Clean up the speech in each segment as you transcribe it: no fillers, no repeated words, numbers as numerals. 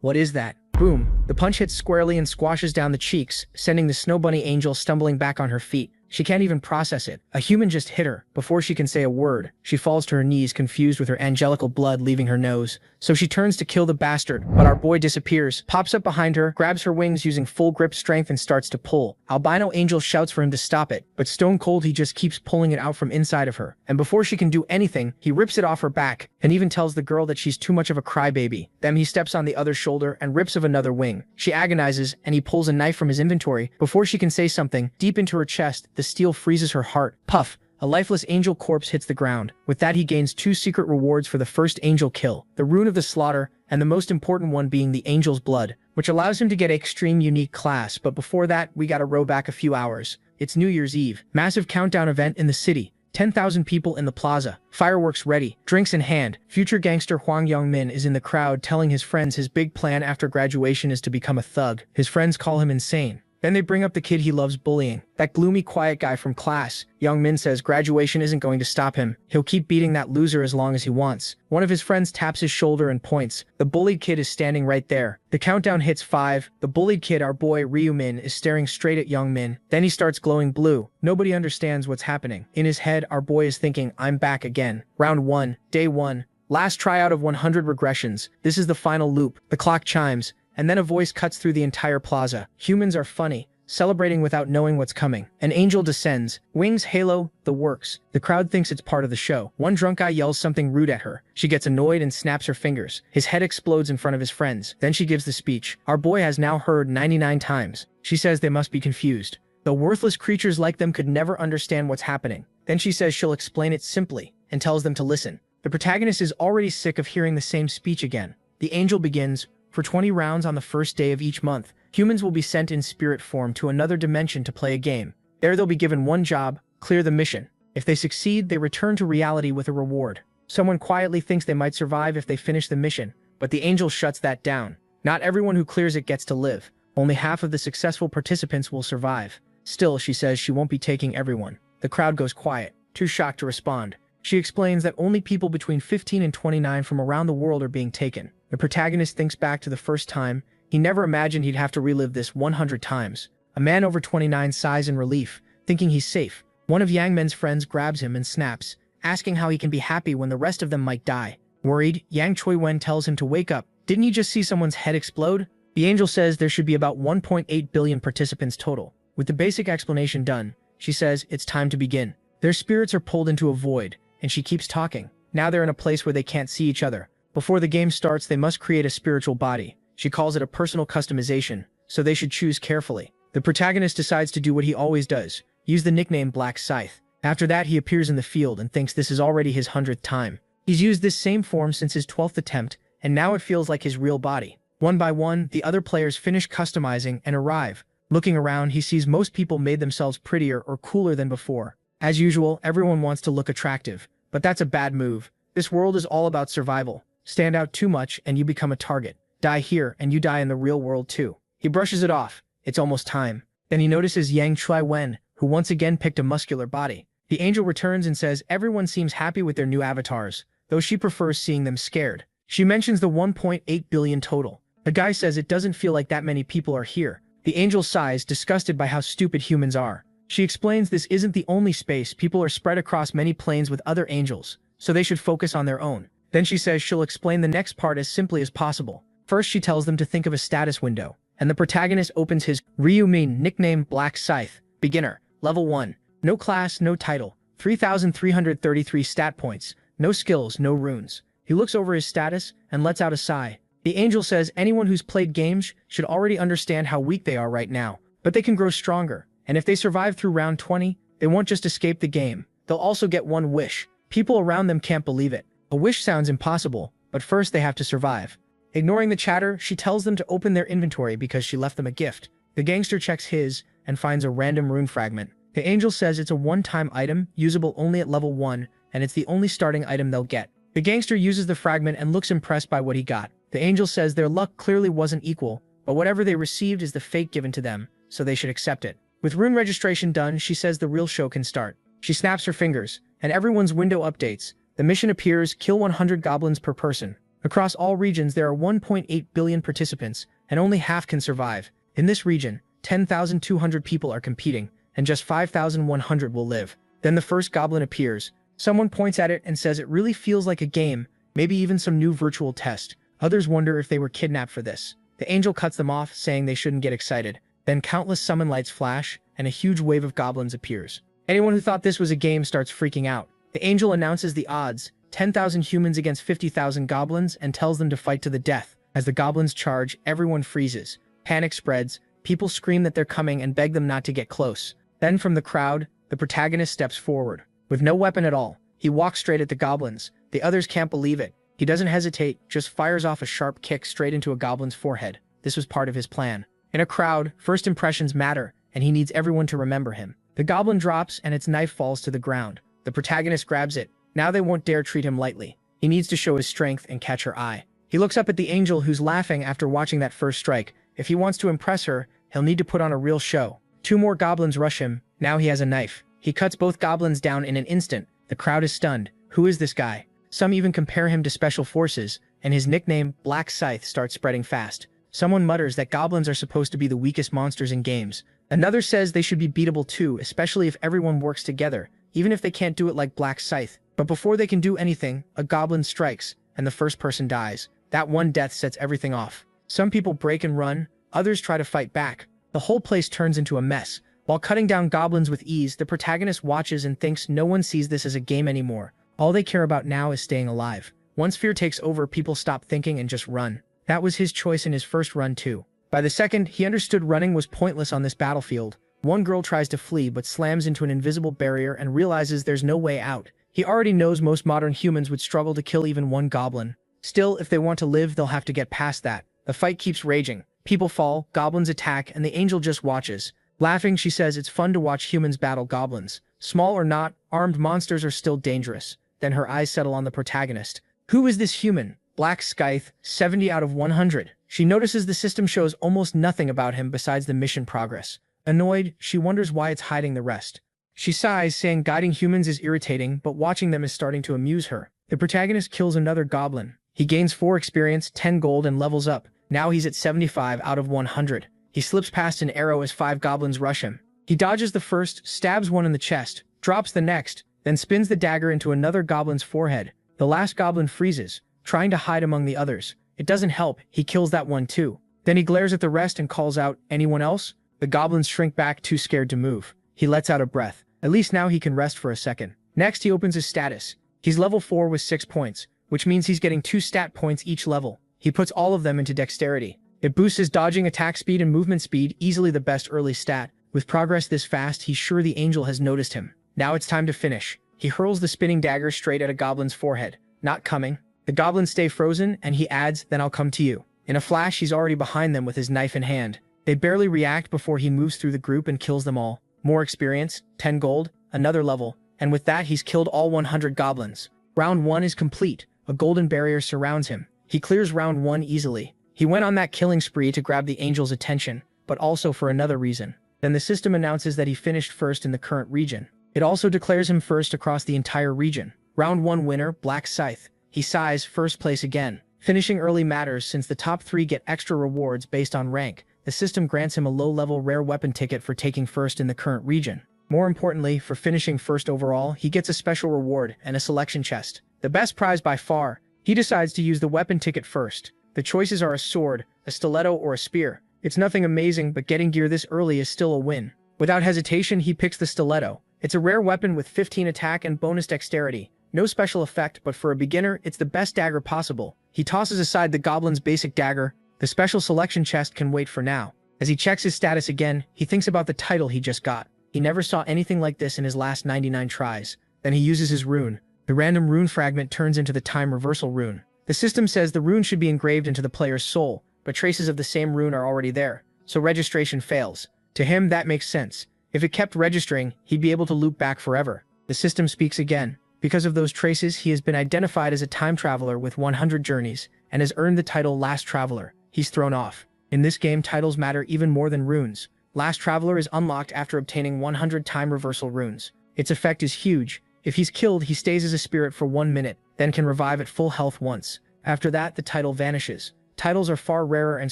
What is that? Boom. The punch hits squarely and squashes down the cheeks, sending the snow bunny angel stumbling back on her feet. She can't even process it. A human just hit her. Before she can say a word, she falls to her knees, confused with her angelical blood leaving her nose. So she turns to kill the bastard, but our boy disappears, pops up behind her, grabs her wings using full grip strength and starts to pull. Albino Angel shouts for him to stop it, but stone cold he just keeps pulling it out from inside of her. And before she can do anything, he rips it off her back, and even tells the girl that she's too much of a crybaby. Then he steps on the other shoulder and rips of another wing. She agonizes, and he pulls a knife from his inventory. Before she can say something, deep into her chest, the steel freezes her heart. Puff! A lifeless angel corpse hits the ground. With that, he gains 2 secret rewards for the first angel kill, the Rune of the Slaughter, and the most important one being the Angel's Blood, which allows him to get extreme unique class. But before that, we gotta row back a few hours. It's New Year's Eve. Massive countdown event in the city. 10,000 people in the plaza. Fireworks ready. Drinks in hand. Future gangster Hwang Yong-min is in the crowd telling his friends his big plan after graduation is to become a thug. His friends call him insane. Then they bring up the kid he loves bullying, that gloomy, quiet guy from class. Young Min says graduation isn't going to stop him. He'll keep beating that loser as long as he wants. One of his friends taps his shoulder and points. The bullied kid is standing right there. The countdown hits 5. The bullied kid, our boy Ryu Min, is staring straight at Young Min. Then he starts glowing blue. Nobody understands what's happening. In his head, our boy is thinking, I'm back again. Round 1, day 1. Last tryout of 100 regressions. This is the final loop. The clock chimes. And then a voice cuts through the entire plaza. Humans are funny, celebrating without knowing what's coming. An angel descends. Wings, halo, the works. The crowd thinks it's part of the show. One drunk guy yells something rude at her. She gets annoyed and snaps her fingers. His head explodes in front of his friends. Then she gives the speech. Our boy has now heard 99 times. She says they must be confused. The worthless creatures like them could never understand what's happening. Then she says she'll explain it simply, and tells them to listen. The protagonist is already sick of hearing the same speech again. The angel begins. For 20 rounds on the first day of each month, humans will be sent in spirit form to another dimension to play a game. There they'll be given one job, clear the mission. If they succeed, they return to reality with a reward. Someone quietly thinks they might survive if they finish the mission, but the angel shuts that down. Not everyone who clears it gets to live. Only half of the successful participants will survive. Still, she says she won't be taking everyone. The crowd goes quiet, too shocked to respond. She explains that only people between 15 and 29 from around the world are being taken. The protagonist thinks back to the first time. He never imagined he'd have to relive this 100 times. A man over 29 sighs in relief, thinking he's safe. One of Yang Men's friends grabs him and snaps, asking how he can be happy when the rest of them might die. Worried, Yang Choi-wen tells him to wake up. Didn't you just see someone's head explode? The angel says there should be about 1.8 billion participants total. With the basic explanation done, she says it's time to begin. Their spirits are pulled into a void, and she keeps talking. Now they're in a place where they can't see each other. Before the game starts, they must create a spiritual body. She calls it a personal customization, so they should choose carefully. The protagonist decides to do what he always does, use the nickname Black Scythe. After that, he appears in the field and thinks this is already his 100th time. He's used this same form since his 12th attempt, and now it feels like his real body. One by one, the other players finish customizing and arrive. Looking around, he sees most people made themselves prettier or cooler than before. As usual, everyone wants to look attractive, but that's a bad move. This world is all about survival. Stand out too much and you become a target. Die here and you die in the real world too. He brushes it off. It's almost time. Then he notices Yang Choi-wen, who once again picked a muscular body. The angel returns and says everyone seems happy with their new avatars, though she prefers seeing them scared. She mentions the 1.8 billion total. The guy says it doesn't feel like that many people are here. The angel sighs, disgusted by how stupid humans are. She explains this isn't the only space. People are spread across many planes with other angels, so they should focus on their own. Then she says she'll explain the next part as simply as possible. First, she tells them to think of a status window, and the protagonist opens his Ryu Min, nickname Black Scythe. Beginner, level 1. No class, no title. 3,333 stat points. No skills, no runes. He looks over his status and lets out a sigh. The angel says anyone who's played games should already understand how weak they are right now, but they can grow stronger. And if they survive through round 20, they won't just escape the game. They'll also get one wish. People around them can't believe it. A wish sounds impossible, but first they have to survive. Ignoring the chatter, she tells them to open their inventory because she left them a gift. The gangster checks his and finds a random rune fragment. The angel says it's a one-time item, usable only at level 1, and it's the only starting item they'll get. The gangster uses the fragment and looks impressed by what he got. The angel says their luck clearly wasn't equal, but whatever they received is the fate given to them, so they should accept it. With rune registration done, she says the real show can start. She snaps her fingers, and everyone's window updates. The mission appears, kill 100 goblins per person. Across all regions, there are 1.8 billion participants, and only half can survive. In this region, 10,200 people are competing, and just 5,100 will live. Then the first goblin appears. Someone points at it and says it really feels like a game, maybe even some new virtual test. Others wonder if they were kidnapped for this. The angel cuts them off, saying they shouldn't get excited. Then countless summon lights flash, and a huge wave of goblins appears. Anyone who thought this was a game starts freaking out. The angel announces the odds, 10,000 humans against 50,000 goblins, and tells them to fight to the death. As the goblins charge, everyone freezes. Panic spreads, people scream that they're coming and beg them not to get close. Then from the crowd, the protagonist steps forward. With no weapon at all, he walks straight at the goblins. The others can't believe it. He doesn't hesitate, just fires off a sharp kick straight into a goblin's forehead. This was part of his plan. In a crowd, first impressions matter, and he needs everyone to remember him. The goblin drops and its knife falls to the ground. The protagonist grabs it. Now they won't dare treat him lightly. He needs to show his strength and catch her eye. He looks up at the angel, who's laughing after watching that first strike. If he wants to impress her, he'll need to put on a real show. 2 more goblins rush him. Now he has a knife. He cuts both goblins down in an instant. The crowd is stunned. Who is this guy? Some even compare him to Special Forces, and his nickname, Black Scythe, starts spreading fast. Someone mutters that goblins are supposed to be the weakest monsters in games. Another says they should be beatable too, especially if everyone works together, even if they can't do it like Black Scythe. But before they can do anything, a goblin strikes, and the first person dies. That one death sets everything off. Some people break and run, others try to fight back. The whole place turns into a mess. While cutting down goblins with ease, the protagonist watches and thinks no one sees this as a game anymore. All they care about now is staying alive. Once fear takes over, people stop thinking and just run. That was his choice in his first run too. By the second, he understood running was pointless on this battlefield. One girl tries to flee but slams into an invisible barrier and realizes there's no way out. He already knows most modern humans would struggle to kill even one goblin. Still, if they want to live, they'll have to get past that. The fight keeps raging. People fall, goblins attack, and the angel just watches. Laughing, she says it's fun to watch humans battle goblins. Small or not, armed monsters are still dangerous. Then her eyes settle on the protagonist. Who is this human? Black Scythe, 70 out of 100. She notices the system shows almost nothing about him besides the mission progress. Annoyed, she wonders why it's hiding the rest. She sighs, saying guiding humans is irritating, but watching them is starting to amuse her. The protagonist kills another goblin. He gains 4 experience, 10 gold, and levels up. Now he's at 75 out of 100. He slips past an arrow as 5 goblins rush him. He dodges the first, stabs one in the chest, drops the next, then spins the dagger into another goblin's forehead. The last goblin freezes, trying to hide among the others. It doesn't help, he kills that one too. Then he glares at the rest and calls out, "Anyone else?" The goblins shrink back, too scared to move. He lets out a breath. At least now he can rest for a second. Next, he opens his status. He's level 4 with 6 points, which means he's getting 2 stat points each level. He puts all of them into dexterity. It boosts his dodging, attack speed, and movement speed, easily the best early stat. With progress this fast, he's sure the angel has noticed him. Now it's time to finish. He hurls the spinning dagger straight at a goblin's forehead. Not coming. The goblins stay frozen, and he adds, "Then I'll come to you." In a flash, he's already behind them with his knife in hand. They barely react before he moves through the group and kills them all. More experience, 10 gold, another level, and with that he's killed all 100 goblins. Round 1 is complete. A golden barrier surrounds him. He clears round 1 easily. He went on that killing spree to grab the angel's attention, but also for another reason. Then the system announces that he finished first in the current region. It also declares him first across the entire region. Round 1 winner, Black Scythe. He sighs, first place again. Finishing early matters since the top 3 get extra rewards based on rank. The system grants him a low-level rare weapon ticket for taking first in the current region. More importantly, for finishing first overall, he gets a special reward and a selection chest. The best prize by far. He decides to use the weapon ticket first. The choices are a sword, a stiletto, or a spear. It's nothing amazing, but getting gear this early is still a win. Without hesitation, he picks the stiletto. It's a rare weapon with 15 attack and bonus dexterity. No special effect, but for a beginner, it's the best dagger possible. He tosses aside the goblin's basic dagger. The special selection chest can wait for now. As he checks his status again, he thinks about the title he just got. He never saw anything like this in his last 99 tries. Then he uses his rune. The random rune fragment turns into the time reversal rune. The system says the rune should be engraved into the player's soul, but traces of the same rune are already there, so registration fails. To him, that makes sense. If it kept registering, he'd be able to loop back forever. The system speaks again. Because of those traces, he has been identified as a time traveler with 100 journeys, and has earned the title Last Traveler. He's thrown off. In this game, titles matter even more than runes. Last Traveler is unlocked after obtaining 100 time reversal runes. Its effect is huge. If he's killed, he stays as a spirit for 1 minute, then can revive at full health once. After that, the title vanishes. Titles are far rarer and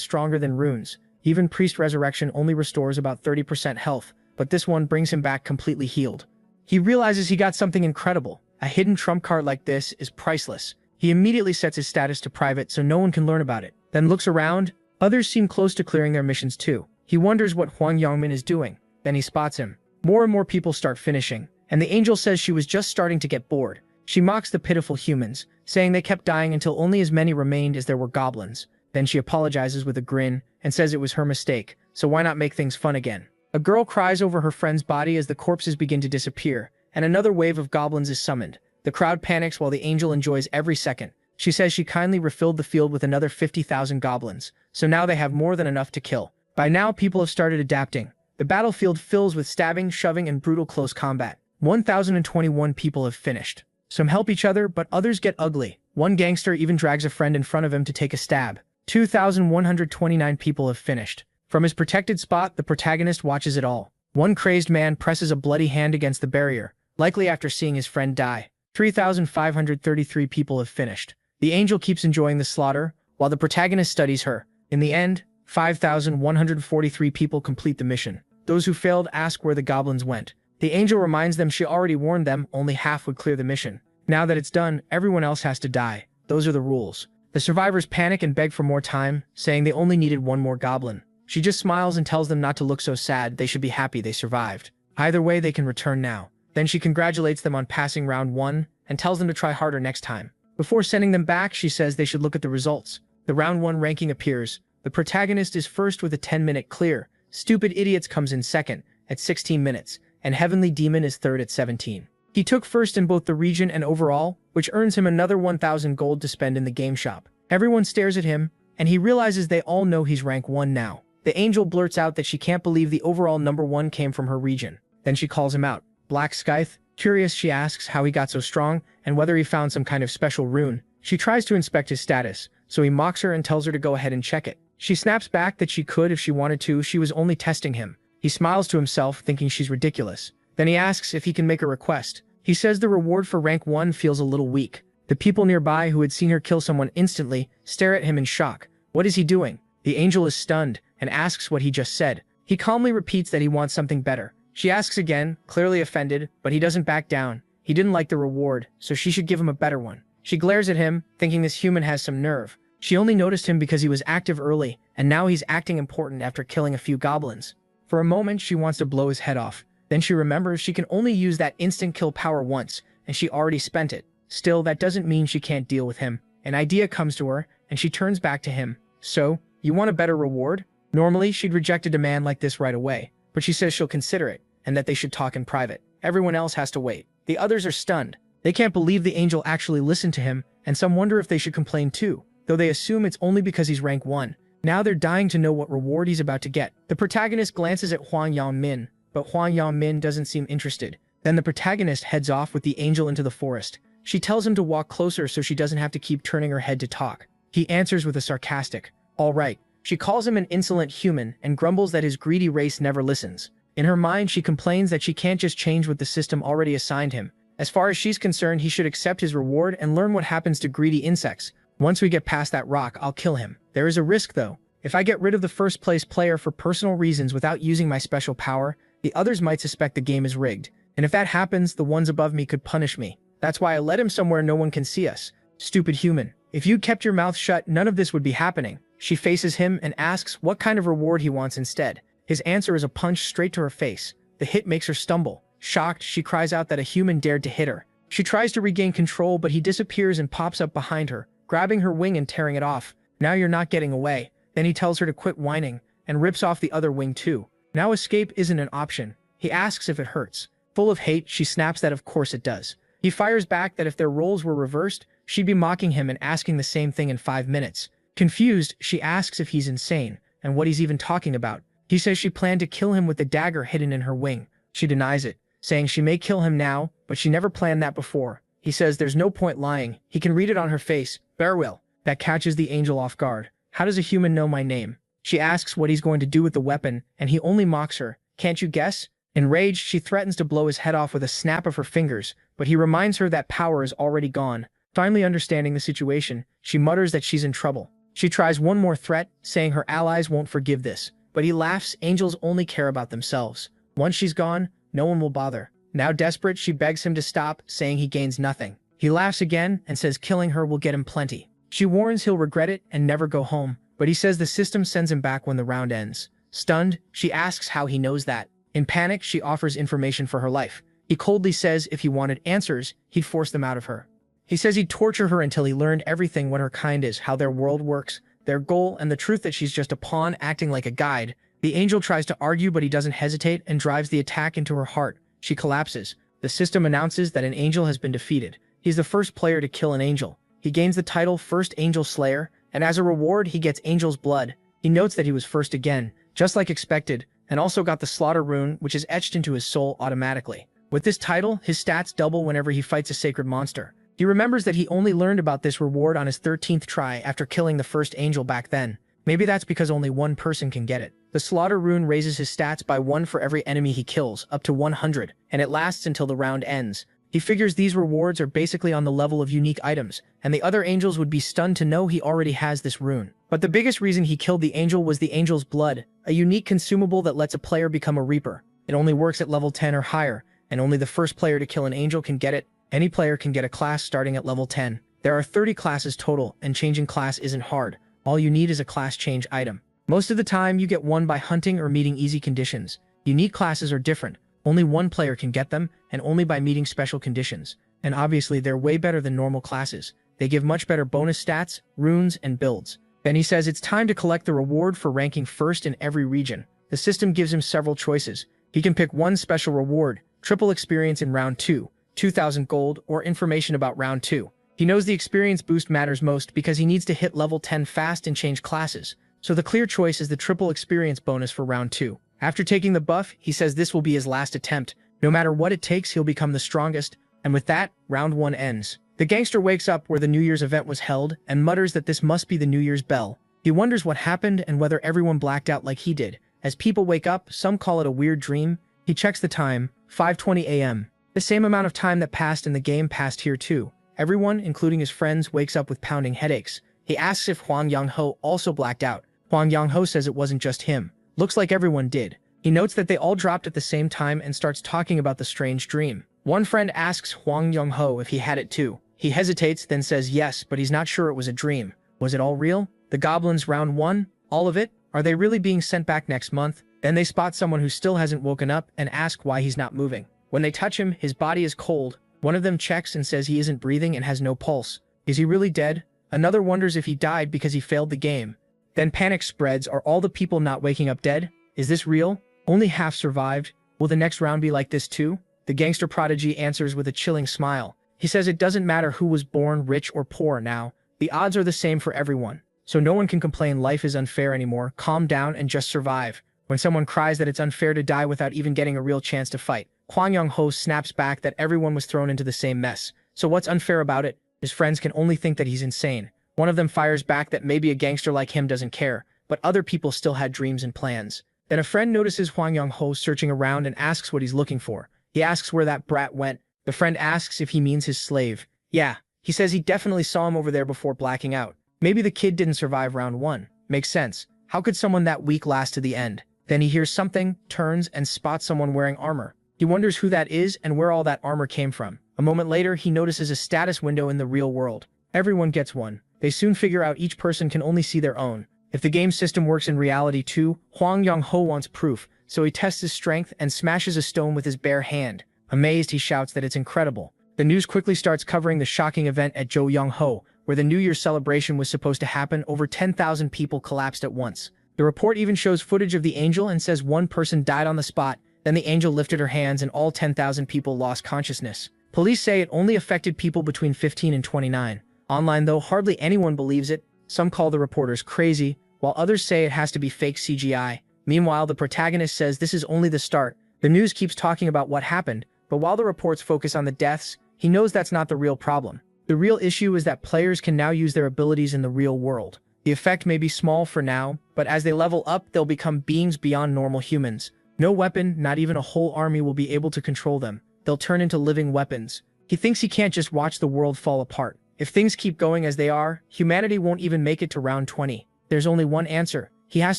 stronger than runes. Even Priest Resurrection only restores about 30% health, but this one brings him back completely healed. He realizes he got something incredible. A hidden trump card like this is priceless. He immediately sets his status to private so no one can learn about it, then looks around. Others seem close to clearing their missions too. He wonders what Huang Yangmin is doing. Then he spots him. More and more people start finishing, and the angel says she was just starting to get bored. She mocks the pitiful humans, saying they kept dying until only as many remained as there were goblins. Then she apologizes with a grin and says it was her mistake, so why not make things fun again? A girl cries over her friend's body as the corpses begin to disappear, and another wave of goblins is summoned. The crowd panics while the angel enjoys every second. She says she kindly refilled the field with another 50,000 goblins, so now they have more than enough to kill. By now, people have started adapting. The battlefield fills with stabbing, shoving, and brutal close combat. 1,021 people have finished. Some help each other, but others get ugly. One gangster even drags a friend in front of him to take a stab. 2,129 people have finished. From his protected spot, the protagonist watches it all. One crazed man presses a bloody hand against the barrier, likely after seeing his friend die. 3,533 people have finished. The angel keeps enjoying the slaughter, while the protagonist studies her. In the end, 5,143 people complete the mission. Those who failed ask where the goblins went. The angel reminds them she already warned them only half would clear the mission. Now that it's done, everyone else has to die. Those are the rules. The survivors panic and beg for more time, saying they only needed one more goblin. She just smiles and tells them not to look so sad, they should be happy they survived. Either way, they can return now. Then she congratulates them on passing round 1 and tells them to try harder next time. Before sending them back, she says they should look at the results. The round 1 ranking appears. The protagonist is first with a 10-minute clear. Stupid Idiots comes in second at 16 minutes, and Heavenly Demon is third at 17. He took first in both the region and overall, which earns him another 1,000 gold to spend in the game shop. Everyone stares at him, and he realizes they all know he's rank 1 now. The angel blurts out that she can't believe the overall number 1 came from her region. Then she calls him out. Black Scythe? Curious, she asks how he got so strong and whether he found some kind of special rune. She tries to inspect his status, so he mocks her and tells her to go ahead and check it. She snaps back that she could if she wanted to, she was only testing him. He smiles to himself, thinking she's ridiculous. Then he asks if he can make a request. He says the reward for rank 1 feels a little weak. The people nearby who had seen her kill someone instantly stare at him in shock. What is he doing? The angel is stunned and asks what he just said. He calmly repeats that he wants something better. She asks again, clearly offended, but he doesn't back down. He didn't like the reward, so she should give him a better one. She glares at him, thinking this human has some nerve. She only noticed him because he was active early, and now he's acting important after killing a few goblins. For a moment, she wants to blow his head off. Then she remembers she can only use that instant kill power once, and she already spent it. Still, that doesn't mean she can't deal with him. An idea comes to her, and she turns back to him. So, you want a better reward? Normally, she'd reject a demand like this right away, but she says she'll consider it, and that they should talk in private. Everyone else has to wait. The others are stunned. They can't believe the angel actually listened to him, and some wonder if they should complain too, though they assume it's only because he's rank 1. Now they're dying to know what reward he's about to get. The protagonist glances at Huang Yangmin, but Huang Yangmin doesn't seem interested. Then the protagonist heads off with the angel into the forest. She tells him to walk closer so she doesn't have to keep turning her head to talk. He answers with a sarcastic, "All right." She calls him an insolent human and grumbles that his greedy race never listens. In her mind, she complains that she can't just change what the system already assigned him. As far as she's concerned, he should accept his reward and learn what happens to greedy insects. Once we get past that rock, I'll kill him. There is a risk, though. If I get rid of the first-place player for personal reasons without using my special power, the others might suspect the game is rigged. And if that happens, the ones above me could punish me. That's why I led him somewhere no one can see us. Stupid human. If you'd kept your mouth shut, none of this would be happening. She faces him and asks what kind of reward he wants instead. His answer is a punch straight to her face. The hit makes her stumble. Shocked, she cries out that a human dared to hit her. She tries to regain control, but he disappears and pops up behind her, grabbing her wing and tearing it off. Now you're not getting away. Then he tells her to quit whining and rips off the other wing too. Now escape isn't an option. He asks if it hurts. Full of hate, she snaps that of course it does. He fires back that if their roles were reversed, she'd be mocking him and asking the same thing in 5 minutes. Confused, she asks if he's insane and what he's even talking about. He says she planned to kill him with the dagger hidden in her wing. She denies it, saying she may kill him now, but she never planned that before. He says there's no point lying. He can read it on her face. Farewell. That catches the angel off guard. How does a human know my name? She asks what he's going to do with the weapon, and he only mocks her. Can't you guess? Enraged, she threatens to blow his head off with a snap of her fingers, but he reminds her that power is already gone. Finally understanding the situation, she mutters that she's in trouble. She tries one more threat, saying her allies won't forgive this. But he laughs, angels only care about themselves. Once she's gone, no one will bother. Now desperate, she begs him to stop, saying he gains nothing. He laughs again and says killing her will get him plenty. She warns he'll regret it and never go home, but he says the system sends him back when the round ends. Stunned, she asks how he knows that. In panic, she offers information for her life. He coldly says if he wanted answers, he'd force them out of her. He says he'd torture her until he learned everything what her kind is, how their world works, their goal, and the truth that she's just a pawn acting like a guide. The angel tries to argue, but he doesn't hesitate and drives the attack into her heart. She collapses. The system announces that an angel has been defeated. He's the first player to kill an angel. He gains the title First Angel Slayer, and as a reward, he gets Angel's Blood. He notes that he was first again, just like expected, and also got the Slaughter Rune, which is etched into his soul automatically. With this title, his stats double whenever he fights a sacred monster. He remembers that he only learned about this reward on his 13th try after killing the first angel back then. Maybe that's because only one person can get it. The Slaughter Rune raises his stats by 1 for every enemy he kills, up to 100, and it lasts until the round ends. He figures these rewards are basically on the level of unique items, and the other angels would be stunned to know he already has this rune. But the biggest reason he killed the angel was the Angel's Blood, a unique consumable that lets a player become a Reaper. It only works at level 10 or higher, and only the first player to kill an angel can get it. Any player can get a class starting at level 10. There are 30 classes total, and changing class isn't hard. All you need is a class change item. Most of the time, you get one by hunting or meeting easy conditions. Unique classes are different. Only one player can get them, and only by meeting special conditions. And obviously, they're way better than normal classes. They give much better bonus stats, runes, and builds. Then he says it's time to collect the reward for ranking first in every region. The system gives him several choices. He can pick one special reward, triple experience in round 2, 2,000 gold, or information about round 2. He knows the experience boost matters most because he needs to hit level 10 fast and change classes. So the clear choice is the triple experience bonus for round 2. After taking the buff, he says this will be his last attempt. No matter what it takes, he'll become the strongest. And with that, round 1 ends. The gangster wakes up where the New Year's event was held and mutters that this must be the New Year's bell. He wonders what happened and whether everyone blacked out like he did. As people wake up, some call it a weird dream. He checks the time, 5:20 a.m. The same amount of time that passed in the game passed here too. Everyone, including his friends, wakes up with pounding headaches. He asks if Huang Yang-ho also blacked out. Huang Yang-ho says it wasn't just him. Looks like everyone did. He notes that they all dropped at the same time and starts talking about the strange dream. One friend asks Huang Yang-ho if he had it too. He hesitates, then says yes, but he's not sure it was a dream. Was it all real? The goblins round 1? All of it? Are they really being sent back next month? Then they spot someone who still hasn't woken up and ask why he's not moving. When they touch him, his body is cold. One of them checks and says he isn't breathing and has no pulse. Is he really dead? Another wonders if he died because he failed the game. Then panic spreads. Are all the people not waking up dead? Is this real? Only half survived. Will the next round be like this too? The gangster prodigy answers with a chilling smile. He says it doesn't matter who was born rich or poor now. The odds are the same for everyone. So no one can complain life is unfair anymore. Calm down and just survive. When someone cries that it's unfair to die without even getting a real chance to fight, Huang Yang-ho snaps back that everyone was thrown into the same mess. So what's unfair about it? His friends can only think that he's insane. One of them fires back that maybe a gangster like him doesn't care, but other people still had dreams and plans. Then a friend notices Huang Yang-ho searching around and asks what he's looking for. He asks where that brat went. The friend asks if he means his slave. Yeah, he says he definitely saw him over there before blacking out. Maybe the kid didn't survive round 1. Makes sense. How could someone that weak last to the end? Then he hears something, turns, and spots someone wearing armor. He wonders who that is and where all that armor came from. A moment later, he notices a status window in the real world. Everyone gets one. They soon figure out each person can only see their own. If the game system works in reality too, Huang Yang-ho wants proof, so he tests his strength and smashes a stone with his bare hand. Amazed, he shouts that it's incredible. The news quickly starts covering the shocking event at Joyoung-ho, where the New Year's celebration was supposed to happen. Over 10,000 people collapsed at once. The report even shows footage of the angel and says one person died on the spot. Then the angel lifted her hands and all 10,000 people lost consciousness. Police say it only affected people between 15 and 29. Online though, hardly anyone believes it. Some call the reporters crazy, while others say it has to be fake CGI. Meanwhile, the protagonist says this is only the start. The news keeps talking about what happened, but while the reports focus on the deaths, he knows that's not the real problem. The real issue is that players can now use their abilities in the real world. The effect may be small for now, but as they level up, they'll become beings beyond normal humans. No weapon, not even a whole army, will be able to control them. They'll turn into living weapons. He thinks he can't just watch the world fall apart. If things keep going as they are, humanity won't even make it to round 20. There's only one answer. He has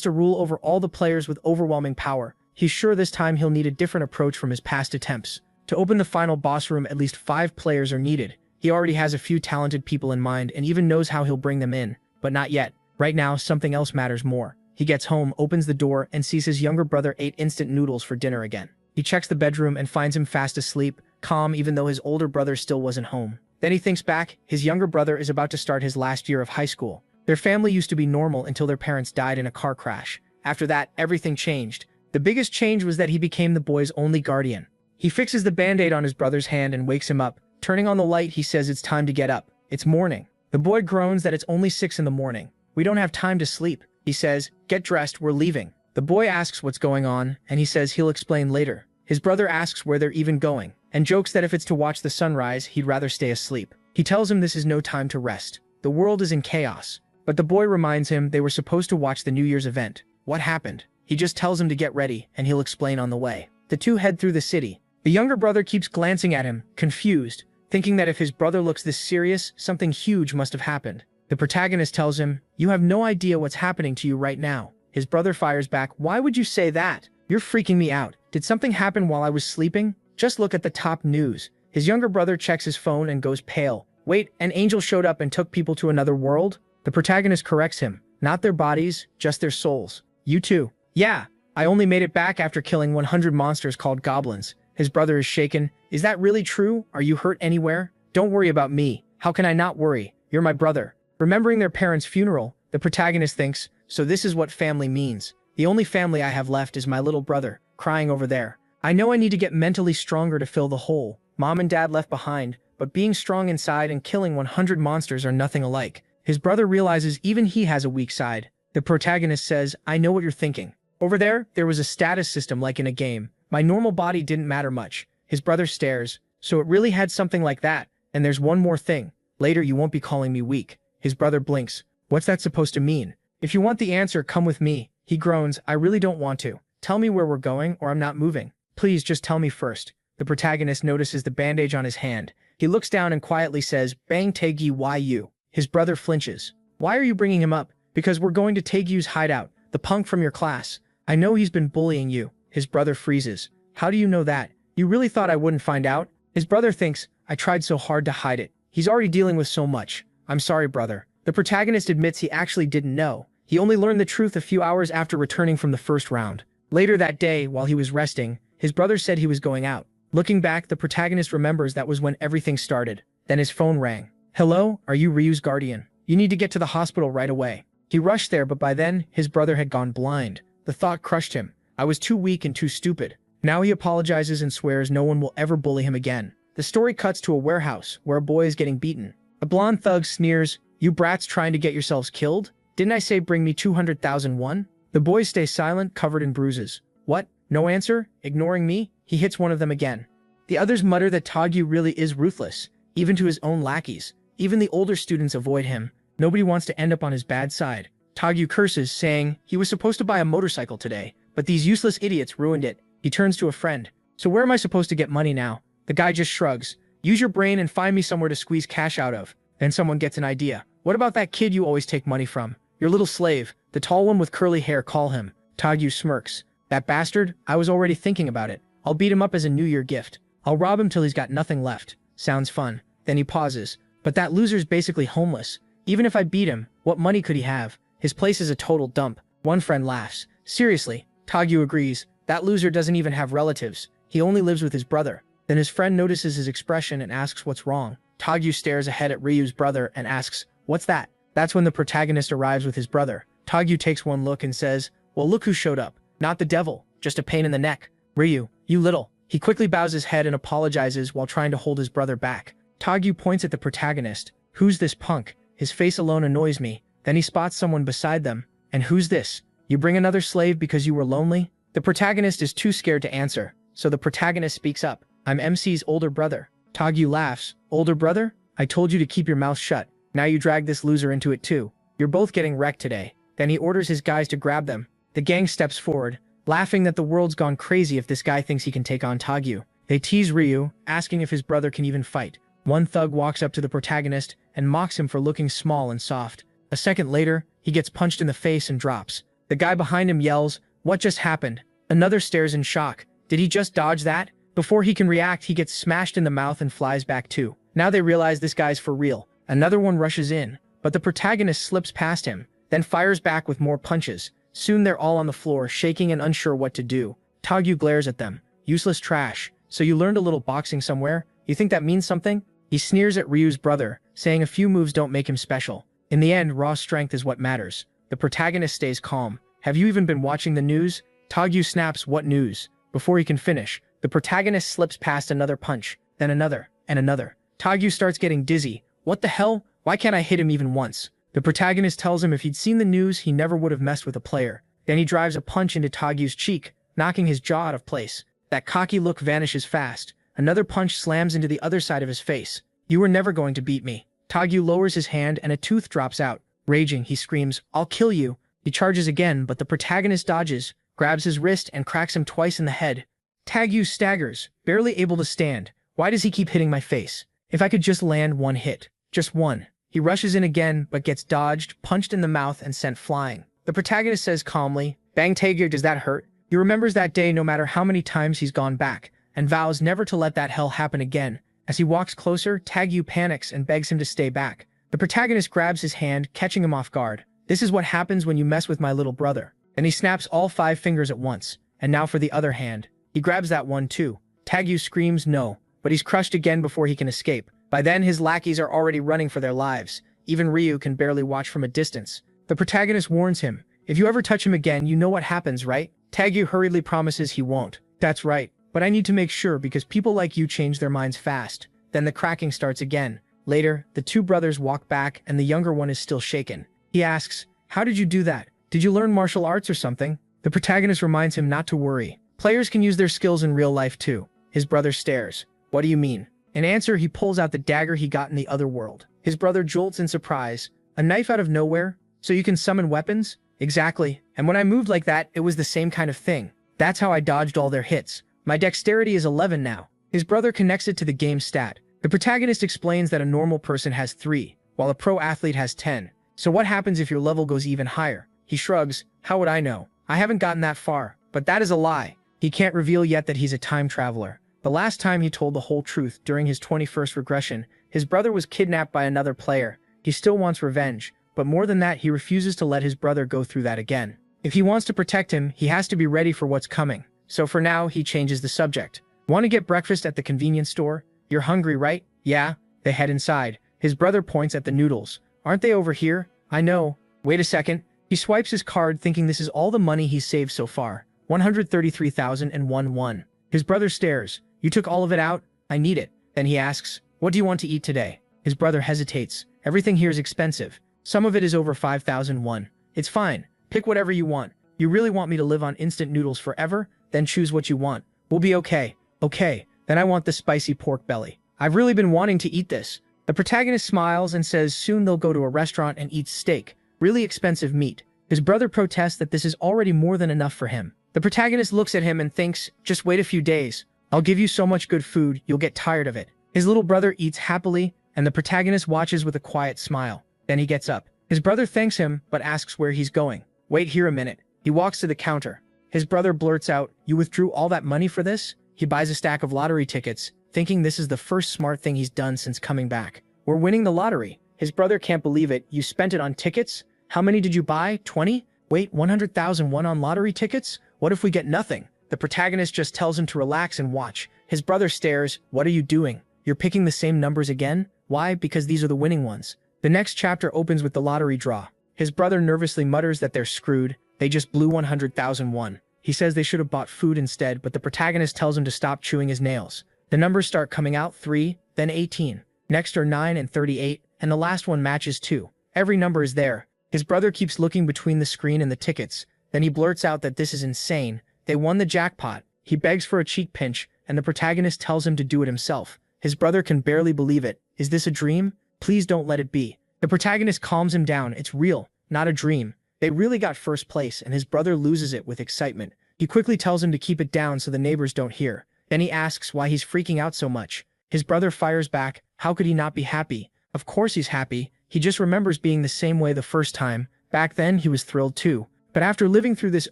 to rule over all the players with overwhelming power. He's sure this time he'll need a different approach from his past attempts. To open the final boss room, at least 5 players are needed. He already has a few talented people in mind and even knows how he'll bring them in. But not yet. Right now, something else matters more. He gets home, opens the door, and sees his younger brother ate instant noodles for dinner again. He checks the bedroom and finds him fast asleep, calm even though his older brother still wasn't home. Then he thinks back. His younger brother is about to start his last year of high school. Their family used to be normal until their parents died in a car crash. After that, everything changed. The biggest change was that he became the boy's only guardian. He fixes the band-aid on his brother's hand and wakes him up. Turning on the light, he says it's time to get up. It's morning. The boy groans that it's only 6 in the morning. We don't have time to sleep. He says, get dressed, we're leaving. The boy asks what's going on, and he says he'll explain later. His brother asks where they're even going, and jokes that if it's to watch the sunrise, he'd rather stay asleep. He tells him this is no time to rest. The world is in chaos. But the boy reminds him they were supposed to watch the New Year's event. What happened? He just tells him to get ready, and he'll explain on the way. The two head through the city. The younger brother keeps glancing at him, confused, thinking that if his brother looks this serious, something huge must have happened. The protagonist tells him, you have no idea what's happening to you right now. His brother fires back, why would you say that? You're freaking me out. Did something happen while I was sleeping? Just look at the top news. His younger brother checks his phone and goes pale. Wait, an angel showed up and took people to another world? The protagonist corrects him. Not their bodies, just their souls. You too. Yeah, I only made it back after killing 100 monsters called goblins. His brother is shaken. Is that really true? Are you hurt anywhere? Don't worry about me. How can I not worry? You're my brother. Remembering their parents' funeral, the protagonist thinks, so this is what family means. The only family I have left is my little brother, crying over there. I know I need to get mentally stronger to fill the hole. Mom and dad left behind, but being strong inside and killing 100 monsters are nothing alike. His brother realizes even he has a weak side. The protagonist says, I know what you're thinking. Over there was a status system like in a game. My normal body didn't matter much. His brother stares. So it really had something like that. And there's one more thing. Later you won't be calling me weak. His brother blinks. What's that supposed to mean? If you want the answer, come with me. He groans, I really don't want to. Tell me where we're going or I'm not moving. Please just tell me first. The protagonist notices the bandage on his hand. He looks down and quietly says, Bang Taegyu, why you? His brother flinches. Why are you bringing him up? Because we're going to Taegyu's hideout, the punk from your class. I know he's been bullying you. His brother freezes. How do you know that? You really thought I wouldn't find out? His brother thinks, I tried so hard to hide it. He's already dealing with so much. I'm sorry, brother. The protagonist admits he actually didn't know. He only learned the truth a few hours after returning from the first round. Later that day, while he was resting, his brother said he was going out. Looking back, the protagonist remembers that was when everything started. Then his phone rang. Hello, are you Ryu's guardian? You need to get to the hospital right away. He rushed there, but by then, his brother had gone blind. The thought crushed him. I was too weak and too stupid. Now he apologizes and swears no one will ever bully him again. The story cuts to a warehouse where a boy is getting beaten. A blonde thug sneers, you brats trying to get yourselves killed? Didn't I say bring me 200,001? The boys stay silent, covered in bruises. What? No answer? Ignoring me? He hits one of them again. The others mutter that Taegyu really is ruthless, even to his own lackeys. Even the older students avoid him. Nobody wants to end up on his bad side. Taegyu curses, saying he was supposed to buy a motorcycle today, but these useless idiots ruined it. He turns to a friend. So where am I supposed to get money now? The guy just shrugs. Use your brain and find me somewhere to squeeze cash out of. Then someone gets an idea. What about that kid you always take money from? Your little slave. The tall one with curly hair, call him. Taegyu smirks. That bastard? I was already thinking about it. I'll beat him up as a New Year gift. I'll rob him till he's got nothing left. Sounds fun. Then he pauses. But that loser's basically homeless. Even if I beat him, what money could he have? His place is a total dump. One friend laughs. Seriously. Taegyu agrees. That loser doesn't even have relatives. He only lives with his brother. Then his friend notices his expression and asks what's wrong. Taegyu stares ahead at Ryu's brother and asks, what's that? That's when the protagonist arrives with his brother. Taegyu takes one look and says, well, look who showed up. Not the devil, just a pain in the neck. Ryu, you little. He quickly bows his head and apologizes while trying to hold his brother back. Taegyu points at the protagonist. Who's this punk? His face alone annoys me. Then he spots someone beside them. And who's this? You bring another slave because you were lonely? The protagonist is too scared to answer, so the protagonist speaks up. I'm MC's older brother. Taegyu laughs. Older brother? I told you to keep your mouth shut. Now you drag this loser into it too. You're both getting wrecked today. Then he orders his guys to grab them. The gang steps forward, laughing that the world's gone crazy if this guy thinks he can take on Taegyu. They tease Ryu, asking if his brother can even fight. One thug walks up to the protagonist and mocks him for looking small and soft. A second later, he gets punched in the face and drops. The guy behind him yells, "What just happened?" Another stares in shock. Did he just dodge that? Before he can react, he gets smashed in the mouth and flies back too. Now they realize this guy's for real. Another one rushes in, but the protagonist slips past him, then fires back with more punches. Soon they're all on the floor, shaking and unsure what to do. Tagyu glares at them. "Useless trash. So you learned a little boxing somewhere? You think that means something?" He sneers at Ryu's brother, saying a few moves don't make him special. In the end, raw strength is what matters. The protagonist stays calm. "Have you even been watching the news?" Tagyu snaps, "What news?" Before he can finish, the protagonist slips past another punch, then another, and another. Tagyu starts getting dizzy. "What the hell? Why can't I hit him even once?" The protagonist tells him if he'd seen the news, he never would have messed with a player. Then he drives a punch into Tagyu's cheek, knocking his jaw out of place. That cocky look vanishes fast. Another punch slams into the other side of his face. "You were never going to beat me." Tagyu lowers his hand and a tooth drops out. Raging, he screams, "I'll kill you." He charges again, but the protagonist dodges, grabs his wrist and cracks him twice in the head. Tagyu staggers, barely able to stand. "Why does he keep hitting my face? If I could just land one hit. Just one." He rushes in again, but gets dodged, punched in the mouth, and sent flying. The protagonist says calmly, "Bang Tagyu, does that hurt?" He remembers that day no matter how many times he's gone back, and vows never to let that hell happen again. As he walks closer, Tagyu panics and begs him to stay back. The protagonist grabs his hand, catching him off guard. "This is what happens when you mess with my little brother." And he snaps all 5 fingers at once. And now for the other hand. He grabs that one too. Tagyu screams no, but he's crushed again before he can escape. By then, his lackeys are already running for their lives. Even Ryu can barely watch from a distance. The protagonist warns him, "If you ever touch him again, you know what happens, right?" Tagyu hurriedly promises he won't. "That's right, but I need to make sure because people like you change their minds fast." Then the cracking starts again. Later, the 2 brothers walk back and the younger one is still shaken. He asks, "How did you do that? Did you learn martial arts or something?" The protagonist reminds him not to worry. Players can use their skills in real life too. His brother stares. "What do you mean?" In answer, he pulls out the dagger he got in the other world. His brother jolts in surprise. "A knife out of nowhere? So you can summon weapons?" "Exactly. And when I moved like that, it was the same kind of thing. That's how I dodged all their hits. My dexterity is 11 now." His brother connects it to the game stat. The protagonist explains that a normal person has 3, while a pro athlete has 10. So what happens if your level goes even higher? He shrugs. "How would I know? I haven't gotten that far." But that is a lie. He can't reveal yet that he's a time traveler. The last time he told the whole truth, during his 21st regression, his brother was kidnapped by another player. He still wants revenge, but more than that, he refuses to let his brother go through that again. If he wants to protect him, he has to be ready for what's coming. So for now, he changes the subject. "Want to get breakfast at the convenience store? You're hungry, right?" "Yeah." They head inside. His brother points at the noodles. "Aren't they over here?" "I know." "Wait a second." He swipes his card thinking this is all the money he's saved so far. 133,001 won. His brother stares. "You took all of it out?" "I need it." Then he asks, "What do you want to eat today?" His brother hesitates. "Everything here is expensive. Some of it is over 5,001. "It's fine. Pick whatever you want. You really want me to live on instant noodles forever? Then choose what you want. We'll be okay." "Okay. Then I want the spicy pork belly. I've really been wanting to eat this." The protagonist smiles and says soon they'll go to a restaurant and eat steak. Really expensive meat. His brother protests that this is already more than enough for him. The protagonist looks at him and thinks, "Just wait a few days. I'll give you so much good food, you'll get tired of it." His little brother eats happily, and the protagonist watches with a quiet smile. Then he gets up. His brother thanks him, but asks where he's going. "Wait here a minute." He walks to the counter. His brother blurts out, "You withdrew all that money for this?" He buys a stack of lottery tickets, thinking this is the first smart thing he's done since coming back. "We're winning the lottery." His brother can't believe it. "You spent it on tickets? How many did you buy? 20? Wait, 100,001 on lottery tickets? What if we get nothing?" The protagonist just tells him to relax and watch. His brother stares. "What are you doing? You're picking the same numbers again?" "Why? Because these are the winning ones." The next chapter opens with the lottery draw. His brother nervously mutters that they're screwed. They just blew 100,001. He says they should have bought food instead, but the protagonist tells him to stop chewing his nails. The numbers start coming out: 3, then 18. Next are 9 and 38, and the last one matches 2. Every number is there. His brother keeps looking between the screen and the tickets. Then he blurts out that this is insane. They won the jackpot. He begs for a cheek pinch, and the protagonist tells him to do it himself. His brother can barely believe it. "Is this a dream? Please don't let it be." The protagonist calms him down. "It's real, not a dream. They really got first place," and his brother loses it with excitement. He quickly tells him to keep it down so the neighbors don't hear. Then he asks why he's freaking out so much. His brother fires back, How could he not be happy? Of course he's happy. He just remembers being the same way the first time. Back then, he was thrilled too. But after living through this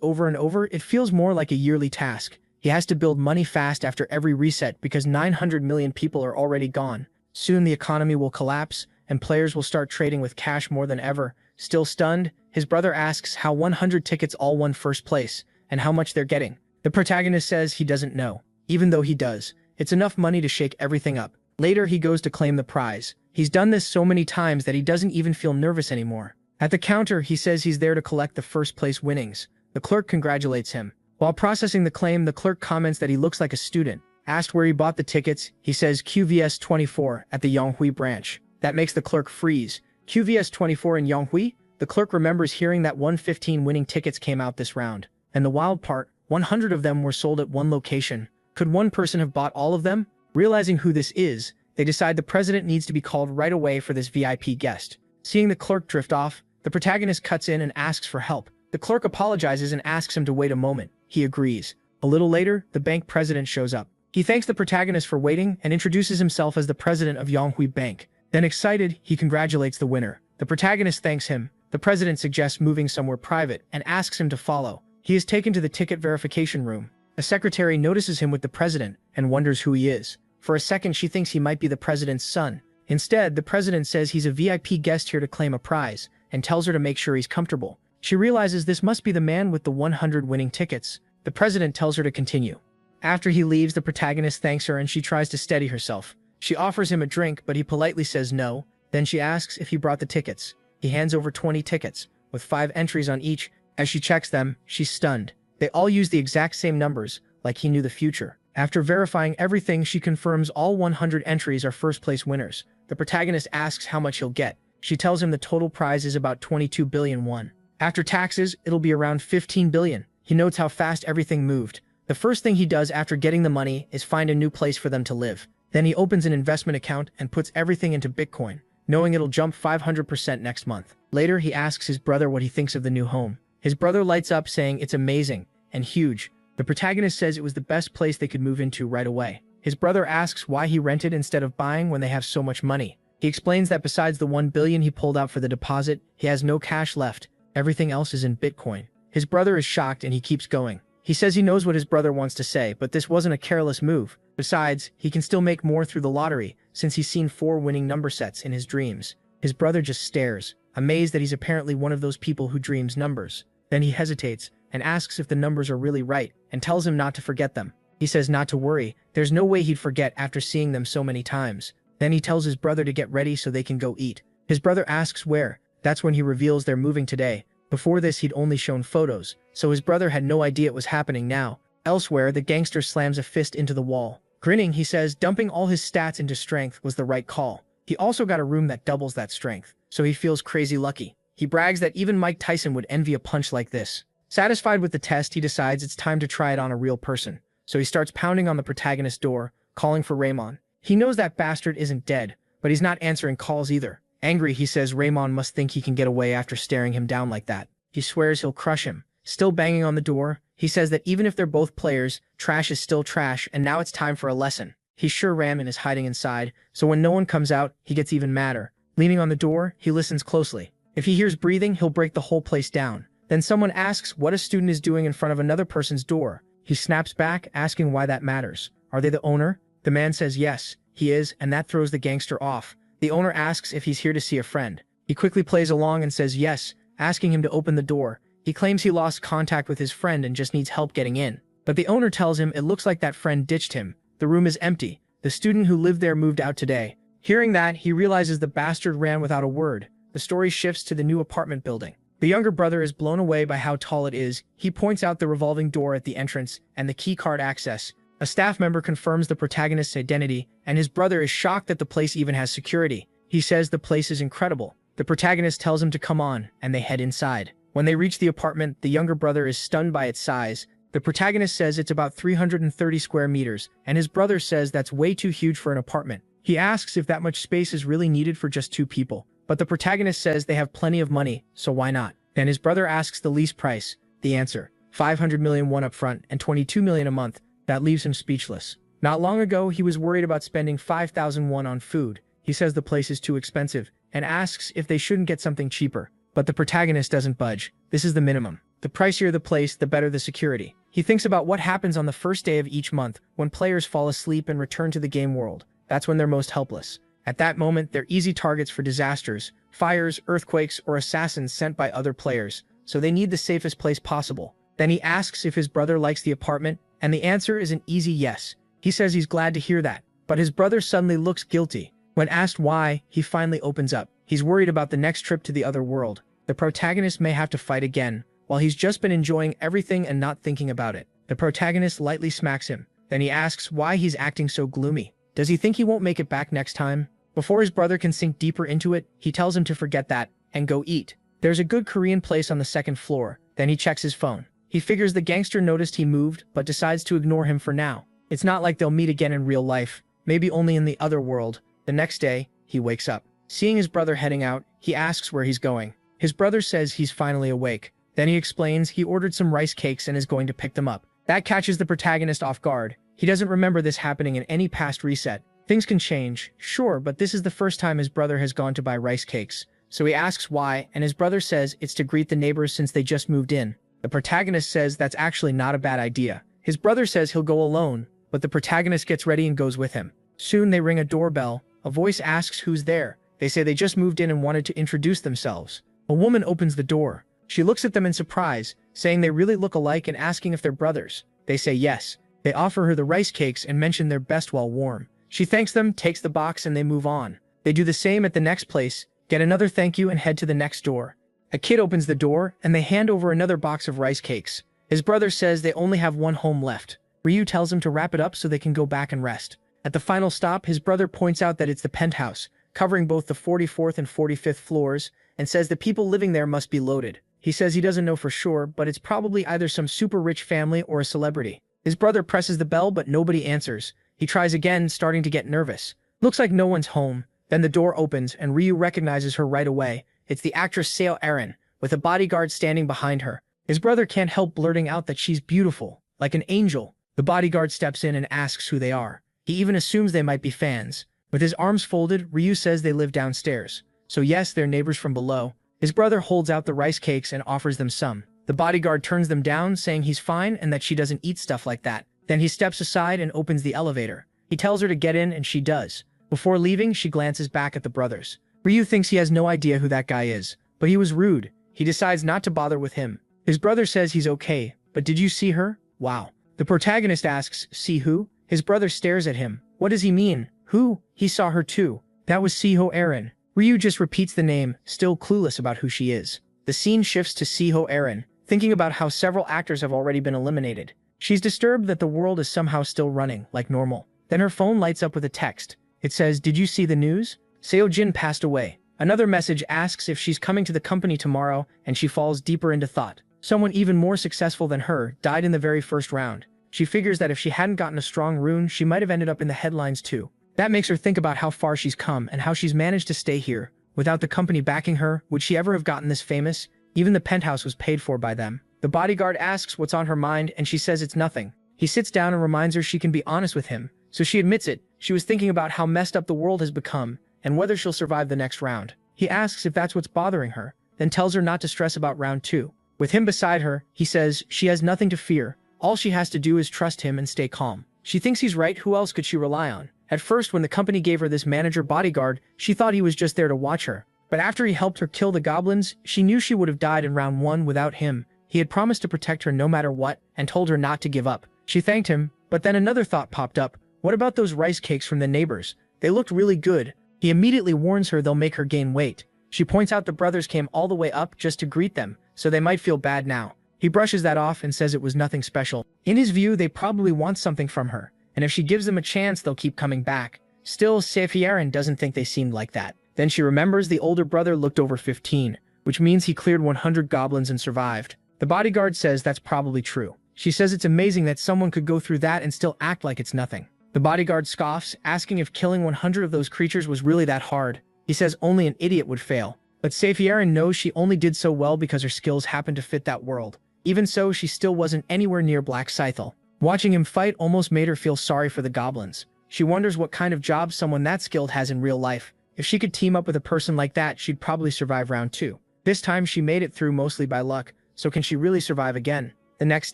over and over, it feels more like a yearly task. He has to build money fast after every reset because 900 million people are already gone. Soon the economy will collapse, and players will start trading with cash more than ever. Still stunned, his brother asks how 100 tickets all won first place, and how much they're getting. The protagonist says he doesn't know, even though he does. It's enough money to shake everything up. Later, he goes to claim the prize. He's done this so many times that he doesn't even feel nervous anymore. At the counter, he says he's there to collect the first place winnings. The clerk congratulates him. While processing the claim, the clerk comments that he looks like a student. Asked where he bought the tickets, he says QVS 24 at the Yonghui branch. That makes the clerk freeze. QVS 24 in Yonghui? The clerk remembers hearing that 115 winning tickets came out this round. And the wild part, 100 of them were sold at one location. Could one person have bought all of them? Realizing who this is, they decide the president needs to be called right away for this VIP guest. Seeing the clerk drift off, the protagonist cuts in and asks for help. The clerk apologizes and asks him to wait a moment. He agrees. A little later, the bank president shows up. He thanks the protagonist for waiting and introduces himself as the president of Yonghui Bank. Then excited, he congratulates the winner. The protagonist thanks him. The president suggests moving somewhere private and asks him to follow. He is taken to the ticket verification room. A secretary notices him with the president and wonders who he is. For a second, she thinks he might be the president's son. Instead, the president says he's a VIP guest here to claim a prize and tells her to make sure he's comfortable. She realizes this must be the man with the 100 winning tickets. The president tells her to continue. After he leaves, the protagonist thanks her and she tries to steady herself. She offers him a drink, but he politely says no. Then she asks if he brought the tickets. He hands over 20 tickets, with 5 entries on each. As she checks them, she's stunned. They all use the exact same numbers, like he knew the future. After verifying everything, she confirms all 100 entries are first-place winners. The protagonist asks how much he'll get. She tells him the total prize is about 22 billion won. After taxes, it'll be around 15 billion. He notes how fast everything moved. The first thing he does after getting the money is find a new place for them to live. Then he opens an investment account and puts everything into Bitcoin, knowing it'll jump 500% next month. Later, he asks his brother what he thinks of the new home. His brother lights up saying it's amazing and huge. The protagonist says it was the best place they could move into right away. His brother asks why he rented instead of buying when they have so much money. He explains that besides the 1 billion he pulled out for the deposit, he has no cash left. Everything else is in Bitcoin. His brother is shocked and he keeps going. He says he knows what his brother wants to say, but this wasn't a careless move. Besides, he can still make more through the lottery, since he's seen 4 winning number sets in his dreams. His brother just stares, amazed that he's apparently one of those people who dreams numbers. Then he hesitates and asks if the numbers are really right, and tells him not to forget them. He says not to worry, there's no way he'd forget after seeing them so many times. Then he tells his brother to get ready so they can go eat. His brother asks where. That's when he reveals they're moving today. Before this, he'd only shown photos, so his brother had no idea it was happening now. Elsewhere, the gangster slams a fist into the wall. Grinning, he says dumping all his stats into strength was the right call. He also got a room that doubles that strength, so he feels crazy lucky. He brags that even Mike Tyson would envy a punch like this. Satisfied with the test, he decides it's time to try it on a real person. So he starts pounding on the protagonist's door, calling for Raymond. He knows that bastard isn't dead, but he's not answering calls either. Angry, he says Raymond must think he can get away after staring him down like that. He swears he'll crush him. Still banging on the door, he says that even if they're both players, trash is still trash and now it's time for a lesson. He's sure Raymond is hiding inside, so when no one comes out, he gets even madder. Leaning on the door, he listens closely. If he hears breathing, he'll break the whole place down. Then someone asks what a student is doing in front of another person's door. He snaps back, asking why that matters. Are they the owner? The man says yes, he is, and that throws the gangster off. The owner asks if he's here to see a friend. He quickly plays along and says yes, asking him to open the door. He claims he lost contact with his friend and just needs help getting in. But the owner tells him it looks like that friend ditched him. The room is empty. The student who lived there moved out today. Hearing that, he realizes the bastard ran without a word. The story shifts to the new apartment building. The younger brother is blown away by how tall it is. He points out the revolving door at the entrance and the keycard access. A staff member confirms the protagonist's identity, and his brother is shocked that the place even has security. He says the place is incredible. The protagonist tells him to come on, and they head inside. When they reach the apartment, the younger brother is stunned by its size. The protagonist says it's about 330 square meters, and his brother says that's way too huge for an apartment. He asks if that much space is really needed for just 2 people. But the protagonist says they have plenty of money, so why not? Then his brother asks the lease price. The answer, 500 million won up front and 22 million a month. That leaves him speechless. Not long ago, he was worried about spending 5,000 won on food. He says the place is too expensive and asks if they shouldn't get something cheaper. But the protagonist doesn't budge. This is the minimum. The pricier the place, the better the security. He thinks about what happens on the first day of each month when players fall asleep and return to the game world. That's when they're most helpless. At that moment, they're easy targets for disasters, fires, earthquakes, or assassins sent by other players, so they need the safest place possible. Then he asks if his brother likes the apartment, and the answer is an easy yes. He says he's glad to hear that, but his brother suddenly looks guilty. When asked why, he finally opens up. He's worried about the next trip to the other world. The protagonist may have to fight again, while he's just been enjoying everything and not thinking about it. The protagonist lightly smacks him. Then he asks why he's acting so gloomy. Does he think he won't make it back next time? Before his brother can sink deeper into it, he tells him to forget that and go eat. There's a good Korean place on the second floor. Then he checks his phone. He figures the gangster noticed he moved, but decides to ignore him for now. It's not like they'll meet again in real life, maybe only in the other world. The next day, he wakes up. Seeing his brother heading out, he asks where he's going. His brother says he's finally awake. Then he explains he ordered some rice cakes and is going to pick them up. That catches the protagonist off guard. He doesn't remember this happening in any past reset. Things can change, sure, but this is the first time his brother has gone to buy rice cakes. So he asks why, and his brother says it's to greet the neighbors since they just moved in. The protagonist says that's actually not a bad idea. His brother says he'll go alone, but the protagonist gets ready and goes with him. Soon they ring a doorbell. A voice asks who's there. They say they just moved in and wanted to introduce themselves. A woman opens the door. She looks at them in surprise, saying they really look alike and asking if they're brothers. They say yes. They offer her the rice cakes and mention they're best while warm. She thanks them, takes the box, and they move on. They do the same at the next place, get another thank you, and head to the next door. A kid opens the door, and they hand over another box of rice cakes. His brother says they only have one home left. Ryu tells him to wrap it up so they can go back and rest. At the final stop, his brother points out that it's the penthouse, covering both the 44th and 45th floors, and says the people living there must be loaded. He says he doesn't know for sure, but it's probably either some super rich family or a celebrity. His brother presses the bell, but nobody answers. He tries again, starting to get nervous. Looks like no one's home. Then the door opens, and Ryu recognizes her right away. It's the actress Seo Erin, with a bodyguard standing behind her. His brother can't help blurting out that she's beautiful, like an angel. The bodyguard steps in and asks who they are. He even assumes they might be fans. With his arms folded, Ryu says they live downstairs. So yes, they're neighbors from below. His brother holds out the rice cakes and offers them some. The bodyguard turns them down, saying he's fine and that she doesn't eat stuff like that. Then he steps aside and opens the elevator. He tells her to get in, and she does. Before leaving, she glances back at the brothers. Ryu thinks he has no idea who that guy is, but he was rude. He decides not to bother with him. His brother says he's okay, but did you see her? Wow. The protagonist asks, see who? His brother stares at him. What does he mean? Who? He saw her too. That was Seo Erin. Ryu just repeats the name, still clueless about who she is. The scene shifts to Seo Erin, thinking about how several actors have already been eliminated. She's disturbed that the world is somehow still running, like normal. Then her phone lights up with a text. It says, did you see the news? Seo Jin passed away. Another message asks if she's coming to the company tomorrow, and she falls deeper into thought. Someone even more successful than her died in the very first round. She figures that if she hadn't gotten a strong rune, she might have ended up in the headlines too. That makes her think about how far she's come and how she's managed to stay here. Without the company backing her, would she ever have gotten this famous? Even the penthouse was paid for by them. The bodyguard asks what's on her mind, and she says it's nothing. He sits down and reminds her she can be honest with him, so she admits it. She was thinking about how messed up the world has become, and whether she'll survive the next round. He asks if that's what's bothering her, then tells her not to stress about round 2. With him beside her, he says she has nothing to fear. All she has to do is trust him and stay calm. She thinks he's right. Who else could she rely on? At first, when the company gave her this manager bodyguard, she thought he was just there to watch her. But after he helped her kill the goblins, she knew she would have died in round 1 without him. He had promised to protect her no matter what, and told her not to give up. She thanked him, but then another thought popped up. What about those rice cakes from the neighbors? They looked really good. He immediately warns her they'll make her gain weight. She points out the brothers came all the way up just to greet them, so they might feel bad now. He brushes that off and says it was nothing special. In his view, they probably want something from her, and if she gives them a chance, they'll keep coming back. Still, Seo doesn't think they seemed like that. Then she remembers the older brother looked over 15, which means he cleared 100 goblins and survived. The bodyguard says that's probably true. She says it's amazing that someone could go through that and still act like it's nothing. The bodyguard scoffs, asking if killing 100 of those creatures was really that hard. He says only an idiot would fail. But Seo knows she only did so well because her skills happened to fit that world. Even so, she still wasn't anywhere near Black Scythel. Watching him fight almost made her feel sorry for the goblins. She wonders what kind of job someone that skilled has in real life. If she could team up with a person like that, she'd probably survive round 2. This time she made it through mostly by luck, so can she really survive again? The next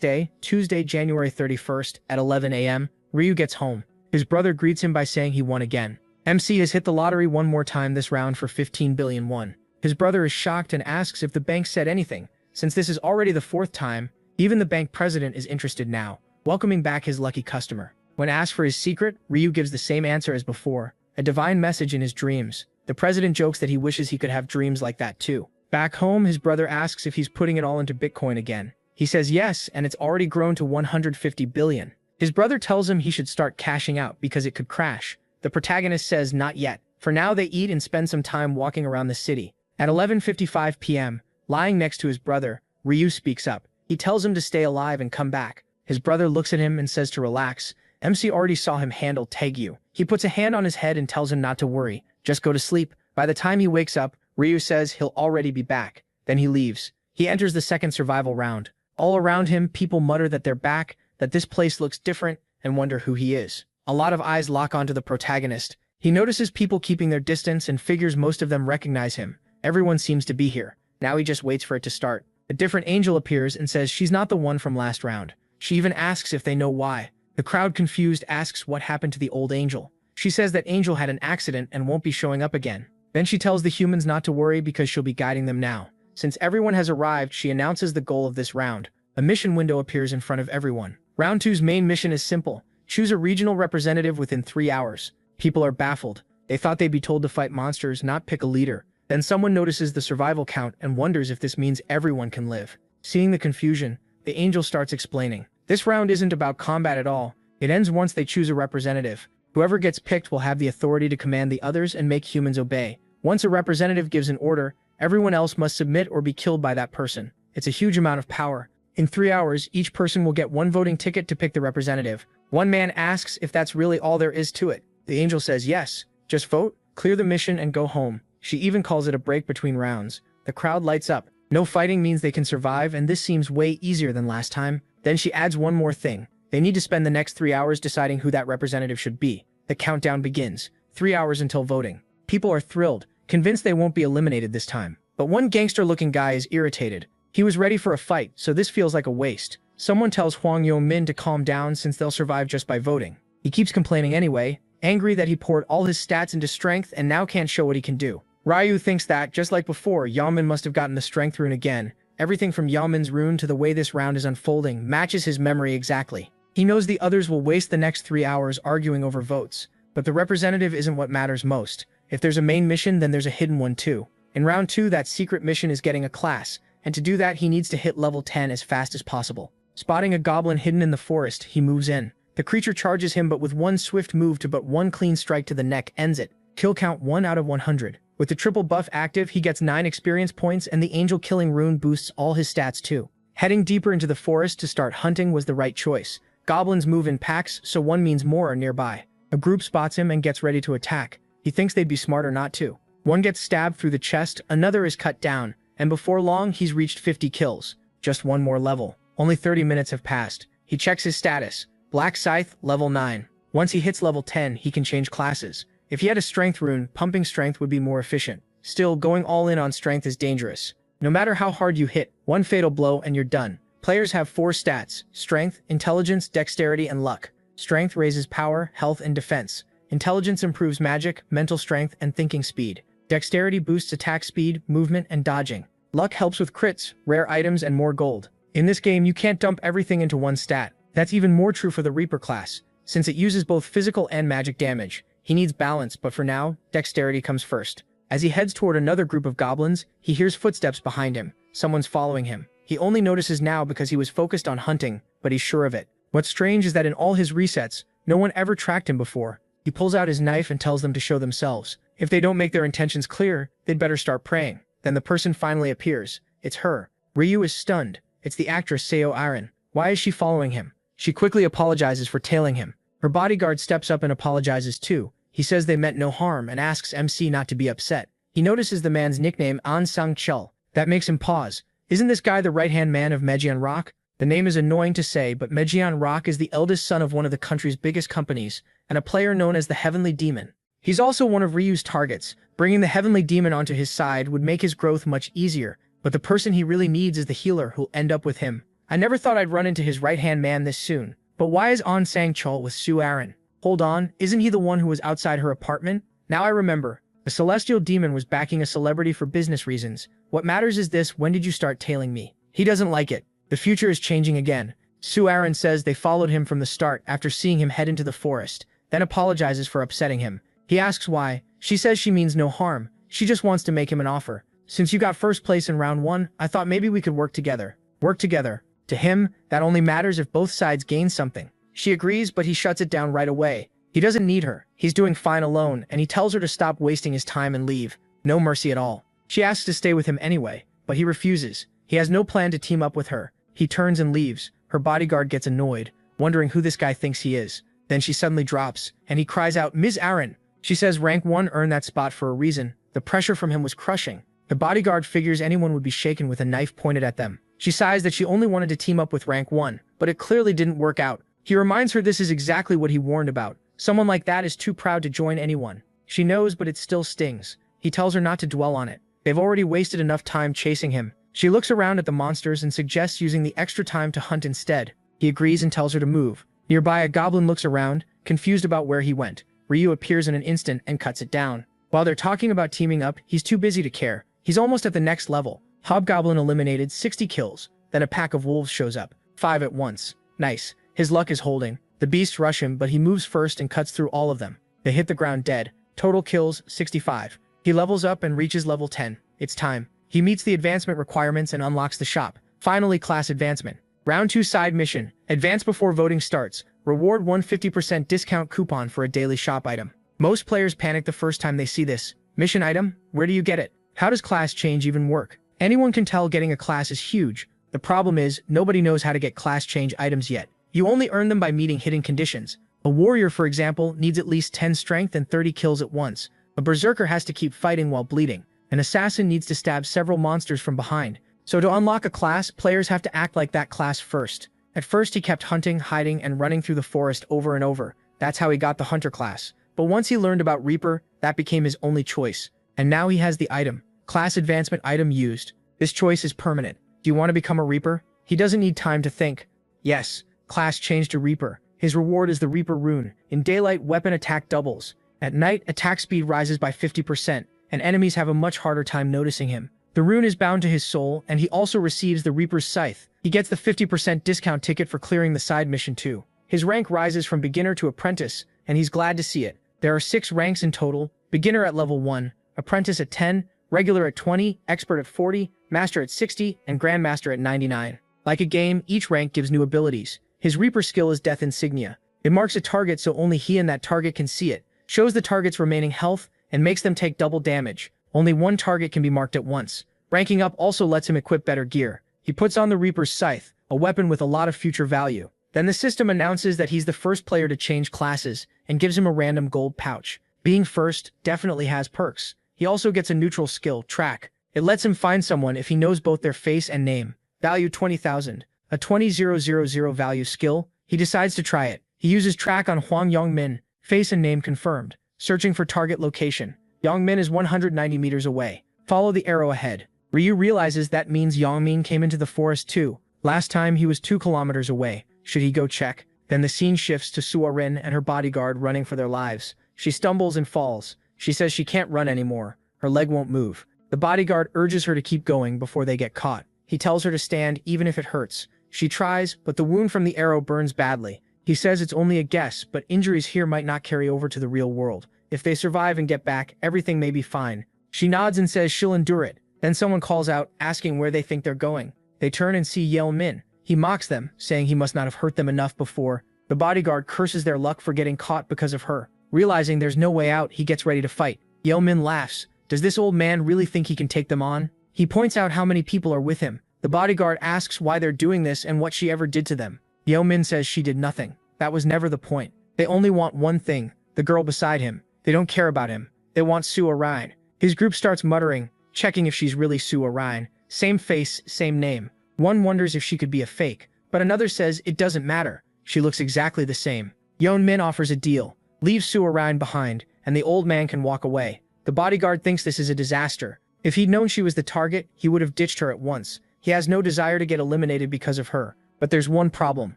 day, Tuesday, January 31st, at 11 a.m., Ryu gets home. His brother greets him by saying he won again. MC has hit the lottery one more time this round for 15 billion won. His brother is shocked and asks if the bank said anything. Since this is already the 4th time, even the bank president is interested now, welcoming back his lucky customer. When asked for his secret, Ryu gives the same answer as before, a divine message in his dreams. The president jokes that he wishes he could have dreams like that too. Back home, his brother asks if he's putting it all into Bitcoin again. He says yes, and it's already grown to 150 billion. His brother tells him he should start cashing out because it could crash. The protagonist says not yet. For now, they eat and spend some time walking around the city. At 11:55 p.m., lying next to his brother, Ryu speaks up. He tells him to stay alive and come back. His brother looks at him and says to relax. MC already saw him handle Taegyu. He puts a hand on his head and tells him not to worry, just go to sleep. By the time he wakes up, Ryu says he'll already be back. Then he leaves. He enters the second survival round. All around him, people mutter that they're back, that this place looks different, and wonder who he is. A lot of eyes lock onto the protagonist. He notices people keeping their distance and figures most of them recognize him. Everyone seems to be here. Now he just waits for it to start. A different angel appears and says she's not the one from last round. She even asks if they know why. The crowd, confused, asks what happened to the old angel. She says that angel had an accident and won't be showing up again. Then she tells the humans not to worry because she'll be guiding them now. Since everyone has arrived, she announces the goal of this round. A mission window appears in front of everyone. Round 2's main mission is simple. Choose a regional representative within 3 hours. People are baffled. They thought they'd be told to fight monsters, not pick a leader. Then someone notices the survival count and wonders if this means everyone can live. Seeing the confusion, the angel starts explaining. This round isn't about combat at all. It ends once they choose a representative. Whoever gets picked will have the authority to command the others and make humans obey. Once a representative gives an order, everyone else must submit or be killed by that person. It's a huge amount of power. In 3 hours, each person will get 1 voting ticket to pick the representative. One man asks if that's really all there is to it. The angel says yes. Just vote, clear the mission, and go home. She even calls it a break between rounds. The crowd lights up. No fighting means they can survive, and this seems way easier than last time. Then she adds one more thing. They need to spend the next 3 hours deciding who that representative should be. The countdown begins. 3 hours until voting. People are thrilled, convinced they won't be eliminated this time. But one gangster-looking guy is irritated. He was ready for a fight, so this feels like a waste. Someone tells Hwang Yo-min to calm down since they'll survive just by voting. He keeps complaining anyway, angry that he poured all his stats into strength and now can't show what he can do. Ryu thinks that, just like before, Yamin must have gotten the strength rune again. Everything from Yamin's rune to the way this round is unfolding matches his memory exactly. He knows the others will waste the next 3 hours arguing over votes. But the representative isn't what matters most. If there's a main mission, then there's a hidden one too. In round 2, that secret mission is getting a class, and to do that he needs to hit level 10 as fast as possible. Spotting a goblin hidden in the forest, he moves in. The creature charges him, but with one swift move to but one clean strike to the neck ends it. Kill count 1 out of 100. With the triple buff active, he gets 9 experience points, and the angel killing rune boosts all his stats too. Heading deeper into the forest to start hunting was the right choice. Goblins move in packs, so one means more are nearby. A group spots him and gets ready to attack. He thinks they'd be smarter not to. One gets stabbed through the chest, another is cut down, and before long he's reached 50 kills. Just one more level. Only 30 minutes have passed. He checks his status. Black Scythe, level 9. Once he hits level 10, he can change classes. If he had a strength rune, pumping strength would be more efficient. Still, going all in on strength is dangerous. No matter how hard you hit, one fatal blow and you're done. Players have 4 stats: strength, intelligence, dexterity, and luck. Strength raises power, health, and defense. Intelligence improves magic, mental strength, and thinking speed. Dexterity boosts attack speed, movement, and dodging. Luck helps with crits, rare items, and more gold. In this game, you can't dump everything into one stat. That's even more true for the Reaper class, since it uses both physical and magic damage. He needs balance, but for now, dexterity comes first. As he heads toward another group of goblins, he hears footsteps behind him. Someone's following him. He only notices now because he was focused on hunting, but he's sure of it. What's strange is that in all his resets, no one ever tracked him before. He pulls out his knife and tells them to show themselves. If they don't make their intentions clear, they'd better start praying. Then the person finally appears. It's her. Ryu is stunned. It's the actress Seo Arin. Why is she following him? She quickly apologizes for tailing him. Her bodyguard steps up and apologizes too. He says they meant no harm and asks MC not to be upset. He notices the man's nickname, An Sang Chul. That makes him pause. Isn't this guy the right-hand man of Mejian Rock? The name is annoying to say, but Mejian Rock is the eldest son of one of the country's biggest companies, and a player known as the Heavenly Demon. He's also one of Ryu's targets. Bringing the heavenly demon onto his side would make his growth much easier, but the person he really needs is the healer who'll end up with him. I never thought I'd run into his right-hand man this soon. But why is On Sang-chul with Su Aaron? Hold on, isn't he the one who was outside her apartment? Now I remember. The celestial demon was backing a celebrity for business reasons. What matters is this: when did you start tailing me? He doesn't like it. The future is changing again. Su Aaron says they followed him from the start after seeing him head into the forest, then apologizes for upsetting him. He asks why. She says she means no harm. She just wants to make him an offer. Since you got first place in round 1, I thought maybe we could work together. Work together. To him, that only matters if both sides gain something. She agrees, but he shuts it down right away. He doesn't need her. He's doing fine alone, and he tells her to stop wasting his time and leave. No mercy at all. She asks to stay with him anyway, but he refuses. He has no plan to team up with her. He turns and leaves. Her bodyguard gets annoyed, wondering who this guy thinks he is. Then she suddenly drops, and he cries out, "Ms. Aaron!" She says rank 1 earned that spot for a reason. The pressure from him was crushing. The bodyguard figures anyone would be shaken with a knife pointed at them. She sighs that she only wanted to team up with rank 1, but it clearly didn't work out. He reminds her this is exactly what he warned about. Someone like that is too proud to join anyone. She knows, but it still stings. He tells her not to dwell on it. They've already wasted enough time chasing him. She looks around at the monsters and suggests using the extra time to hunt instead. He agrees and tells her to move. Nearby, a goblin looks around, confused about where he went. Ryu appears in an instant and cuts it down. While they're talking about teaming up, he's too busy to care. He's almost at the next level. Hobgoblin eliminated 60 kills. Then a pack of wolves shows up. 5 at once. Nice. His luck is holding. The beasts rush him, but he moves first and cuts through all of them. They hit the ground dead. Total kills, 65. He levels up and reaches level 10. It's time. He meets the advancement requirements and unlocks the shop. Finally, class advancement. Round 2 side mission. Advance before voting starts. Reward 150% discount coupon for a daily shop item. Most players panic the first time they see this. Mission item? Where do you get it? How does class change even work? Anyone can tell getting a class is huge. The problem is, nobody knows how to get class change items yet. You only earn them by meeting hidden conditions. A warrior, for example, needs at least 10 strength and 30 kills at once. A berserker has to keep fighting while bleeding. An assassin needs to stab several monsters from behind. So to unlock a class, players have to act like that class first. At first he kept hunting, hiding, and running through the forest over and over. That's how he got the hunter class. But once he learned about Reaper, that became his only choice. And now he has the item. Class advancement item used. This choice is permanent. Do you want to become a Reaper? He doesn't need time to think. Yes. Class changed to Reaper. His reward is the Reaper rune. In daylight, weapon attack doubles. At night, attack speed rises by 50%, and enemies have a much harder time noticing him. The rune is bound to his soul, and he also receives the Reaper's Scythe. He gets the 50% discount ticket for clearing the side mission too. His rank rises from beginner to apprentice, and he's glad to see it. There are 6 ranks in total: beginner at level 1, apprentice at 10, regular at 20, expert at 40, master at 60, and grandmaster at 99. Like a game, each rank gives new abilities. His Reaper skill is Death Insignia. It marks a target so only he and that target can see it, shows the target's remaining health, and makes them take double damage. Only one target can be marked at once. Ranking up also lets him equip better gear. He puts on the Reaper's Scythe, a weapon with a lot of future value. Then the system announces that he's the first player to change classes, and gives him a random gold pouch. Being first definitely has perks. He also gets a neutral skill, Track. It lets him find someone if he knows both their face and name. Value 20,000. A 20,000 value skill. He decides to try it. He uses Track on Huang Yongmin. Face and name confirmed. Searching for target location. Yongmin is 190 meters away. Follow the arrow ahead. Ryu realizes that means Yongmin came into the forest too. Last time he was 2 kilometers away. Should he go check? Then the scene shifts to Suorin and her bodyguard running for their lives. She stumbles and falls. She says she can't run anymore. Her leg won't move. The bodyguard urges her to keep going before they get caught. He tells her to stand even if it hurts. She tries, but the wound from the arrow burns badly. He says it's only a guess, but injuries here might not carry over to the real world. If they survive and get back, everything may be fine. She nods and says she'll endure it. Then someone calls out, asking where they think they're going. They turn and see Yale Min. He mocks them, saying he must not have hurt them enough before. The bodyguard curses their luck for getting caught because of her. Realizing there's no way out, he gets ready to fight. Yale Min laughs. Does this old man really think he can take them on? He points out how many people are with him. The bodyguard asks why they're doing this and what she ever did to them. Yale Min says she did nothing. That was never the point. They only want one thing, the girl beside him. They don't care about him. They want Su Orion. His group starts muttering, checking if she's really Su Orion. Same face, same name. One wonders if she could be a fake, but another says it doesn't matter. She looks exactly the same. Yeon Min offers a deal. Leave Su Orion behind, and the old man can walk away. The bodyguard thinks this is a disaster. If he'd known she was the target, he would have ditched her at once. He has no desire to get eliminated because of her. But there's one problem.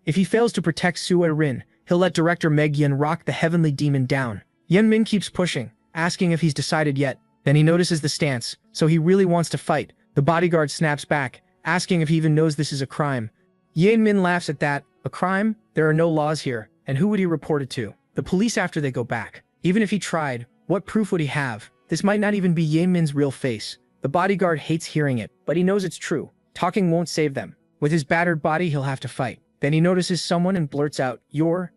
If he fails to protect Sue Rin, he'll let director Meg Yin rock the heavenly demon down. Yen Min keeps pushing, asking if he's decided yet. Then he notices the stance, so he really wants to fight. The bodyguard snaps back, asking if he even knows this is a crime. Yen Min laughs at that. A crime? There are no laws here, and who would he report it to? The police after they go back. Even if he tried, what proof would he have? This might not even be Yen Min's real face. The bodyguard hates hearing it, but he knows it's true. Talking won't save them. With his battered body, he'll have to fight. Then he notices someone and blurts out,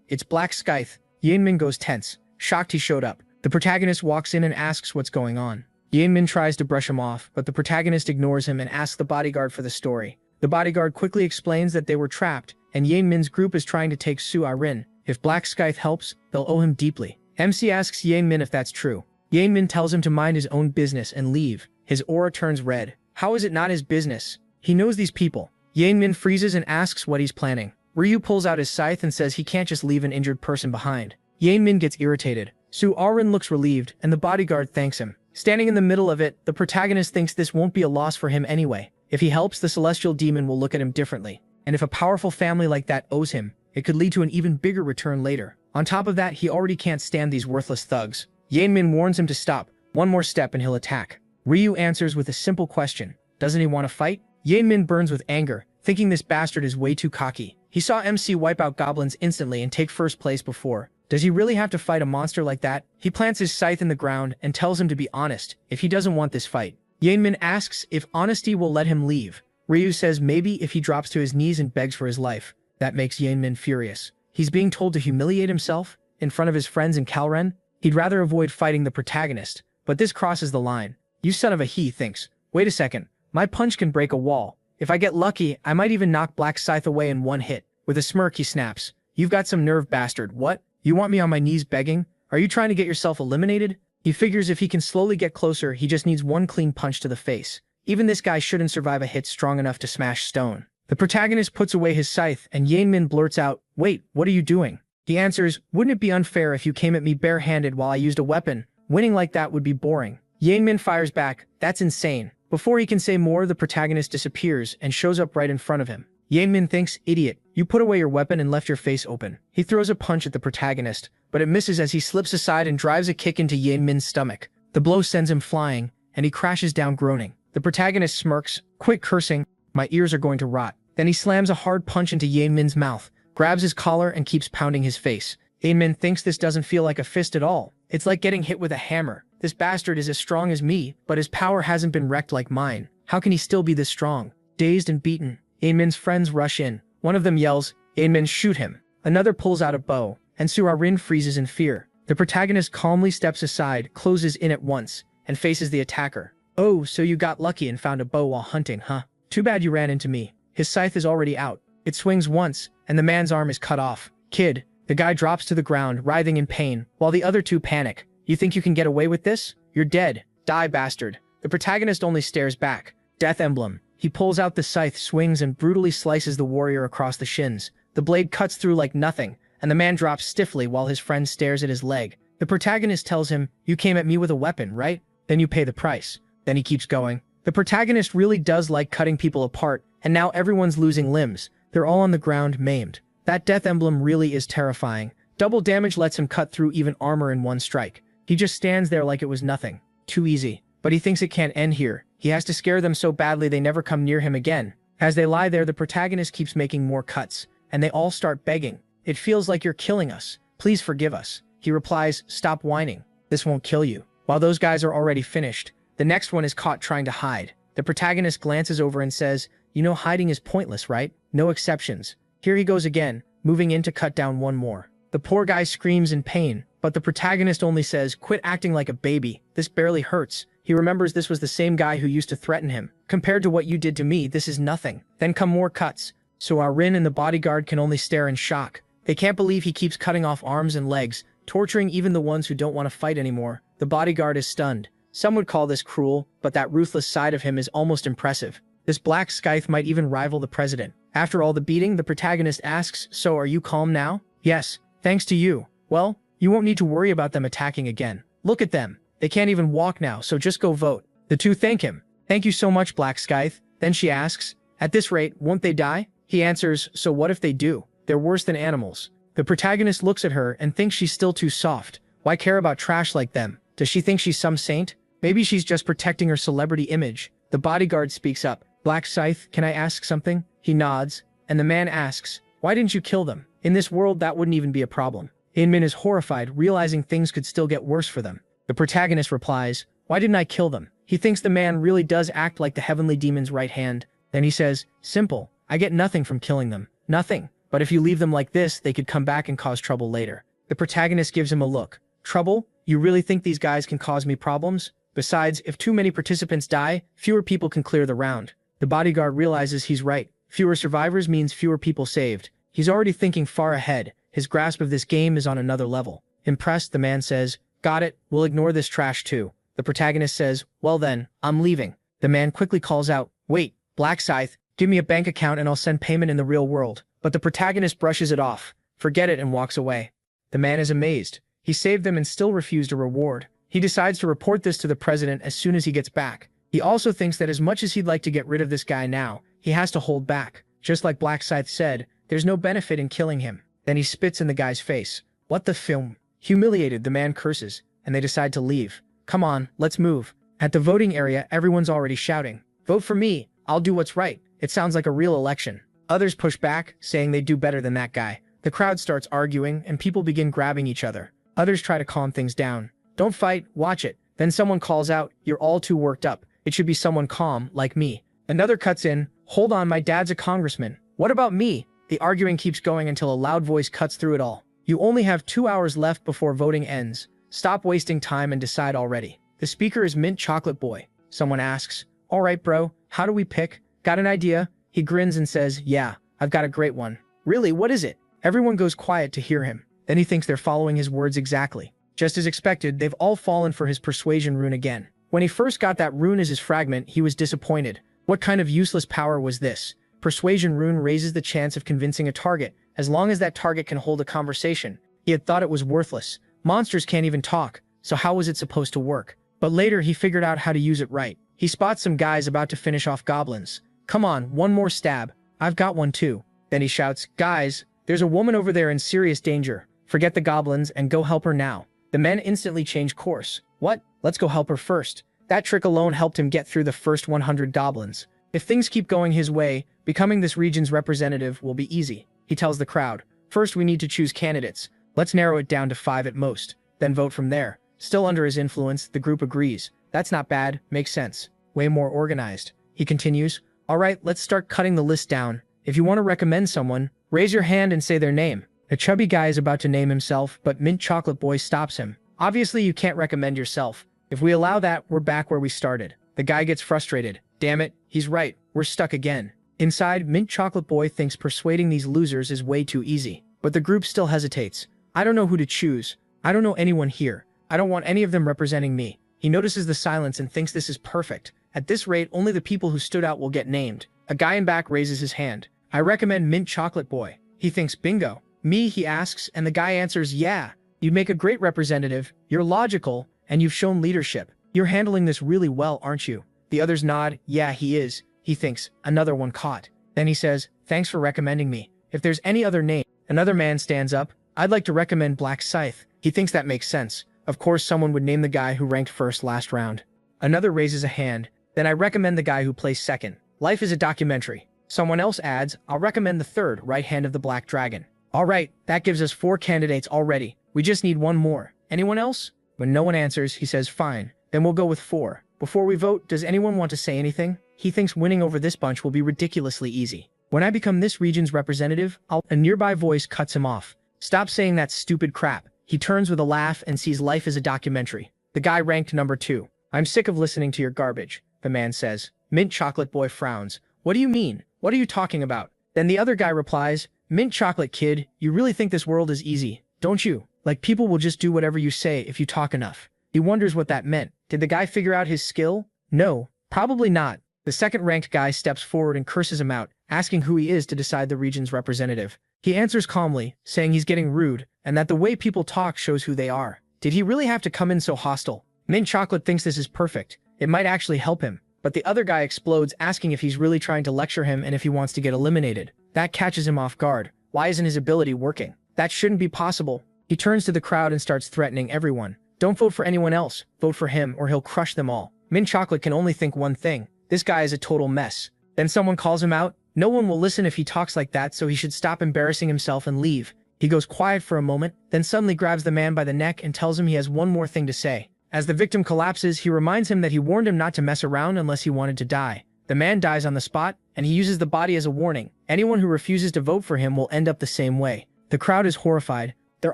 it's Black Scythe. Yen Min goes tense, shocked he showed up. The protagonist walks in and asks what's going on. Yen Min tries to brush him off, but the protagonist ignores him and asks the bodyguard for the story. The bodyguard quickly explains that they were trapped, and Yen Min's group is trying to take Sue Rin. If Black Scythe helps, they'll owe him deeply. MC asks Yen Min if that's true. Yen Min tells him to mind his own business and leave. His aura turns red. How is it not his business? He knows these people. Yen Min freezes and asks what he's planning. Ryu pulls out his scythe and says he can't just leave an injured person behind. Yen Min gets irritated. Sue Rin looks relieved, and the bodyguard thanks him. Standing in the middle of it, the protagonist thinks this won't be a loss for him anyway. If he helps, the celestial demon will look at him differently. And if a powerful family like that owes him, it could lead to an even bigger return later. On top of that, he already can't stand these worthless thugs. Yen Min warns him to stop. One more step and he'll attack. Ryu answers with a simple question. Doesn't he want to fight? Yen Min burns with anger, thinking this bastard is way too cocky. He saw MC wipe out goblins instantly and take first place before. Does he really have to fight a monster like that? He plants his scythe in the ground and tells him to be honest if he doesn't want this fight. Yen Min asks if honesty will let him leave. Ryu says maybe if he drops to his knees and begs for his life. That makes Yen Min furious. He's being told to humiliate himself in front of his friends in Kalren. He'd rather avoid fighting the protagonist, but this crosses the line. You son of a he thinks, wait a second, my punch can break a wall. If I get lucky, I might even knock Black Scythe away in one hit. With a smirk, he snaps. You've got some nerve, bastard. What? You want me on my knees begging? Are you trying to get yourself eliminated? He figures if he can slowly get closer, he just needs one clean punch to the face. Even this guy shouldn't survive a hit strong enough to smash stone. The protagonist puts away his scythe, and Yen Min blurts out, wait, what are you doing? He answers, wouldn't it be unfair if you came at me barehanded while I used a weapon? Winning like that would be boring. Yen Min fires back, that's insane. Before he can say more, the protagonist disappears and shows up right in front of him. Yen Min thinks, idiot, you put away your weapon and left your face open. He throws a punch at the protagonist, but it misses as he slips aside and drives a kick into Yen Min's stomach. The blow sends him flying, and he crashes down groaning. The protagonist smirks, quit cursing, my ears are going to rot. Then he slams a hard punch into Yen Min's mouth, grabs his collar and keeps pounding his face. Yen Min thinks this doesn't feel like a fist at all. It's like getting hit with a hammer. This bastard is as strong as me, but his power hasn't been wrecked like mine. How can he still be this strong? Dazed and beaten, Yen Min's friends rush in. One of them yells, Yen Min, shoot him. Another pulls out a bow, and Sue Rin freezes in fear. The protagonist calmly steps aside, closes in at once, and faces the attacker. Oh, so you got lucky and found a bow while hunting, huh? Too bad you ran into me. His scythe is already out. It swings once, and the man's arm is cut off. Kid, the guy drops to the ground, writhing in pain, while the other two panic. You think you can get away with this? You're dead. Die, bastard. The protagonist only stares back. Death emblem. He pulls out the scythe, swings, and brutally slices the warrior across the shins. The blade cuts through like nothing, and the man drops stiffly while his friend stares at his leg. The protagonist tells him, you came at me with a weapon, right? Then you pay the price. Then he keeps going. The protagonist really does like cutting people apart, and now everyone's losing limbs. They're all on the ground, maimed. That death emblem really is terrifying. Double damage lets him cut through even armor in one strike. He just stands there like it was nothing. Too easy. But he thinks it can't end here. He has to scare them so badly they never come near him again. As they lie there, the protagonist keeps making more cuts, and they all start begging. It feels like you're killing us. Please forgive us. He replies, stop whining. This won't kill you. While those guys are already finished, the next one is caught trying to hide. The protagonist glances over and says, you know hiding is pointless, right? No exceptions. Here he goes again, moving in to cut down one more. The poor guy screams in pain, but the protagonist only says, quit acting like a baby. This barely hurts. He remembers this was the same guy who used to threaten him. Compared to what you did to me, this is nothing. Then come more cuts. So Rin and the bodyguard can only stare in shock. They can't believe he keeps cutting off arms and legs, torturing even the ones who don't want to fight anymore. The bodyguard is stunned. Some would call this cruel, but that ruthless side of him is almost impressive. This Black Scythe might even rival the president. After all the beating, the protagonist asks, so are you calm now? Yes, thanks to you. Well, You won't need to worry about them attacking again. Look at them. They can't even walk now, so just go vote. The two thank him. Thank you so much, Black Scythe. Then she asks, at this rate, won't they die? He answers, so what if they do? They're worse than animals. The protagonist looks at her and thinks she's still too soft. Why care about trash like them? Does she think she's some saint? Maybe she's just protecting her celebrity image. The bodyguard speaks up. Black Scythe, can I ask something? He nods, and the man asks, why didn't you kill them? In this world, that wouldn't even be a problem. Inmin is horrified, realizing things could still get worse for them. The protagonist replies, why didn't I kill them? He thinks the man really does act like the heavenly demon's right hand. Then he says, simple, I get nothing from killing them. Nothing. But if you leave them like this, they could come back and cause trouble later. The protagonist gives him a look. Trouble? You really think these guys can cause me problems? Besides, if too many participants die, fewer people can clear the round. The bodyguard realizes he's right. Fewer survivors means fewer people saved. He's already thinking far ahead. His grasp of this game is on another level. Impressed, the man says, got it, we'll ignore this trash too. The protagonist says, well then, I'm leaving. The man quickly calls out, wait, Black Scythe, give me a bank account and I'll send payment in the real world. But the protagonist brushes it off, forget it, and walks away. The man is amazed. He saved them and still refused a reward. He decides to report this to the president as soon as he gets back. He also thinks that as much as he'd like to get rid of this guy now, he has to hold back. Just like Black Scythe said, there's no benefit in killing him. Then he spits in the guy's face. What the film? Humiliated, the man curses, and they decide to leave. Come on, let's move. At the voting area, everyone's already shouting, vote for me, I'll do what's right. It sounds like a real election. Others push back, saying they do better than that guy. The crowd starts arguing, and people begin grabbing each other. Others try to calm things down. Don't fight, watch it. Then someone calls out, you're all too worked up. It should be someone calm, like me. Another cuts in, hold on, my dad's a congressman. What about me? The arguing keeps going until a loud voice cuts through it all. You only have 2 hours left before voting ends. Stop wasting time and decide already. The speaker is Mint Chocolate Boy. Someone asks, all right, bro, how do we pick? Got an idea? He grins and says, yeah, I've got a great one. Really, what is it? Everyone goes quiet to hear him. Then he thinks they're following his words exactly. Just as expected, they've all fallen for his persuasion rune again. When he first got that rune as his fragment, he was disappointed. What kind of useless power was this? Persuasion rune raises the chance of convincing a target, as long as that target can hold a conversation. He had thought it was worthless. Monsters can't even talk, so how was it supposed to work? But later he figured out how to use it right. He spots some guys about to finish off goblins. Come on, one more stab. I've got one too. Then he shouts, guys, there's a woman over there in serious danger. Forget the goblins and go help her now. The men instantly change course. What? Let's go help her first. That trick alone helped him get through the first 100 goblins. If things keep going his way, becoming this region's representative will be easy. He tells the crowd, first we need to choose candidates. Let's narrow it down to 5 at most, then vote from there. Still under his influence, the group agrees. That's not bad, makes sense. Way more organized. He continues, all right, let's start cutting the list down. If you want to recommend someone, raise your hand and say their name. A chubby guy is about to name himself, but Mint Chocolate Boy stops him. Obviously, you can't recommend yourself. If we allow that, we're back where we started. The guy gets frustrated. Damn it, he's right. We're stuck again. Inside, Mint Chocolate Boy thinks persuading these losers is way too easy. But the group still hesitates. I don't know who to choose. I don't know anyone here. I don't want any of them representing me. He notices the silence and thinks this is perfect. At this rate, only the people who stood out will get named. A guy in back raises his hand. I recommend Mint Chocolate Boy. He thinks, bingo. Me, he asks, and the guy answers, yeah. You'd make a great representative. You're logical, and you've shown leadership. You're handling this really well, aren't you? The others nod. Yeah, he is. He thinks, another one caught. Then he says, thanks for recommending me. If there's any other name. Another man stands up. I'd like to recommend Black Scythe. He thinks that makes sense. Of course, someone would name the guy who ranked first last round. Another raises a hand. Then I recommend the guy who placed second. Life is a documentary. Someone else adds, I'll recommend the third, right hand of the Black Dragon. All right, that gives us 4 candidates already. We just need one more. Anyone else? When no one answers, he says, fine. Then we'll go with 4. Before we vote, does anyone want to say anything? He thinks winning over this bunch will be ridiculously easy. When I become this region's representative, A nearby voice cuts him off. Stop saying that stupid crap. He turns with a laugh and sees life as a documentary. The guy ranked number 2. I'm sick of listening to your garbage, the man says. Mint Chocolate Boy frowns. What do you mean? What are you talking about? Then the other guy replies, Mint Chocolate Kid, you really think this world is easy, don't you? Like people will just do whatever you say if you talk enough. He wonders what that meant. Did the guy figure out his skill? No, probably not. The second-ranked guy steps forward and curses him out. asking who he is to decide the region's representative. He answers calmly, saying he's getting rude, and that the way people talk shows who they are. Did he really have to come in so hostile? Mint Chocolate thinks this is perfect. It might actually help him. But the other guy explodes, asking if he's really trying to lecture him and if he wants to get eliminated. That catches him off guard. Why isn't his ability working? That shouldn't be possible. He turns to the crowd and starts threatening everyone. Don't vote for anyone else. Vote for him or he'll crush them all. Mint Chocolate can only think one thing. This guy is a total mess. Then someone calls him out. No one will listen if he talks like that, so he should stop embarrassing himself and leave. He goes quiet for a moment, then suddenly grabs the man by the neck and tells him he has one more thing to say. As the victim collapses, he reminds him that he warned him not to mess around unless he wanted to die. The man dies on the spot, and he uses the body as a warning. Anyone who refuses to vote for him will end up the same way. The crowd is horrified. They're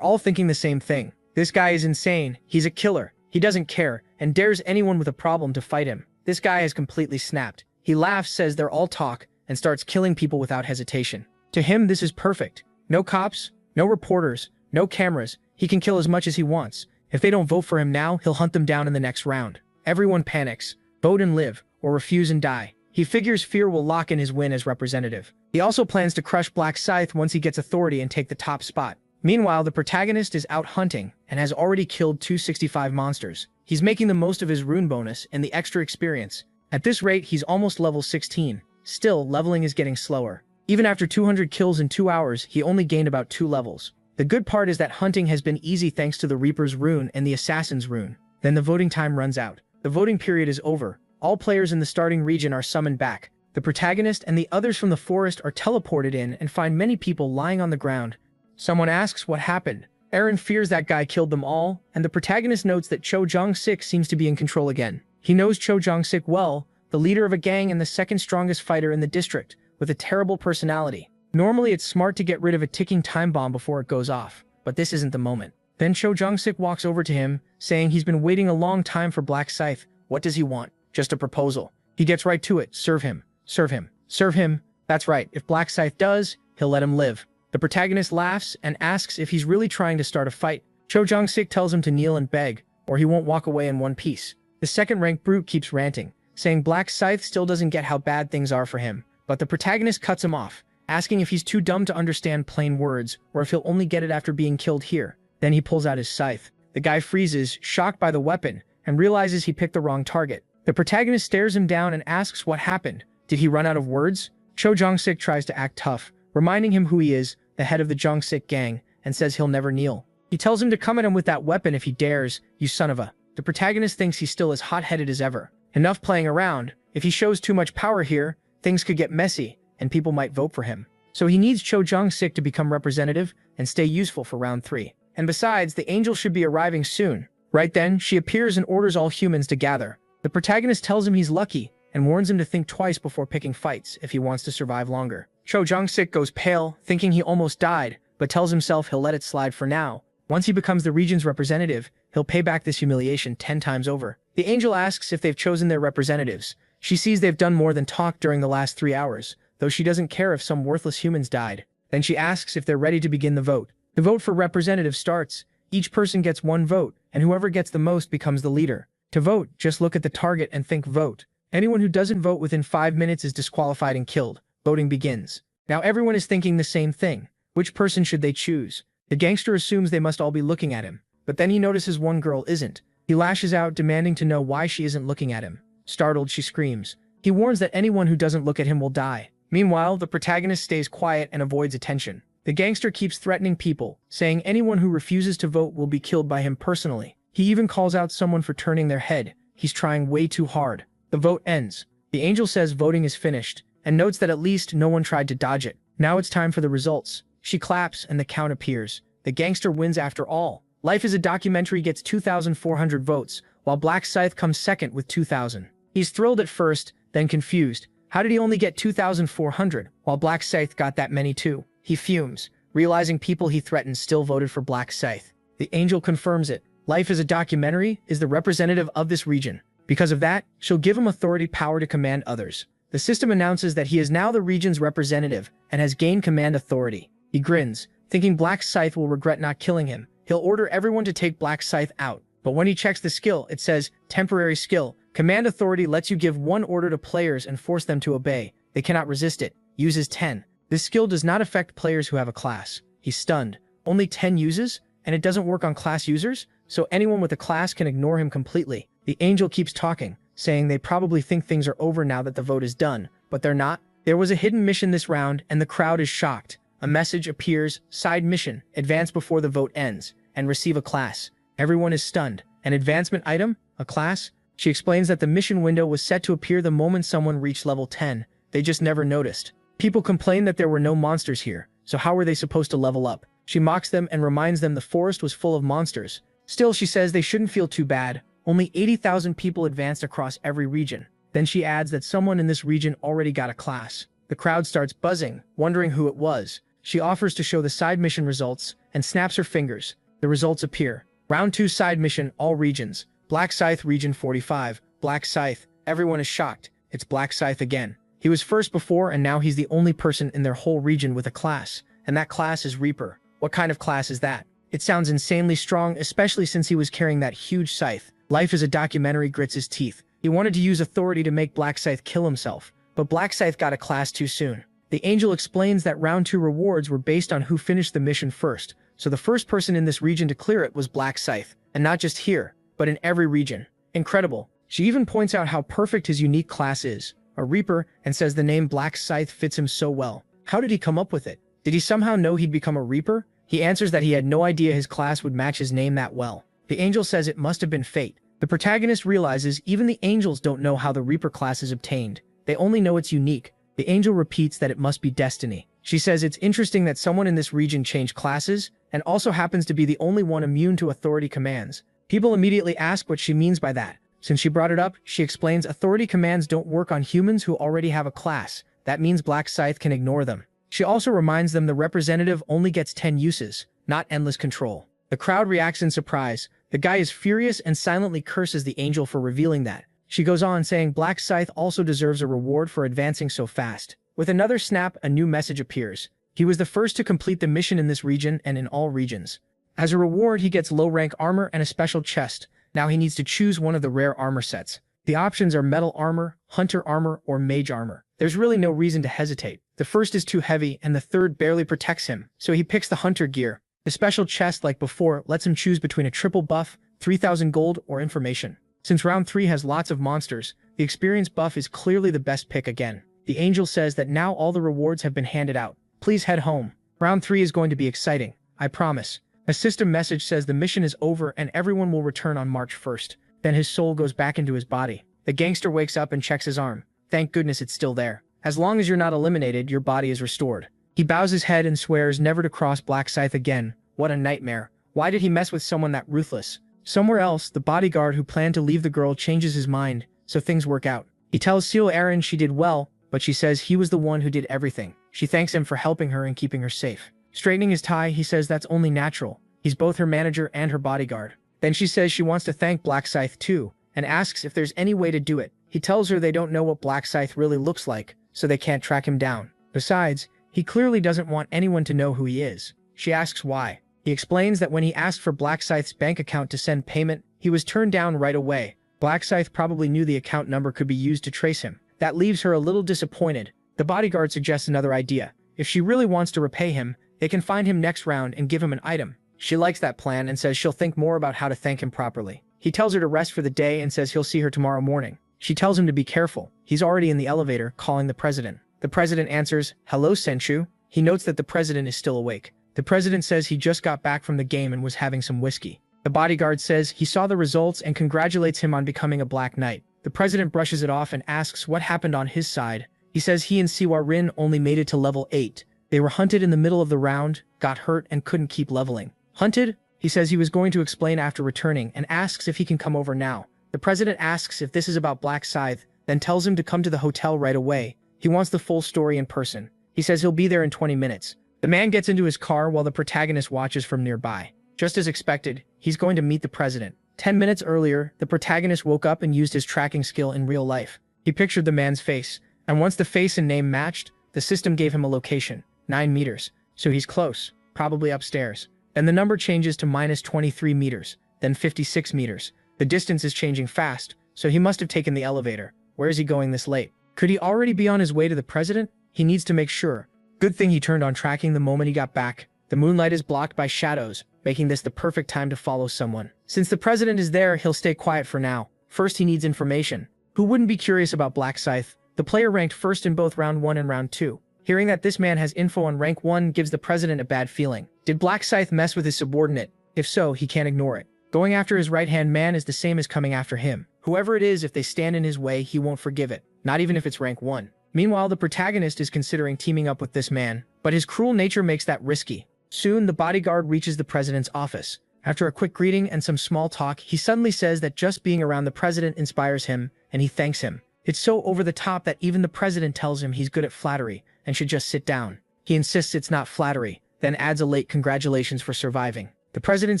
all thinking the same thing. This guy is insane. He's a killer. He doesn't care, and dares anyone with a problem to fight him. This guy has completely snapped. He laughs, says they're all talk, and starts killing people without hesitation. To him, this is perfect. No cops, no reporters, no cameras. He can kill as much as he wants. If they don't vote for him now, he'll hunt them down in the next round. Everyone panics. Vote and live, or refuse and die. He figures fear will lock in his win as representative. He also plans to crush Black Scythe once he gets authority and take the top spot. Meanwhile, the protagonist is out hunting and has already killed 265 monsters. He's making the most of his rune bonus and the extra experience. At this rate, he's almost level 16. Still, leveling is getting slower. Even after 200 kills in 2 hours, he only gained about 2 levels. The good part is that hunting has been easy thanks to the Reaper's rune and the Assassin's rune. Then the voting time runs out. The voting period is over. All players in the starting region are summoned back. The protagonist and the others from the forest are teleported in and find many people lying on the ground. Someone asks what happened. Aaron fears that guy killed them all, and the protagonist notes that Cho Jong-sik seems to be in control again. He knows Cho Jong-sik well, the leader of a gang and the second strongest fighter in the district, with a terrible personality. Normally, it's smart to get rid of a ticking time bomb before it goes off, but this isn't the moment. Then Cho Jong-sik walks over to him, saying he's been waiting a long time for Black Scythe. What does he want? Just a proposal. He gets right to it. Serve him. Serve him. Serve him. That's right. If Black Scythe does, he'll let him live. The protagonist laughs and asks if he's really trying to start a fight. Cho Jong-sik tells him to kneel and beg, or he won't walk away in one piece. The second-ranked brute keeps ranting, saying Black Scythe still doesn't get how bad things are for him, but the protagonist cuts him off, asking if he's too dumb to understand plain words, or if he'll only get it after being killed here. Then he pulls out his scythe. The guy freezes, shocked by the weapon, and realizes he picked the wrong target. The protagonist stares him down and asks what happened. Did he run out of words? Cho Jong-sik tries to act tough, reminding him who he is, the head of the Jong-sik gang, and says he'll never kneel. He tells him to come at him with that weapon if he dares, you son of a... The protagonist thinks he's still as hot-headed as ever. Enough playing around. If he shows too much power here, things could get messy, and people might vote for him. So he needs Cho Jong-sik to become representative and stay useful for round 3. And besides, the angel should be arriving soon. Right then, she appears and orders all humans to gather. The protagonist tells him he's lucky and warns him to think twice before picking fights if he wants to survive longer. Cho Jong-sik goes pale, thinking he almost died, but tells himself he'll let it slide for now. Once he becomes the region's representative, he'll pay back this humiliation 10 times over. The angel asks if they've chosen their representatives. She sees they've done more than talk during the last 3 hours, though she doesn't care if some worthless humans died. Then she asks if they're ready to begin the vote. The vote for representative starts. Each person gets 1 vote, and whoever gets the most becomes the leader. To vote, just look at the target and think vote. Anyone who doesn't vote within 5 minutes is disqualified and killed. Voting begins. Now everyone is thinking the same thing. Which person should they choose? The gangster assumes they must all be looking at him, but then he notices one girl isn't. He lashes out, demanding to know why she isn't looking at him. Startled, she screams. He warns that anyone who doesn't look at him will die. Meanwhile, the protagonist stays quiet and avoids attention. The gangster keeps threatening people, saying anyone who refuses to vote will be killed by him personally. He even calls out someone for turning their head. He's trying way too hard. The vote ends. The angel says voting is finished, and notes that at least no one tried to dodge it. Now it's time for the results. She claps and the count appears. The gangster wins after all. Life is a Documentary gets 2,400 votes, while Black Scythe comes second with 2,000. He's thrilled at first, then confused. How did he only get 2,400, while Black Scythe got that many too? He fumes, realizing people he threatened still voted for Black Scythe. The angel confirms it. Life is a Documentary is the representative of this region. Because of that, she'll give him authority power to command others. The system announces that he is now the region's representative and has gained command authority. He grins, thinking Black Scythe will regret not killing him. He'll order everyone to take Black Scythe out. But when he checks the skill, it says, temporary skill. Command authority lets you give 1 order to players and force them to obey. They cannot resist it. Uses 10. This skill does not affect players who have a class. He's stunned. Only 10 uses? And it doesn't work on class users? So anyone with a class can ignore him completely. The angel keeps talking, saying they probably think things are over now that the vote is done, but they're not. There was a hidden mission this round, and the crowd is shocked. A message appears, side mission, advance before the vote ends, and receive a class. Everyone is stunned. An advancement item? A class? She explains that the mission window was set to appear the moment someone reached level 10. They just never noticed. People complained that there were no monsters here, so how were they supposed to level up? She mocks them and reminds them the forest was full of monsters. Still, she says they shouldn't feel too bad. Only 80,000 people advanced across every region. Then she adds that someone in this region already got a class. The crowd starts buzzing, wondering who it was. She offers to show the side mission results and snaps her fingers. The results appear. Round 2 side mission, all regions. Black Scythe region 45. Black Scythe. Everyone is shocked. It's Black Scythe again. He was first before and now he's the only person in their whole region with a class. And that class is Reaper. What kind of class is that? It sounds insanely strong, especially since he was carrying that huge scythe. Life as a documentary grits his teeth. He wanted to use authority to make Black Scythe kill himself, but Black Scythe got a class too soon. The angel explains that round 2 rewards were based on who finished the mission first, so the first person in this region to clear it was Black Scythe, and not just here, but in every region. Incredible. She even points out how perfect his unique class is, a Reaper, and says the name Black Scythe fits him so well. How did he come up with it? Did he somehow know he'd become a Reaper? He answers that he had no idea his class would match his name that well. The angel says it must have been fate. The protagonist realizes even the angels don't know how the Reaper class is obtained. They only know it's unique. The angel repeats that it must be destiny. She says it's interesting that someone in this region changed classes, and also happens to be the only one immune to authority commands. People immediately ask what she means by that. Since she brought it up, she explains authority commands don't work on humans who already have a class. That means Black Scythe can ignore them. She also reminds them the representative only gets 10 uses, not endless control. The crowd reacts in surprise. The guy is furious and silently curses the angel for revealing that. She goes on saying Black Scythe also deserves a reward for advancing so fast. With another snap, a new message appears. He was the first to complete the mission in this region and in all regions. As a reward, he gets low-rank armor and a special chest. Now he needs to choose one of the rare armor sets. The options are metal armor, hunter armor, or mage armor. There's really no reason to hesitate. The first is too heavy and the third barely protects him, so he picks the hunter gear. The special chest, like before, lets him choose between a triple buff, 3,000 gold, or information. Since round 3 has lots of monsters, the experience buff is clearly the best pick again. The angel says that now all the rewards have been handed out. Please head home. Round 3 is going to be exciting. I promise. A system message says the mission is over and everyone will return on March 1st. Then his soul goes back into his body. The gangster wakes up and checks his arm. Thank goodness it's still there. As long as you're not eliminated, your body is restored. He bows his head and swears never to cross Black Scythe again. What a nightmare. Why did he mess with someone that ruthless? Somewhere else, the bodyguard who planned to leave the girl changes his mind, so things work out. He tells Seal Aaron she did well, but she says he was the one who did everything. She thanks him for helping her and keeping her safe. Straightening his tie, he says that's only natural. He's both her manager and her bodyguard. Then she says she wants to thank Black Scythe too, and asks if there's any way to do it. He tells her they don't know what Black Scythe really looks like, so they can't track him down. Besides, he clearly doesn't want anyone to know who he is. She asks why. He explains that when he asked for Black Scythe's bank account to send payment, he was turned down right away. Black Scythe probably knew the account number could be used to trace him. That leaves her a little disappointed. The bodyguard suggests another idea. If she really wants to repay him, they can find him next round and give him an item. She likes that plan and says she'll think more about how to thank him properly. He tells her to rest for the day and says he'll see her tomorrow morning. She tells him to be careful. He's already in the elevator, calling the president. The president answers, "Hello, Senchu." He notes that the president is still awake. The president says he just got back from the game and was having some whiskey. The bodyguard says he saw the results and congratulates him on becoming a Black Knight. The president brushes it off and asks what happened on his side. He says he and Siwa Rin only made it to level 8. They were hunted in the middle of the round, got hurt, and couldn't keep leveling. Hunted? He says he was going to explain after returning and asks if he can come over now. The president asks if this is about Black Scythe, then tells him to come to the hotel right away. He wants the full story in person. He says he'll be there in 20 minutes. The man gets into his car while the protagonist watches from nearby. Just as expected, he's going to meet the president. 10 minutes earlier, the protagonist woke up and used his tracking skill in real life. He pictured the man's face, and once the face and name matched, the system gave him a location, 9 meters. So he's close, probably upstairs. Then the number changes to minus 23 meters, then 56 meters. The distance is changing fast, so he must have taken the elevator. Where is he going this late? Could he already be on his way to the president? He needs to make sure. Good thing he turned on tracking the moment he got back. The moonlight is blocked by shadows, making this the perfect time to follow someone. Since the president is there, he'll stay quiet for now. First, he needs information. Who wouldn't be curious about Black Scythe? The player ranked first in both round 1 and round 2. Hearing that this man has info on rank 1 gives the president a bad feeling. Did Black Scythe mess with his subordinate? If so, he can't ignore it. Going after his right-hand man is the same as coming after him. Whoever it is, if they stand in his way, he won't forgive it, not even if it's rank 1. Meanwhile, the protagonist is considering teaming up with this man, but his cruel nature makes that risky. Soon, the bodyguard reaches the president's office. After a quick greeting and some small talk, he suddenly says that just being around the president inspires him, and he thanks him. It's so over the top that even the president tells him he's good at flattery and should just sit down. He insists it's not flattery, then adds a late congratulations for surviving. The president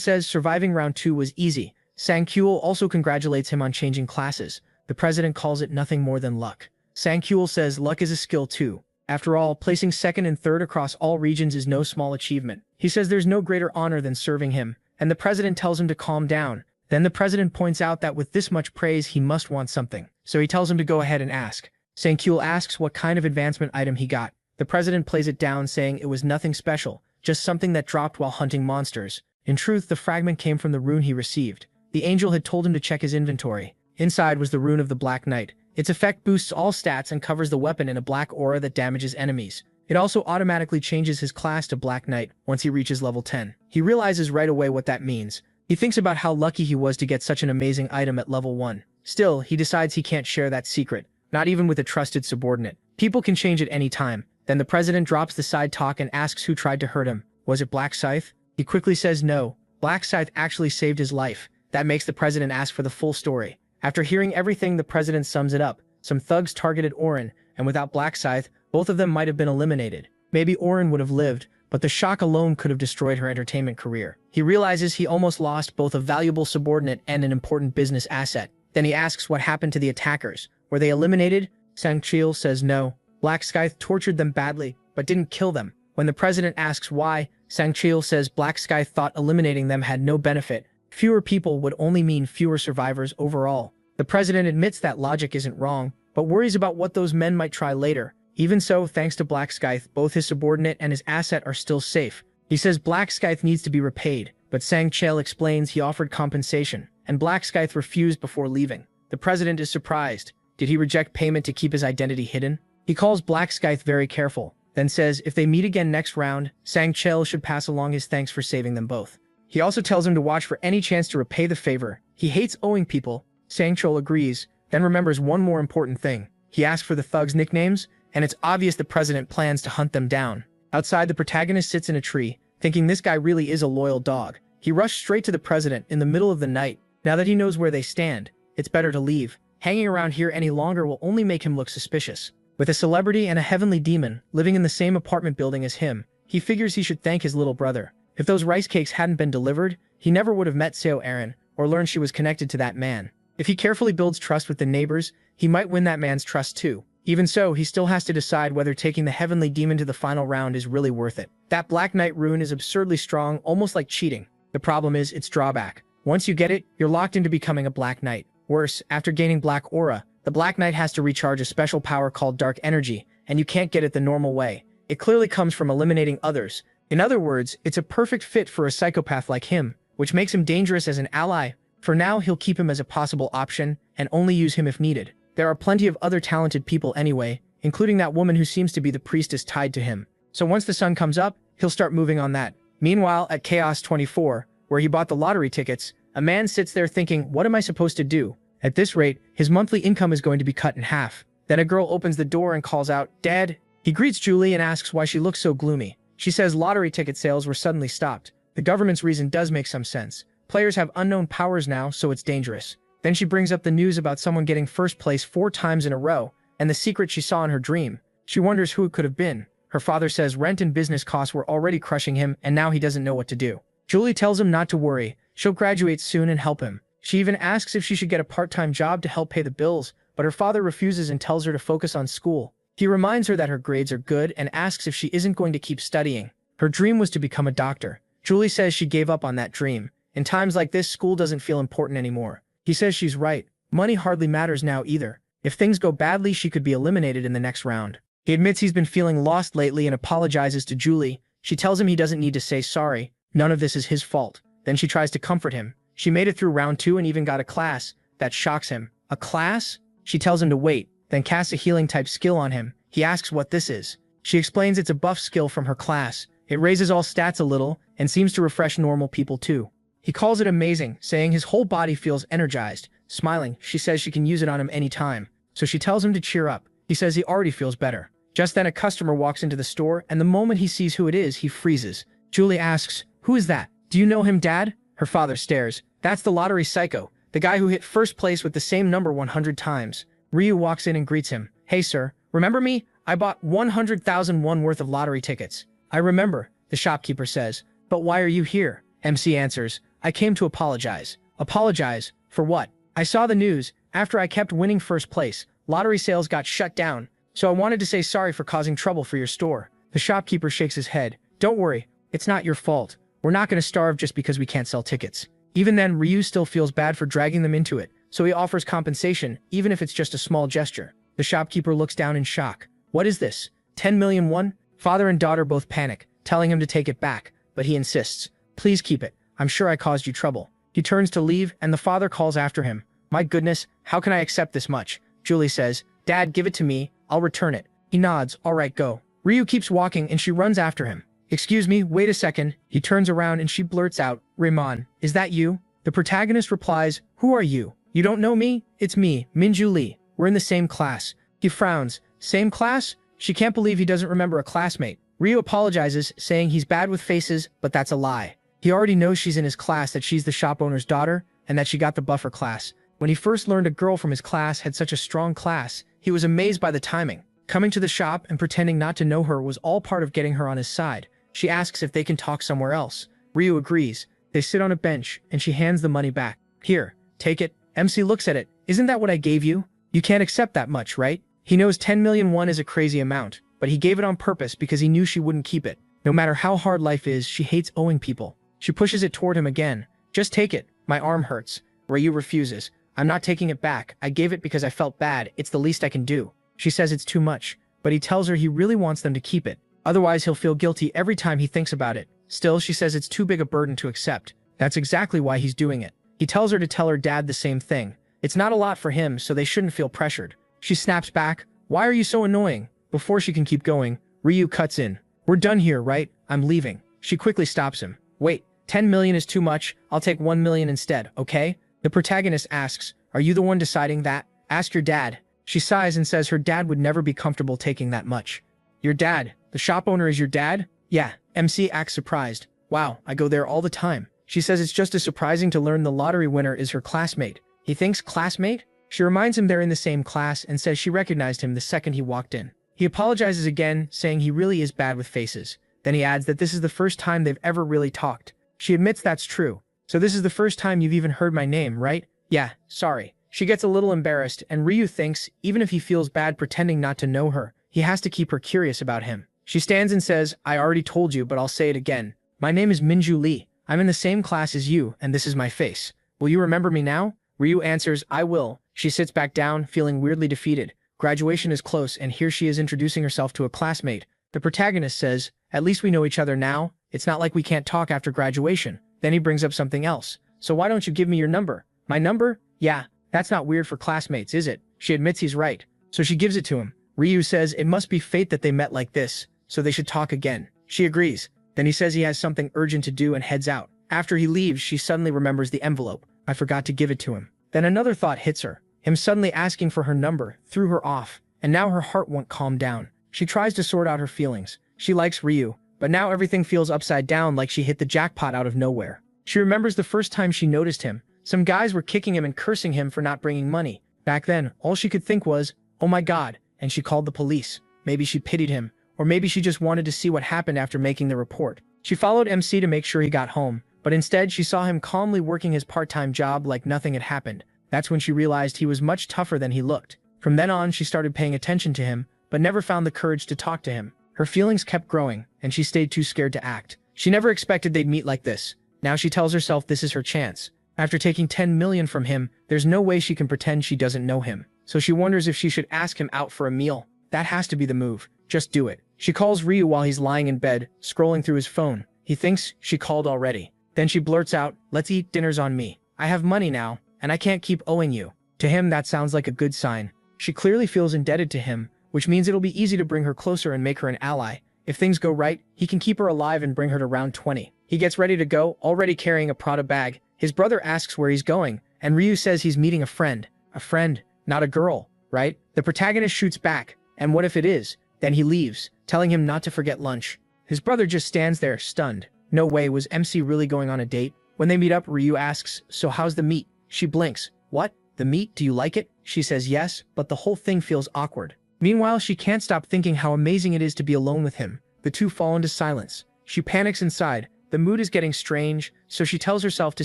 says surviving round 2 was easy. Sang-kyul also congratulates him on changing classes. The president calls it nothing more than luck. Sang-kyul says luck is a skill too. After all, placing second and third across all regions is no small achievement. He says there's no greater honor than serving him, and the president tells him to calm down. Then the president points out that with this much praise, he must want something. So he tells him to go ahead and ask. Sang-kyul asks what kind of advancement item he got. The president plays it down, saying it was nothing special, just something that dropped while hunting monsters. In truth, the fragment came from the rune he received. The angel had told him to check his inventory. Inside was the rune of the Black Knight. Its effect boosts all stats and covers the weapon in a black aura that damages enemies. It also automatically changes his class to Black Knight once he reaches level 10. He realizes right away what that means. He thinks about how lucky he was to get such an amazing item at level 1. Still, he decides he can't share that secret, not even with a trusted subordinate. People can change at any time. Then the president drops the side talk and asks who tried to hurt him. Was it Black Scythe? He quickly says no. Black Scythe actually saved his life. That makes the president ask for the full story. After hearing everything, the president sums it up. Some thugs targeted Orin, and without Black Scythe, both of them might have been eliminated. Maybe Orin would have lived, but the shock alone could have destroyed her entertainment career. He realizes he almost lost both a valuable subordinate and an important business asset. Then he asks what happened to the attackers. Were they eliminated? Sang-kyul says no. Black Scythe tortured them badly, but didn't kill them. When the president asks why, Sang-kyul says Black Scythe thought eliminating them had no benefit. Fewer people would only mean fewer survivors overall. The president admits that logic isn't wrong, but worries about what those men might try later. Even so, thanks to Black Scythe, both his subordinate and his asset are still safe. He says Black Scythe needs to be repaid, but Sang-kyul explains he offered compensation, and Black Scythe refused before leaving. The president is surprised. Did he reject payment to keep his identity hidden? He calls Black Scythe very careful, then says if they meet again next round, Sang-kyul should pass along his thanks for saving them both. He also tells him to watch for any chance to repay the favor. He hates owing people. Sang-kyul agrees, then remembers one more important thing. He asks for the thugs' nicknames, and it's obvious the president plans to hunt them down. Outside, the protagonist sits in a tree, thinking this guy really is a loyal dog. He rushed straight to the president in the middle of the night. Now that he knows where they stand, it's better to leave. Hanging around here any longer will only make him look suspicious. With a celebrity and a heavenly demon living in the same apartment building as him, he figures he should thank his little brother. If those rice cakes hadn't been delivered, he never would have met Seo Erin or learned she was connected to that man. If he carefully builds trust with the neighbors, he might win that man's trust too. Even so, he still has to decide whether taking the heavenly demon to the final round is really worth it. That Black Knight rune is absurdly strong, almost like cheating. The problem is its drawback. Once you get it, you're locked into becoming a Black Knight. Worse, after gaining Black Aura, the Black Knight has to recharge a special power called Dark Energy, and you can't get it the normal way. It clearly comes from eliminating others. In other words, it's a perfect fit for a psychopath like him, which makes him dangerous as an ally. For now, he'll keep him as a possible option, and only use him if needed. There are plenty of other talented people anyway, including that woman who seems to be the priestess tied to him. So once the sun comes up, he'll start moving on that. Meanwhile, at Chaos 24, where he bought the lottery tickets, a man sits there thinking, what am I supposed to do? At this rate, his monthly income is going to be cut in half. Then a girl opens the door and calls out, "Dad." He greets Julie and asks why she looks so gloomy. She says lottery ticket sales were suddenly stopped. The government's reason does make some sense. Players have unknown powers now, so it's dangerous. Then she brings up the news about someone getting first place 4 times in a row, and the secret she saw in her dream. She wonders who it could have been. Her father says rent and business costs were already crushing him, and now he doesn't know what to do. Julie tells him not to worry. She'll graduate soon and help him. She even asks if she should get a part-time job to help pay the bills, but her father refuses and tells her to focus on school. He reminds her that her grades are good and asks if she isn't going to keep studying. Her dream was to become a doctor. Julie says she gave up on that dream. In times like this, school doesn't feel important anymore. He says she's right. Money hardly matters now either. If things go badly, she could be eliminated in the next round. He admits he's been feeling lost lately and apologizes to Julie. She tells him he doesn't need to say sorry. None of this is his fault. Then she tries to comfort him. She made it through round 2 and even got a class. That shocks him. A class? She tells him to wait, then casts a healing type skill on him. He asks what this is. She explains it's a buff skill from her class. It raises all stats a little and seems to refresh normal people too. He calls it amazing, saying his whole body feels energized. Smiling, she says she can use it on him anytime. So she tells him to cheer up. He says he already feels better. Just then a customer walks into the store, and the moment he sees who it is, he freezes. Julie asks, "Who is that? Do you know him, Dad?" Her father stares. "That's the lottery psycho, the guy who hit first place with the same number 100 times. Ryu walks in and greets him. "Hey sir, remember me? I bought 100,000 won worth of lottery tickets." "I remember," the shopkeeper says. "But why are you here?" MC answers, "I came to apologize." "Apologize? For what?" "I saw the news. After I kept winning first place, lottery sales got shut down. So I wanted to say sorry for causing trouble for your store." The shopkeeper shakes his head. "Don't worry, it's not your fault. We're not going to starve just because we can't sell tickets." Even then, Ryu still feels bad for dragging them into it, so he offers compensation, even if it's just a small gesture. The shopkeeper looks down in shock. "What is this? 10 million won?" Father and daughter both panic, telling him to take it back, but he insists. "Please keep it. I'm sure I caused you trouble." He turns to leave, and the father calls after him. "My goodness, how can I accept this much?" Julie says, "Dad, give it to me. I'll return it." He nods. "All right, go." Ryu keeps walking and she runs after him. "Excuse me, wait a second." He turns around and she blurts out, "Raymond, is that you?" The protagonist replies, "Who are you? You don't know me? It's me, Minju Lee. We're in the same class." He frowns. "Same class?" She can't believe he doesn't remember a classmate. Ryu apologizes, saying he's bad with faces, but that's a lie. He already knows she's in his class, that she's the shop owner's daughter, and that she got the buffer class. When he first learned a girl from his class had such a strong class, he was amazed by the timing. Coming to the shop and pretending not to know her was all part of getting her on his side. She asks if they can talk somewhere else. Ryu agrees. They sit on a bench, and she hands the money back. "Here, take it." MC looks at it. "Isn't that what I gave you? You can't accept that much, right?" He knows 10 million won is a crazy amount, but he gave it on purpose because he knew she wouldn't keep it. No matter how hard life is, she hates owing people. She pushes it toward him again. "Just take it. My arm hurts." Ryu refuses. "I'm not taking it back. I gave it because I felt bad. It's the least I can do." She says it's too much, but he tells her he really wants them to keep it. Otherwise, he'll feel guilty every time he thinks about it. Still, she says it's too big a burden to accept. That's exactly why he's doing it. He tells her to tell her dad the same thing. It's not a lot for him, so they shouldn't feel pressured. She snaps back. "Why are you so annoying?" Before she can keep going, Ryu cuts in. "We're done here, right? I'm leaving." She quickly stops him. "Wait, 10 million is too much. I'll take 1 million instead, okay?" The protagonist asks, "Are you the one deciding that? Ask your dad." She sighs and says her dad would never be comfortable taking that much. "Your dad? The shop owner is your dad?" "Yeah." MC acts surprised. "Wow, I go there all the time." She says it's just as surprising to learn the lottery winner is her classmate. He thinks classmate? She reminds him they're in the same class and says she recognized him the second he walked in. He apologizes again, saying he really is bad with faces. Then he adds that this is the first time they've ever really talked. She admits that's true. "So this is the first time you've even heard my name, right?" "Yeah, sorry." She gets a little embarrassed, and Ryu thinks, even if he feels bad pretending not to know her, he has to keep her curious about him. She stands and says, "I already told you, but I'll say it again. My name is Minju Lee. I'm in the same class as you, and this is my face. Will you remember me now?" Ryu answers, "I will." She sits back down, feeling weirdly defeated. Graduation is close, and here she is introducing herself to a classmate. The protagonist says, "At least we know each other now. It's not like we can't talk after graduation." Then he brings up something else. "So why don't you give me your number?" "My number? Yeah, that's not weird for classmates, is it?" She admits he's right. So she gives it to him. Ryu says it must be fate that they met like this, so they should talk again. She agrees. Then he says he has something urgent to do and heads out. After he leaves, she suddenly remembers the envelope. I forgot to give it to him. Then another thought hits her. Him suddenly asking for her number threw her off, and now her heart won't calm down. She tries to sort out her feelings. She likes Ryu, but now everything feels upside down, like she hit the jackpot out of nowhere. She remembers the first time she noticed him. Some guys were kicking him and cursing him for not bringing money. Back then, all she could think was, "Oh my god," and she called the police. Maybe she pitied him, or maybe she just wanted to see what happened after making the report. She followed MC to make sure he got home, but instead she saw him calmly working his part-time job like nothing had happened. That's when she realized he was much tougher than he looked. From then on, she started paying attention to him, but never found the courage to talk to him. Her feelings kept growing, and she stayed too scared to act. She never expected they'd meet like this. Now she tells herself this is her chance. After taking 10 million from him, there's no way she can pretend she doesn't know him. So she wonders if she should ask him out for a meal. that has to be the move. Just do it. She calls Ryu while he's lying in bed, scrolling through his phone. He thinks she called already. Then she blurts out, "Let's eat, dinner's on me. I have money now, and I can't keep owing you." To him, that sounds like a good sign. She clearly feels indebted to him, which means it'll be easy to bring her closer and make her an ally. If things go right, he can keep her alive and bring her to round 20. He gets ready to go, already carrying a Prada bag. His brother asks where he's going, and Ryu says he's meeting a friend. A friend, not a girl, right? The protagonist shoots back, and what if it is? Then he leaves, telling him not to forget lunch. His brother just stands there, stunned. No way, was MC really going on a date? When they meet up, Ryu asks, "So how's the meat?" She blinks. "What? The meat? Do you like it?" She says yes, but the whole thing feels awkward. Meanwhile, she can't stop thinking how amazing it is to be alone with him. The two fall into silence. She panics inside. The mood is getting strange, so she tells herself to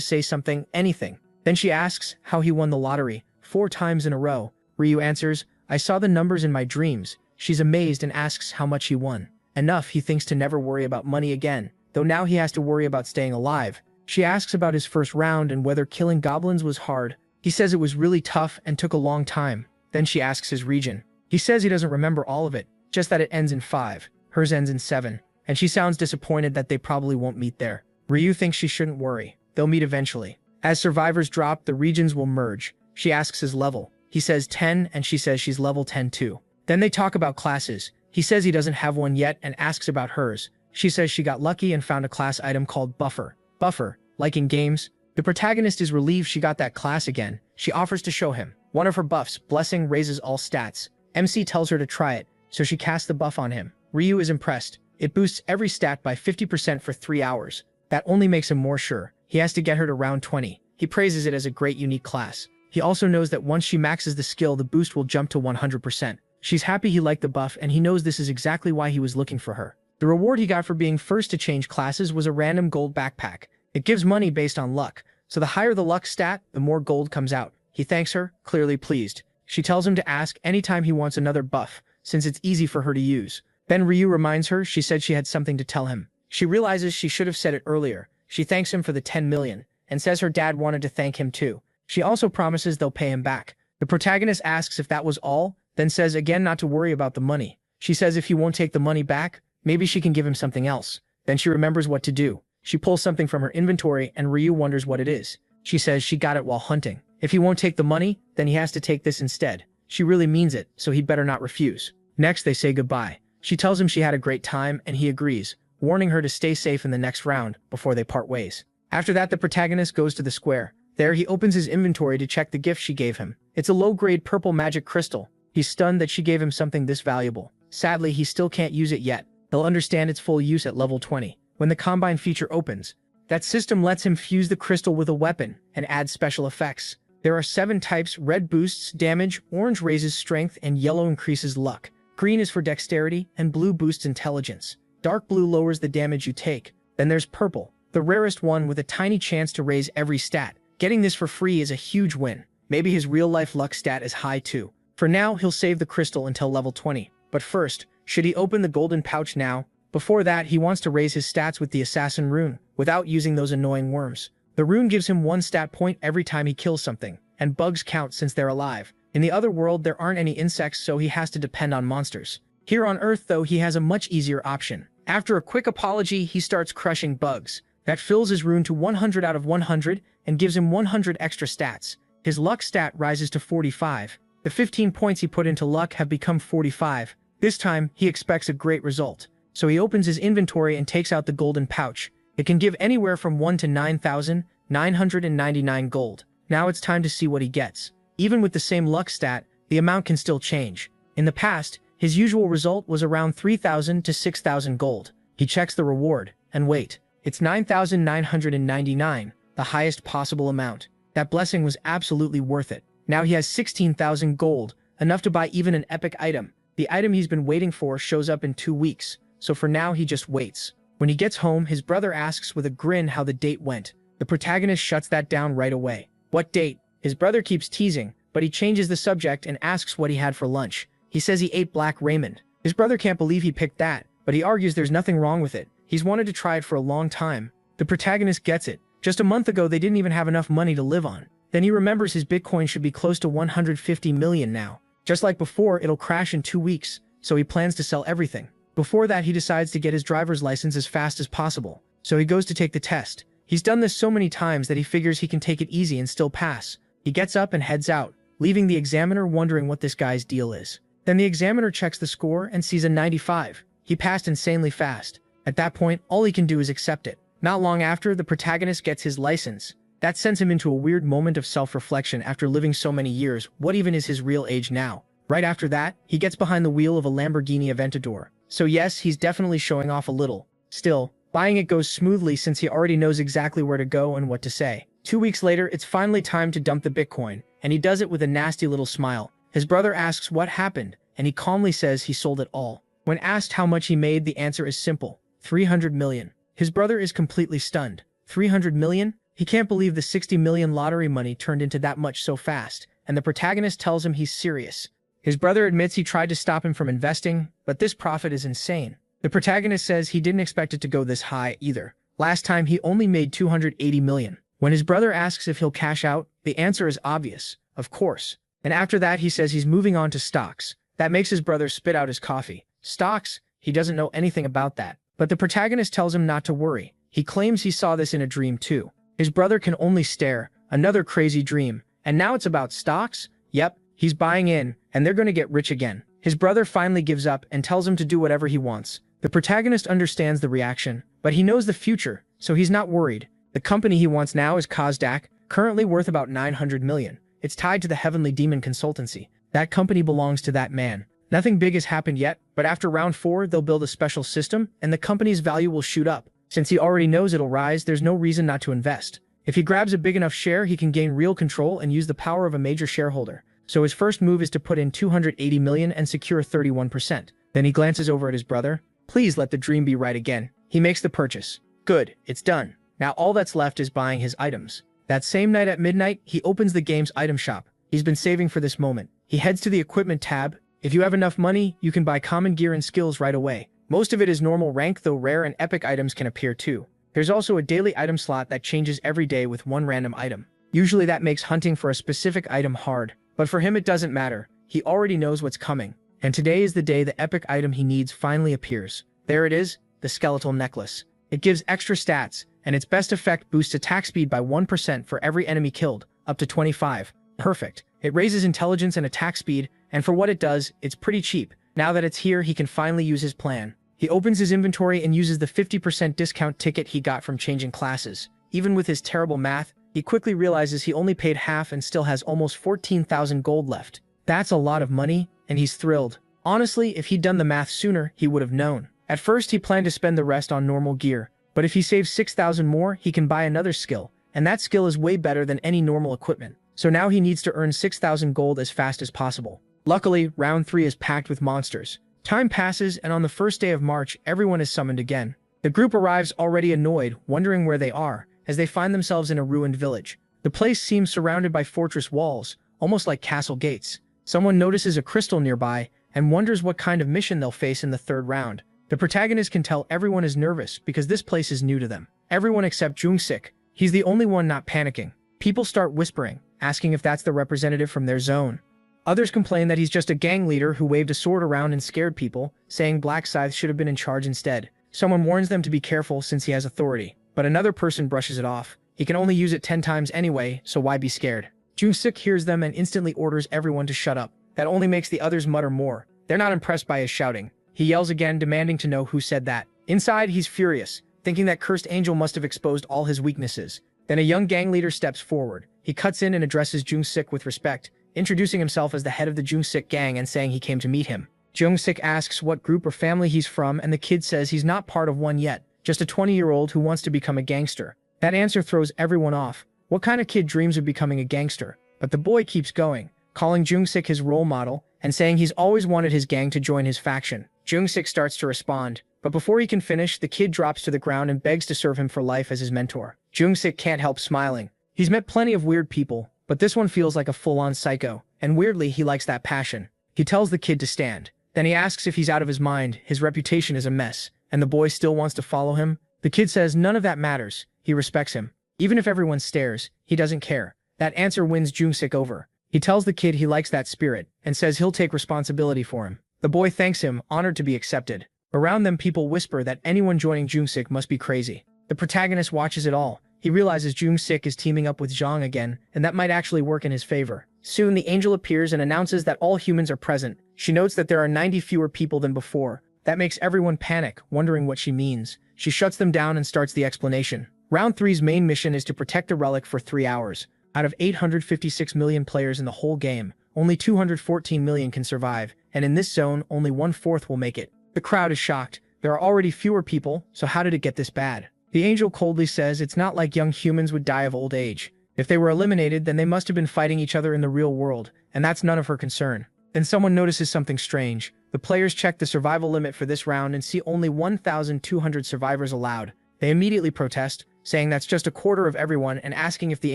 say something, anything. Then she asks how he won the lottery, 4 times in a row. Ryu answers, "I saw the numbers in my dreams." She's amazed and asks how much he won. Enough, he thinks, to never worry about money again, though now he has to worry about staying alive. She asks about his first round and whether killing goblins was hard. He says it was really tough and took a long time. Then she asks his region. He says he doesn't remember all of it, just that it ends in 5. Hers ends in 7. And she sounds disappointed that they probably won't meet there. Ryu thinks she shouldn't worry. They'll meet eventually. As survivors drop, the regions will merge. She asks his level. He says 10, and she says she's level 10 too. Then they talk about classes. He says he doesn't have one yet and asks about hers. She says she got lucky and found a class item called Buffer. Buffer, like in games? The protagonist is relieved she got that class again. She offers to show him. One of her buffs, Blessing, raises all stats. MC tells her to try it, so she casts the buff on him. Ryu is impressed. It boosts every stat by 50% for 3 hours. That only makes him more sure. He has to get her to round 20. He praises it as a great unique class. He also knows that once she maxes the skill, the boost will jump to 100%. She's happy he liked the buff, and he knows this is exactly why he was looking for her. The reward he got for being first to change classes was a random gold backpack. It gives money based on luck, so the higher the luck stat, the more gold comes out. He thanks her, clearly pleased. She tells him to ask anytime he wants another buff, since it's easy for her to use. Then Ryu reminds her she said she had something to tell him. She realizes she should have said it earlier. She thanks him for the 10 million, and says her dad wanted to thank him too. She also promises they'll pay him back. The protagonist asks if that was all, then says again not to worry about the money. She says if he won't take the money back, maybe she can give him something else. Then she remembers what to do. She pulls something from her inventory and Ryu wonders what it is. She says she got it while hunting. If he won't take the money, then he has to take this instead. She really means it, so he'd better not refuse. Next, they say goodbye. She tells him she had a great time, and he agrees, warning her to stay safe in the next round before they part ways. After that, the protagonist goes to the square. There, he opens his inventory to check the gift she gave him. It's a low-grade purple magic crystal. He's stunned that she gave him something this valuable. Sadly, he still can't use it yet. He'll understand its full use at level 20, when the Combine feature opens. That system lets him fuse the crystal with a weapon and add special effects. There are 7 types: red boosts damage, orange raises strength, and yellow increases luck. Green is for dexterity, and blue boosts intelligence. Dark blue lowers the damage you take. Then there's purple, the rarest one with a tiny chance to raise every stat. Getting this for free is a huge win. Maybe his real-life luck stat is high too. For now, he'll save the crystal until level 20. But first, should he open the golden pouch now? Before that, he wants to raise his stats with the assassin rune, without using those annoying worms. The rune gives him 1 stat point every time he kills something, and bugs count since they're alive. In the other world, there aren't any insects, so he has to depend on monsters. Here on Earth, though, he has a much easier option. After a quick apology, he starts crushing bugs. That fills his rune to 100 out of 100 and gives him 100 extra stats. His luck stat rises to 45. The 15 points he put into luck have become 45. This time, he expects a great result. So he opens his inventory and takes out the golden pouch. It can give anywhere from 1 to 9,999 gold. Now it's time to see what he gets. Even with the same luck stat, the amount can still change. In the past, his usual result was around 3,000 to 6,000 gold. He checks the reward, and wait, it's 9,999, the highest possible amount. That blessing was absolutely worth it. Now he has 16,000 gold, enough to buy even an epic item. The item he's been waiting for shows up in 2 weeks, so for now he just waits. When he gets home, his brother asks with a grin how the date went. The protagonist shuts that down right away. What date? His brother keeps teasing, but he changes the subject and asks what he had for lunch. He says he ate black ramen. His brother can't believe he picked that, but he argues there's nothing wrong with it. He's wanted to try it for a long time. The protagonist gets it. Just a month ago, they didn't even have enough money to live on. Then he remembers his Bitcoin should be close to 150 million now. Just like before, it'll crash in 2 weeks, so he plans to sell everything. Before that, he decides to get his driver's license as fast as possible, so he goes to take the test. He's done this so many times that he figures he can take it easy and still pass. He gets up and heads out, leaving the examiner wondering what this guy's deal is. Then the examiner checks the score and sees a 95. He passed insanely fast. At that point, all he can do is accept it. Not long after, the protagonist gets his license. That sends him into a weird moment of self-reflection after living so many years. What even is his real age now? Right after that, he gets behind the wheel of a Lamborghini Aventador. So yes, he's definitely showing off a little. Still, buying it goes smoothly since he already knows exactly where to go and what to say. 2 weeks later, it's finally time to dump the Bitcoin, and he does it with a nasty little smile. His brother asks what happened, and he calmly says he sold it all. When asked how much he made, the answer is simple: 300 million. His brother is completely stunned. 300 million? He can't believe the 60 million lottery money turned into that much so fast, and the protagonist tells him he's serious. His brother admits he tried to stop him from investing, but this profit is insane. The protagonist says he didn't expect it to go this high either. Last time he only made 280 million. When his brother asks if he'll cash out, the answer is obvious: of course. And after that, he says he's moving on to stocks. That makes his brother spit out his coffee. Stocks? He doesn't know anything about that. But the protagonist tells him not to worry. He claims he saw this in a dream too. His brother can only stare. Another crazy dream. And now it's about stocks? Yep, he's buying in, and they're gonna get rich again. His brother finally gives up and tells him to do whatever he wants. The protagonist understands the reaction, but he knows the future, so he's not worried. The company he wants now is Kazdak, currently worth about 900 million. It's tied to the Heavenly Demon Consultancy. That company belongs to that man. Nothing big has happened yet, but after round 4, they'll build a special system, and the company's value will shoot up. Since he already knows it'll rise, there's no reason not to invest. If he grabs a big enough share, he can gain real control and use the power of a major shareholder. So his first move is to put in 280 million and secure 31%. Then he glances over at his brother. Please let the dream be right again. He makes the purchase. Good, it's done. Now all that's left is buying his items. That same night at midnight, he opens the game's item shop. He's been saving for this moment. He heads to the equipment tab. If you have enough money, you can buy common gear and skills right away. Most of it is normal rank, though rare and epic items can appear too. There's also a daily item slot that changes every day with one random item. Usually that makes hunting for a specific item hard, but for him it doesn't matter. He already knows what's coming. And today is the day the epic item he needs finally appears. There it is, the skeletal necklace. It gives extra stats, and its best effect boosts attack speed by 1% for every enemy killed, up to 25. Perfect. It raises intelligence and attack speed, and for what it does, it's pretty cheap. Now that it's here, he can finally use his plan. He opens his inventory and uses the 50% discount ticket he got from changing classes. Even with his terrible math, he quickly realizes he only paid half and still has almost 14,000 gold left. That's a lot of money, and he's thrilled. Honestly, if he'd done the math sooner, he would have known. At first, he planned to spend the rest on normal gear, but if he saves 6,000 more, he can buy another skill, and that skill is way better than any normal equipment. So now he needs to earn 6,000 gold as fast as possible. Luckily, round 3 is packed with monsters. Time passes, and on the first day of March, everyone is summoned again. The group arrives already annoyed, wondering where they are, as they find themselves in a ruined village. The place seems surrounded by fortress walls, almost like castle gates. Someone notices a crystal nearby, and wonders what kind of mission they'll face in the 3rd round. The protagonist can tell everyone is nervous because this place is new to them. Everyone except Jung-sik. He's the only one not panicking. People start whispering, asking if that's the representative from their zone. Others complain that he's just a gang leader who waved a sword around and scared people, saying Black Scythe should have been in charge instead. Someone warns them to be careful since he has authority, but another person brushes it off. He can only use it 10 times anyway, so why be scared? Jung-sik hears them and instantly orders everyone to shut up. That only makes the others mutter more. They're not impressed by his shouting. He yells again, demanding to know who said that. Inside, he's furious, thinking that cursed angel must have exposed all his weaknesses. Then a young gang leader steps forward. He cuts in and addresses Jung-sik with respect, introducing himself as the head of the Jung-sik gang and saying he came to meet him. Jung-sik asks what group or family he's from, and the kid says he's not part of one yet, just a 20-year-old who wants to become a gangster. That answer throws everyone off. What kind of kid dreams of becoming a gangster? But the boy keeps going, calling Jung-sik his role model, and saying he's always wanted his gang to join his faction. Jung-sik starts to respond, but before he can finish, the kid drops to the ground and begs to serve him for life as his mentor. Jung-sik can't help smiling. He's met plenty of weird people, but this one feels like a full-on psycho, and weirdly, he likes that passion. He tells the kid to stand. Then he asks if he's out of his mind. His reputation is a mess, and the boy still wants to follow him. The kid says none of that matters. He respects him. Even if everyone stares, he doesn't care. That answer wins Jung-sik over. He tells the kid he likes that spirit, and says he'll take responsibility for him. The boy thanks him, honored to be accepted. Around them, people whisper that anyone joining Jung-sik must be crazy. The protagonist watches it all. He realizes Jung-sik is teaming up with Zhang again, and that might actually work in his favor. Soon, the angel appears and announces that all humans are present. She notes that there are 90 fewer people than before. That makes everyone panic, wondering what she means. She shuts them down and starts the explanation. Round 3's main mission is to protect a relic for 3 hours. Out of 856 million players in the whole game, only 214 million can survive, and in this zone, only 1/4 will make it. The crowd is shocked. There are already fewer people, so how did it get this bad? The angel coldly says it's not like young humans would die of old age. If they were eliminated, then they must have been fighting each other in the real world, and that's none of her concern. Then someone notices something strange. The players check the survival limit for this round and see only 1,200 survivors allowed. They immediately protest, saying that's just a quarter of everyone and asking if the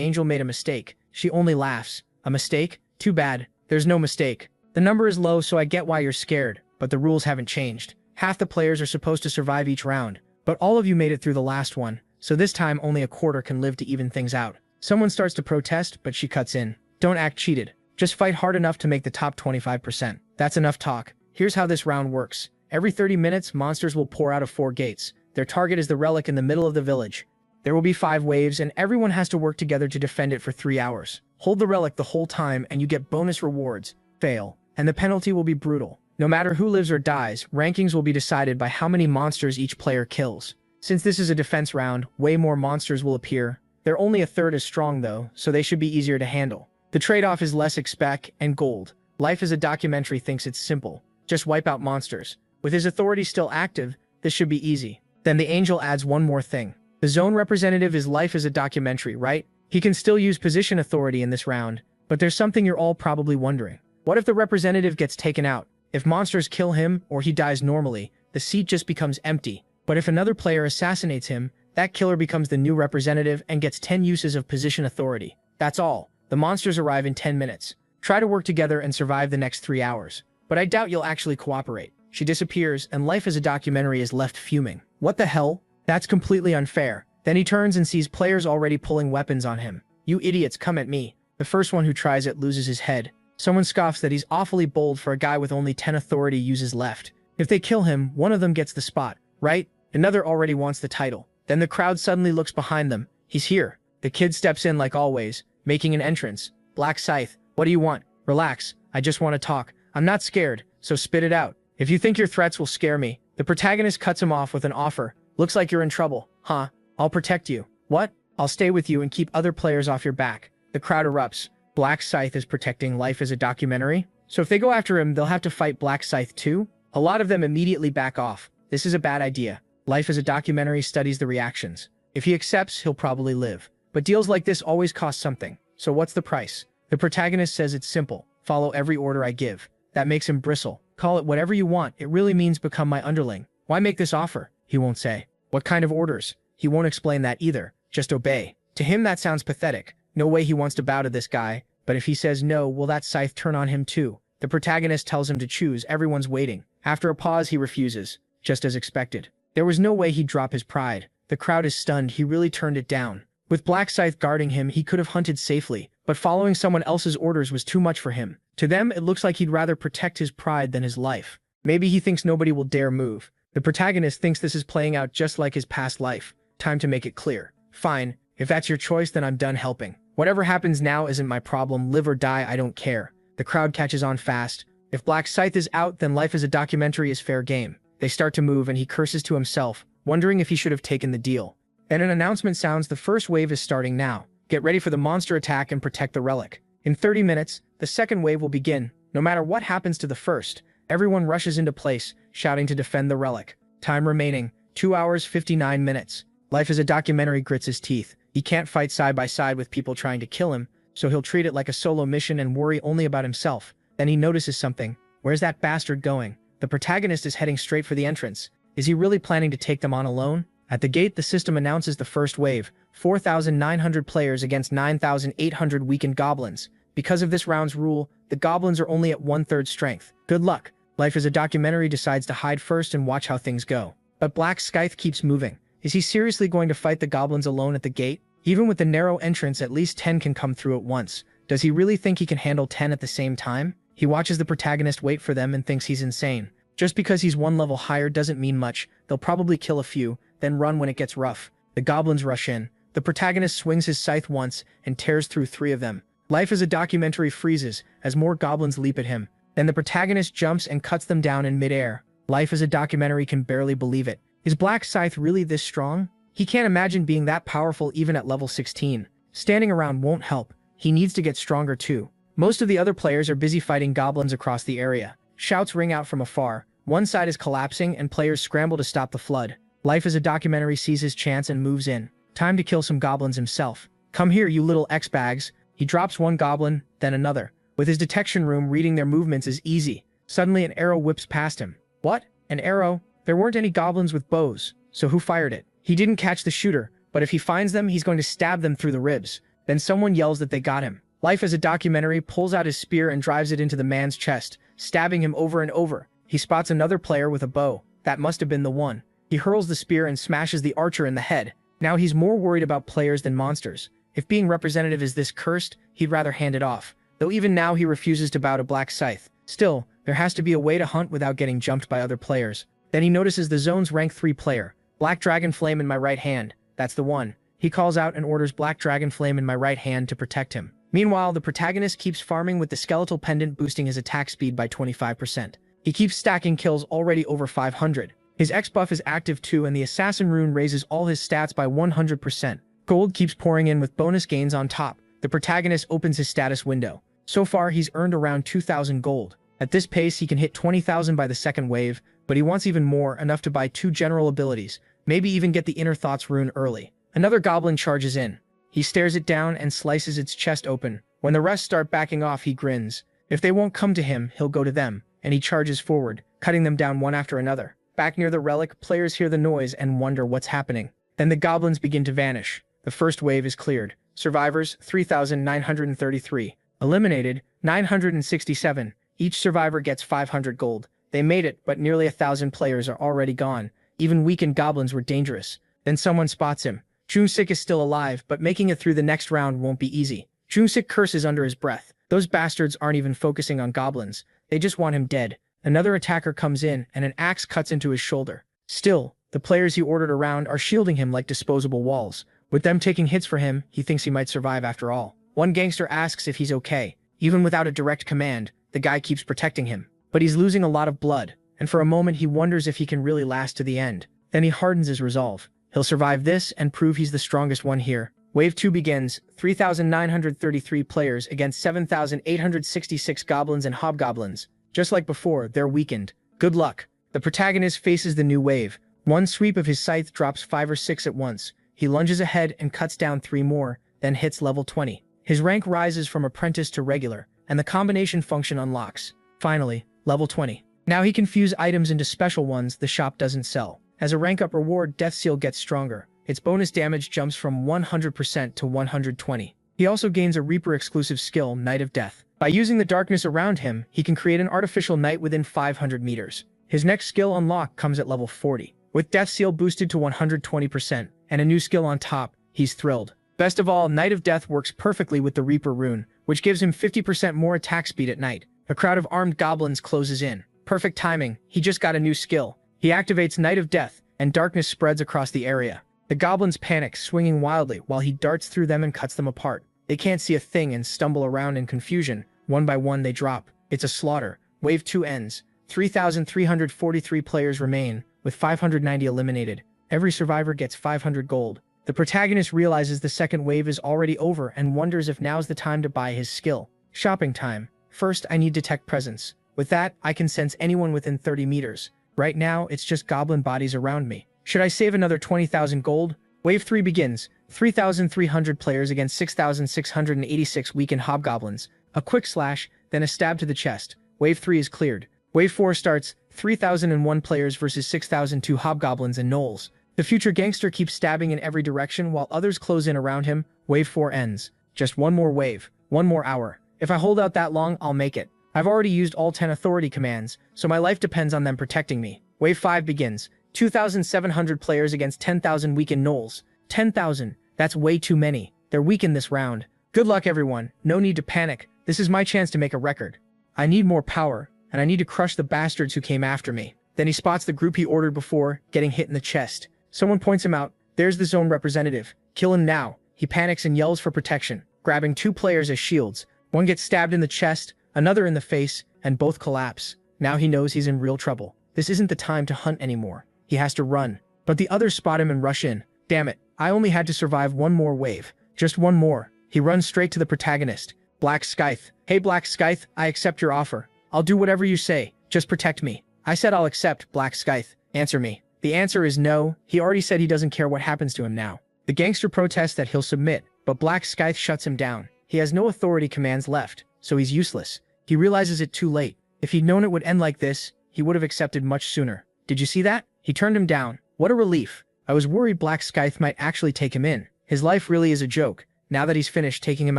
angel made a mistake. She only laughs. A mistake? Too bad. There's no mistake. The number is low, so I get why you're scared, but the rules haven't changed. Half the players are supposed to survive each round, but all of you made it through the last one, so this time only a quarter can live to even things out. Someone starts to protest, but she cuts in. Don't act cheated. Just fight hard enough to make the top 25%. That's enough talk. Here's how this round works. Every 30 minutes, monsters will pour out of 4 gates. Their target is the relic in the middle of the village. There will be 5 waves, and everyone has to work together to defend it for 3 hours. Hold the relic the whole time, and you get bonus rewards. Fail, and the penalty will be brutal. No matter who lives or dies, rankings will be decided by how many monsters each player kills. Since this is a defense round, way more monsters will appear. They're only a third as strong though, so they should be easier to handle. The trade-off is less XP and gold. Life as a Documentary thinks it's simple. Just wipe out monsters. With his authority still active, this should be easy. Then the angel adds one more thing. The zone representative is Life as a Documentary, right? He can still use position authority in this round, but there's something you're all probably wondering. What if the representative gets taken out? If monsters kill him or he dies normally, the seat just becomes empty. But if another player assassinates him, that killer becomes the new representative and gets 10 uses of position authority. That's all. The monsters arrive in 10 minutes. Try to work together and survive the next 3 hours. But I doubt you'll actually cooperate. She disappears, and Life as a Documentary is left fuming. What the hell? That's completely unfair. Then he turns and sees players already pulling weapons on him. You idiots, come at me. The first one who tries it loses his head. Someone scoffs that he's awfully bold for a guy with only 10 authority uses left. If they kill him, one of them gets the spot, right? Another already wants the title. Then the crowd suddenly looks behind them. He's here. The kid steps in like always, making an entrance. Black Scythe, what do you want? Relax, I just want to talk. I'm not scared, so spit it out. If you think your threats will scare me. The protagonist cuts him off with an offer. Looks like you're in trouble. Huh? I'll protect you. What? I'll stay with you and keep other players off your back. The crowd erupts. Black Scythe is protecting Life as a Documentary? So if they go after him, they'll have to fight Black Scythe too? A lot of them immediately back off. This is a bad idea. Life as a Documentary studies the reactions. If he accepts, he'll probably live. But deals like this always cost something. So what's the price? The protagonist says it's simple. Follow every order I give. That makes him bristle. Call it whatever you want. It really means become my underling. Why make this offer? He won't say. What kind of orders? He won't explain that either. Just obey. To him, that sounds pathetic. No way he wants to bow to this guy. But if he says no, will that scythe turn on him too? The protagonist tells him to choose. Everyone's waiting. After a pause, he refuses. Just as expected. There was no way he'd drop his pride. The crowd is stunned. He really turned it down. With Black Scythe guarding him, he could have hunted safely, but following someone else's orders was too much for him. To them, it looks like he'd rather protect his pride than his life. Maybe he thinks nobody will dare move. The protagonist thinks this is playing out just like his past life. Time to make it clear. Fine. If that's your choice, then I'm done helping. Whatever happens now isn't my problem. Live or die, I don't care. The crowd catches on fast. If Black Scythe is out, then Life as a Documentary is fair game. They start to move and he curses to himself, wondering if he should have taken the deal. Then an announcement sounds. The first wave is starting now. Get ready for the monster attack and protect the relic. In 30 minutes, the second wave will begin. No matter what happens to the first, everyone rushes into place, shouting to defend the relic. Time remaining, 2 hours 59 minutes. Life as a Documentary grits his teeth. He can't fight side by side with people trying to kill him, so he'll treat it like a solo mission and worry only about himself. Then he notices something. Where's that bastard going? The protagonist is heading straight for the entrance. Is he really planning to take them on alone? At the gate, the system announces the first wave, 4,900 players against 9,800 weakened goblins. Because of this round's rule, the goblins are only at 1/3 strength. Good luck. Life as a Documentary decides to hide first and watch how things go. But Black Scythe keeps moving. Is he seriously going to fight the goblins alone at the gate? Even with the narrow entrance, at least 10 can come through at once. Does he really think he can handle 10 at the same time? He watches the protagonist wait for them and thinks he's insane. Just because he's one level higher doesn't mean much. They'll probably kill a few, then run when it gets rough. The goblins rush in. The protagonist swings his scythe once and tears through 3 of them. Life as a documentary freezes as more goblins leap at him. Then the protagonist jumps and cuts them down in midair. Life as a documentary can barely believe it. Is Black Scythe really this strong? He can't imagine being that powerful even at level 16. Standing around won't help. He needs to get stronger too. Most of the other players are busy fighting goblins across the area. Shouts ring out from afar. One side is collapsing and players scramble to stop the flood. Life as a documentary sees his chance and moves in. Time to kill some goblins himself. Come here, you little X-bags. He drops one goblin, then another. With his detection room, reading their movements is easy. Suddenly an arrow whips past him. What? An arrow? There weren't any goblins with bows, so who fired it? He didn't catch the shooter, but if he finds them, he's going to stab them through the ribs. Then someone yells that they got him. Life as a documentary pulls out his spear and drives it into the man's chest, stabbing him over and over. He spots another player with a bow. That must have been the one. He hurls the spear and smashes the archer in the head. Now he's more worried about players than monsters. If being representative is this cursed, he'd rather hand it off. Though even now he refuses to bow to Black Scythe. Still, there has to be a way to hunt without getting jumped by other players. Then he notices the zone's rank 3 player. Black Dragon Flame in my right hand. That's the one. He calls out and orders Black Dragon Flame in my right hand to protect him. Meanwhile, the protagonist keeps farming with the skeletal pendant boosting his attack speed by 25%. He keeps stacking kills already over 500. His X buff is active too and the assassin rune raises all his stats by 100%. Gold keeps pouring in with bonus gains on top. The protagonist opens his status window. So far, he's earned around 2,000 gold. At this pace, he can hit 20,000 by the second wave, but he wants even more, enough to buy 2 general abilities, maybe even get the Inner Thoughts rune early. Another goblin charges in. He stares it down and slices its chest open. When the rest start backing off, he grins. If they won't come to him, he'll go to them, and he charges forward, cutting them down one after another. Back near the relic, players hear the noise and wonder what's happening. Then the goblins begin to vanish. The first wave is cleared. Survivors, 3,933. Eliminated, 967. Each survivor gets 500 gold. They made it, but nearly 1,000 players are already gone. Even weakened goblins were dangerous. Then someone spots him. Junsik is still alive, but making it through the next round won't be easy. Junsik curses under his breath. Those bastards aren't even focusing on goblins. They just want him dead. Another attacker comes in, and an axe cuts into his shoulder. Still, the players he ordered around are shielding him like disposable walls. With them taking hits for him, he thinks he might survive after all. One gangster asks if he's okay. Even without a direct command, the guy keeps protecting him. But he's losing a lot of blood, and for a moment he wonders if he can really last to the end. Then he hardens his resolve. He'll survive this and prove he's the strongest one here. Wave 2 begins, 3,933 players against 7,866 goblins and hobgoblins. Just like before, they're weakened. Good luck. The protagonist faces the new wave. One sweep of his scythe drops 5 or 6 at once. He lunges ahead and cuts down 3 more, then hits level 20. His rank rises from apprentice to regular, and the combination function unlocks. Finally, level 20. Now he can fuse items into special ones the shop doesn't sell. As a rank up reward, Death Seal gets stronger. Its bonus damage jumps from 100% to 120. He also gains a Reaper exclusive skill, Night of Death. By using the darkness around him, he can create an artificial night within 500 meters. His next skill unlock comes at level 40. With Death Seal boosted to 120% and a new skill on top, he's thrilled. Best of all, Night of Death works perfectly with the Reaper rune, which gives him 50% more attack speed at night. A crowd of armed goblins closes in. Perfect timing, he just got a new skill. He activates Night of Death, and darkness spreads across the area. The goblins panic, swinging wildly while he darts through them and cuts them apart. They can't see a thing and stumble around in confusion. One by one they drop. It's a slaughter. Wave 2 ends. 3,343 players remain, with 590 eliminated. Every survivor gets 500 gold. The protagonist realizes the second wave is already over and wonders if now's the time to buy his skill. Shopping time. First, I need Detect Presence. With that, I can sense anyone within 30 meters. Right now, it's just goblin bodies around me. Should I save another 20,000 gold? Wave 3 begins. 3,300 players against 6,686 weakened hobgoblins. A quick slash, then a stab to the chest. Wave 3 is cleared. Wave 4 starts. 3,001 players versus 6,002 hobgoblins and gnolls. The future gangster keeps stabbing in every direction while others close in around him. Wave 4 ends. Just one more wave. One more hour. If I hold out that long, I'll make it. I've already used all 10 authority commands, so my life depends on them protecting me. Wave 5 begins. 2,700 players against 10,000 weakened gnolls. 10,000. That's way too many. They're weakened this round. Good luck, everyone. No need to panic. This is my chance to make a record. I need more power, and I need to crush the bastards who came after me. Then he spots the group he ordered before, getting hit in the chest. Someone points him out. There's the zone representative. Kill him now. He panics and yells for protection, grabbing 2 players as shields. One gets stabbed in the chest, another in the face, and both collapse. Now he knows he's in real trouble. This isn't the time to hunt anymore. He has to run. But the others spot him and rush in. Damn it, I only had to survive one more wave. Just one more. He runs straight to the protagonist, Black Scythe. Hey Black Scythe, I accept your offer. I'll do whatever you say. Just protect me. I said I'll accept, Black Scythe. Answer me. The answer is no. He already said he doesn't care what happens to him now. The gangster protests that he'll submit, but Black Scythe shuts him down. He has no authority commands left, so he's useless. He realizes it too late. If he'd known it would end like this, he would have accepted much sooner. Did you see that? He turned him down. What a relief. I was worried Black Scythe might actually take him in. His life really is a joke. Now that he's finished, taking him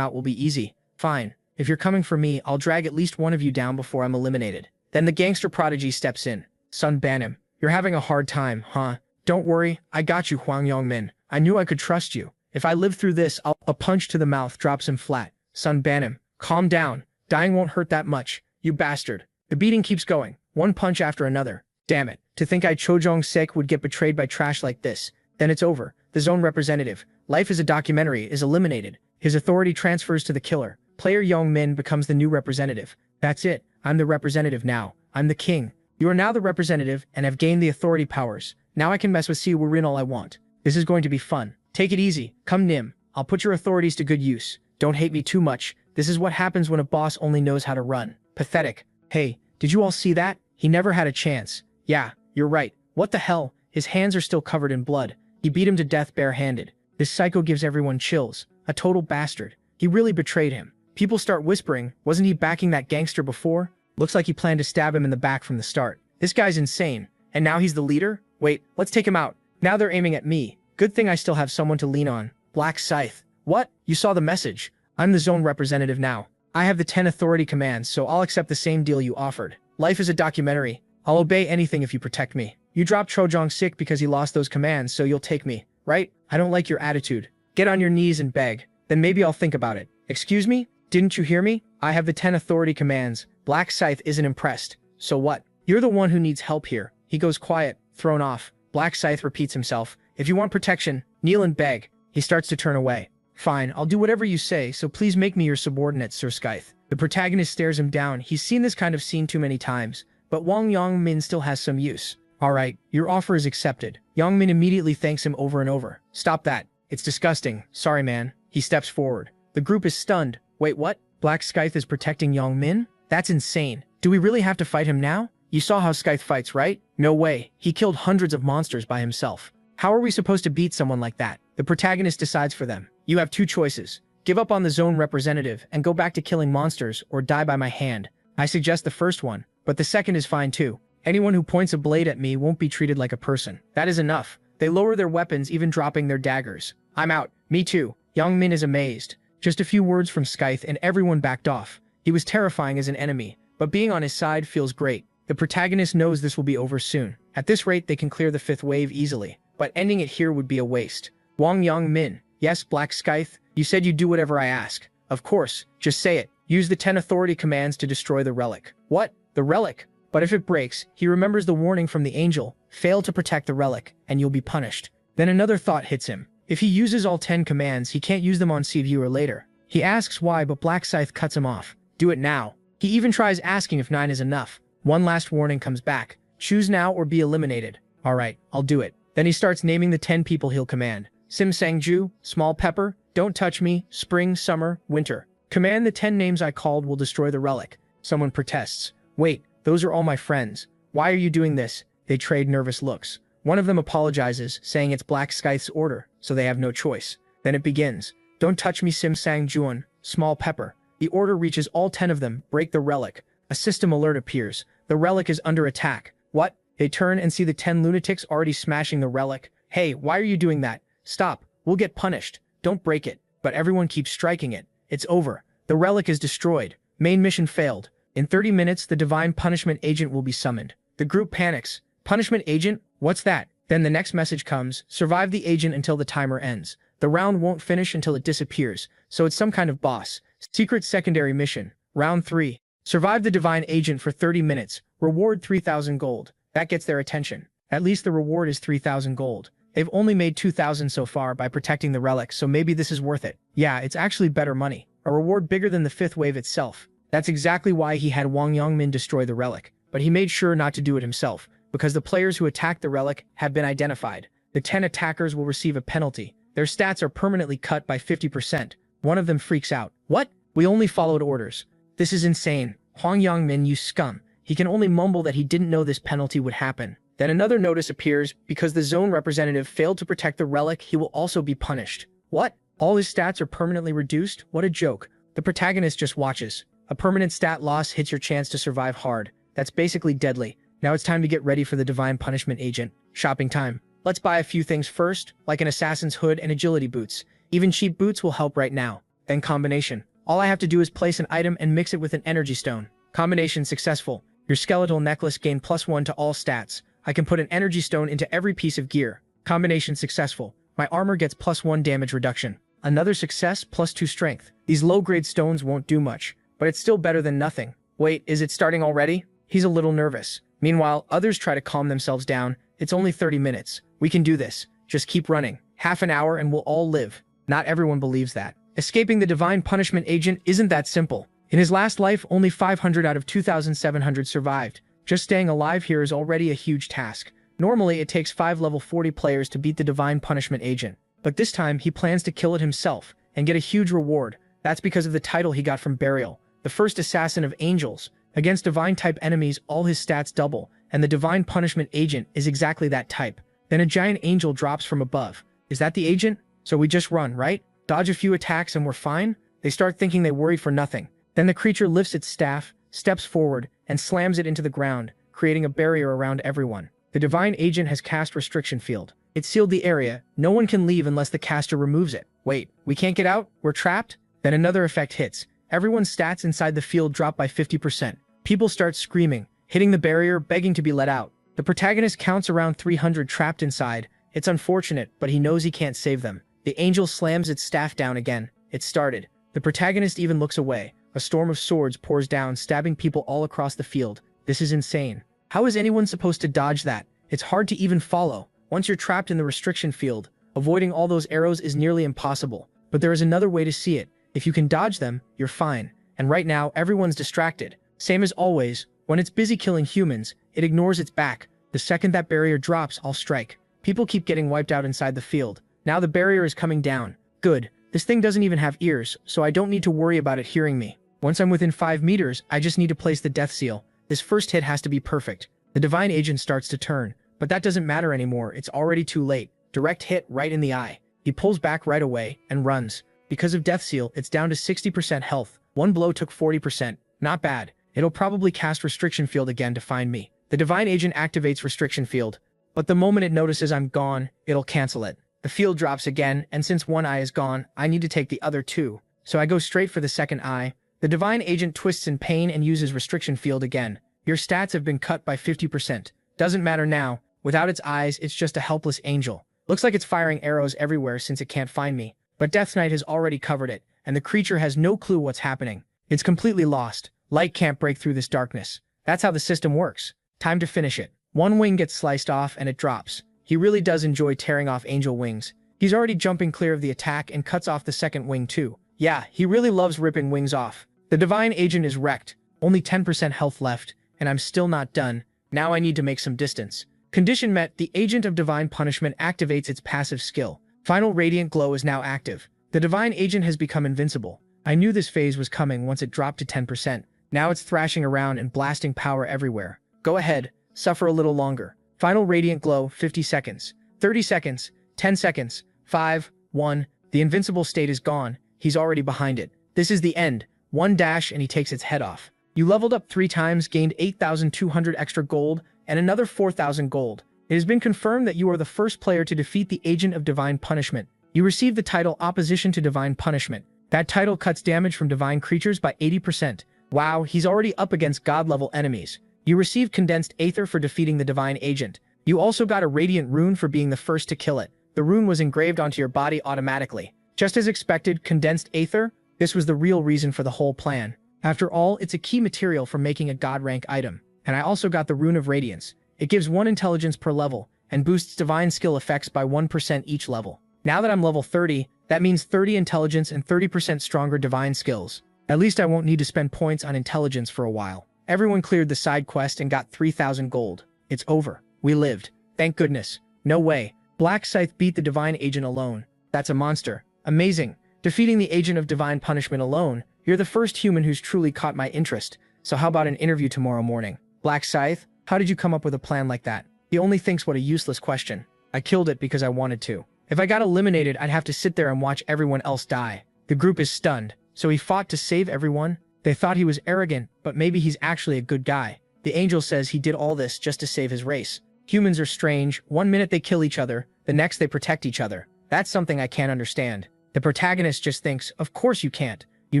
out will be easy. Fine. If you're coming for me, I'll drag at least one of you down before I'm eliminated. Then the gangster prodigy steps in. Son, ban him. You're having a hard time, huh? Don't worry, I got you, Huang Yongmin. I knew I could trust you. If I live through this, A punch to the mouth drops him flat. Son, ban him. Calm down. Dying won't hurt that much. You bastard. The beating keeps going. One punch after another. Damn it. To think I Chojong Sek would get betrayed by trash like this. Then it's over. The zone representative, life is a documentary, is eliminated. His authority transfers to the killer. Player Yong Min becomes the new representative. That's it. I'm the representative now. I'm the king. You are now the representative and have gained the authority powers. Now I can mess with Si Wurin all I want. This is going to be fun. Take it easy. Come Nim. I'll put your authorities to good use. Don't hate me too much. This is what happens when a boss only knows how to run. Pathetic. Hey, did you all see that? He never had a chance. Yeah, you're right. What the hell? His hands are still covered in blood. He beat him to death barehanded. This psycho gives everyone chills. A total bastard. He really betrayed him. People start whispering, wasn't he backing that gangster before? Looks like he planned to stab him in the back from the start. This guy's insane. And now he's the leader? Wait, let's take him out. Now they're aiming at me. Good thing I still have someone to lean on. Black Scythe. What? You saw the message. I'm the zone representative now. I have the 10 authority commands, so I'll accept the same deal you offered. Life is a documentary. I'll obey anything if you protect me. You dropped Chojong Sik because he lost those commands, so you'll take me, right? I don't like your attitude. Get on your knees and beg. Then maybe I'll think about it. Excuse me? Didn't you hear me? I have the 10 authority commands. Black Scythe isn't impressed. So what? You're the one who needs help here. He goes quiet, thrown off. Black Scythe repeats himself. If you want protection, kneel and beg. He starts to turn away. Fine, I'll do whatever you say, so please make me your subordinate, Sir Scythe. The protagonist stares him down. He's seen this kind of scene too many times. But Wang Yongmin still has some use. Alright, your offer is accepted. Yongmin immediately thanks him over and over. Stop that. It's disgusting. Sorry, man. He steps forward. The group is stunned. Wait, what? Black Scythe is protecting Yongmin? That's insane. Do we really have to fight him now? You saw how Scythe fights, right? No way. He killed hundreds of monsters by himself. How are we supposed to beat someone like that? The protagonist decides for them. You have 2 choices. Give up on the zone representative and go back to killing monsters or die by my hand. I suggest the first one, but the second is fine too. Anyone who points a blade at me won't be treated like a person. That is enough. They lower their weapons, even dropping their daggers. I'm out. Me too. Yongmin is amazed. Just a few words from Scythe and everyone backed off. He was terrifying as an enemy, but being on his side feels great. The protagonist knows this will be over soon. At this rate, they can clear the 5th wave easily, but ending it here would be a waste. Wang Yongmin. Yes, Black Scythe. You said you'd do whatever I ask. Of course. Just say it. Use the 10 authority commands to destroy the relic. What? The relic? But if it breaks, he remembers the warning from the angel. Fail to protect the relic, and you'll be punished. Then another thought hits him. If he uses all 10 commands, he can't use them on C-Viewer later. He asks why, but Black Scythe cuts him off. Do it now. He even tries asking if 9 is enough. One last warning comes back. Choose now or be eliminated. Alright, I'll do it. Then he starts naming the 10 people he'll command. Sim Sangju, Small Pepper, Don't Touch Me, Spring, Summer, Winter. Command the 10 names I called will destroy the relic. Someone protests. Wait, those are all my friends. Why are you doing this? They trade nervous looks. One of them apologizes, saying it's Black Scythe's order, so they have no choice. Then it begins. Don't touch me, Sim Sang Juan, Small Pepper. The order reaches all 10 of them. Break the relic. A system alert appears. The relic is under attack. What? They turn and see the 10 lunatics already smashing the relic. Hey, why are you doing that? Stop. We'll get punished. Don't break it. But everyone keeps striking it. It's over. The relic is destroyed. Main mission failed. In 30 minutes, the Divine Punishment Agent will be summoned. The group panics. Punishment Agent? What's that? Then the next message comes. Survive the agent until the timer ends. The round won't finish until it disappears, so it's some kind of boss. Secret secondary mission. Round 3. Survive the divine agent for 30 minutes. Reward 3,000 gold. That gets their attention. At least the reward is 3,000 gold. They've only made 2,000 so far by protecting the relics, so maybe this is worth it. Yeah, it's actually better money. A reward bigger than the 5th wave itself. That's exactly why he had Wang Yongmin destroy the relic. But he made sure not to do it himself, because the players who attacked the relic have been identified. The 10 attackers will receive a penalty. Their stats are permanently cut by 50%. One of them freaks out. What? We only followed orders. This is insane. Huang Yongmin, you scum. He can only mumble that he didn't know this penalty would happen. Then another notice appears. Because the zone representative failed to protect the relic, he will also be punished. What? All his stats are permanently reduced? What a joke. The protagonist just watches. A permanent stat loss hits your chance to survive hard. That's basically deadly. Now it's time to get ready for the divine punishment agent. Shopping time. Let's buy a few things first, like an assassin's hood and agility boots. Even cheap boots will help right now. Then combination. All I have to do is place an item and mix it with an energy stone. Combination successful. Your skeletal necklace gained +1 to all stats. I can put an energy stone into every piece of gear. Combination successful. My armor gets +1 damage reduction. Another success, +2 strength. These low-grade stones won't do much, but it's still better than nothing. Wait, is it starting already? He's a little nervous. Meanwhile, others try to calm themselves down. It's only 30 minutes. We can do this. Just keep running. Half an hour and we'll all live. Not everyone believes that. Escaping the divine punishment agent isn't that simple. In his last life, only 500 out of 2,700 survived. Just staying alive here is already a huge task. Normally, it takes 5 level 40 players to beat the divine punishment agent. But this time, he plans to kill it himself and get a huge reward. That's because of the title he got from Burial, the first assassin of angels. Against divine-type enemies, all his stats double, and the divine punishment agent is exactly that type. Then a giant angel drops from above. Is that the agent? So we just run, right? Dodge a few attacks and we're fine? They start thinking they worry for nothing. Then the creature lifts its staff, steps forward, and slams it into the ground, creating a barrier around everyone. The divine agent has cast restriction field. It sealed the area. No one can leave unless the caster removes it. Wait, we can't get out? We're trapped? Then another effect hits. Everyone's stats inside the field drop by 50%. People start screaming, hitting the barrier, begging to be let out. The protagonist counts around 300 trapped inside. It's unfortunate, but he knows he can't save them. The angel slams its staff down again. It started. The protagonist even looks away. A storm of swords pours down, stabbing people all across the field. This is insane. How is anyone supposed to dodge that? It's hard to even follow. Once you're trapped in the restriction field, avoiding all those arrows is nearly impossible. But there is another way to see it. If you can dodge them, you're fine. And right now, everyone's distracted. Same as always, when it's busy killing humans, it ignores its back. The second that barrier drops, I'll strike. People keep getting wiped out inside the field. Now the barrier is coming down. Good. This thing doesn't even have ears, so I don't need to worry about it hearing me. Once I'm within 5 meters, I just need to place the death seal. This first hit has to be perfect. The divine agent starts to turn, but that doesn't matter anymore. It's already too late. Direct hit right in the eye. He pulls back right away and runs. Because of death seal, it's down to 60% health. One blow took 40%. Not bad. It'll probably cast restriction field again to find me. The divine agent activates restriction field, but the moment it notices I'm gone, it'll cancel it. The field drops again, and since one eye is gone, I need to take the other two. So I go straight for the second eye. The divine agent twists in pain and uses restriction field again. Your stats have been cut by 50%. Doesn't matter now. Without its eyes, it's just a helpless angel. Looks like it's firing arrows everywhere since it can't find me. But Death Knight has already covered it, and the creature has no clue what's happening. It's completely lost. Light can't break through this darkness. That's how the system works. Time to finish it. One wing gets sliced off and it drops. He really does enjoy tearing off angel wings. He's already jumping clear of the attack and cuts off the second wing too. Yeah, he really loves ripping wings off. The divine agent is wrecked. Only 10% health left, and I'm still not done. Now I need to make some distance. Condition met, the agent of divine punishment activates its passive skill. Final radiant glow is now active. The divine agent has become invincible. I knew this phase was coming once it dropped to 10%. Now it's thrashing around and blasting power everywhere. Go ahead, suffer a little longer. Final radiant glow, 50 seconds. 30 seconds. 10 seconds. 5, 1. The invincible state is gone. He's already behind it. This is the end. One dash and he takes its head off. You leveled up 3 times, gained 8,200 extra gold, and another 4,000 gold. It has been confirmed that you are the first player to defeat the agent of divine punishment. You received the title Opposition to Divine Punishment. That title cuts damage from divine creatures by 80%. Wow, he's already up against god-level enemies. You received Condensed Aether for defeating the divine agent. You also got a Radiant Rune for being the first to kill it. The rune was engraved onto your body automatically. Just as expected, Condensed Aether? This was the real reason for the whole plan. After all, it's a key material for making a god rank item. And I also got the Rune of Radiance. It gives 1 intelligence per level, and boosts divine skill effects by 1% each level. Now that I'm level 30, that means 30 intelligence and 30% stronger divine skills. At least I won't need to spend points on intelligence for a while. Everyone cleared the side quest and got 3,000 gold. It's over. We lived. Thank goodness. No way. Black Scythe beat the Divine Agent alone. That's a monster. Amazing. Defeating the Agent of Divine Punishment alone, you're the first human who's truly caught my interest. So how about an interview tomorrow morning? Black Scythe, how did you come up with a plan like that? He only thinks what a useless question. I killed it because I wanted to. If I got eliminated, I'd have to sit there and watch everyone else die. The group is stunned. So he fought to save everyone? They thought he was arrogant, but maybe he's actually a good guy. The angel says he did all this just to save his race. Humans are strange. One minute they kill each other, the next they protect each other. That's something I can't understand. The protagonist just thinks, of course you can't, you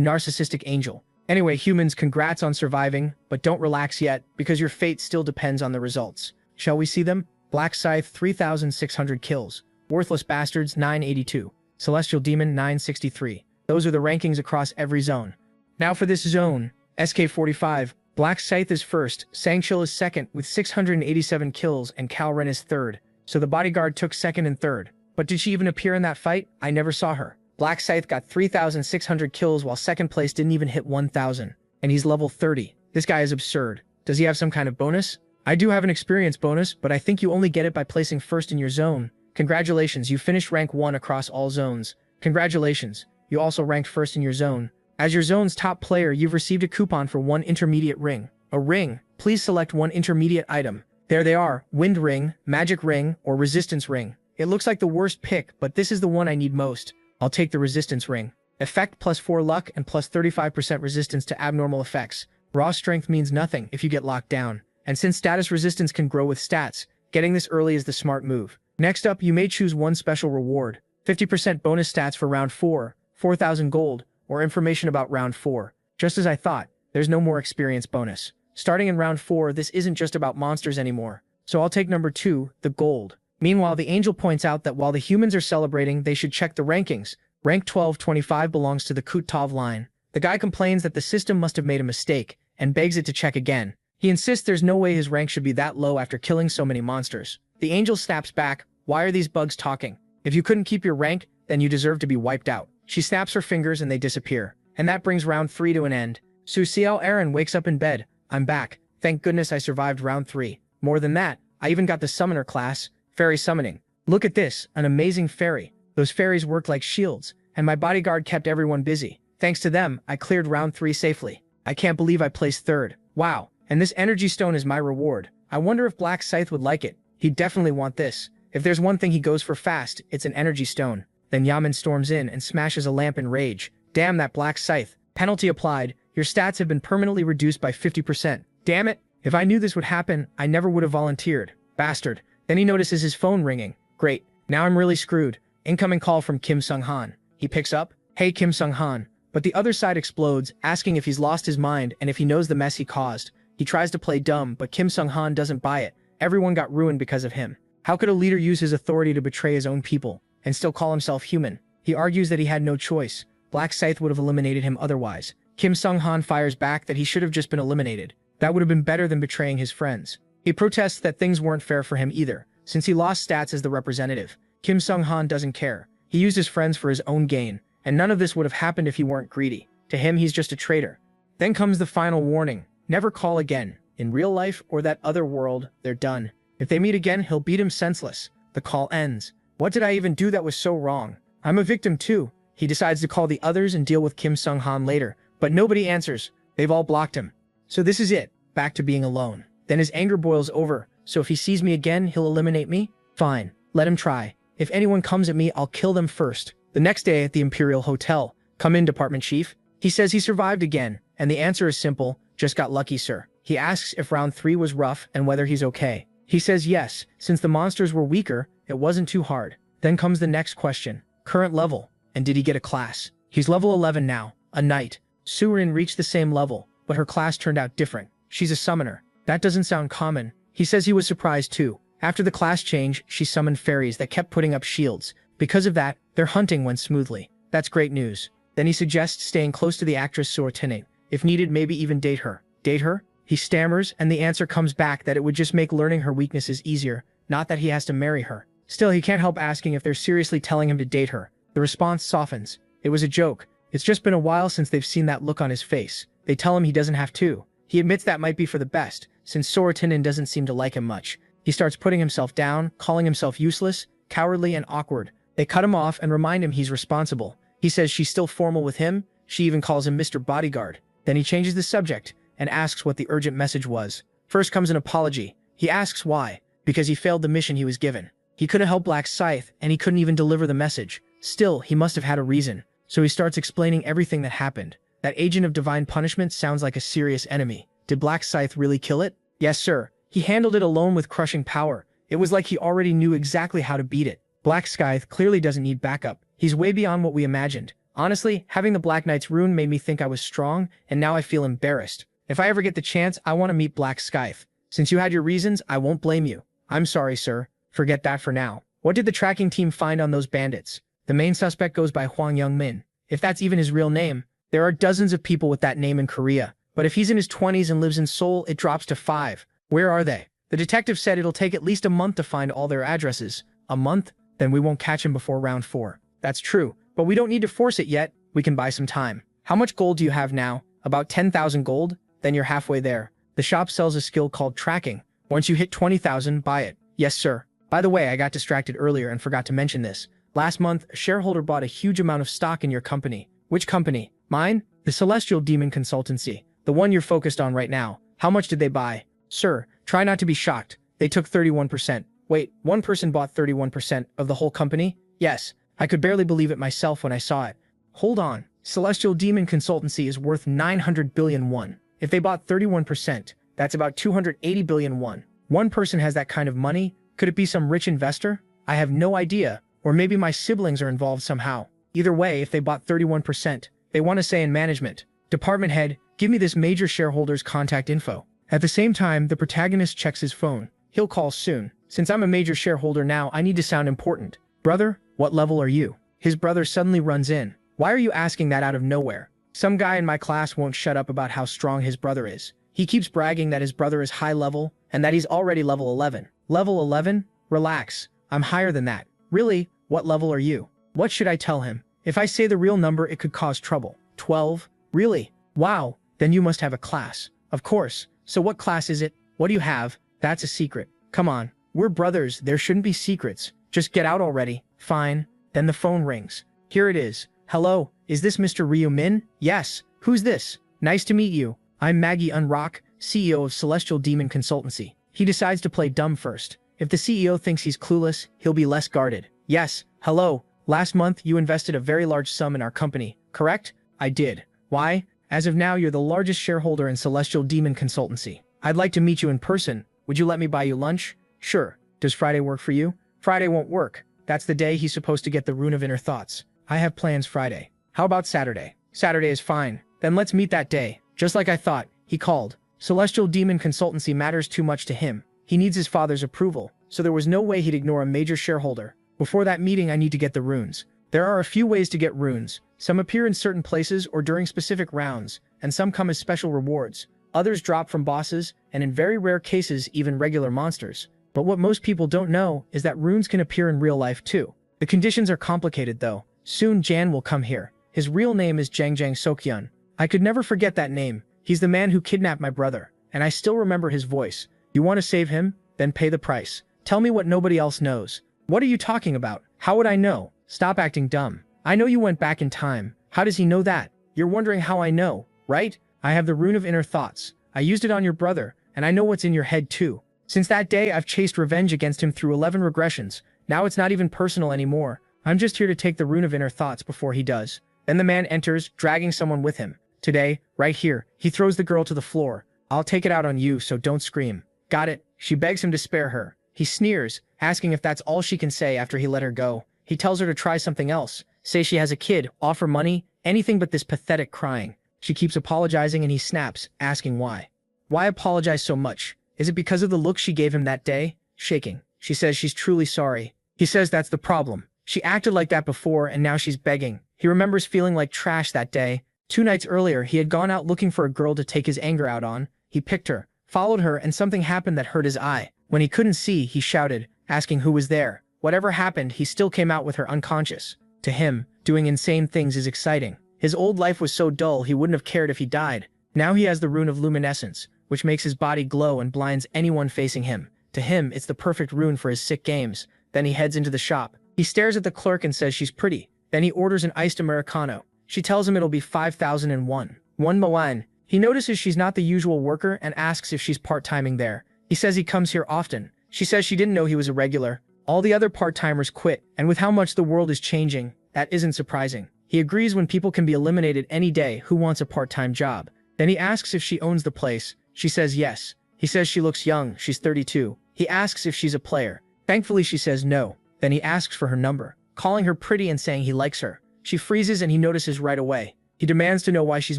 narcissistic angel. Anyway, humans, congrats on surviving, but don't relax yet, because your fate still depends on the results. Shall we see them? Black Scythe, 3,600 kills. Worthless Bastards, 982. Celestial Demon, 963. Those are the rankings across every zone. Now for this zone, SK45, Black Scythe is first, Sangshil is second with 687 kills, and Kalren is third. So the bodyguard took second and third. But did she even appear in that fight? I never saw her. Black Scythe got 3,600 kills while second place didn't even hit 1,000. And he's level 30. This guy is absurd. Does he have some kind of bonus? I do have an experience bonus, but I think you only get it by placing first in your zone. Congratulations, you finished rank 1 across all zones. Congratulations, you also ranked first in your zone. As your zone's top player, you've received a coupon for 1 intermediate ring. A ring. Please select 1 intermediate item. There they are, Wind Ring, Magic Ring, or Resistance Ring. It looks like the worst pick, but this is the one I need most. I'll take the Resistance Ring. Effect plus 4 luck and plus 35% resistance to abnormal effects. Raw strength means nothing if you get locked down. And since status resistance can grow with stats, getting this early is the smart move. Next up, you may choose 1 special reward. 50% bonus stats for round 4, 4,000 gold, or information about round 4. Just as I thought, there's no more experience bonus. Starting in round 4, this isn't just about monsters anymore. So I'll take number 2, the gold. Meanwhile, the angel points out that while the humans are celebrating, they should check the rankings. Rank 1225 belongs to the Kutov line. The guy complains that the system must have made a mistake, and begs it to check again. He insists there's no way his rank should be that low after killing so many monsters. The angel snaps back, why are these bugs talking? If you couldn't keep your rank, then you deserve to be wiped out. She snaps her fingers and they disappear. And that brings round 3 to an end. Su Xiao Aaron wakes up in bed. I'm back. Thank goodness I survived round 3. More than that, I even got the summoner class, fairy summoning. Look at this, an amazing fairy. Those fairies work like shields, and my bodyguard kept everyone busy. Thanks to them, I cleared round 3 safely. I can't believe I placed 3rd. Wow, and this energy stone is my reward. I wonder if Black Scythe would like it. He'd definitely want this. If there's one thing he goes for fast, it's an energy stone. Then Yaman storms in and smashes a lamp in rage. Damn that Black Scythe. Penalty applied. Your stats have been permanently reduced by 50%. Damn it. If I knew this would happen, I never would have volunteered. Bastard. Then he notices his phone ringing. Great. Now I'm really screwed. Incoming call from Kim Sung-han. He picks up. Hey Kim Sung-han. But the other side explodes, asking if he's lost his mind and if he knows the mess he caused. He tries to play dumb, but Kim Sung-han doesn't buy it. Everyone got ruined because of him. How could a leader use his authority to betray his own people and still call himself human? He argues that he had no choice. Black Scythe would have eliminated him otherwise. Kim Sung-han fires back that he should have just been eliminated. That would have been better than betraying his friends. He protests that things weren't fair for him either, since he lost stats as the representative. Kim Sung-han doesn't care. He used his friends for his own gain, and none of this would have happened if he weren't greedy. To him, he's just a traitor. Then comes the final warning. Never call again. In real life or that other world, they're done. If they meet again, he'll beat him senseless. The call ends. What did I even do that was so wrong? I'm a victim too. He decides to call the others and deal with Kim Sung-han later, but nobody answers. They've all blocked him. So this is it. Back to being alone. Then his anger boils over, so if he sees me again, he'll eliminate me? Fine. Let him try. If anyone comes at me, I'll kill them first. The next day at the Imperial Hotel. Come in, Department Chief. He says he survived again, and the answer is simple. Just got lucky, sir. He asks if round 3 was rough and whether he's okay. He says yes, since the monsters were weaker, it wasn't too hard. Then comes the next question. Current level. And did he get a class? He's level 11 now, a knight. Surin reached the same level, but her class turned out different. She's a summoner. That doesn't sound common. He says he was surprised too. After the class change, she summoned fairies that kept putting up shields. Because of that, their hunting went smoothly. That's great news. Then he suggests staying close to the actress Suortinate. If needed, maybe even date her. Date her? He stammers, and the answer comes back that it would just make learning her weaknesses easier, not that he has to marry her. Still, he can't help asking if they're seriously telling him to date her. The response softens. It was a joke. It's just been a while since they've seen that look on his face. They tell him he doesn't have to. He admits that might be for the best, since Sorotinen doesn't seem to like him much. He starts putting himself down, calling himself useless, cowardly, and awkward. They cut him off and remind him he's responsible. He says she's still formal with him. She even calls him Mr. Bodyguard. Then he changes the subject and asks what the urgent message was. First comes an apology. He asks why. Because he failed the mission he was given. He couldn't help Black Scythe, and he couldn't even deliver the message. Still, he must have had a reason. So he starts explaining everything that happened. That agent of divine punishment sounds like a serious enemy. Did Black Scythe really kill it? Yes, sir. He handled it alone with crushing power. It was like he already knew exactly how to beat it. Black Scythe clearly doesn't need backup. He's way beyond what we imagined. Honestly, having the Black Knight's rune made me think I was strong, and now I feel embarrassed. If I ever get the chance, I want to meet Black Scythe. Since you had your reasons, I won't blame you. I'm sorry, sir. Forget that for now. What did the tracking team find on those bandits? The main suspect goes by Hwang Young-min. If that's even his real name, there are dozens of people with that name in Korea. But if he's in his 20s and lives in Seoul, it drops to 5. Where are they? The detective said it'll take at least a month to find all their addresses. A month? Then we won't catch him before round 4. That's true, but we don't need to force it yet. We can buy some time. How much gold do you have now? About 10,000 gold? Then you're halfway there. The shop sells a skill called tracking. Once you hit 20,000, buy it. Yes, sir. By the way, I got distracted earlier and forgot to mention this. Last month, a shareholder bought a huge amount of stock in your company. Which company? Mine? The Celestial Demon Consultancy. The one you're focused on right now. How much did they buy? Sir, try not to be shocked. They took 31%. Wait, one person bought 31% of the whole company? Yes. I could barely believe it myself when I saw it. Hold on. Celestial Demon Consultancy is worth 900 billion won. If they bought 31%, that's about 280 billion won. One person has that kind of money? Could it be some rich investor? I have no idea. Or maybe my siblings are involved somehow. Either way, if they bought 31%, they want to say in management. Department head, give me this major shareholder's contact info. At the same time, the protagonist checks his phone. He'll call soon. Since I'm a major shareholder now, I need to sound important. Brother, what level are you? His brother suddenly runs in. Why are you asking that out of nowhere? Some guy in my class won't shut up about how strong his brother is. He keeps bragging that his brother is high level and that he's already level 11. Level 11? Relax. I'm higher than that. Really? What level are you? What should I tell him? If I say the real number, it could cause trouble. 12? Really? Wow. Then you must have a class. Of course. So what class is it? What do you have? That's a secret. Come on. We're brothers. There shouldn't be secrets. Just get out already. Fine. Then the phone rings. Here it is. Hello. Is this Mr. Ryu Min? Yes. Who's this? Nice to meet you. I'm Maggie Unrock, CEO of Celestial Demon Consultancy. He decides to play dumb first. If the CEO thinks he's clueless, he'll be less guarded. Yes. Hello. Last month, you invested a very large sum in our company, correct? I did. Why? As of now, you're the largest shareholder in Celestial Demon Consultancy. I'd like to meet you in person. Would you let me buy you lunch? Sure. Does Friday work for you? Friday won't work. That's the day he's supposed to get the Rune of Inner Thoughts. I have plans Friday. How about Saturday? Saturday is fine. Then let's meet that day. Just like I thought, he called. Celestial Demon Consultancy matters too much to him. He needs his father's approval, so there was no way he'd ignore a major shareholder. Before that meeting, I need to get the runes. There are a few ways to get runes. Some appear in certain places or during specific rounds, and some come as special rewards. Others drop from bosses, and in very rare cases, even regular monsters. But what most people don't know is that runes can appear in real life too. The conditions are complicated though. Soon Jan will come here. His real name is Jang Sokyeon. I could never forget that name. He's the man who kidnapped my brother, and I still remember his voice. You want to save him? Then pay the price. Tell me what nobody else knows. What are you talking about? How would I know? Stop acting dumb. I know you went back in time. How does he know that? You're wondering how I know, right? I have the Rune of Inner Thoughts. I used it on your brother, and I know what's in your head too. Since that day, I've chased revenge against him through 11 regressions. Now it's not even personal anymore. I'm just here to take the Rune of Inner Thoughts before he does. Then the man enters, dragging someone with him. Today, right here, he throws the girl to the floor. I'll take it out on you, so don't scream. Got it? She begs him to spare her. He sneers, asking if that's all she can say after he let her go. He tells her to try something else. Say she has a kid, offer money, anything but this pathetic crying. She keeps apologizing and he snaps, asking why. Why apologize so much? Is it because of the look she gave him that day? Shaking. She says she's truly sorry. He says that's the problem. She acted like that before and now she's begging. He remembers feeling like trash that day. 2 nights earlier, he had gone out looking for a girl to take his anger out on. He picked her, followed her, and something happened that hurt his eye. When he couldn't see, he shouted, asking who was there. Whatever happened, he still came out with her unconscious. To him, doing insane things is exciting. His old life was so dull he wouldn't have cared if he died. Now he has the rune of luminescence, which makes his body glow and blinds anyone facing him. To him, it's the perfect rune for his sick games. Then he heads into the shop. He stares at the clerk and says she's pretty. Then he orders an iced Americano. She tells him it'll be 5,001. 1 Moan. He notices she's not the usual worker and asks if she's part-timing there. He says he comes here often. She says she didn't know he was a regular. All the other part-timers quit, and with how much the world is changing, that isn't surprising. He agrees when people can be eliminated any day, who wants a part-time job. Then he asks if she owns the place. She says yes. He says she looks young, she's 32. He asks if she's a player. Thankfully she says no. Then he asks for her number, calling her pretty and saying he likes her. She freezes and he notices right away. He demands to know why she's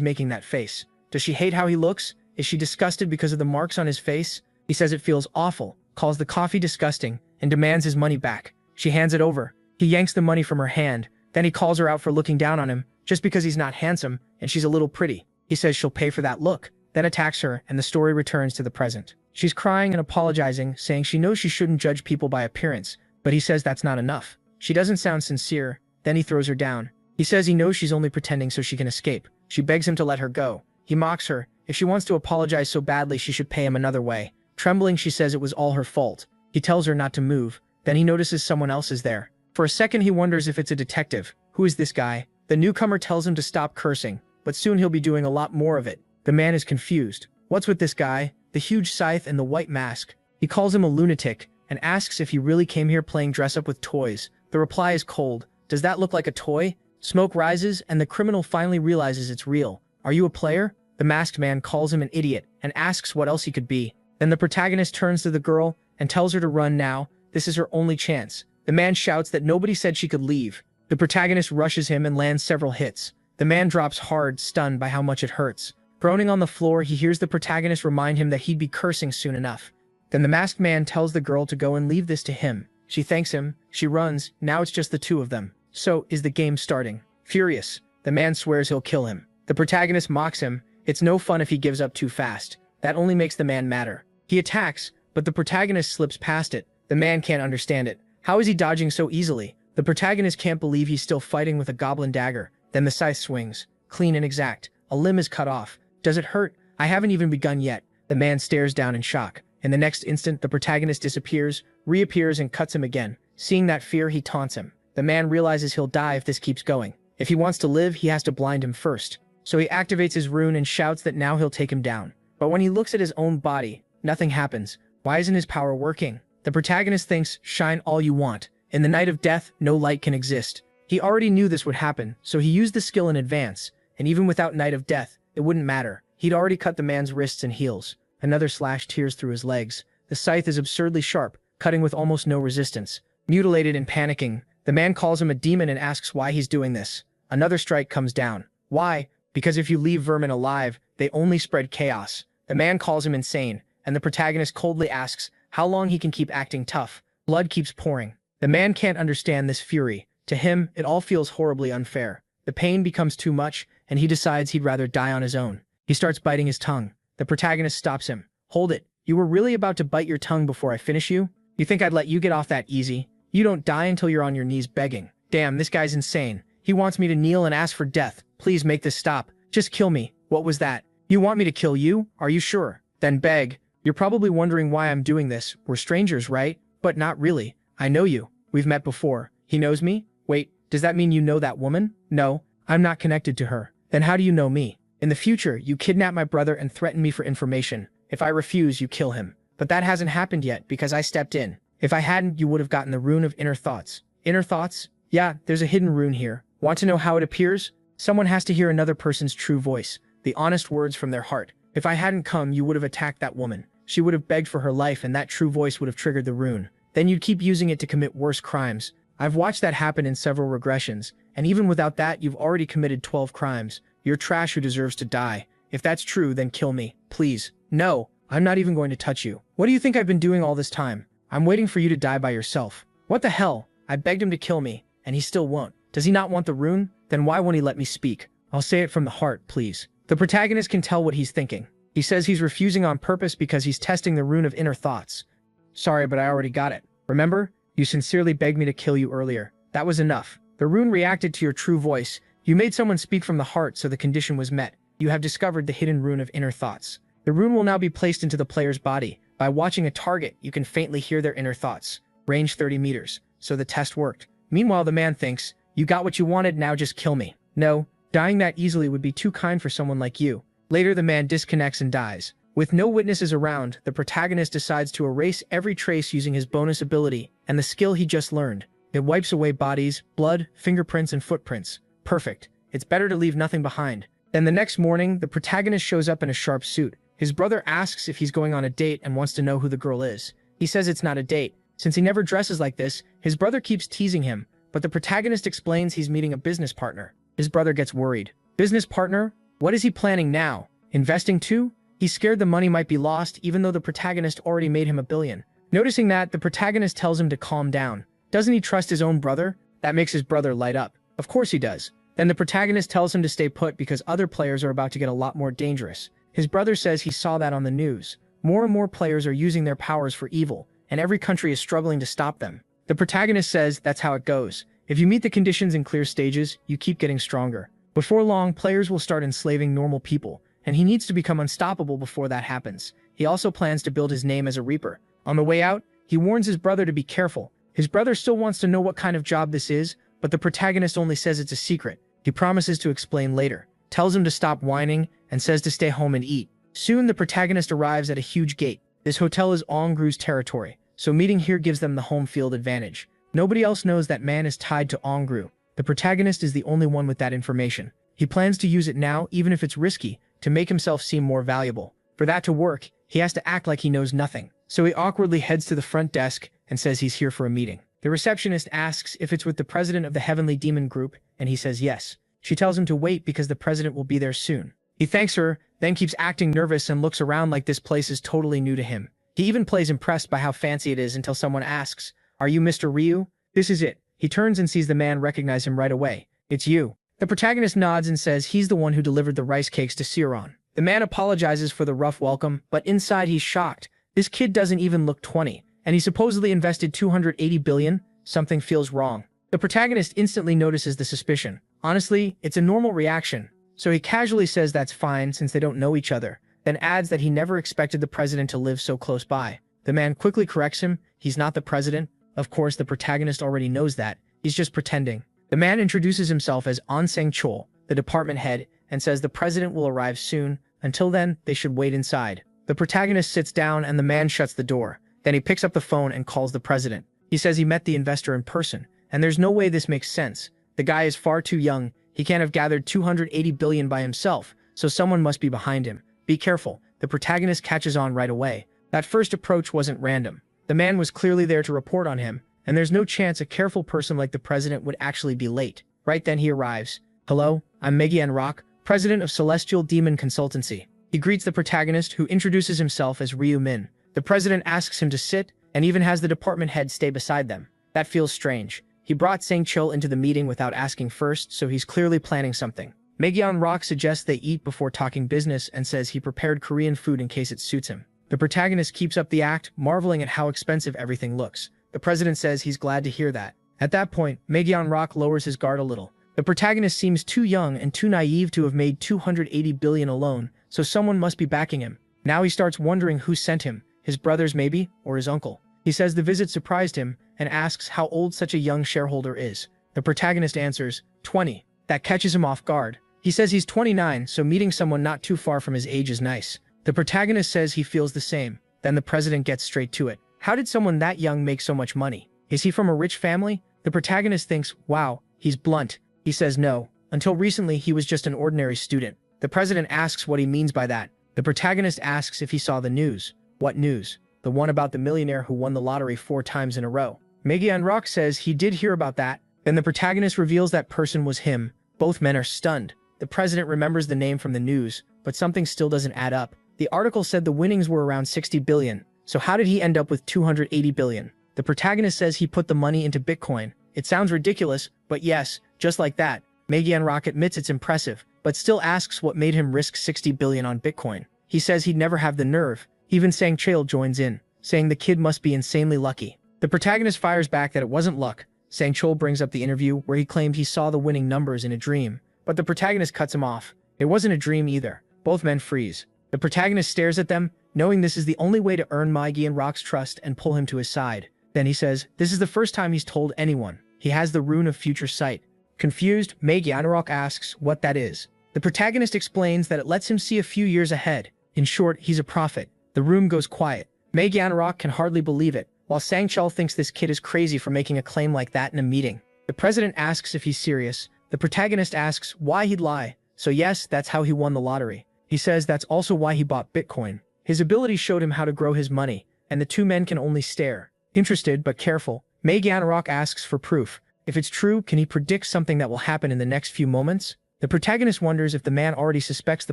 making that face. Does she hate how he looks? Is she disgusted because of the marks on his face? He says it feels awful, calls the coffee disgusting, and demands his money back. She hands it over. He yanks the money from her hand. Then he calls her out for looking down on him, just because he's not handsome, and she's a little pretty. He says she'll pay for that look, then attacks her, and the story returns to the present. She's crying and apologizing, saying she knows she shouldn't judge people by appearance, but he says that's not enough. She doesn't sound sincere. Then he throws her down. He says he knows she's only pretending so she can escape. She begs him to let her go. He mocks her. If she wants to apologize so badly, she should pay him another way. Trembling, she says it was all her fault. He tells her not to move. Then he notices someone else is there. For a second he wonders if it's a detective. Who is this guy? The newcomer tells him to stop cursing, but soon he'll be doing a lot more of it. The man is confused. What's with this guy? The huge scythe and the white mask. He calls him a lunatic and asks if he really came here playing dress up with toys. The reply is cold. Does that look like a toy? Smoke rises and the criminal finally realizes it's real. Are you a player? The masked man calls him an idiot and asks what else he could be. Then the protagonist turns to the girl and tells her to run now. This is her only chance. The man shouts that nobody said she could leave. The protagonist rushes him and lands several hits. The man drops hard, stunned by how much it hurts. Groaning on the floor, he hears the protagonist remind him that he'd be cursing soon enough. Then the masked man tells the girl to go and leave this to him. She thanks him. She runs. Now it's just the two of them. So, is the game starting? Furious, the man swears he'll kill him. The protagonist mocks him. It's no fun if he gives up too fast. That only makes the man madder. He attacks, but the protagonist slips past it. The man can't understand it. How is he dodging so easily? The protagonist can't believe he's still fighting with a goblin dagger. Then the scythe swings. Clean and exact. A limb is cut off. Does it hurt? I haven't even begun yet. The man stares down in shock. In the next instant, the protagonist disappears, reappears, and cuts him again. Seeing that fear, he taunts him. The man realizes he'll die if this keeps going. If he wants to live, he has to blind him first. So he activates his rune and shouts that now he'll take him down. But when he looks at his own body, nothing happens. Why isn't his power working? The protagonist thinks, shine all you want. In the night of death, no light can exist. He already knew this would happen, so he used the skill in advance. And even without night of death, it wouldn't matter. He'd already cut the man's wrists and heels. Another slash tears through his legs. The scythe is absurdly sharp, cutting with almost no resistance. Mutilated and panicking, the man calls him a demon and asks why he's doing this. Another strike comes down. Why? Because if you leave vermin alive, they only spread chaos. The man calls him insane, and the protagonist coldly asks how long he can keep acting tough. Blood keeps pouring. The man can't understand this fury. To him, it all feels horribly unfair. The pain becomes too much, and he decides he'd rather die on his own. He starts biting his tongue. The protagonist stops him. Hold it. You were really about to bite your tongue before I finish you? You think I'd let you get off that easy? You don't die until you're on your knees begging. Damn, this guy's insane. He wants me to kneel and ask for death. Please make this stop. Just kill me. What was that? You want me to kill you? Are you sure? Then beg. You're probably wondering why I'm doing this. We're strangers, right? But not really. I know you. We've met before. He knows me? Wait, does that mean you know that woman? No, I'm not connected to her. Then how do you know me? In the future, you kidnap my brother and threaten me for information. If I refuse, you kill him. But that hasn't happened yet because I stepped in. If I hadn't, you would have gotten the rune of inner thoughts. Inner thoughts? Yeah, there's a hidden rune here. Want to know how it appears? Someone has to hear another person's true voice, the honest words from their heart. If I hadn't come, you would have attacked that woman. She would have begged for her life and that true voice would have triggered the rune. Then you'd keep using it to commit worse crimes. I've watched that happen in several regressions, and even without that, you've already committed 12 crimes. You're trash who deserves to die. If that's true, then kill me. Please. No, I'm not even going to touch you. What do you think I've been doing all this time? I'm waiting for you to die by yourself. What the hell? I begged him to kill me, and he still won't. Does he not want the rune? Then why won't he let me speak? I'll say it from the heart, please. The protagonist can tell what he's thinking. He says he's refusing on purpose because he's testing the rune of inner thoughts. Sorry, but I already got it. Remember? You sincerely begged me to kill you earlier. That was enough. The rune reacted to your true voice. You made someone speak from the heart, so the condition was met. You have discovered the hidden rune of inner thoughts. The rune will now be placed into the player's body. By watching a target, you can faintly hear their inner thoughts. Range 30 meters. So the test worked. Meanwhile, the man thinks, you got what you wanted, now just kill me. No, dying that easily would be too kind for someone like you. Later, the man disconnects and dies. With no witnesses around, the protagonist decides to erase every trace using his bonus ability and the skill he just learned. It wipes away bodies, blood, fingerprints, and footprints. Perfect. It's better to leave nothing behind. Then the next morning, the protagonist shows up in a sharp suit. His brother asks if he's going on a date and wants to know who the girl is. He says it's not a date. Since he never dresses like this, his brother keeps teasing him, but the protagonist explains he's meeting a business partner. His brother gets worried. Business partner? What is he planning now? Investing too? He's scared the money might be lost even though the protagonist already made him $1 billion. Noticing that, the protagonist tells him to calm down. Doesn't he trust his own brother? That makes his brother light up. Of course he does. Then the protagonist tells him to stay put because other players are about to get a lot more dangerous. His brother says he saw that on the news. More and more players are using their powers for evil, and every country is struggling to stop them. The protagonist says that's how it goes. If you meet the conditions in clear stages, you keep getting stronger. Before long, players will start enslaving normal people, and he needs to become unstoppable before that happens. He also plans to build his name as a reaper. On the way out, he warns his brother to be careful. His brother still wants to know what kind of job this is, but the protagonist only says it's a secret. He promises to explain later, tells him to stop whining, and says to stay home and eat. Soon, the protagonist arrives at a huge gate. This hotel is Ongru's territory, so meeting here gives them the home field advantage. Nobody else knows that man is tied to Ongru. The protagonist is the only one with that information. He plans to use it now, even if it's risky, to make himself seem more valuable. For that to work, he has to act like he knows nothing. So he awkwardly heads to the front desk and says he's here for a meeting. The receptionist asks if it's with the president of the Heavenly Demon Group, and he says yes. She tells him to wait because the president will be there soon. He thanks her, then keeps acting nervous and looks around like this place is totally new to him. He even plays impressed by how fancy it is until someone asks, "Are you Mr. Ryu?" This is it. He turns and sees the man recognize him right away. "It's you." The protagonist nods and says he's the one who delivered the rice cakes to Siron. The man apologizes for the rough welcome, but inside he's shocked. This kid doesn't even look 20, and he supposedly invested 280 billion. Something feels wrong. The protagonist instantly notices the suspicion. Honestly, it's a normal reaction, so he casually says that's fine since they don't know each other, then adds that he never expected the president to live so close by. The man quickly corrects him, he's not the president. Of course, the protagonist already knows that. He's just pretending. The man introduces himself as Onseng Chol, the department head, and says the president will arrive soon. Until then, they should wait inside. The protagonist sits down and the man shuts the door. Then he picks up the phone and calls the president. He says he met the investor in person, and there's no way this makes sense. The guy is far too young. He can't have gathered 280 billion by himself, so someone must be behind him. Be careful. The protagonist catches on right away. That first approach wasn't random. The man was clearly there to report on him, and there's no chance a careful person like the president would actually be late. Right then he arrives. "Hello, I'm Megian Rock, president of Celestial Demon Consultancy." He greets the protagonist, who introduces himself as Ryu Min. The president asks him to sit, and even has the department head stay beside them. That feels strange. He brought Sang Chul into the meeting without asking first, so he's clearly planning something. Megian Rock suggests they eat before talking business and says he prepared Korean food in case it suits him. The protagonist keeps up the act, marveling at how expensive everything looks. The president says he's glad to hear that. At that point, Megian Rock lowers his guard a little. The protagonist seems too young and too naive to have made 280 billion alone, so someone must be backing him. Now he starts wondering who sent him, his brothers maybe, or his uncle. He says the visit surprised him and asks how old such a young shareholder is. The protagonist answers, 20. That catches him off guard. He says he's 29, so meeting someone not too far from his age is nice. The protagonist says he feels the same. Then the president gets straight to it. How did someone that young make so much money? Is he from a rich family? The protagonist thinks, wow, he's blunt. He says no. Until recently, he was just an ordinary student. The president asks what he means by that. The protagonist asks if he saw the news. What news? The one about the millionaire who won the lottery 4 times in a row. Megian Rock says he did hear about that. Then the protagonist reveals that person was him. Both men are stunned. The president remembers the name from the news, but something still doesn't add up. The article said the winnings were around 60 billion. So how did he end up with 280 billion? The protagonist says he put the money into Bitcoin. It sounds ridiculous, but yes, just like that. Megian Rock admits it's impressive, but still asks what made him risk 60 billion on Bitcoin. He says he'd never have the nerve. Even Sang-chul joins in, saying the kid must be insanely lucky. The protagonist fires back that it wasn't luck. Sang-chul brings up the interview where he claimed he saw the winning numbers in a dream, but the protagonist cuts him off. It wasn't a dream either. Both men freeze. The protagonist stares at them, knowing this is the only way to earn Maggie and Rock's trust and pull him to his side. Then he says, this is the first time he's told anyone. He has the rune of future sight. Confused, Maggie and Rock asks what that is. The protagonist explains that it lets him see a few years ahead. In short, he's a prophet. The room goes quiet. Maggie and Rock can hardly believe it, while Sang-chul thinks this kid is crazy for making a claim like that in a meeting. The president asks if he's serious. The protagonist asks why he'd lie. So yes, that's how he won the lottery. He says that's also why he bought Bitcoin. His ability showed him how to grow his money, and the two men can only stare. Interested but careful, Maggie and Rock asks for proof. If it's true, can he predict something that will happen in the next few moments? The protagonist wonders if the man already suspects the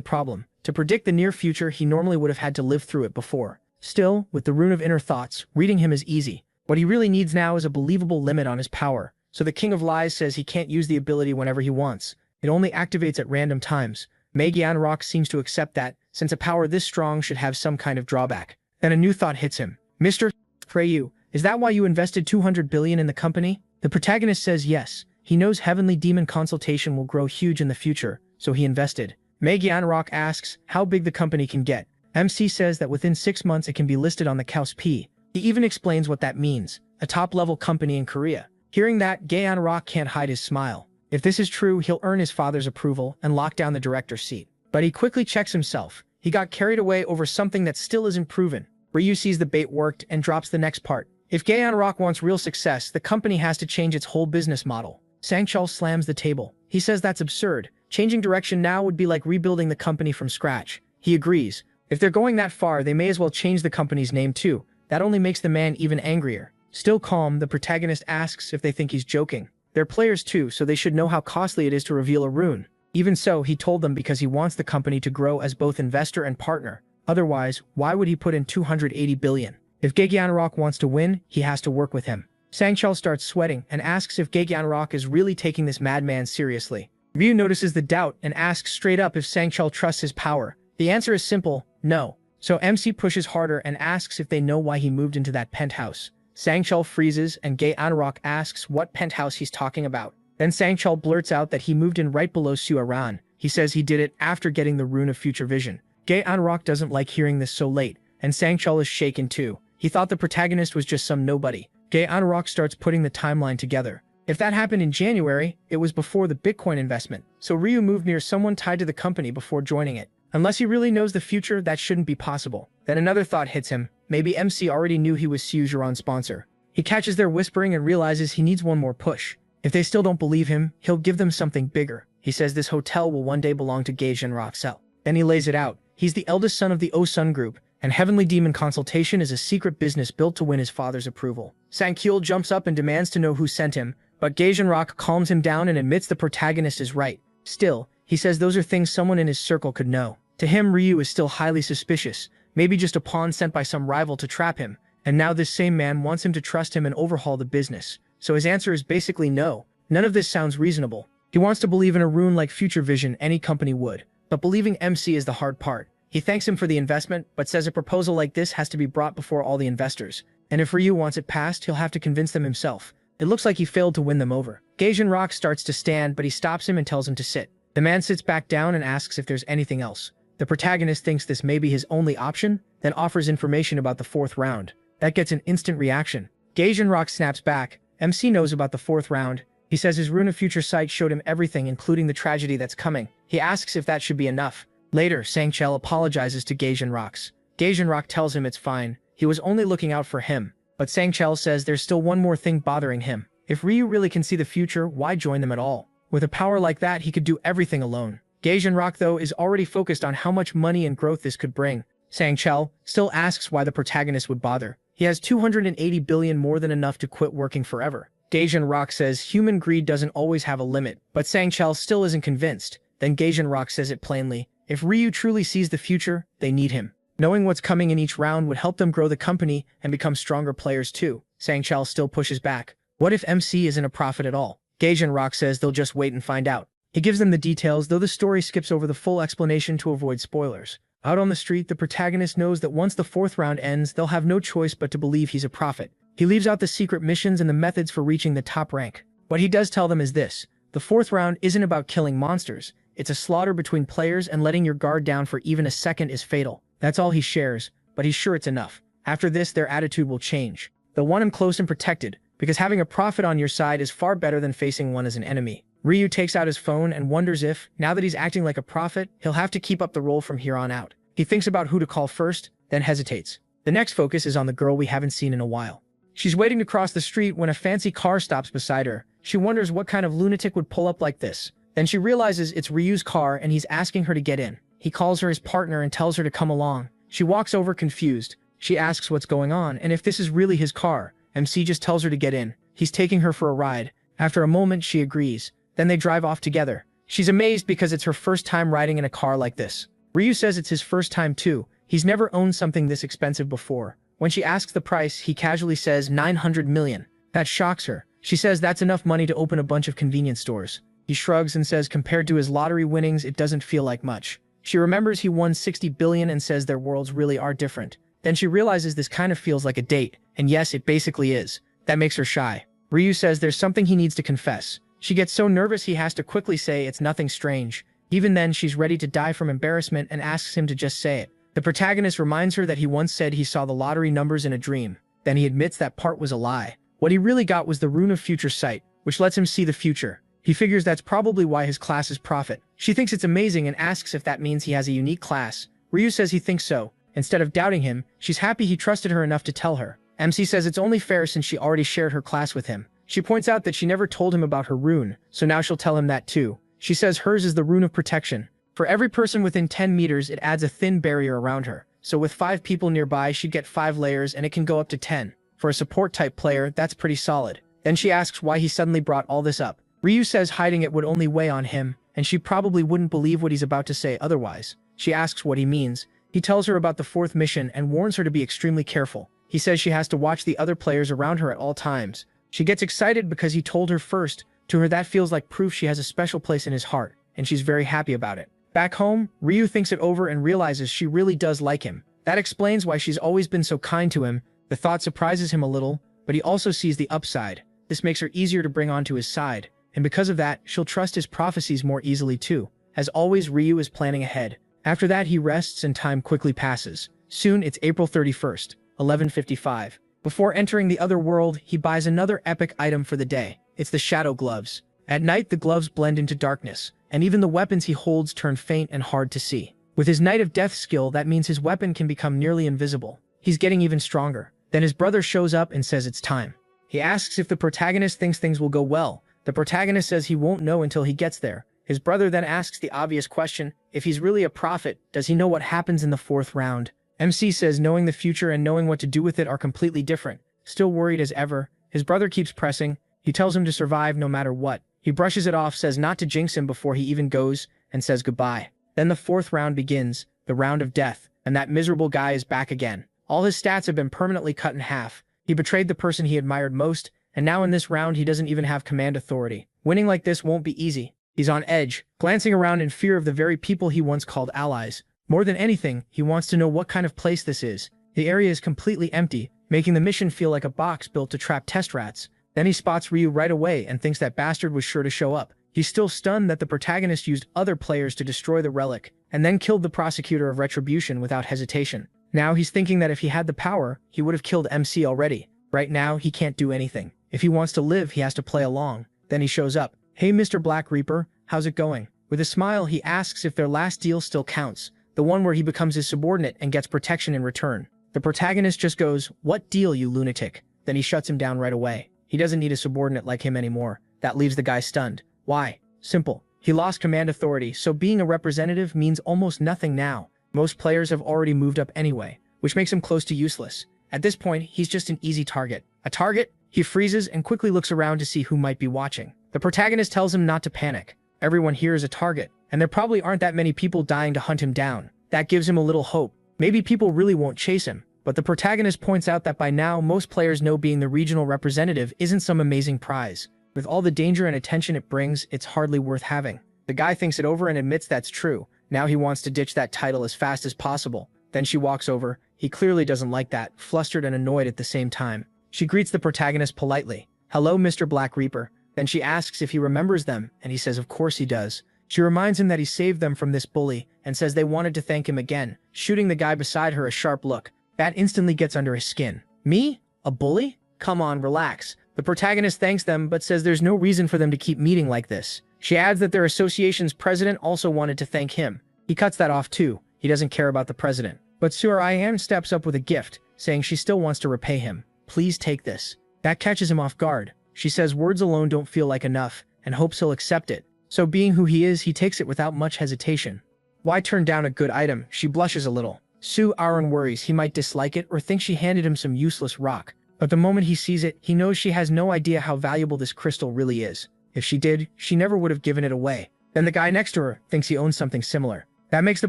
problem. To predict the near future, he normally would have had to live through it before. Still, with the rune of inner thoughts, reading him is easy. What he really needs now is a believable limit on his power. So the King of Lies says he can't use the ability whenever he wants. It only activates at random times. Maggie and Rock seems to accept that, since a power this strong should have some kind of drawback. Then a new thought hits him. Mr. Preyu, is that why you invested 200 billion in the company? The protagonist says yes. He knows Heavenly Demon Consultation will grow huge in the future, so he invested. Maggie and Rock asks how big the company can get. MC says that within 6 months it can be listed on the KSP. He even explains what that means, a top-level company in Korea. Hearing that, Gaean Rock can't hide his smile. If this is true, he'll earn his father's approval and lock down the director's seat. But he quickly checks himself. He got carried away over something that still isn't proven. Ryu sees the bait worked and drops the next part. If Gaean Rock wants real success, the company has to change its whole business model. Sang-chul slams the table. He says that's absurd. Changing direction now would be like rebuilding the company from scratch. He agrees. If they're going that far, they may as well change the company's name too. That only makes the man even angrier. Still calm, the protagonist asks if they think he's joking. They're players too, so they should know how costly it is to reveal a rune. Even so, he told them because he wants the company to grow as both investor and partner. Otherwise, why would he put in 280 billion? If Gaean Rock wants to win, he has to work with him. Sang-chul starts sweating and asks if Gaean Rock is really taking this madman seriously. Ryu notices the doubt and asks straight up if Sang-chul trusts his power. The answer is simple, no. So MC pushes harder and asks if they know why he moved into that penthouse. Sang-chul freezes and Gaean Rock asks what penthouse he's talking about. Then Sang-chul blurts out that he moved in right below Suaran. He says he did it after getting the rune of future vision. Gaean Rock doesn't like hearing this so late, and Sang-chul is shaken too. He thought the protagonist was just some nobody. Gaean Rock starts putting the timeline together. If that happened in January, it was before the Bitcoin investment, so Ryu moved near someone tied to the company before joining it. Unless he really knows the future, that shouldn't be possible. Then another thought hits him. Maybe MC already knew he was Sujuran's sponsor. He catches their whispering and realizes he needs one more push. If they still don't believe him, he'll give them something bigger. He says this hotel will one day belong to Gaean Rock's. Then he lays it out. He's the eldest son of the O-Sun Group, and Heavenly Demon Consultation is a secret business built to win his father's approval. Sang-chul jumps up and demands to know who sent him, but Gaean Rock calms him down and admits the protagonist is right. Still, he says those are things someone in his circle could know. To him, Ryu is still highly suspicious, maybe just a pawn sent by some rival to trap him, and now this same man wants him to trust him and overhaul the business. So his answer is basically no. None of this sounds reasonable. He wants to believe in a rune like future vision any company would, but believing MC is the hard part. He thanks him for the investment, but says a proposal like this has to be brought before all the investors, and if Ryu wants it passed, he'll have to convince them himself. It looks like he failed to win them over. Gaean Rock starts to stand, but he stops him and tells him to sit. The man sits back down and asks if there's anything else. The protagonist thinks this may be his only option, then offers information about the 4th round. That gets an instant reaction. Gaean Rock snaps back. MC knows about the 4th round. He says his rune of future sight showed him everything, including the tragedy that's coming. He asks if that should be enough. Later, Sang-chul apologizes to Gaean Rock. Gaean Rock tells him it's fine. He was only looking out for him. But Sang-chul says there's still one more thing bothering him. If Ryu really can see the future, why join them at all? With a power like that, he could do everything alone. Gaean Rock, though, is already focused on how much money and growth this could bring. Sang-chul still asks why the protagonist would bother. He has 280 billion, more than enough to quit working forever. Gaean Rock says human greed doesn't always have a limit, but Sang-chul still isn't convinced. Then Gaean Rock says it plainly. If Ryu truly sees the future, they need him. Knowing what's coming in each round would help them grow the company and become stronger players too. Sang-chul still pushes back. What if MC isn't a prophet at all? Gaean Rock says they'll just wait and find out. He gives them the details, though the story skips over the full explanation to avoid spoilers. Out on the street, the protagonist knows that once the fourth round ends, they'll have no choice but to believe he's a prophet. He leaves out the secret missions and the methods for reaching the top rank. What he does tell them is this: the fourth round isn't about killing monsters. It's a slaughter between players, and letting your guard down for even a second is fatal. That's all he shares, but he's sure it's enough. After this, their attitude will change. They'll want him close and protected, because having a prophet on your side is far better than facing one as an enemy. Ryu takes out his phone and wonders if, now that he's acting like a prophet, he'll have to keep up the role from here on out. He thinks about who to call first, then hesitates. The next focus is on the girl we haven't seen in a while. She's waiting to cross the street when a fancy car stops beside her. She wonders what kind of lunatic would pull up like this. Then she realizes it's Ryu's car and he's asking her to get in. He calls her his partner and tells her to come along. She walks over confused. She asks what's going on and if this is really his car. MC just tells her to get in. He's taking her for a ride. After a moment, she agrees. Then they drive off together. She's amazed because it's her first time riding in a car like this. Ryu says it's his first time too. He's never owned something this expensive before. When she asks the price, he casually says 900 million. That shocks her. She says that's enough money to open a bunch of convenience stores. He shrugs and says compared to his lottery winnings, it doesn't feel like much. She remembers he won 60 billion and says their worlds really are different. Then she realizes this kind of feels like a date, and yes, it basically is. That makes her shy. Ryu says there's something he needs to confess. She gets so nervous he has to quickly say it's nothing strange. Even then, she's ready to die from embarrassment and asks him to just say it. The protagonist reminds her that he once said he saw the lottery numbers in a dream. Then he admits that part was a lie. What he really got was the rune of future sight, which lets him see the future. He figures that's probably why his class is prophet. She thinks it's amazing and asks if that means he has a unique class. Ryu says he thinks so. Instead of doubting him, she's happy he trusted her enough to tell her. MC says it's only fair since she already shared her class with him. She points out that she never told him about her rune, so now she'll tell him that too. She says hers is the rune of protection. For every person within 10 meters, it adds a thin barrier around her. So with 5 people nearby, she'd get 5 layers and it can go up to 10. For a support type player, that's pretty solid. Then she asks why he suddenly brought all this up. Ryu says hiding it would only weigh on him, and she probably wouldn't believe what he's about to say otherwise. She asks what he means. He tells her about the 4th mission and warns her to be extremely careful. He says she has to watch the other players around her at all times. She gets excited because he told her first. To her, that feels like proof she has a special place in his heart, and she's very happy about it. Back home, Ryu thinks it over and realizes she really does like him. That explains why she's always been so kind to him. The thought surprises him a little, but he also sees the upside. This makes her easier to bring onto his side, and because of that, she'll trust his prophecies more easily too. As always, Ryu is planning ahead. After that, he rests and time quickly passes. Soon, it's April 31st, 11:55. Before entering the other world, he buys another epic item for the day. It's the shadow gloves. At night, the gloves blend into darkness, and even the weapons he holds turn faint and hard to see. With his Knight of Death skill, that means his weapon can become nearly invisible. He's getting even stronger. Then his brother shows up and says it's time. He asks if the protagonist thinks things will go well. The protagonist says he won't know until he gets there. His brother then asks the obvious question, if he's really a prophet, does he know what happens in the 4th round? MC says knowing the future and knowing what to do with it are completely different. Still worried as ever, his brother keeps pressing. He tells him to survive no matter what. He brushes it off, says not to jinx him before he even goes, and says goodbye. Then the 4th round begins, the round of death, and that miserable guy is back again. All his stats have been permanently cut in half. He betrayed the person he admired most, and now in this round he doesn't even have command authority. Winning like this won't be easy. He's on edge, glancing around in fear of the very people he once called allies. More than anything, he wants to know what kind of place this is. The area is completely empty, making the mission feel like a box built to trap test rats. Then he spots Ryu right away and thinks that bastard was sure to show up. He's still stunned that the protagonist used other players to destroy the relic, and then killed the prosecutor of retribution without hesitation. Now he's thinking that if he had the power, he would have killed MC already. Right now, he can't do anything. If he wants to live, he has to play along. Then he shows up. Hey Mr. Black Reaper, how's it going? With a smile, he asks if their last deal still counts, the one where he becomes his subordinate and gets protection in return. The protagonist just goes, what deal, you lunatic? Then he shuts him down right away. He doesn't need a subordinate like him anymore. That leaves the guy stunned. Why? Simple. He lost command authority, so being a representative means almost nothing now. Most players have already moved up anyway, which makes him close to useless. At this point, he's just an easy target. A target? He freezes and quickly looks around to see who might be watching. The protagonist tells him not to panic. Everyone here is a target, and there probably aren't that many people dying to hunt him down. That gives him a little hope. Maybe people really won't chase him. But the protagonist points out that by now, most players know being the regional representative isn't some amazing prize. With all the danger and attention it brings, it's hardly worth having. The guy thinks it over and admits that's true. Now he wants to ditch that title as fast as possible. Then she walks over. He clearly doesn't like that, flustered and annoyed at the same time. She greets the protagonist politely. "Hello, Mr. Black Reaper." Then she asks if he remembers them, and he says of course he does. She reminds him that he saved them from this bully, and says they wanted to thank him again, shooting the guy beside her a sharp look. That instantly gets under his skin. Me? A bully? Come on, relax. The protagonist thanks them, but says there's no reason for them to keep meeting like this. She adds that their association's president also wanted to thank him. He cuts that off too. He doesn't care about the president. But Sura steps up with a gift, saying she still wants to repay him. "Please take this." That catches him off guard. She says words alone don't feel like enough, and hopes he'll accept it. So being who he is, he takes it without much hesitation. Why turn down a good item? She blushes a little. Su-Aran worries he might dislike it or think she handed him some useless rock. But the moment he sees it, he knows she has no idea how valuable this crystal really is. If she did, she never would have given it away. Then the guy next to her thinks he owns something similar. That makes the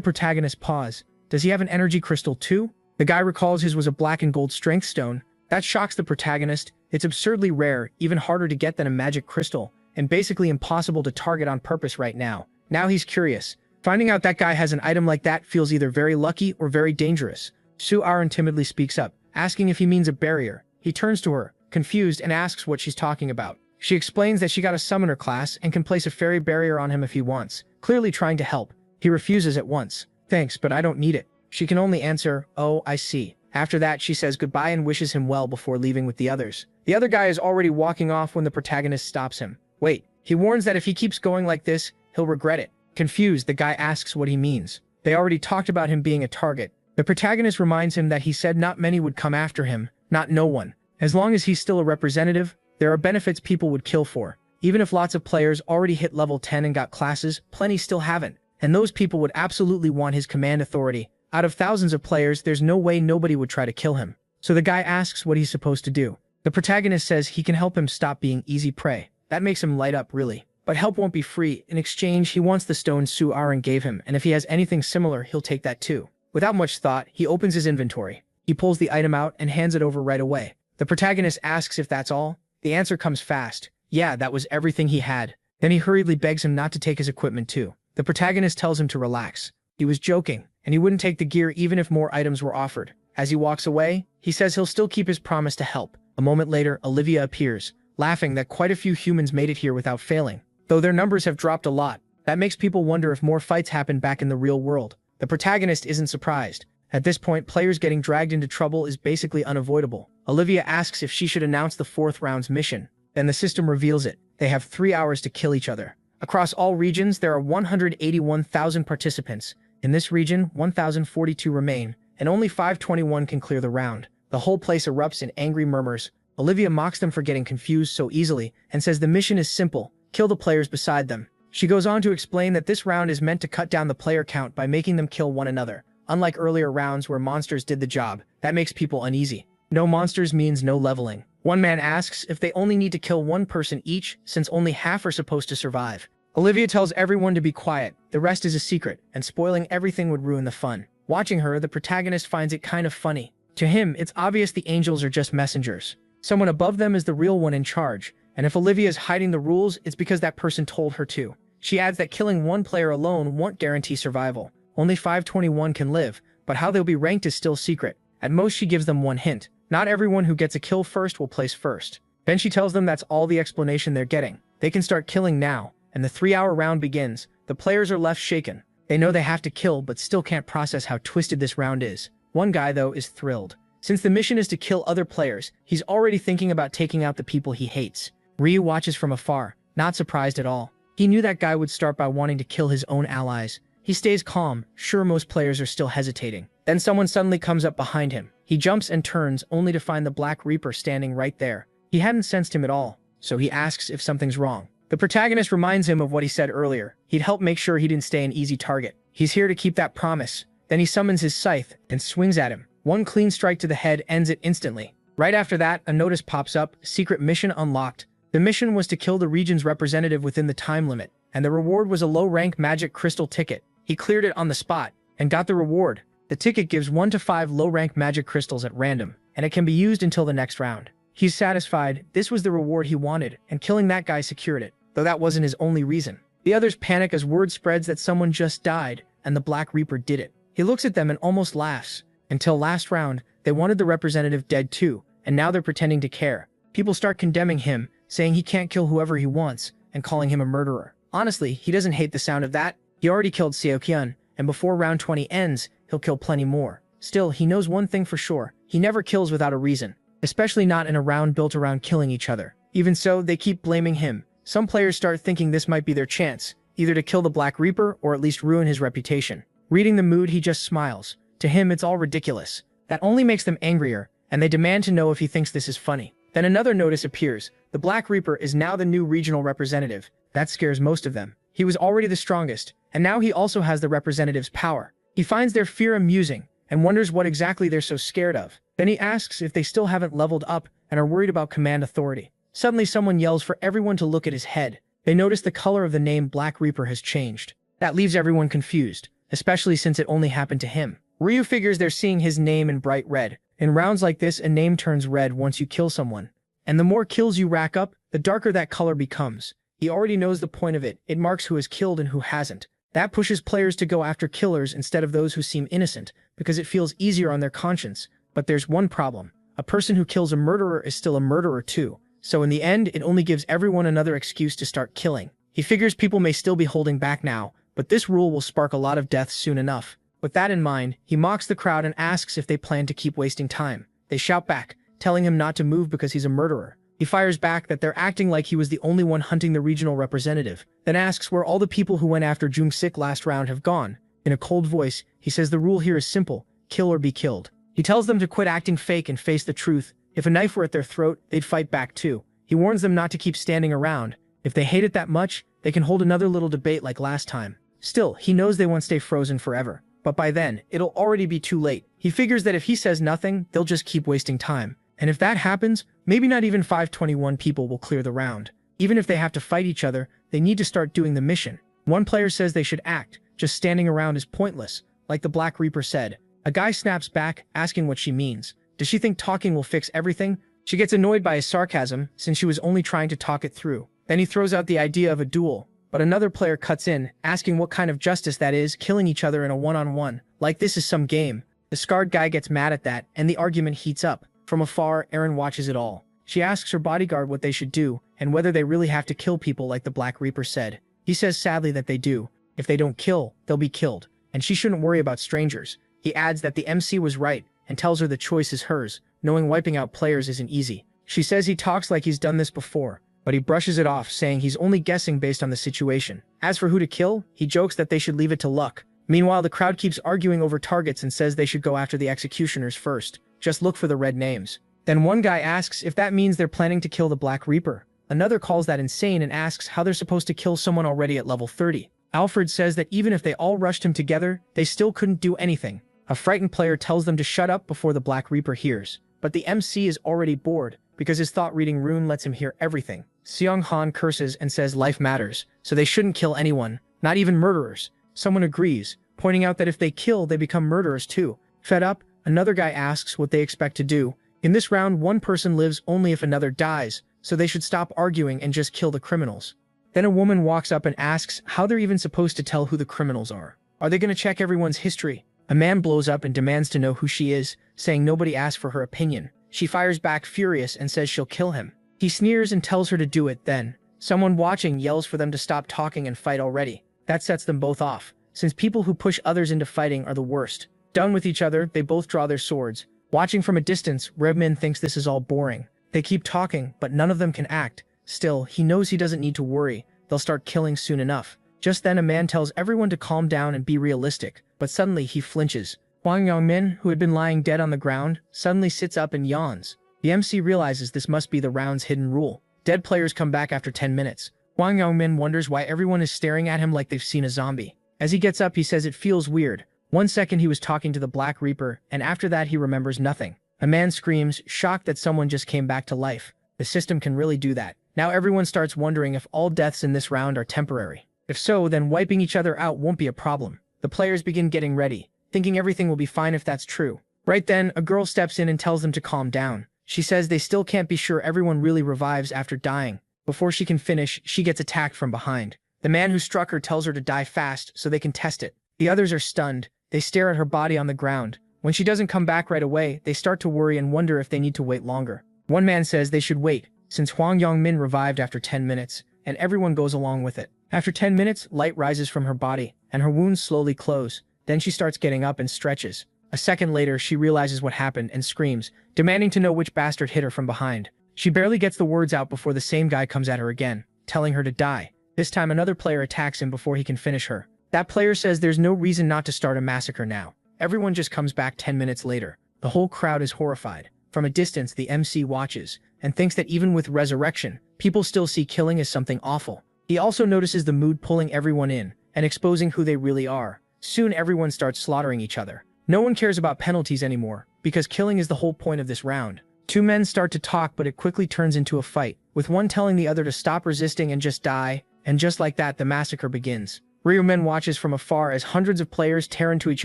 protagonist pause. Does he have an energy crystal too? The guy recalls his was a black and gold strength stone. That shocks the protagonist. It's absurdly rare, even harder to get than a magic crystal, and basically impossible to target on purpose right now. Now he's curious. Finding out that guy has an item like that feels either very lucky or very dangerous. Su-Aran timidly speaks up, asking if he means a barrier. He turns to her, confused, and asks what she's talking about. She explains that she got a summoner class and can place a fairy barrier on him if he wants, clearly trying to help. He refuses at once. "Thanks, but I don't need it." She can only answer, "Oh, I see." After that, she says goodbye and wishes him well before leaving with the others. The other guy is already walking off when the protagonist stops him. Wait, he warns that if he keeps going like this, he'll regret it. Confused, the guy asks what he means. They already talked about him being a target. The protagonist reminds him that he said not many would come after him, not no one. As long as he's still a representative, there are benefits people would kill for. Even if lots of players already hit level 10 and got classes, plenty still haven't. And those people would absolutely want his command authority. Out of thousands of players, there's no way nobody would try to kill him. So the guy asks what he's supposed to do. The protagonist says he can help him stop being easy prey. That makes him light up, really. But help won't be free. In exchange, he wants the stone Su-Aran gave him, and if he has anything similar, he'll take that too. Without much thought, he opens his inventory. He pulls the item out and hands it over right away. The protagonist asks if that's all. The answer comes fast. Yeah, that was everything he had. Then he hurriedly begs him not to take his equipment too. The protagonist tells him to relax. He was joking, and he wouldn't take the gear even if more items were offered. As he walks away, he says he'll still keep his promise to help. A moment later, Olivia appears, laughing that quite a few humans made it here without failing. Though their numbers have dropped a lot, that makes people wonder if more fights happen back in the real world. The protagonist isn't surprised. At this point, players getting dragged into trouble is basically unavoidable. Olivia asks if she should announce the 4th round's mission. Then the system reveals it. They have 3 hours to kill each other. Across all regions, there are 181,000 participants. In this region, 1,042 remain, and only 521 can clear the round. The whole place erupts in angry murmurs. Olivia mocks them for getting confused so easily, and says the mission is simple: kill the players beside them. She goes on to explain that this round is meant to cut down the player count by making them kill one another. Unlike earlier rounds where monsters did the job, that makes people uneasy. No monsters means no leveling. One man asks if they only need to kill one person each, since only half are supposed to survive. Olivia tells everyone to be quiet. The rest is a secret, and spoiling everything would ruin the fun. Watching her, the protagonist finds it kind of funny. To him, it's obvious the angels are just messengers. Someone above them is the real one in charge, and if Olivia is hiding the rules, it's because that person told her to. She adds that killing one player alone won't guarantee survival. Only 521 can live, but how they'll be ranked is still secret. At most, she gives them one hint. Not everyone who gets a kill first will place first. Then she tells them that's all the explanation they're getting. They can start killing now, and the 3-hour round begins. The players are left shaken. They know they have to kill, but still can't process how twisted this round is. One guy, though, is thrilled. Since the mission is to kill other players, he's already thinking about taking out the people he hates. Ryu watches from afar, not surprised at all. He knew that guy would start by wanting to kill his own allies. He stays calm, sure most players are still hesitating. Then someone suddenly comes up behind him. He jumps and turns, only to find the Black Reaper standing right there. He hadn't sensed him at all, so he asks if something's wrong. The protagonist reminds him of what he said earlier. He'd help make sure he didn't stay an easy target. He's here to keep that promise. Then he summons his scythe and swings at him. One clean strike to the head ends it instantly. Right after that, a notice pops up: secret mission unlocked. The mission was to kill the region's representative within the time limit, and the reward was a low-rank magic crystal ticket. He cleared it on the spot and got the reward. The ticket gives 1 to 5 low-rank magic crystals at random, and it can be used until the next round. He's satisfied. This was the reward he wanted, and killing that guy secured it, though that wasn't his only reason. The others panic as word spreads that someone just died, and the Black Reaper did it. He looks at them and almost laughs. Until last round, they wanted the representative dead too, and now they're pretending to care. People start condemning him, saying he can't kill whoever he wants, and calling him a murderer. Honestly, he doesn't hate the sound of that. He already killed Seokyun, and before round 20 ends, he'll kill plenty more. Still, he knows one thing for sure. He never kills without a reason, especially not in a round built around killing each other. Even so, they keep blaming him. Some players start thinking this might be their chance, either to kill the Black Reaper or at least ruin his reputation. Reading the mood, he just smiles. To him, it's all ridiculous. That only makes them angrier, and they demand to know if he thinks this is funny. Then another notice appears. The Black Reaper is now the new regional representative. That scares most of them. He was already the strongest, and now he also has the representative's power. He finds their fear amusing, and wonders what exactly they're so scared of. Then he asks if they still haven't leveled up and are worried about command authority. Suddenly someone yells for everyone to look at his head. They notice the color of the name Black Reaper has changed. That leaves everyone confused, especially since it only happened to him. Ryu figures they're seeing his name in bright red. In rounds like this, a name turns red once you kill someone. And the more kills you rack up, the darker that color becomes. He already knows the point of it. It marks who is killed and who hasn't. That pushes players to go after killers instead of those who seem innocent, because it feels easier on their conscience. But there's one problem. A person who kills a murderer is still a murderer too. So in the end, it only gives everyone another excuse to start killing. He figures people may still be holding back now, but this rule will spark a lot of deaths soon enough. With that in mind, he mocks the crowd and asks if they plan to keep wasting time. They shout back, telling him not to move because he's a murderer. He fires back that they're acting like he was the only one hunting the regional representative, then asks where all the people who went after Jung-sik last round have gone. In a cold voice, he says the rule here is simple: kill or be killed. He tells them to quit acting fake and face the truth. If a knife were at their throat, they'd fight back too. He warns them not to keep standing around. If they hate it that much, they can hold another little debate like last time. Still, he knows they won't stay frozen forever. But by then, it'll already be too late. He figures that if he says nothing, they'll just keep wasting time. And if that happens, maybe not even 521 people will clear the round. Even if they have to fight each other, they need to start doing the mission. One player says they should act. Just standing around is pointless, like the Black Reaper said. A guy snaps back, asking what she means. Does she think talking will fix everything? She gets annoyed by his sarcasm, since she was only trying to talk it through. Then he throws out the idea of a duel. But another player cuts in, asking what kind of justice that is, killing each other in a one-on-one. Like this is some game. The scarred guy gets mad at that, and the argument heats up. From afar, Erin watches it all. She asks her bodyguard what they should do, and whether they really have to kill people like the Black Reaper said. He says sadly that they do. If they don't kill, they'll be killed, and she shouldn't worry about strangers. He adds that the MC was right, and tells her the choice is hers, knowing wiping out players isn't easy. She says he talks like he's done this before, but he brushes it off, saying he's only guessing based on the situation. As for who to kill, he jokes that they should leave it to luck. Meanwhile, the crowd keeps arguing over targets and says they should go after the executioners first. Just look for the red names. Then one guy asks if that means they're planning to kill the Black Reaper. Another calls that insane and asks how they're supposed to kill someone already at level 30. Alfred says that even if they all rushed him together, they still couldn't do anything. A frightened player tells them to shut up before the Black Reaper hears. But the MC is already bored, because his thought-reading rune lets him hear everything. Seong-han curses and says life matters, so they shouldn't kill anyone, not even murderers. Someone agrees, pointing out that if they kill, they become murderers too. Fed up, another guy asks what they expect to do. In this round, one person lives only if another dies, so they should stop arguing and just kill the criminals. Then a woman walks up and asks how they're even supposed to tell who the criminals are. Are they going to check everyone's history? A man blows up and demands to know who she is, saying nobody asked for her opinion. She fires back furious and says she'll kill him. He sneers and tells her to do it then. Someone watching yells for them to stop talking and fight already. That sets them both off, since people who push others into fighting are the worst. Done with each other, they both draw their swords. Watching from a distance, Redmin thinks this is all boring. They keep talking, but none of them can act. Still, he knows he doesn't need to worry. They'll start killing soon enough. Just then a man tells everyone to calm down and be realistic, but suddenly he flinches. Hwang Yongmin, who had been lying dead on the ground, suddenly sits up and yawns. The MC realizes this must be the round's hidden rule. Dead players come back after 10 minutes. Hwang Yongmin wonders why everyone is staring at him like they've seen a zombie. As he gets up, he says it feels weird. 1 second he was talking to the Black Reaper, and after that he remembers nothing. A man screams, shocked that someone just came back to life. The system can really do that. Now everyone starts wondering if all deaths in this round are temporary. If so, then wiping each other out won't be a problem. The players begin getting ready, thinking everything will be fine if that's true. Right then, a girl steps in and tells them to calm down. She says they still can't be sure everyone really revives after dying. Before she can finish, she gets attacked from behind. The man who struck her tells her to die fast so they can test it. The others are stunned. They stare at her body on the ground. When she doesn't come back right away, they start to worry and wonder if they need to wait longer. One man says they should wait, since Hwang Yong-min revived after 10 minutes, and everyone goes along with it. After 10 minutes, light rises from her body, and her wounds slowly close. Then she starts getting up and stretches. A second later, she realizes what happened and screams, demanding to know which bastard hit her from behind. She barely gets the words out before the same guy comes at her again, telling her to die. This time another player attacks him before he can finish her. That player says there's no reason not to start a massacre now. Everyone just comes back 10 minutes later. The whole crowd is horrified. From a distance, the MC watches, and thinks that even with resurrection, people still see killing as something awful. He also notices the mood pulling everyone in, and exposing who they really are. Soon everyone starts slaughtering each other. No one cares about penalties anymore, because killing is the whole point of this round. Two men start to talk, but it quickly turns into a fight, with one telling the other to stop resisting and just die, and just like that the massacre begins. Ryu-men watches from afar as hundreds of players tear into each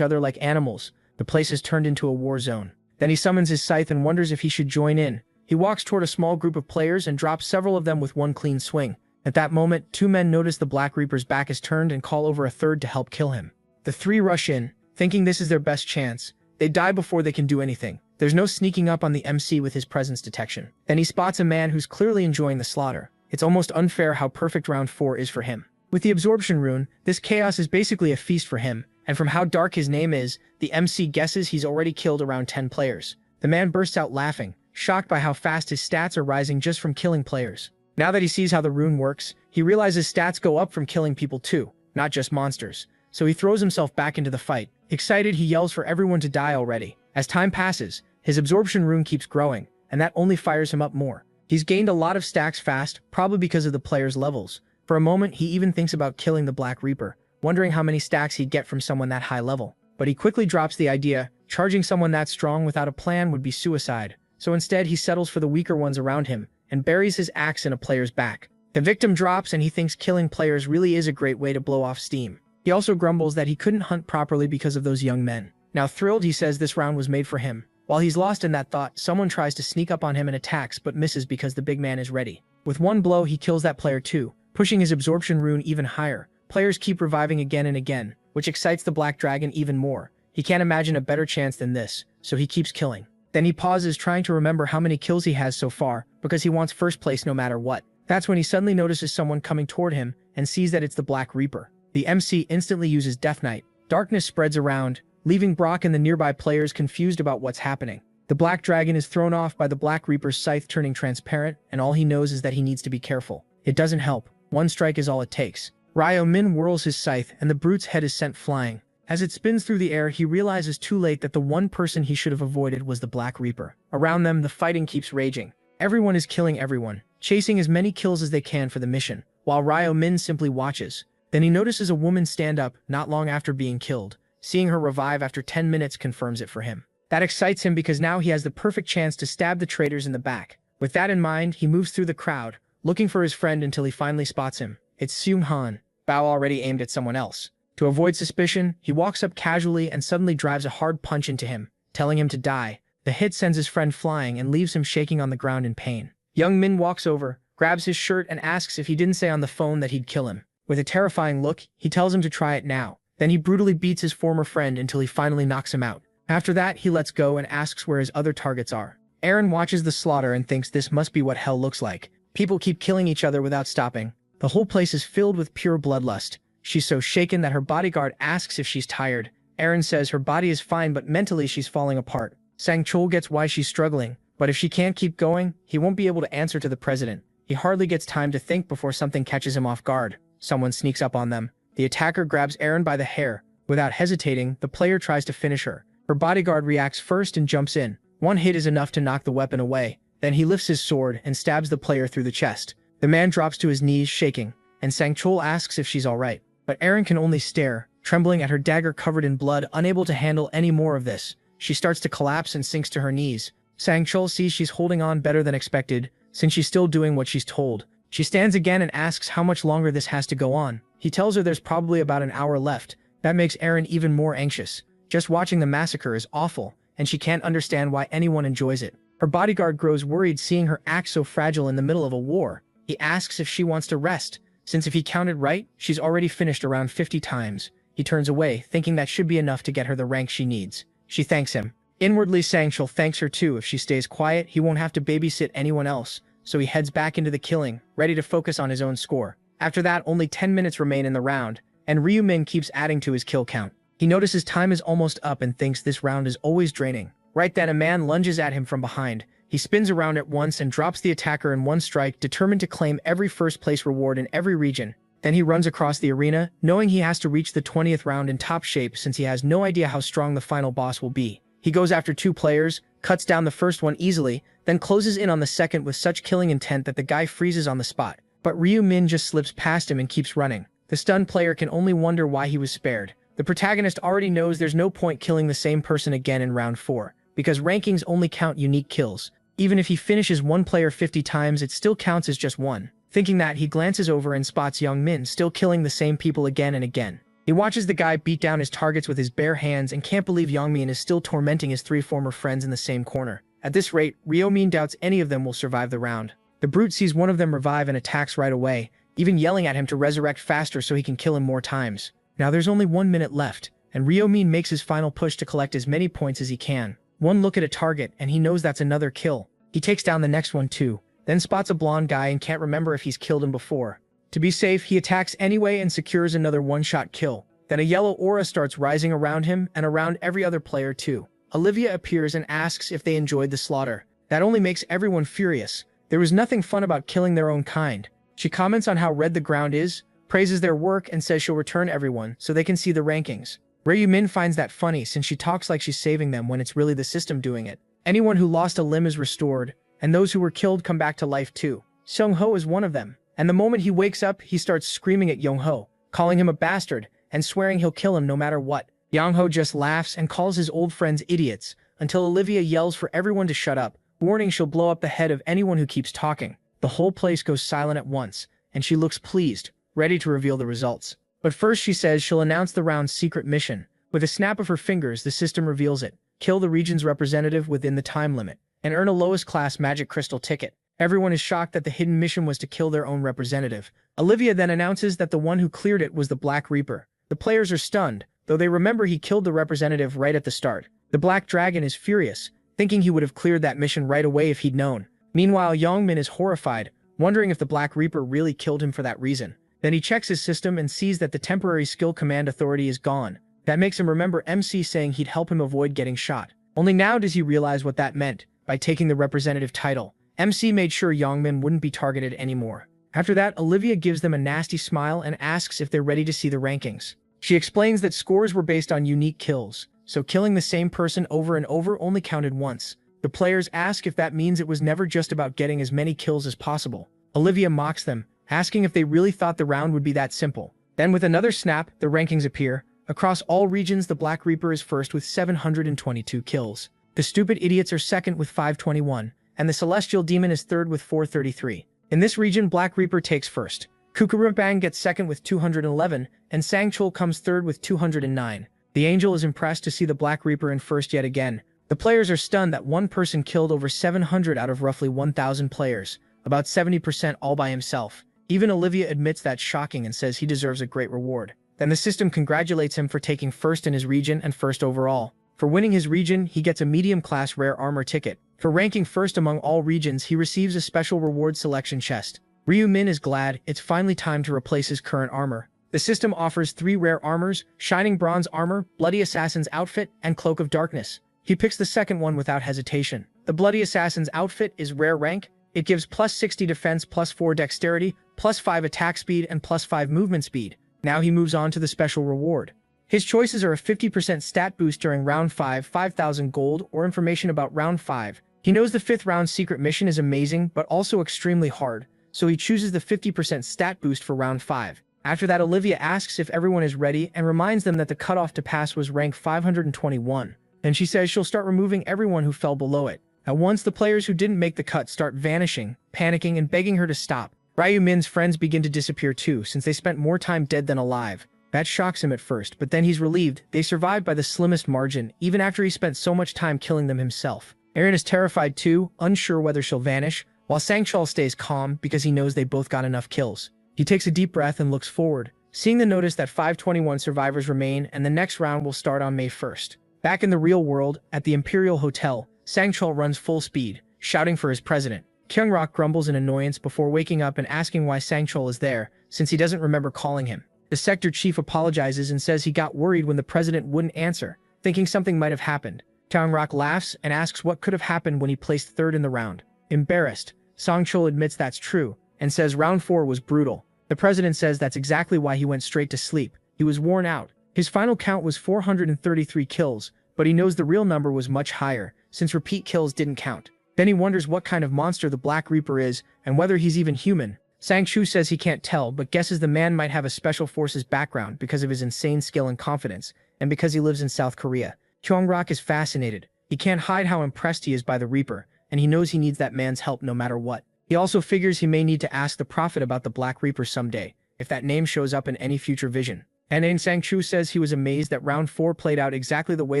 other like animals. The place has turned into a war zone. Then he summons his scythe and wonders if he should join in. He walks toward a small group of players and drops several of them with one clean swing. At that moment, two men notice the Black Reaper's back is turned and call over a third to help kill him. The three rush in, thinking this is their best chance. They die before they can do anything. There's no sneaking up on the MC with his presence detection. Then he spots a man who's clearly enjoying the slaughter. It's almost unfair how perfect round 4 is for him. With the absorption rune, this chaos is basically a feast for him, and from how dark his name is, the MC guesses he's already killed around 10 players. The man bursts out laughing, shocked by how fast his stats are rising just from killing players. Now that he sees how the rune works, he realizes stats go up from killing people too, not just monsters. So he throws himself back into the fight. Excited, he yells for everyone to die already. As time passes, his absorption rune keeps growing, and that only fires him up more. He's gained a lot of stacks fast, probably because of the players' levels. For a moment, he even thinks about killing the Black Reaper, wondering how many stacks he'd get from someone that high level. But he quickly drops the idea. Charging someone that strong without a plan would be suicide. So instead, he settles for the weaker ones around him, and buries his axe in a player's back. The victim drops and he thinks killing players really is a great way to blow off steam. He also grumbles that he couldn't hunt properly because of those young men. Now thrilled, he says this round was made for him. While he's lost in that thought, someone tries to sneak up on him and attacks but misses because the big man is ready. With one blow, he kills that player too, pushing his absorption rune even higher. Players keep reviving again and again, which excites the Black Dragon even more. He can't imagine a better chance than this, so he keeps killing. Then he pauses, trying to remember how many kills he has so far, because he wants first place no matter what. That's when he suddenly notices someone coming toward him, and sees that it's the Black Reaper. The MC instantly uses Death Knight. Darkness spreads around, leaving Brock and the nearby players confused about what's happening. The Black Dragon is thrown off by the Black Reaper's scythe turning transparent, and all he knows is that he needs to be careful. It doesn't help. One strike is all it takes. Ryo-min whirls his scythe, and the brute's head is sent flying. As it spins through the air, he realizes too late that the one person he should have avoided was the Black Reaper. Around them, the fighting keeps raging. Everyone is killing everyone, chasing as many kills as they can for the mission, while Ryo-min simply watches. Then he notices a woman stand up, not long after being killed. Seeing her revive after 10 minutes confirms it for him. That excites him because now he has the perfect chance to stab the traitors in the back. With that in mind, he moves through the crowd, looking for his friend until he finally spots him. It's Seung-han, Bao already aimed at someone else. To avoid suspicion, he walks up casually and suddenly drives a hard punch into him, telling him to die. The hit sends his friend flying and leaves him shaking on the ground in pain. Young Min walks over, grabs his shirt and asks if he didn't say on the phone that he'd kill him. With a terrifying look, he tells him to try it now. Then he brutally beats his former friend until he finally knocks him out. After that, he lets go and asks where his other targets are. Aaron watches the slaughter and thinks this must be what hell looks like. People keep killing each other without stopping. The whole place is filled with pure bloodlust. She's so shaken that her bodyguard asks if she's tired. Aaron says her body is fine, but mentally she's falling apart. Sang-chul gets why she's struggling, but if she can't keep going, he won't be able to answer to the president. He hardly gets time to think before something catches him off guard. Someone sneaks up on them. The attacker grabs Aaron by the hair. Without hesitating, the player tries to finish her. Her bodyguard reacts first and jumps in. One hit is enough to knock the weapon away. Then he lifts his sword and stabs the player through the chest. The man drops to his knees, shaking, and Sang-chul asks if she's alright. But Aaron can only stare, trembling at her dagger covered in blood, unable to handle any more of this. She starts to collapse and sinks to her knees. Sang-chul sees she's holding on better than expected, since she's still doing what she's told. She stands again and asks how much longer this has to go on. He tells her there's probably about an hour left. That makes Aaron even more anxious. Just watching the massacre is awful, and she can't understand why anyone enjoys it. Her bodyguard grows worried seeing her act so fragile in the middle of a war. He asks if she wants to rest, since if he counted right, she's already finished around 50 times. He turns away, thinking that should be enough to get her the rank she needs. She thanks him, inwardly saying she'll thanks her too. If she stays quiet, he won't have to babysit anyone else, so he heads back into the killing, ready to focus on his own score. After that, only 10 minutes remain in the round, and Ryu-min keeps adding to his kill count. He notices time is almost up and thinks this round is always draining. Right then, a man lunges at him from behind. He spins around at once and drops the attacker in one strike, determined to claim every first-place reward in every region. Then he runs across the arena, knowing he has to reach the 20th round in top shape since he has no idea how strong the final boss will be. He goes after 2 players, cuts down the first one easily, then closes in on the second with such killing intent that the guy freezes on the spot. But Ryu-min just slips past him and keeps running. The stunned player can only wonder why he was spared. The protagonist already knows there's no point killing the same person again in round 4, because rankings only count unique kills. Even if he finishes one player 50 times, it still counts as just one. Thinking that, he glances over and spots Young-min still killing the same people again and again. He watches the guy beat down his targets with his bare hands and can't believe Young-min is still tormenting his 3 former friends in the same corner. At this rate, Ryu-min doubts any of them will survive the round. The brute sees one of them revive and attacks right away, even yelling at him to resurrect faster so he can kill him more times. Now there's only 1 minute left, and Ryu-min makes his final push to collect as many points as he can. One look at a target and he knows that's another kill. He takes down the next one too, then spots a blonde guy and can't remember if he's killed him before. To be safe, he attacks anyway and secures another one-shot kill. Then a yellow aura starts rising around him and around every other player too. Olivia appears and asks if they enjoyed the slaughter. That only makes everyone furious. There was nothing fun about killing their own kind. She comments on how red the ground is, praises their work, and says she'll return everyone so they can see the rankings. Ryu-min finds that funny since she talks like she's saving them when it's really the system doing it. Anyone who lost a limb is restored, and those who were killed come back to life too. Seung-ho is one of them, and the moment he wakes up, he starts screaming at Young-ho, calling him a bastard, and swearing he'll kill him no matter what. Young-ho just laughs and calls his old friends idiots, until Olivia yells for everyone to shut up, warning she'll blow up the head of anyone who keeps talking. The whole place goes silent at once, and she looks pleased, ready to reveal the results. But first she says she'll announce the round's secret mission. With a snap of her fingers, the system reveals it. Kill the region's representative within the time limit, and earn a lowest class magic crystal ticket. Everyone is shocked that the hidden mission was to kill their own representative. Olivia then announces that the one who cleared it was the Black Reaper. The players are stunned, though they remember he killed the representative right at the start. The Black Dragon is furious, thinking he would have cleared that mission right away if he'd known. Meanwhile, Young-min is horrified, wondering if the Black Reaper really killed him for that reason. Then he checks his system and sees that the temporary skill command authority is gone. That makes him remember MC saying he'd help him avoid getting shot. Only now does he realize what that meant. By taking the representative title, MC made sure Young-min wouldn't be targeted anymore. After that, Olivia gives them a nasty smile and asks if they're ready to see the rankings. She explains that scores were based on unique kills, so killing the same person over and over only counted once. The players ask if that means it was never just about getting as many kills as possible. Olivia mocks them, asking if they really thought the round would be that simple. Then with another snap, the rankings appear. Across all regions, the Black Reaper is first with 722 kills. The stupid idiots are second with 521, and the Celestial Demon is third with 433. In this region, Black Reaper takes first. Kukurubang gets second with 211, and Sangchul comes third with 209. The Angel is impressed to see the Black Reaper in first yet again. The players are stunned that one person killed over 700 out of roughly 1,000 players, about 70% all by himself. Even Olivia admits that's shocking and says he deserves a great reward. Then the system congratulates him for taking first in his region and first overall. For winning his region, he gets a medium-class rare armor ticket. For ranking first among all regions, he receives a special reward selection chest. Ryu-min is glad it's finally time to replace his current armor. The system offers 3 rare armors: Shining Bronze Armor, Bloody Assassin's Outfit, and Cloak of Darkness. He picks the second one without hesitation. The Bloody Assassin's Outfit is rare rank. It gives plus 60 defense, plus 4 dexterity, plus 5 attack speed, and plus 5 movement speed. Now he moves on to the special reward. His choices are a 50% stat boost during round 5, 5,000 gold, or information about round 5. He knows the 5th round secret mission is amazing, but also extremely hard, so he chooses the 50% stat boost for round 5. After that, Olivia asks if everyone is ready and reminds them that the cutoff to pass was rank 521. Then she says she'll start removing everyone who fell below it. At once, the players who didn't make the cut start vanishing, panicking, and begging her to stop. Ryu-min's friends begin to disappear too, since they spent more time dead than alive. That shocks him at first, but then he's relieved. They survived by the slimmest margin, even after he spent so much time killing them himself. Erin is terrified too, unsure whether she'll vanish, while Sangchul stays calm because he knows they both got enough kills. He takes a deep breath and looks forward, seeing the notice that 521 survivors remain and the next round will start on May 1st. Back in the real world, at the Imperial Hotel, Sang-chul runs full speed, shouting for his president. Kyung-rok grumbles in annoyance before waking up and asking why Sang-chul is there, since he doesn't remember calling him. The sector chief apologizes and says he got worried when the president wouldn't answer, thinking something might have happened. Kyung-rok laughs and asks what could have happened when he placed third in the round. Embarrassed, Sang-chul admits that's true, and says round 4 was brutal. The president says that's exactly why he went straight to sleep. He was worn out. His final count was 433 kills, but he knows the real number was much higher, since repeat kills didn't count. Then he wonders what kind of monster the Black Reaper is, and whether he's even human. Sang-chu says he can't tell, but guesses the man might have a special forces background because of his insane skill and confidence, and because he lives in South Korea. Kyung-rok is fascinated. He can't hide how impressed he is by the Reaper, and he knows he needs that man's help no matter what. He also figures he may need to ask the Prophet about the Black Reaper someday, if that name shows up in any future vision. And Sang-chu says he was amazed that round 4 played out exactly the way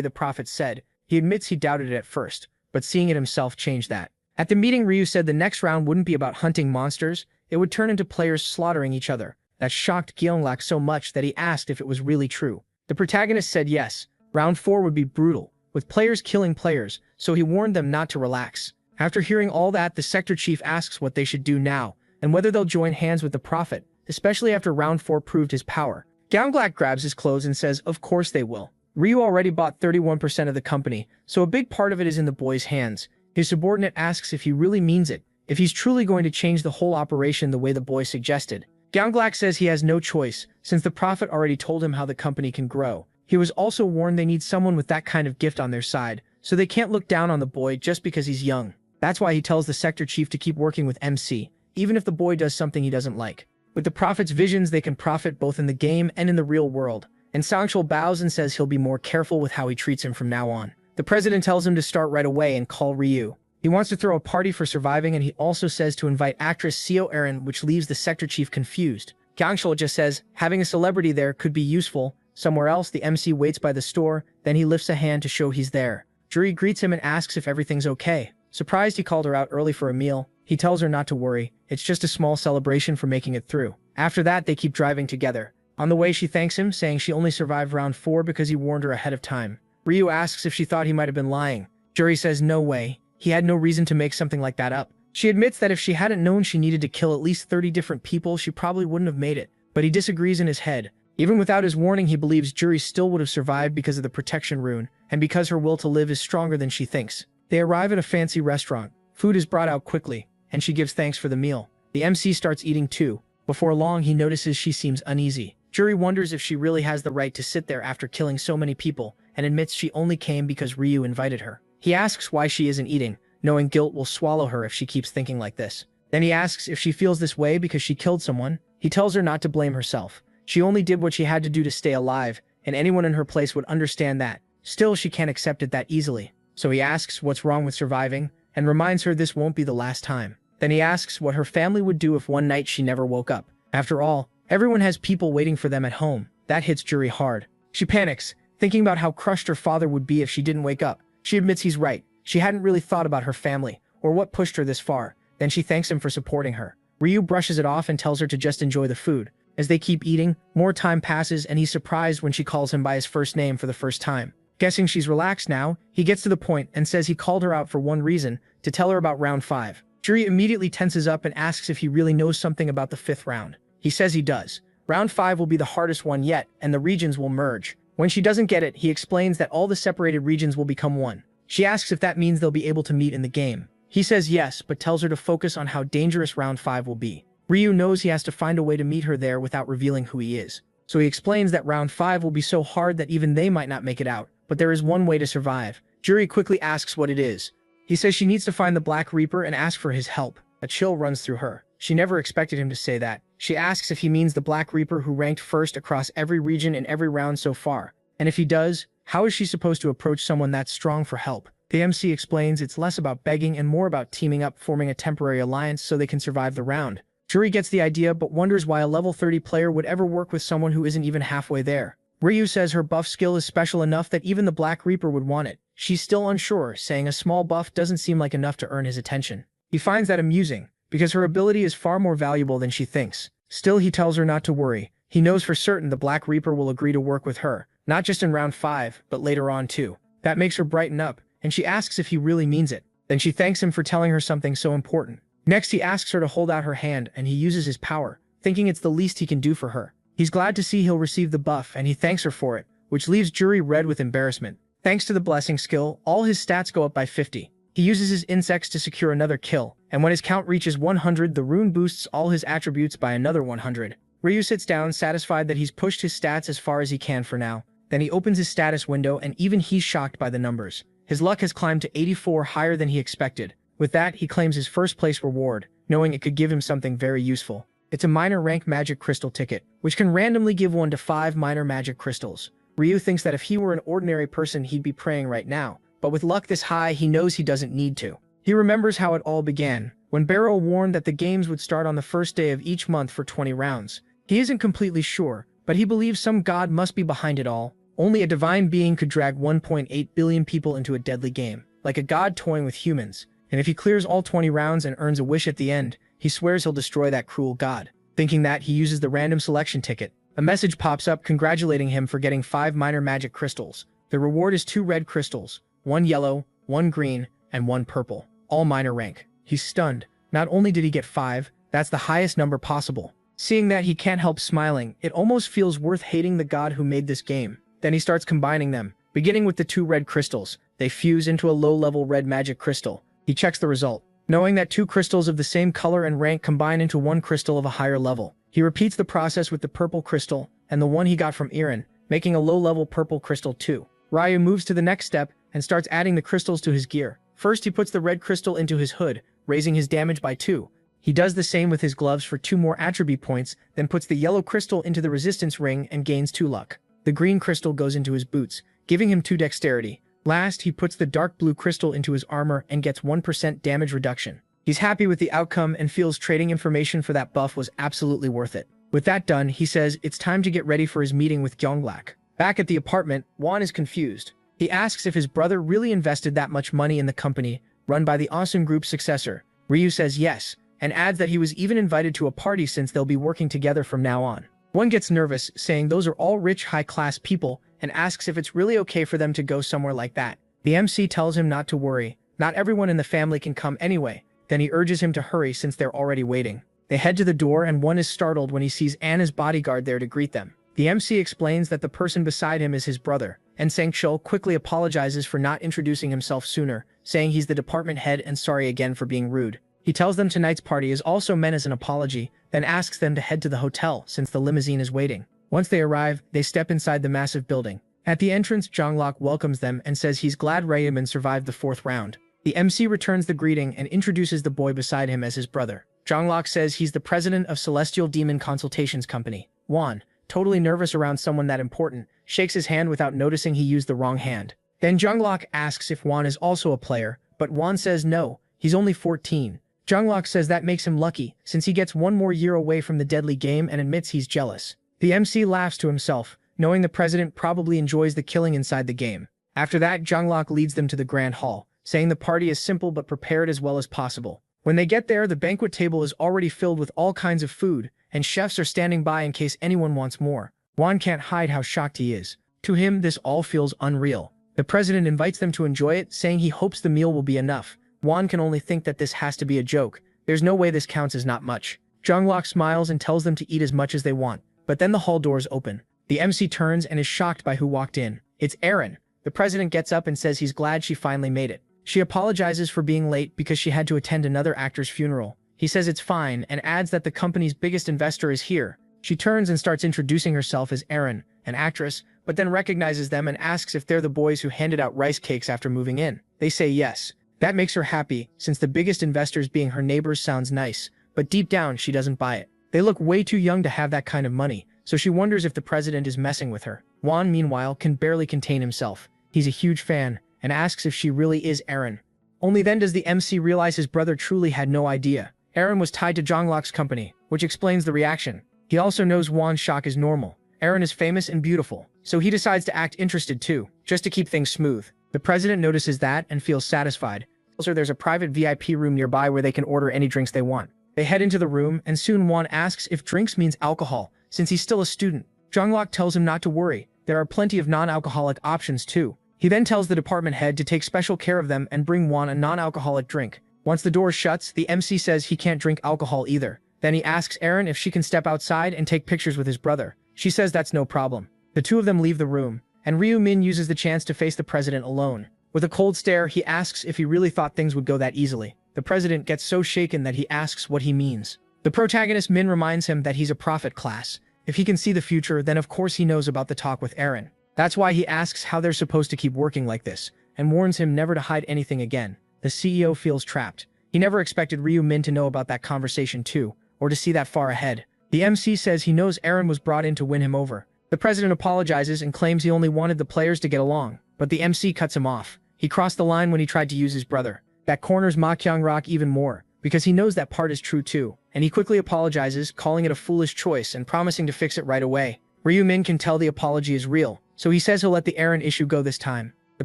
the Prophet said. He admits he doubted it at first, but seeing it himself changed that. At the meeting, Ryu said the next round wouldn't be about hunting monsters, it would turn into players slaughtering each other. That shocked Gyeonglak so much that he asked if it was really true. The protagonist said yes, round 4 would be brutal, with players killing players, so he warned them not to relax. After hearing all that, the sector chief asks what they should do now, and whether they'll join hands with the Prophet, especially after round 4 proved his power. Gyeonglak grabs his clothes and says of course they will. Ryu already bought 31% of the company, so a big part of it is in the boy's hands. His subordinate asks if he really means it, if he's truly going to change the whole operation the way the boy suggested. Gyeonglak says he has no choice, since the Prophet already told him how the company can grow. He was also warned they need someone with that kind of gift on their side, so they can't look down on the boy just because he's young. That's why he tells the sector chief to keep working with MC, even if the boy does something he doesn't like. With the Prophet's visions, they can profit both in the game and in the real world, and Sang-chul bows and says he'll be more careful with how he treats him from now on. The president tells him to start right away and call Ryu. He wants to throw a party for surviving, and he also says to invite actress Seo Erin, which leaves the sector chief confused. Kyung-chul just says having a celebrity there could be useful. Somewhere else, the MC waits by the store, then he lifts a hand to show he's there. Juri greets him and asks if everything's okay. Surprised he called her out early for a meal, he tells her not to worry, it's just a small celebration for making it through. After that, they keep driving together. On the way, she thanks him, saying she only survived round 4 because he warned her ahead of time. Ryu asks if she thought he might have been lying. Juri says no way, he had no reason to make something like that up. She admits that if she hadn't known she needed to kill at least 30 different people, she probably wouldn't have made it, but he disagrees in his head. Even without his warning, he believes Juri still would have survived because of the protection rune, and because her will to live is stronger than she thinks. They arrive at a fancy restaurant. Food is brought out quickly, and she gives thanks for the meal. The MC starts eating too. Before long, he notices she seems uneasy. Juri wonders if she really has the right to sit there after killing so many people, and admits she only came because Ryu invited her. He asks why she isn't eating, knowing guilt will swallow her if she keeps thinking like this. Then he asks if she feels this way because she killed someone. He tells her not to blame herself. She only did what she had to do to stay alive, and anyone in her place would understand that. Still, she can't accept it that easily. So he asks what's wrong with surviving, and reminds her this won't be the last time. Then he asks what her family would do if one night she never woke up. After all, everyone has people waiting for them at home. That hits Juri hard. She panics, thinking about how crushed her father would be if she didn't wake up. She admits he's right. She hadn't really thought about her family, or what pushed her this far. Then she thanks him for supporting her. Ryu brushes it off and tells her to just enjoy the food. As they keep eating, more time passes and he's surprised when she calls him by his first name for the first time. Guessing she's relaxed now, he gets to the point and says he called her out for one reason, to tell her about round 5. Juri immediately tenses up and asks if he really knows something about the 5th round. He says he does. Round 5 will be the hardest one yet, and the regions will merge. When she doesn't get it, he explains that all the separated regions will become one. She asks if that means they'll be able to meet in the game. He says yes, but tells her to focus on how dangerous round 5 will be. Ryu knows he has to find a way to meet her there without revealing who he is. So he explains that round 5 will be so hard that even they might not make it out, but there is one way to survive. Juri quickly asks what it is. He says she needs to find the Black Reaper and ask for his help. A chill runs through her. She never expected him to say that. She asks if he means the Black Reaper who ranked first across every region in every round so far. And if he does, how is she supposed to approach someone that strong for help? The MC explains it's less about begging and more about teaming up, forming a temporary alliance so they can survive the round. Juri gets the idea but wonders why a level 30 player would ever work with someone who isn't even halfway there. Ryu says her buff skill is special enough that even the Black Reaper would want it. She's still unsure, saying a small buff doesn't seem like enough to earn his attention. He finds that amusing, because her ability is far more valuable than she thinks. Still, he tells her not to worry. He knows for certain the Black Reaper will agree to work with her, not just in round 5, but later on too. That makes her brighten up, and she asks if he really means it. Then she thanks him for telling her something so important. Next, he asks her to hold out her hand, and he uses his power, thinking it's the least he can do for her. He's glad to see he'll receive the buff, and he thanks her for it, which leaves Juri red with embarrassment. Thanks to the blessing skill, all his stats go up by 50. He uses his insects to secure another kill, and when his count reaches 100, the rune boosts all his attributes by another 100. Ryu sits down, satisfied that he's pushed his stats as far as he can for now. Then he opens his status window, and even he's shocked by the numbers. His luck has climbed to 84, higher than he expected. With that, he claims his first place reward, knowing it could give him something very useful. It's a minor rank magic crystal ticket, which can randomly give 1 to 5 minor magic crystals. Ryu thinks that if he were an ordinary person, he'd be praying right now, but with luck this high, he knows he doesn't need to. He remembers how it all began, when Barrow warned that the games would start on the first day of each month for 20 rounds. He isn't completely sure, but he believes some god must be behind it all. Only a divine being could drag 1.8 billion people into a deadly game, like a god toying with humans. And if he clears all 20 rounds and earns a wish at the end, he swears he'll destroy that cruel god. Thinking that, he uses the random selection ticket. A message pops up congratulating him for getting 5 minor magic crystals. The reward is 2 red crystals, 1 yellow, 1 green, and 1 purple, all minor rank. He's stunned. Not only did he get 5, that's the highest number possible. Seeing that, he can't help smiling. It almost feels worth hating the god who made this game. Then he starts combining them, beginning with the 2 red crystals. They fuse into a low-level red magic crystal. He checks the result, knowing that 2 crystals of the same color and rank combine into 1 crystal of a higher level. He repeats the process with the purple crystal and the one he got from Eren, making a low-level purple crystal too. Ryu moves to the next step and starts adding the crystals to his gear. First, he puts the red crystal into his hood, raising his damage by 2. He does the same with his gloves for 2 more attribute points, then puts the yellow crystal into the resistance ring and gains 2 luck. The green crystal goes into his boots, giving him 2 dexterity. Last, he puts the dark blue crystal into his armor and gets 1% damage reduction. He's happy with the outcome and feels trading information for that buff was absolutely worth it. With that done, he says it's time to get ready for his meeting with Gyeonglak. Back at the apartment, Won is confused. He asks if his brother really invested that much money in the company, run by the Awesome Group's successor. Ryu says yes, and adds that he was even invited to a party since they'll be working together from now on. One gets nervous, saying those are all rich, high-class people, and asks if it's really okay for them to go somewhere like that. The MC tells him not to worry. Not everyone in the family can come anyway. Then he urges him to hurry since they're already waiting. They head to the door and One is startled when he sees Anna's bodyguard there to greet them. The MC explains that the person beside him is his brother, and Sang-chul quickly apologizes for not introducing himself sooner, saying he's the department head and sorry again for being rude. He tells them tonight's party is also meant as an apology, then asks them to head to the hotel since the limousine is waiting. Once they arrive, they step inside the massive building. At the entrance, Gyeonglak welcomes them and says he's glad Rayaman survived the 4th round. The MC returns the greeting and introduces the boy beside him as his brother. Gyeonglak says he's the president of Celestial Demon Consultations Company. Won, totally nervous around someone that important, shakes his hand without noticing he used the wrong hand. Then Gyeonglak asks if Won is also a player, but Won says no, he's only 14. Gyeonglak says that makes him lucky, since he gets 1 more year away from the deadly game and admits he's jealous. The MC laughs to himself, knowing the president probably enjoys the killing inside the game. After that, Gyeonglak leads them to the grand hall, saying the party is simple but prepared as well as possible. When they get there, the banquet table is already filled with all kinds of food, and chefs are standing by in case anyone wants more. Won can't hide how shocked he is. To him, this all feels unreal. The president invites them to enjoy it, saying he hopes the meal will be enough. Won can only think that this has to be a joke. There's no way this counts as not much. Gyeonglak smiles and tells them to eat as much as they want, but then the hall doors open. The MC turns and is shocked by who walked in. It's Eren. The president gets up and says he's glad she finally made it. She apologizes for being late because she had to attend another actor's funeral. He says it's fine and adds that the company's biggest investor is here. She turns and starts introducing herself as Eren, an actress, but then recognizes them and asks if they're the boys who handed out rice cakes after moving in. They say yes. That makes her happy, since the biggest investors being her neighbors sounds nice, but deep down she doesn't buy it. They look way too young to have that kind of money, so she wonders if the president is messing with her. Won, meanwhile, can barely contain himself. He's a huge fan, and asks if she really is Eren. Only then does the MC realize his brother truly had no idea. Eren was tied to Gyeonglak's company, which explains the reaction. He also knows Won's shock is normal. Eren is famous and beautiful, so he decides to act interested too, just to keep things smooth. The president notices that and feels satisfied. Also, there's a private VIP room nearby where they can order any drinks they want. They head into the room, and soon Juan asks if drinks means alcohol, since he's still a student. Zhonglok tells him not to worry, there are plenty of non-alcoholic options too. He then tells the department head to take special care of them and bring Juan a non-alcoholic drink. Once the door shuts, the MC says he can't drink alcohol either. Then he asks Aaron if she can step outside and take pictures with his brother. She says that's no problem. The two of them leave the room, and Ryu Min uses the chance to face the president alone. With a cold stare, he asks if he really thought things would go that easily. The president gets so shaken that he asks what he means. The protagonist Min reminds him that he's a prophet class. If he can see the future, then of course he knows about the talk with Aaron. That's why he asks how they're supposed to keep working like this, and warns him never to hide anything again. The CEO feels trapped. He never expected Ryu Min to know about that conversation too, or to see that far ahead. The MC says he knows Aaron was brought in to win him over. The president apologizes and claims he only wanted the players to get along, but the MC cuts him off. He crossed the line when he tried to use his brother. That corners Ma Kyung-rok even more, because he knows that part is true too, and he quickly apologizes, calling it a foolish choice and promising to fix it right away. Ryu Min can tell the apology is real, so he says he'll let the Aaron issue go this time. The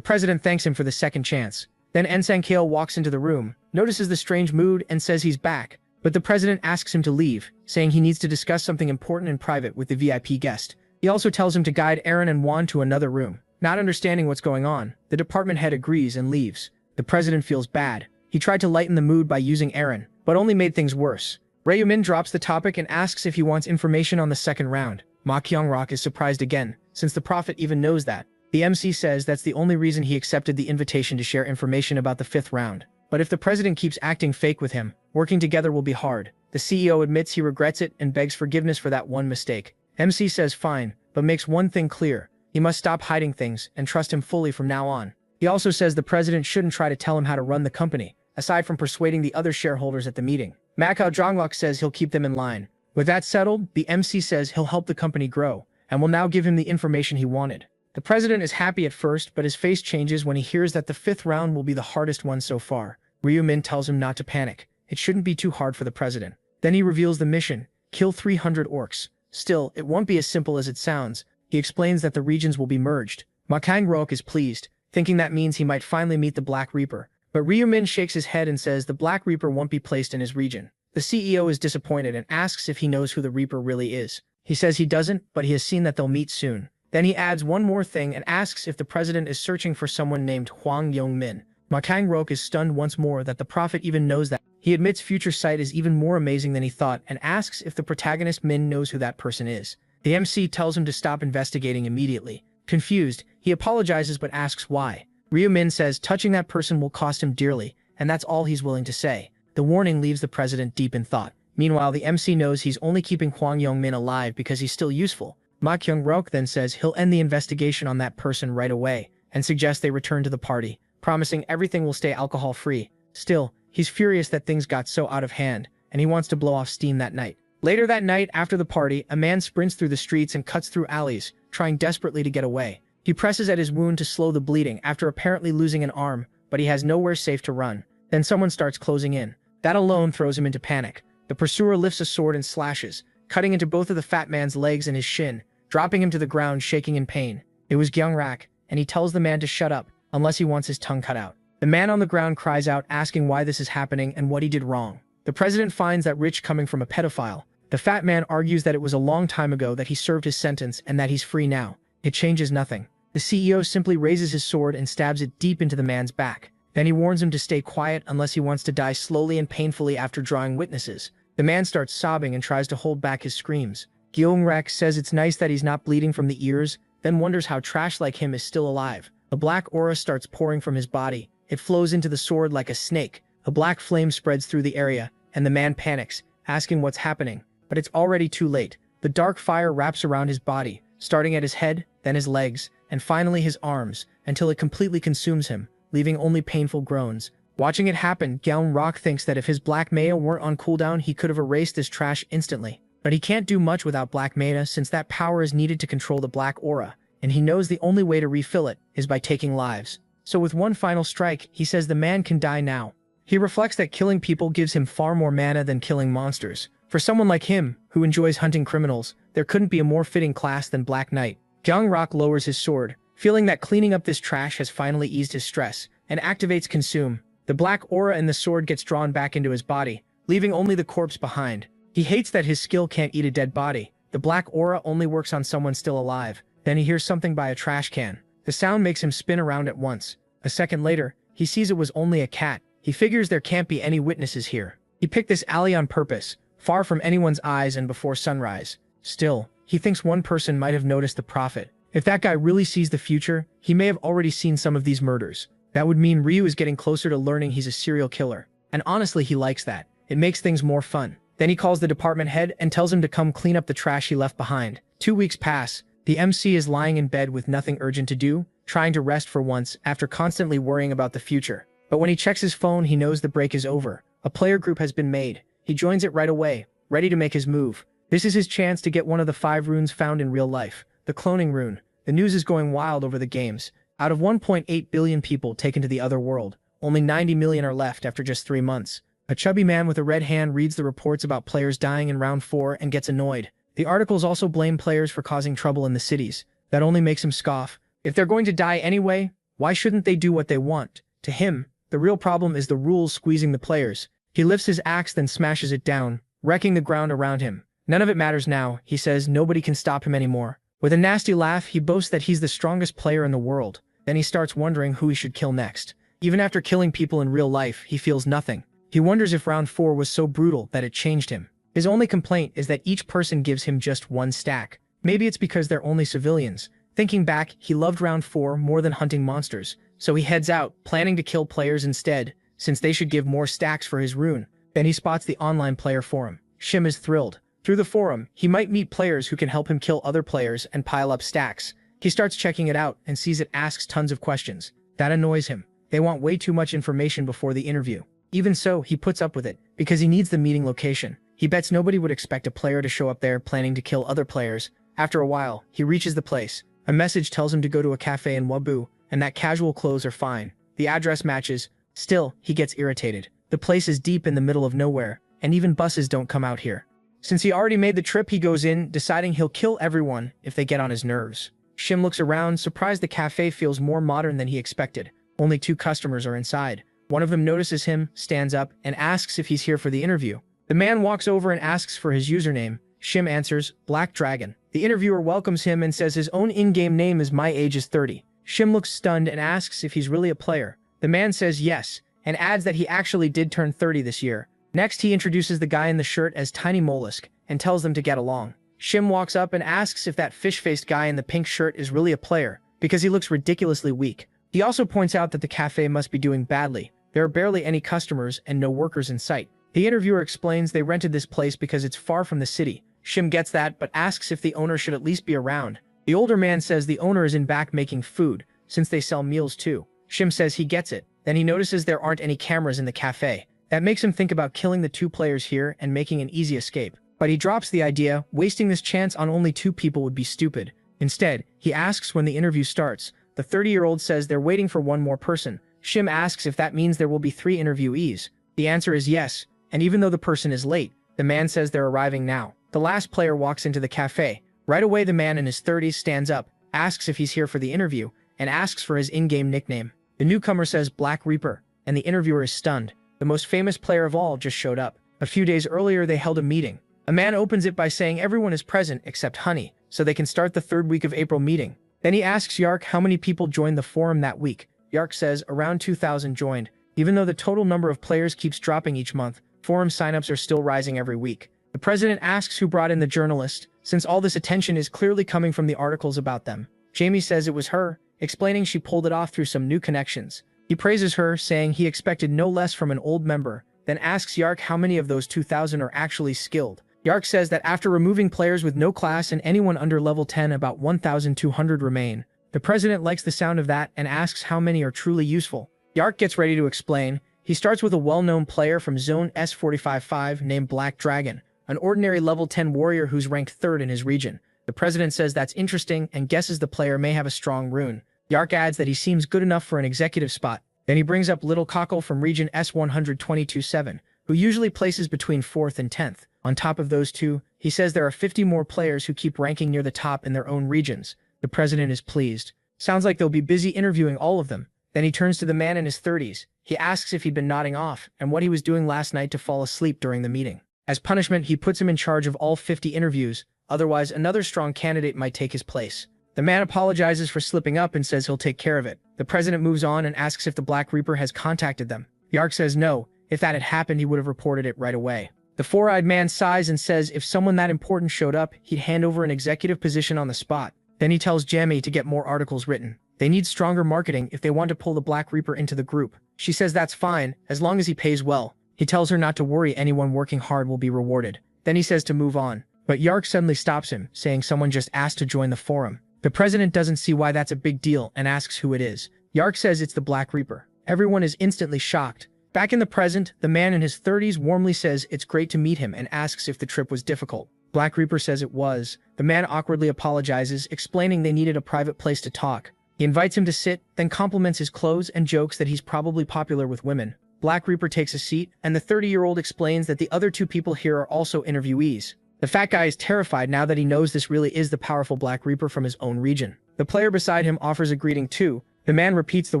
president thanks him for the second chance. Then Ensang Kale walks into the room, notices the strange mood, and says he's back. But the president asks him to leave, saying he needs to discuss something important in private with the VIP guest. He also tells him to guide Aaron and Juan to another room. Not understanding what's going on, the department head agrees and leaves. The president feels bad. He tried to lighten the mood by using Aaron, but only made things worse. Ryu Min drops the topic and asks if he wants information on the second round. Ma Kyung-rok is surprised again, since the prophet even knows that. The MC says that's the only reason he accepted the invitation to share information about the fifth round. But if the president keeps acting fake with him, working together will be hard. The CEO admits he regrets it and begs forgiveness for that one mistake. MC says fine, but makes one thing clear. He must stop hiding things and trust him fully from now on. He also says the president shouldn't try to tell him how to run the company, aside from persuading the other shareholders at the meeting. Macau Zhonglok says he'll keep them in line. With that settled, the MC says he'll help the company grow, and will now give him the information he wanted. The president is happy at first, but his face changes when he hears that the fifth round will be the hardest one so far. Ryu Min tells him not to panic. It shouldn't be too hard for the president. Then he reveals the mission: kill 300 orcs. Still, it won't be as simple as it sounds. He explains that the regions will be merged. Ma Kyung-rok is pleased, thinking that means he might finally meet the Black Reaper. But Ryu Min shakes his head and says the Black Reaper won't be placed in his region. The CEO is disappointed and asks if he knows who the Reaper really is. He says he doesn't, but he has seen that they'll meet soon. Then he adds one more thing and asks if the president is searching for someone named Hwang Yong-min. Ma Kyung-rok is stunned once more that the prophet even knows that. He admits future sight is even more amazing than he thought and asks if the protagonist Min knows who that person is. The MC tells him to stop investigating immediately. Confused, he apologizes but asks why. Ryu Min says touching that person will cost him dearly, and that's all he's willing to say. The warning leaves the president deep in thought. Meanwhile, the MC knows he's only keeping Hwang Yong-min alive because he's still useful. Ma Kyung-rok then says he'll end the investigation on that person right away, and suggests they return to the party, promising everything will stay alcohol-free. Still, he's furious that things got so out of hand, and he wants to blow off steam that night. Later that night, after the party, a man sprints through the streets and cuts through alleys, trying desperately to get away. He presses at his wound to slow the bleeding after apparently losing an arm, but he has nowhere safe to run. Then someone starts closing in. That alone throws him into panic. The pursuer lifts a sword and slashes, cutting into both of the fat man's legs and his shin, dropping him to the ground shaking in pain. It was Kyung-rak, and he tells the man to shut up, unless he wants his tongue cut out. The man on the ground cries out asking why this is happening and what he did wrong. The president finds that rich coming from a pedophile. The fat man argues that it was a long time ago that he served his sentence and that he's free now. It changes nothing. The CEO simply raises his sword and stabs it deep into the man's back. Then he warns him to stay quiet unless he wants to die slowly and painfully after drawing witnesses. The man starts sobbing and tries to hold back his screams. Kyung-rak says it's nice that he's not bleeding from the ears, then wonders how trash like him is still alive. A black aura starts pouring from his body. It flows into the sword like a snake. A black flame spreads through the area, and the man panics, asking what's happening. But it's already too late. The dark fire wraps around his body, starting at his head, then his legs, and finally his arms, until it completely consumes him, leaving only painful groans. Watching it happen, Kyung-rok thinks that if his Black Maya weren't on cooldown, he could have erased this trash instantly. But he can't do much without Black Maya since that power is needed to control the black aura, and he knows the only way to refill it is by taking lives. So with one final strike, he says the man can die now. He reflects that killing people gives him far more mana than killing monsters. For someone like him, who enjoys hunting criminals, there couldn't be a more fitting class than Black Knight. Kyung-rok lowers his sword, feeling that cleaning up this trash has finally eased his stress, and activates Consume. The black aura in the sword gets drawn back into his body, leaving only the corpse behind. He hates that his skill can't eat a dead body. The black aura only works on someone still alive. Then he hears something by a trash can. The sound makes him spin around at once. A second later, he sees it was only a cat. He figures there can't be any witnesses here. He picked this alley on purpose, far from anyone's eyes and before sunrise. Still, he thinks one person might have noticed the prophet. If that guy really sees the future, he may have already seen some of these murders. That would mean Ryu is getting closer to learning he's a serial killer. And honestly, he likes that. It makes things more fun. Then he calls the department head and tells him to come clean up the trash he left behind. 2 weeks pass. The MC is lying in bed with nothing urgent to do, trying to rest for once after constantly worrying about the future. But when he checks his phone, he knows the break is over. A player group has been made. He joins it right away, ready to make his move. This is his chance to get one of the 5 runes found in real life, the cloning rune. The news is going wild over the games. Out of 1.8 billion people taken to the other world, only 90 million are left after just 3 months. A chubby man with a red hand reads the reports about players dying in round 4 and gets annoyed. The articles also blame players for causing trouble in the cities. That only makes him scoff. If they're going to die anyway, why shouldn't they do what they want? To him, the real problem is the rules squeezing the players. He lifts his axe then smashes it down, wrecking the ground around him. None of it matters now, he says. Nobody can stop him anymore. With a nasty laugh, he boasts that he's the strongest player in the world. Then he starts wondering who he should kill next. Even after killing people in real life, he feels nothing. He wonders if round 4 was so brutal that it changed him. His only complaint is that each person gives him just 1 stack. Maybe it's because they're only civilians. Thinking back, he loved round 4 more than hunting monsters. So he heads out, planning to kill players instead, since they should give more stacks for his rune. Then he spots the online player forum. Shim is thrilled. Through the forum, he might meet players who can help him kill other players and pile up stacks. He starts checking it out and sees it asks tons of questions. That annoys him. They want way too much information before the interview. Even so, he puts up with it, because he needs the meeting location. He bets nobody would expect a player to show up there planning to kill other players. After a while, he reaches the place. A message tells him to go to a cafe in Wabu, and that casual clothes are fine. The address matches. Still, he gets irritated. The place is deep in the middle of nowhere, and even buses don't come out here. Since he already made the trip, he goes in, deciding he'll kill everyone if they get on his nerves. Shim looks around, surprised the cafe feels more modern than he expected. Only 2 customers are inside. One of them notices him, stands up, and asks if he's here for the interview. The man walks over and asks for his username. Shim answers, Black Dragon. The interviewer welcomes him and says his own in-game name is My Age is 30. Shim looks stunned and asks if he's really a player. The man says yes, and adds that he actually did turn 30 this year. Next, he introduces the guy in the shirt as Tiny Mollusk, and tells them to get along. Shim walks up and asks if that fish-faced guy in the pink shirt is really a player, because he looks ridiculously weak. He also points out that the cafe must be doing badly. There are barely any customers and no workers in sight. The interviewer explains they rented this place because it's far from the city. Shim gets that, but asks if the owner should at least be around. The older man says the owner is in back making food, since they sell meals too. Shim says he gets it. Then he notices there aren't any cameras in the cafe. That makes him think about killing the 2 players here and making an easy escape. But he drops the idea. Wasting this chance on only 2 people would be stupid. Instead, he asks when the interview starts. The 30-year-old says they're waiting for 1 more person. Shim asks if that means there will be 3 interviewees. The answer is yes, and even though the person is late, the man says they're arriving now. The last player walks into the cafe. Right away, the man in his 30s stands up, asks if he's here for the interview, and asks for his in-game nickname. The newcomer says Black Reaper, and the interviewer is stunned. The most famous player of all just showed up. A few days earlier, they held a meeting. A man opens it by saying everyone is present except Honey, so they can start the 3rd week of April meeting. Then he asks Yark how many people joined the forum that week. Yark says around 2,000 joined. Even though the total number of players keeps dropping each month, forum signups are still rising every week. The president asks who brought in the journalist, since all this attention is clearly coming from the articles about them. Jamie says it was her, explaining she pulled it off through some new connections. He praises her, saying he expected no less from an old member, then asks Yark how many of those 2,000 are actually skilled. Yark says that after removing players with no class and anyone under level 10, about 1,200 remain. The president likes the sound of that and asks how many are truly useful. Yark gets ready to explain. He starts with a well-known player from Zone S455 named Black Dragon, an ordinary level 10 warrior who's ranked 3rd in his region. The president says that's interesting and guesses the player may have a strong rune. Yark adds that he seems good enough for an executive spot. Then he brings up Little Cockle from region S122-7, who usually places between 4th and 10th. On top of those 2, he says there are 50 more players who keep ranking near the top in their own regions. The president is pleased. Sounds like they'll be busy interviewing all of them. Then he turns to the man in his 30s. He asks if he'd been nodding off and what he was doing last night to fall asleep during the meeting. As punishment, he puts him in charge of all 50 interviews, otherwise another strong candidate might take his place. The man apologizes for slipping up and says he'll take care of it. The president moves on and asks if the Black Reaper has contacted them. Yark says no. If that had happened, he would have reported it right away. The four-eyed man sighs and says if someone that important showed up, he'd hand over an executive position on the spot. Then he tells Jamie to get more articles written. They need stronger marketing if they want to pull the Black Reaper into the group. She says that's fine, as long as he pays well. He tells her not to worry, anyone working hard will be rewarded. Then he says to move on. But Yark suddenly stops him, saying someone just asked to join the forum. The president doesn't see why that's a big deal and asks who it is. Yark says it's the Black Reaper. Everyone is instantly shocked. Back in the present, the man in his 30s warmly says it's great to meet him and asks if the trip was difficult. Black Reaper says it was. The man awkwardly apologizes, explaining they needed a private place to talk. He invites him to sit, then compliments his clothes and jokes that he's probably popular with women. Black Reaper takes a seat, and the 30-year-old explains that the other two people here are also interviewees. The fat guy is terrified now that he knows this really is the powerful Black Reaper from his own region. The player beside him offers a greeting too. The man repeats the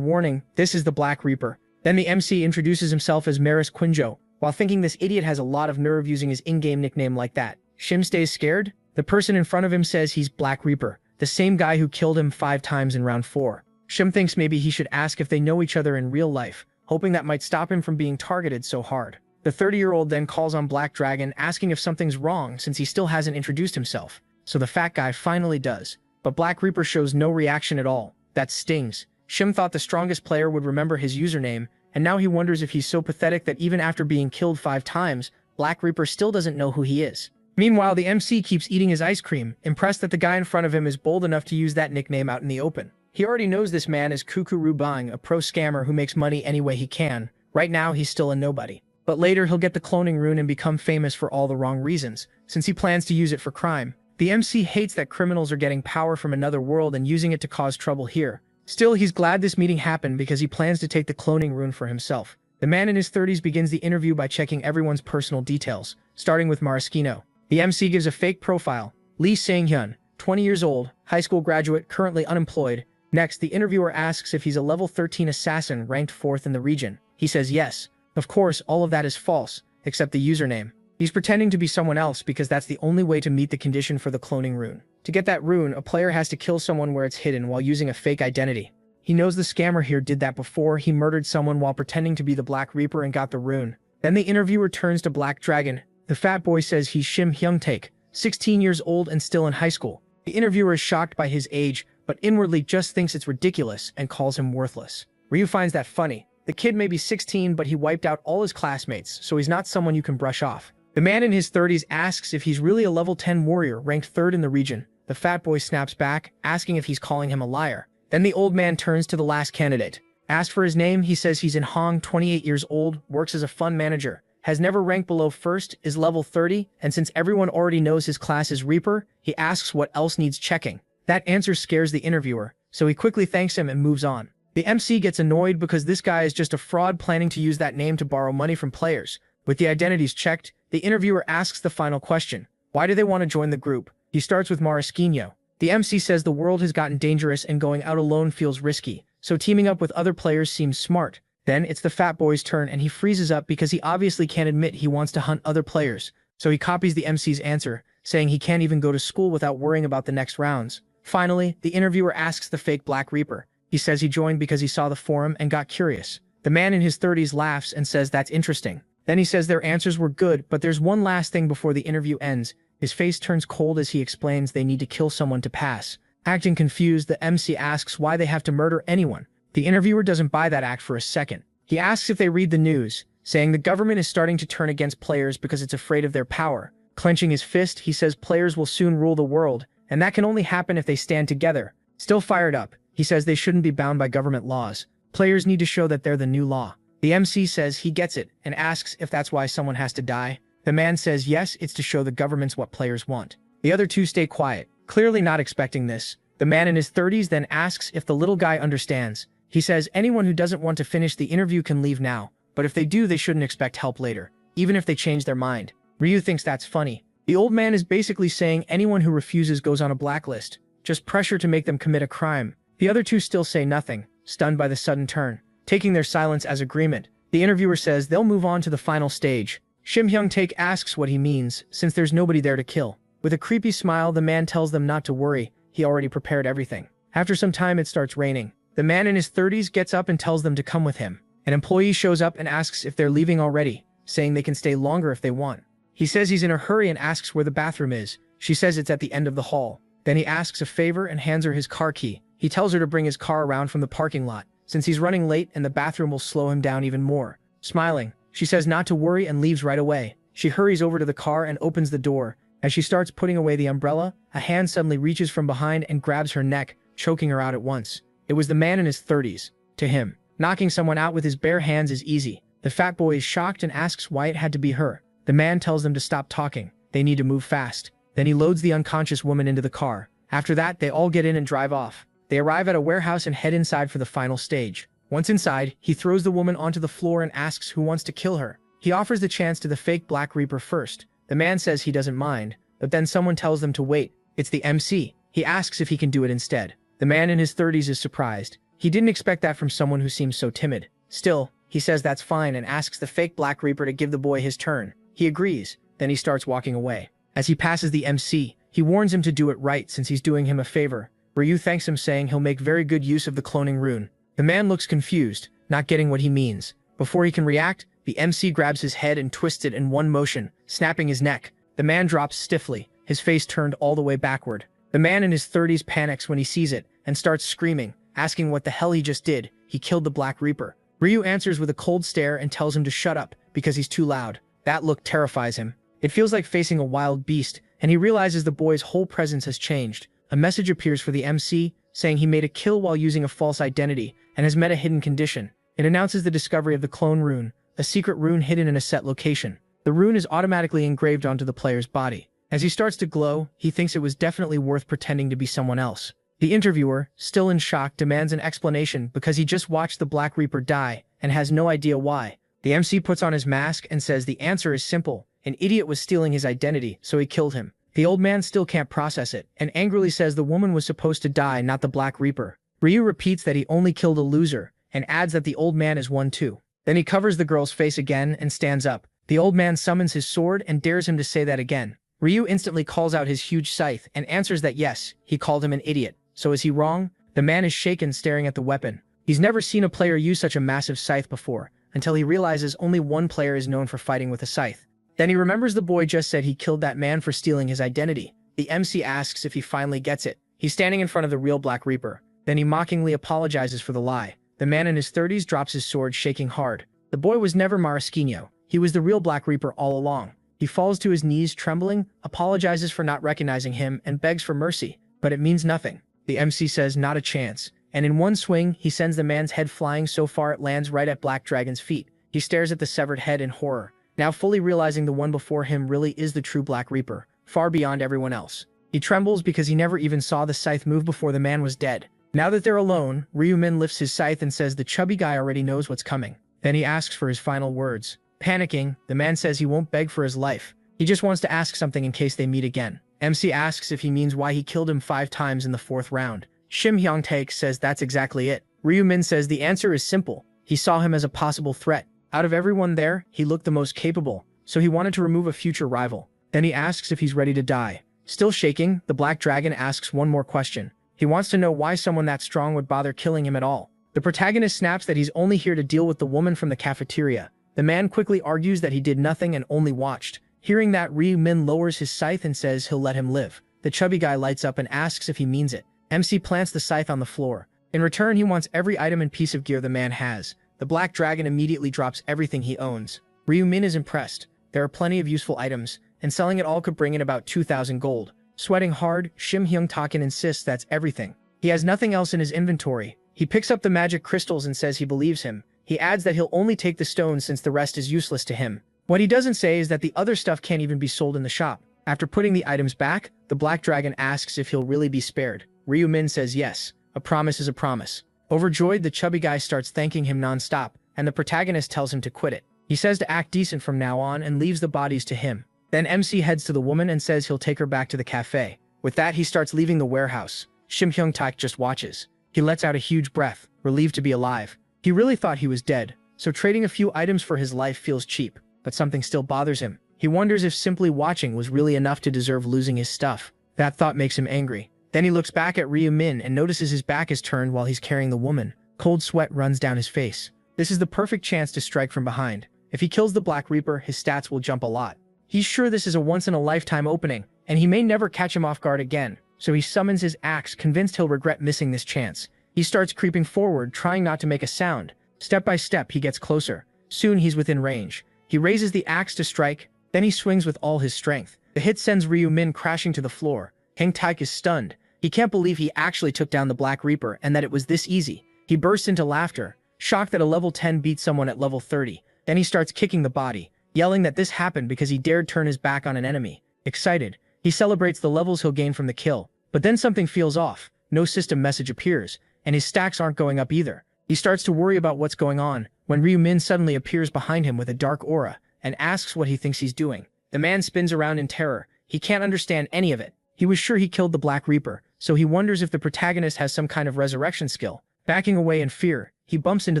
warning, this is the Black Reaper. Then the MC introduces himself as Maris Quinjo. While thinking this idiot has a lot of nerve using his in-game nickname like that, Shim stays scared. The person in front of him says he's Black Reaper, the same guy who killed him 5 times in round 4. Shim thinks maybe he should ask if they know each other in real life, hoping that might stop him from being targeted so hard. The 30-year-old then calls on Black Dragon, asking if something's wrong since he still hasn't introduced himself. So the fat guy finally does. But Black Reaper shows no reaction at all. That stings. Shim thought the strongest player would remember his username, and now he wonders if he's so pathetic that even after being killed 5 times, Black Reaper still doesn't know who he is. Meanwhile, the MC keeps eating his ice cream, impressed that the guy in front of him is bold enough to use that nickname out in the open. He already knows this man is Kukuru Bang, a pro scammer who makes money any way he can. Right now, he's still a nobody. But later, he'll get the cloning rune and become famous for all the wrong reasons, since he plans to use it for crime. The MC hates that criminals are getting power from another world and using it to cause trouble here. Still, he's glad this meeting happened because he plans to take the cloning rune for himself. The man in his 30s begins the interview by checking everyone's personal details, starting with Maraschino. The MC gives a fake profile. Lee Sang-hyun, 20 years old, high school graduate, currently unemployed. Next, the interviewer asks if he's a level 13 assassin ranked 4th in the region. He says yes. Of course, all of that is false, except the username. He's pretending to be someone else because that's the only way to meet the condition for the cloning rune. To get that rune, a player has to kill someone where it's hidden while using a fake identity. He knows the scammer here did that before. He murdered someone while pretending to be the Black Reaper and got the rune. Then the interviewer turns to Black Dragon. The fat boy says he's Shim Hyung-taek, 16 years old and still in high school. The interviewer is shocked by his age, but inwardly just thinks it's ridiculous and calls him worthless. Ryu finds that funny. The kid may be 16, but he wiped out all his classmates, so he's not someone you can brush off. The man in his 30s asks if he's really a level 10 warrior ranked 3rd in the region. The fat boy snaps back, asking if he's calling him a liar. Then the old man turns to the last candidate. Asked for his name, he says he's in Hong, 28 years old, works as a fund manager, has never ranked below 1st, is level 30, and since everyone already knows his class is Reaper, he asks what else needs checking. That answer scares the interviewer, so he quickly thanks him and moves on. The MC gets annoyed because this guy is just a fraud planning to use that name to borrow money from players. With the identities checked, the interviewer asks the final question. Why do they want to join the group? He starts with Maraschino. The MC says the world has gotten dangerous and going out alone feels risky, so teaming up with other players seems smart. Then it's the fat boy's turn and he freezes up because he obviously can't admit he wants to hunt other players, so he copies the MC's answer, saying he can't even go to school without worrying about the next rounds. Finally, the interviewer asks the fake Black Reaper. He says he joined because he saw the forum and got curious. The man in his 30s laughs and says that's interesting. Then he says their answers were good, but there's one last thing before the interview ends. His face turns cold as he explains they need to kill someone to pass. Acting confused, the MC asks why they have to murder anyone. The interviewer doesn't buy that act for a second. He asks if they read the news, saying the government is starting to turn against players because it's afraid of their power. Clenching his fist, he says players will soon rule the world, and that can only happen if they stand together. Still fired up, he says they shouldn't be bound by government laws. Players need to show that they're the new law. The MC says he gets it and asks if that's why someone has to die. The man says yes, it's to show the governments what players want. The other two stay quiet, clearly not expecting this. The man in his 30s then asks if the little guy understands. He says anyone who doesn't want to finish the interview can leave now, but if they do, they shouldn't expect help later, even if they change their mind. Ryu thinks that's funny. The old man is basically saying anyone who refuses goes on a blacklist, just pressure to make them commit a crime. The other two still say nothing, stunned by the sudden turn. Taking their silence as agreement, the interviewer says they'll move on to the final stage. Shim Hyung-taek asks what he means, since there's nobody there to kill. With a creepy smile, the man tells them not to worry, he already prepared everything. After some time, it starts raining. The man in his 30s gets up and tells them to come with him. An employee shows up and asks if they're leaving already, saying they can stay longer if they want. He says he's in a hurry and asks where the bathroom is. She says it's at the end of the hall. Then he asks a favor and hands her his car key. He tells her to bring his car around from the parking lot, since he's running late and the bathroom will slow him down even more. Smiling, she says not to worry and leaves right away. She hurries over to the car and opens the door. As she starts putting away the umbrella, a hand suddenly reaches from behind and grabs her neck, choking her out at once. It was the man in his 30s. To him, knocking someone out with his bare hands is easy. The fat boy is shocked and asks why it had to be her. The man tells them to stop talking. They need to move fast. Then he loads the unconscious woman into the car. After that, they all get in and drive off. They arrive at a warehouse and head inside for the final stage. Once inside, he throws the woman onto the floor and asks who wants to kill her. He offers the chance to the fake Black Reaper first. The man says he doesn't mind, but then someone tells them to wait. It's the MC. He asks if he can do it instead. The man in his 30s is surprised. He didn't expect that from someone who seems so timid. Still, he says that's fine and asks the fake Black Reaper to give the boy his turn. He agrees. Then he starts walking away. As he passes the MC, he warns him to do it right since he's doing him a favor. Ryu thanks him, saying he'll make very good use of the cloning rune. The man looks confused, not getting what he means. Before he can react, the MC grabs his head and twists it in one motion, snapping his neck. The man drops stiffly, his face turned all the way backward. The man in his 30s panics when he sees it and starts screaming, asking what the hell he just did. He killed the Black Reaper. Ryu answers with a cold stare and tells him to shut up because he's too loud. That look terrifies him. It feels like facing a wild beast, and he realizes the boy's whole presence has changed. A message appears for the MC, saying he made a kill while using a false identity and has met a hidden condition. It announces the discovery of the clone rune, a secret rune hidden in a set location. The rune is automatically engraved onto the player's body. As he starts to glow, he thinks it was definitely worth pretending to be someone else. The interviewer, still in shock, demands an explanation because he just watched the Black Reaper die and has no idea why. The MC puts on his mask and says the answer is simple. An idiot was stealing his identity, so he killed him. The old man still can't process it, and angrily says the woman was supposed to die, not the Black Reaper. Ryu repeats that he only killed a loser, and adds that the old man is one too. Then he covers the girl's face again and stands up. The old man summons his sword and dares him to say that again. Ryu instantly calls out his huge scythe and answers that yes, he called him an idiot. So is he wrong? The man is shaken, staring at the weapon. He's never seen a player use such a massive scythe before, until he realizes only one player is known for fighting with a scythe. Then he remembers the boy just said he killed that man for stealing his identity. The MC asks if he finally gets it. He's standing in front of the real Black Reaper. Then he mockingly apologizes for the lie. The man in his 30s drops his sword, shaking hard. The boy was never Maraschino. He was the real Black Reaper all along. He falls to his knees, trembling, apologizes for not recognizing him, and begs for mercy. But it means nothing. The MC says not a chance. And in one swing, he sends the man's head flying so far it lands right at Black Dragon's feet. He stares at the severed head in horror, now fully realizing the one before him really is the true Black Reaper, far beyond everyone else. He trembles because he never even saw the scythe move before the man was dead. Now that they're alone, Ryu-min lifts his scythe and says the chubby guy already knows what's coming. Then he asks for his final words. Panicking, the man says he won't beg for his life. He just wants to ask something in case they meet again. MC asks if he means why he killed him 5 times in the 4th round. Shim Hyung-taek says that's exactly it. Ryu-min says the answer is simple. He saw him as a possible threat. Out of everyone there, he looked the most capable, so he wanted to remove a future rival. Then he asks if he's ready to die. Still shaking, the Black Dragon asks one more question. He wants to know why someone that strong would bother killing him at all. The protagonist snaps that he's only here to deal with the woman from the cafeteria. The man quickly argues that he did nothing and only watched. Hearing that, Ryu-min lowers his scythe and says he'll let him live. The chubby guy lights up and asks if he means it. MC plants the scythe on the floor. In return, he wants every item and piece of gear the man has. The Black Dragon immediately drops everything he owns. Ryu-min is impressed. There are plenty of useful items, and selling it all could bring in about 2,000 gold. Sweating hard, Shim Hyung-taek insists that's everything. He has nothing else in his inventory. He picks up the magic crystals and says he believes him. He adds that he'll only take the stones since the rest is useless to him. What he doesn't say is that the other stuff can't even be sold in the shop. After putting the items back, the Black Dragon asks if he'll really be spared. Ryu-min says yes. A promise is a promise. Overjoyed, the chubby guy starts thanking him non-stop, and the protagonist tells him to quit it. He says to act decent from now on and leaves the bodies to him. Then MC heads to the woman and says he'll take her back to the cafe. With that, he starts leaving the warehouse. Shim Hyung-taek just watches. He lets out a huge breath, relieved to be alive. He really thought he was dead, so trading a few items for his life feels cheap, but something still bothers him. He wonders if simply watching was really enough to deserve losing his stuff. That thought makes him angry. Then he looks back at Ryu Min and notices his back is turned while he's carrying the woman. Cold sweat runs down his face. This is the perfect chance to strike from behind. If he kills the Black Reaper, his stats will jump a lot. He's sure this is a once-in-a-lifetime opening, and he may never catch him off guard again, so he summons his axe, convinced he'll regret missing this chance. He starts creeping forward, trying not to make a sound. Step by step, he gets closer. Soon he's within range. He raises the axe to strike, then he swings with all his strength. The hit sends Ryu Min crashing to the floor. Hang Taik is stunned. He can't believe he actually took down the Black Reaper and that it was this easy. He bursts into laughter, shocked that a level 10 beat someone at level 30. Then he starts kicking the body, yelling that this happened because he dared turn his back on an enemy. Excited, he celebrates the levels he'll gain from the kill. But then something feels off. No system message appears, and his stacks aren't going up either. He starts to worry about what's going on when Ryu Min suddenly appears behind him with a dark aura and asks what he thinks he's doing. The man spins around in terror. He can't understand any of it. He was sure he killed the Black Reaper, so he wonders if the protagonist has some kind of resurrection skill. Backing away in fear, he bumps into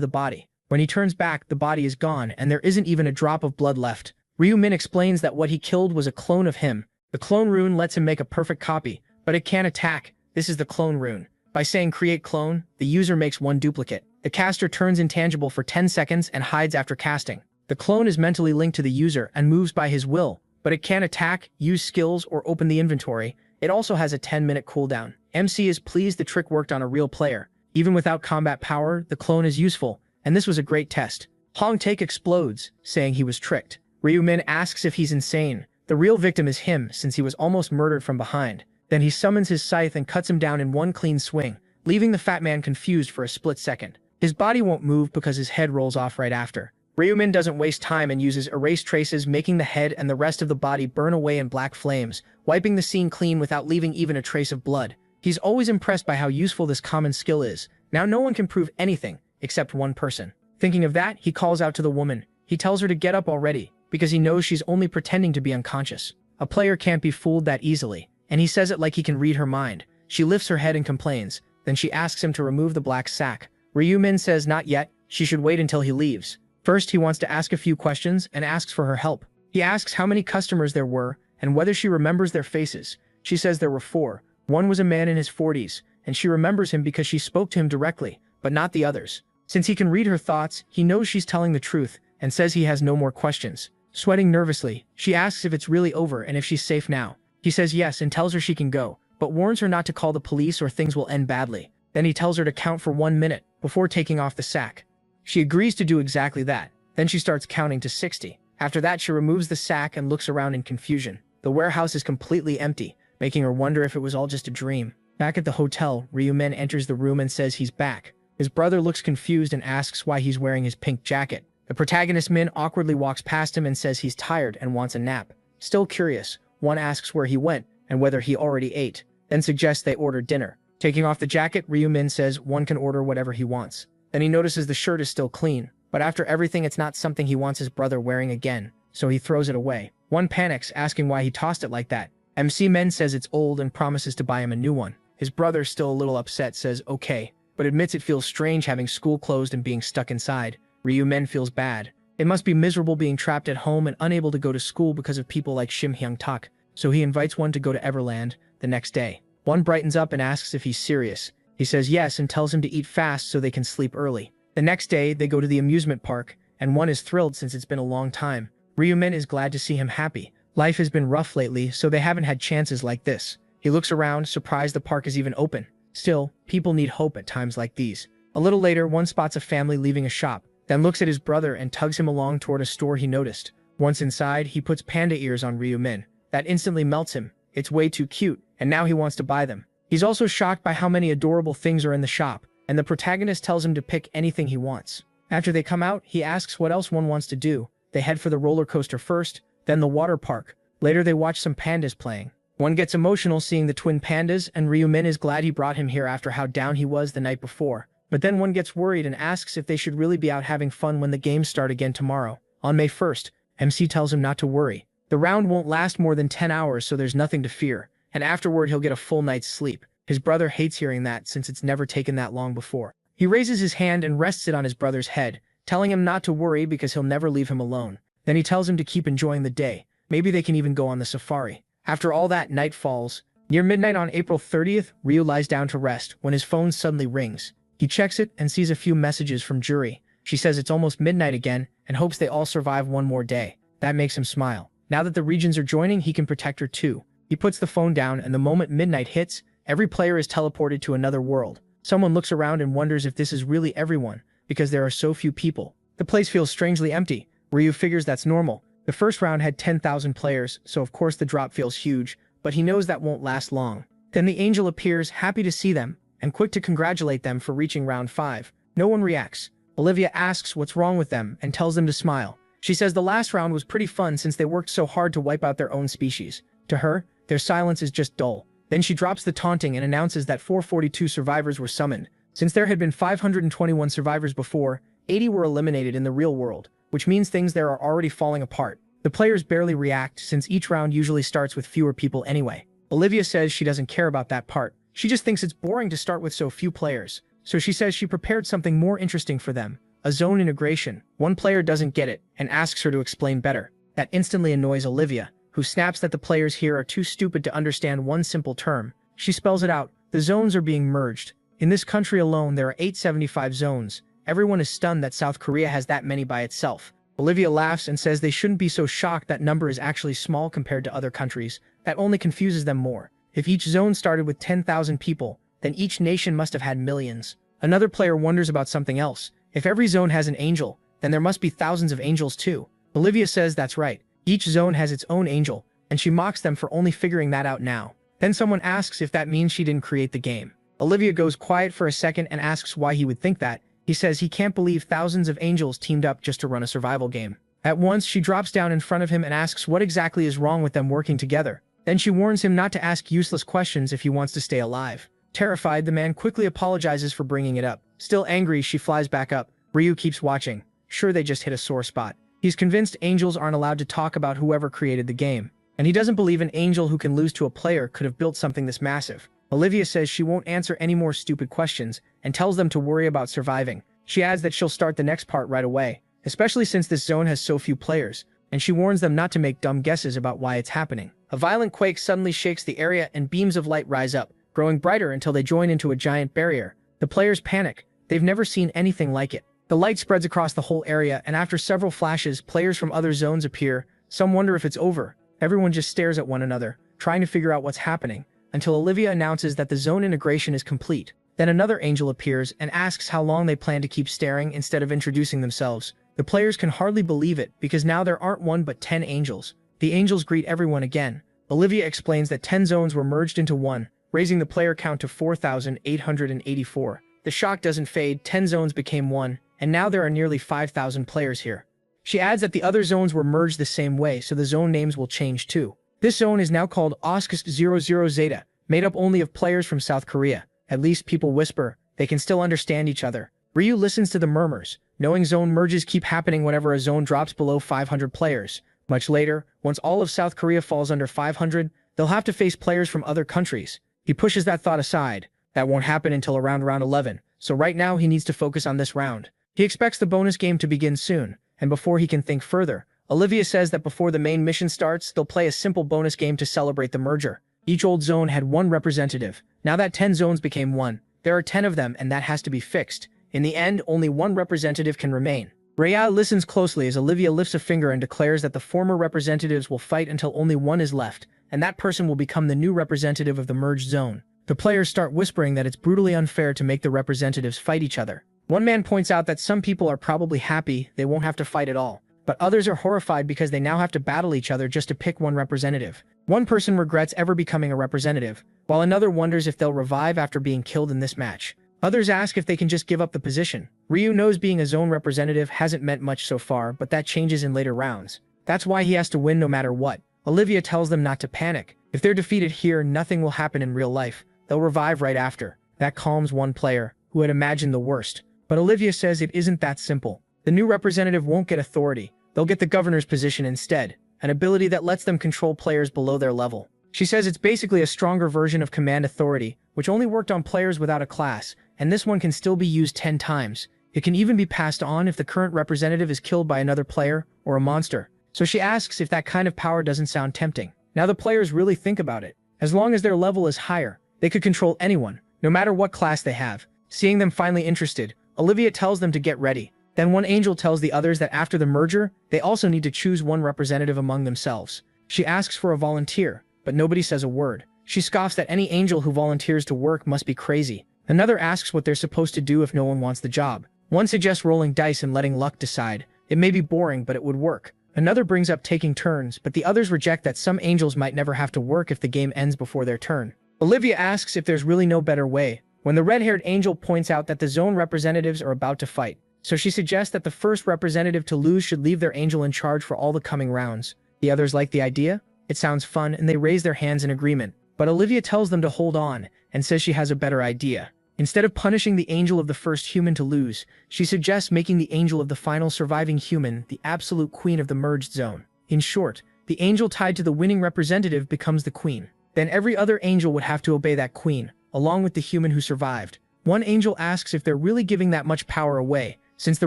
the body. When he turns back, the body is gone and there isn't even a drop of blood left. Ryu Min explains that what he killed was a clone of him. The clone rune lets him make a perfect copy, but it can't attack. This is the clone rune. By saying create clone, the user makes one duplicate. The caster turns intangible for 10 seconds and hides after casting. The clone is mentally linked to the user and moves by his will, but it can't attack, use skills, or open the inventory. It also has a 10-minute cooldown. MC is pleased the trick worked on a real player. Even without combat power, the clone is useful, and this was a great test. Hong Taek explodes, saying he was tricked. Ryu Min asks if he's insane. The real victim is him, since he was almost murdered from behind. Then he summons his scythe and cuts him down in one clean swing, leaving the fat man confused for a split second. His body won't move because his head rolls off right after. Ryu Min doesn't waste time and uses erase traces, making the head and the rest of the body burn away in black flames, wiping the scene clean without leaving even a trace of blood. He's always impressed by how useful this common skill is. Now no one can prove anything, except one person. Thinking of that, he calls out to the woman. He tells her to get up already, because he knows she's only pretending to be unconscious. A player can't be fooled that easily, and he says it like he can read her mind. She lifts her head and complains. Then she asks him to remove the black sack. Ryu Min says not yet, she should wait until he leaves. First, he wants to ask a few questions and asks for her help. He asks how many customers there were and whether she remembers their faces. She says there were 4. One was a man in his 40s, and she remembers him because she spoke to him directly, but not the others. Since he can read her thoughts, he knows she's telling the truth and says he has no more questions. Sweating nervously, she asks if it's really over and if she's safe now. He says yes and tells her she can go, but warns her not to call the police or things will end badly. Then he tells her to count for 1 minute before taking off the sack. She agrees to do exactly that. Then she starts counting to 60. After that, she removes the sack and looks around in confusion. The warehouse is completely empty, making her wonder if it was all just a dream. Back at the hotel, Ryu Min enters the room and says he's back. His brother looks confused and asks why he's wearing his pink jacket. The protagonist Min awkwardly walks past him and says he's tired and wants a nap. Still curious, one asks where he went and whether he already ate, then suggests they order dinner. Taking off the jacket, Ryu Min says one can order whatever he wants. Then he notices the shirt is still clean, but after everything it's not something he wants his brother wearing again, so he throws it away. One panics, asking why he tossed it like that. MC Men says it's old and promises to buy him a new one. His brother, still a little upset, says okay, but admits it feels strange having school closed and being stuck inside. Ryu Men feels bad. It must be miserable being trapped at home and unable to go to school because of people like Shim Hyung Tak, so he invites one to go to Everland the next day. One brightens up and asks if he's serious. He says yes and tells him to eat fast so they can sleep early. The next day, they go to the amusement park, and one is thrilled since it's been a long time. Ryu Min is glad to see him happy. Life has been rough lately, so they haven't had chances like this. He looks around, surprised the park is even open. Still, people need hope at times like these. A little later, one spots a family leaving a shop, then looks at his brother and tugs him along toward a store he noticed. Once inside, he puts panda ears on Ryu Min. That instantly melts him. It's way too cute, and now he wants to buy them. He's also shocked by how many adorable things are in the shop, and the protagonist tells him to pick anything he wants. After they come out, he asks what else one wants to do. They head for the roller coaster first, then the water park. Later they watch some pandas playing. One gets emotional seeing the twin pandas, and Ryu Min is glad he brought him here after how down he was the night before. But then one gets worried and asks if they should really be out having fun when the games start again tomorrow. On May 1st, MC tells him not to worry. The round won't last more than 10 hours, so there's nothing to fear, and afterward he'll get a full night's sleep. His brother hates hearing that since it's never taken that long before. He raises his hand and rests it on his brother's head, telling him not to worry because he'll never leave him alone. Then he tells him to keep enjoying the day. Maybe they can even go on the safari. After all that, night falls. Near midnight on April 30th, Ryu lies down to rest when his phone suddenly rings. He checks it and sees a few messages from Juri. She says it's almost midnight again and hopes they all survive one more day. That makes him smile. Now that the regions are joining, he can protect her too. He puts the phone down, and the moment midnight hits, every player is teleported to another world. Someone looks around and wonders if this is really everyone, because there are so few people. The place feels strangely empty. Ryu figures that's normal. The first round had 10,000 players, so of course the drop feels huge, but he knows that won't last long. Then the angel appears, happy to see them, and quick to congratulate them for reaching round 5. No one reacts. Olivia asks what's wrong with them and tells them to smile. She says the last round was pretty fun since they worked so hard to wipe out their own species. To her, their silence is just dull. Then she drops the taunting and announces that 442 survivors were summoned. Since there had been 521 survivors before, 80 were eliminated in the real world, which means things there are already falling apart. The players barely react since each round usually starts with fewer people anyway. Olivia says she doesn't care about that part. She just thinks it's boring to start with so few players. So she says she prepared something more interesting for them. A zone integration. One player doesn't get it and asks her to explain better. That instantly annoys Olivia, who snaps that the players here are too stupid to understand one simple term. She spells it out. The zones are being merged. In this country alone, there are 875 zones. Everyone is stunned that South Korea has that many by itself. Olivia laughs and says they shouldn't be so shocked that number is actually small compared to other countries. That only confuses them more. If each zone started with 10,000 people, then each nation must have had millions. Another player wonders about something else. If every zone has an angel, then there must be thousands of angels too. Olivia says that's right. Each zone has its own angel, and she mocks them for only figuring that out now. Then someone asks if that means she didn't create the game. Olivia goes quiet for a second and asks why he would think that. He says he can't believe thousands of angels teamed up just to run a survival game. At once, she drops down in front of him and asks what exactly is wrong with them working together. Then she warns him not to ask useless questions if he wants to stay alive. Terrified, the man quickly apologizes for bringing it up. Still angry, she flies back up. Ryu keeps watching. Sure, they just hit a sore spot. He's convinced angels aren't allowed to talk about whoever created the game. And he doesn't believe an angel who can lose to a player could have built something this massive. Olivia says she won't answer any more stupid questions and tells them to worry about surviving. She adds that she'll start the next part right away, especially since this zone has so few players, and she warns them not to make dumb guesses about why it's happening. A violent quake suddenly shakes the area and beams of light rise up, growing brighter until they join into a giant barrier. The players panic. They've never seen anything like it. The light spreads across the whole area, and after several flashes, players from other zones appear. Some wonder if it's over. Everyone just stares at one another, trying to figure out what's happening, until Olivia announces that the zone integration is complete. Then another angel appears and asks how long they plan to keep staring instead of introducing themselves. The players can hardly believe it, because now there aren't one but 10 angels. The angels greet everyone again. Olivia explains that 10 zones were merged into one, raising the player count to 4,884. The shock doesn't fade. 10 zones became one, and now there are nearly 5,000 players here. She adds that the other zones were merged the same way, so the zone names will change too. This zone is now called Oskust 00 Zeta, made up only of players from South Korea. At least people whisper. They can still understand each other. Ryu listens to the murmurs, knowing zone merges keep happening whenever a zone drops below 500 players. Much later, once all of South Korea falls under 500, they'll have to face players from other countries. He pushes that thought aside. That won't happen until around round 11, so right now he needs to focus on this round. He expects the bonus game to begin soon, and before he can think further, Olivia says that before the main mission starts, they'll play a simple bonus game to celebrate the merger. Each old zone had one representative. Now that 10 zones became one, there are 10 of them, and that has to be fixed. In the end, only one representative can remain. Rhea listens closely as Olivia lifts a finger and declares that the former representatives will fight until only one is left, and that person will become the new representative of the merged zone. The players start whispering that it's brutally unfair to make the representatives fight each other. One man points out that some people are probably happy they won't have to fight at all, but others are horrified because they now have to battle each other just to pick one representative. One person regrets ever becoming a representative, while another wonders if they'll revive after being killed in this match. Others ask if they can just give up the position. Ryu knows being a zone representative hasn't meant much so far, but that changes in later rounds. That's why he has to win no matter what. Olivia tells them not to panic. If they're defeated here, nothing will happen in real life. They'll revive right after. That calms one player, who had imagined the worst. But Olivia says it isn't that simple. The new representative won't get authority. They'll get the governor's position instead, an ability that lets them control players below their level. She says it's basically a stronger version of command authority, which only worked on players without a class, and this one can still be used 10 times. It can even be passed on if the current representative is killed by another player or a monster. So she asks if that kind of power doesn't sound tempting. Now the players really think about it. As long as their level is higher, they could control anyone, no matter what class they have. Seeing them finally interested, Olivia tells them to get ready. Then one angel tells the others that after the merger, they also need to choose one representative among themselves. She asks for a volunteer, but nobody says a word. She scoffs that any angel who volunteers to work must be crazy. Another asks what they're supposed to do if no one wants the job. One suggests rolling dice and letting luck decide. It may be boring, but it would work. Another brings up taking turns, but the others reject that some angels might never have to work if the game ends before their turn. Olivia asks if there's really no better way, when the red-haired angel points out that the zone representatives are about to fight. So she suggests that the first representative to lose should leave their angel in charge for all the coming rounds. The others like the idea. It sounds fun, and they raise their hands in agreement. But Olivia tells them to hold on, and says she has a better idea. Instead of punishing the angel of the first human to lose, she suggests making the angel of the final surviving human the absolute queen of the merged zone. In short, the angel tied to the winning representative becomes the queen. Then every other angel would have to obey that queen, along with the human who survived. One angel asks if they're really giving that much power away, since the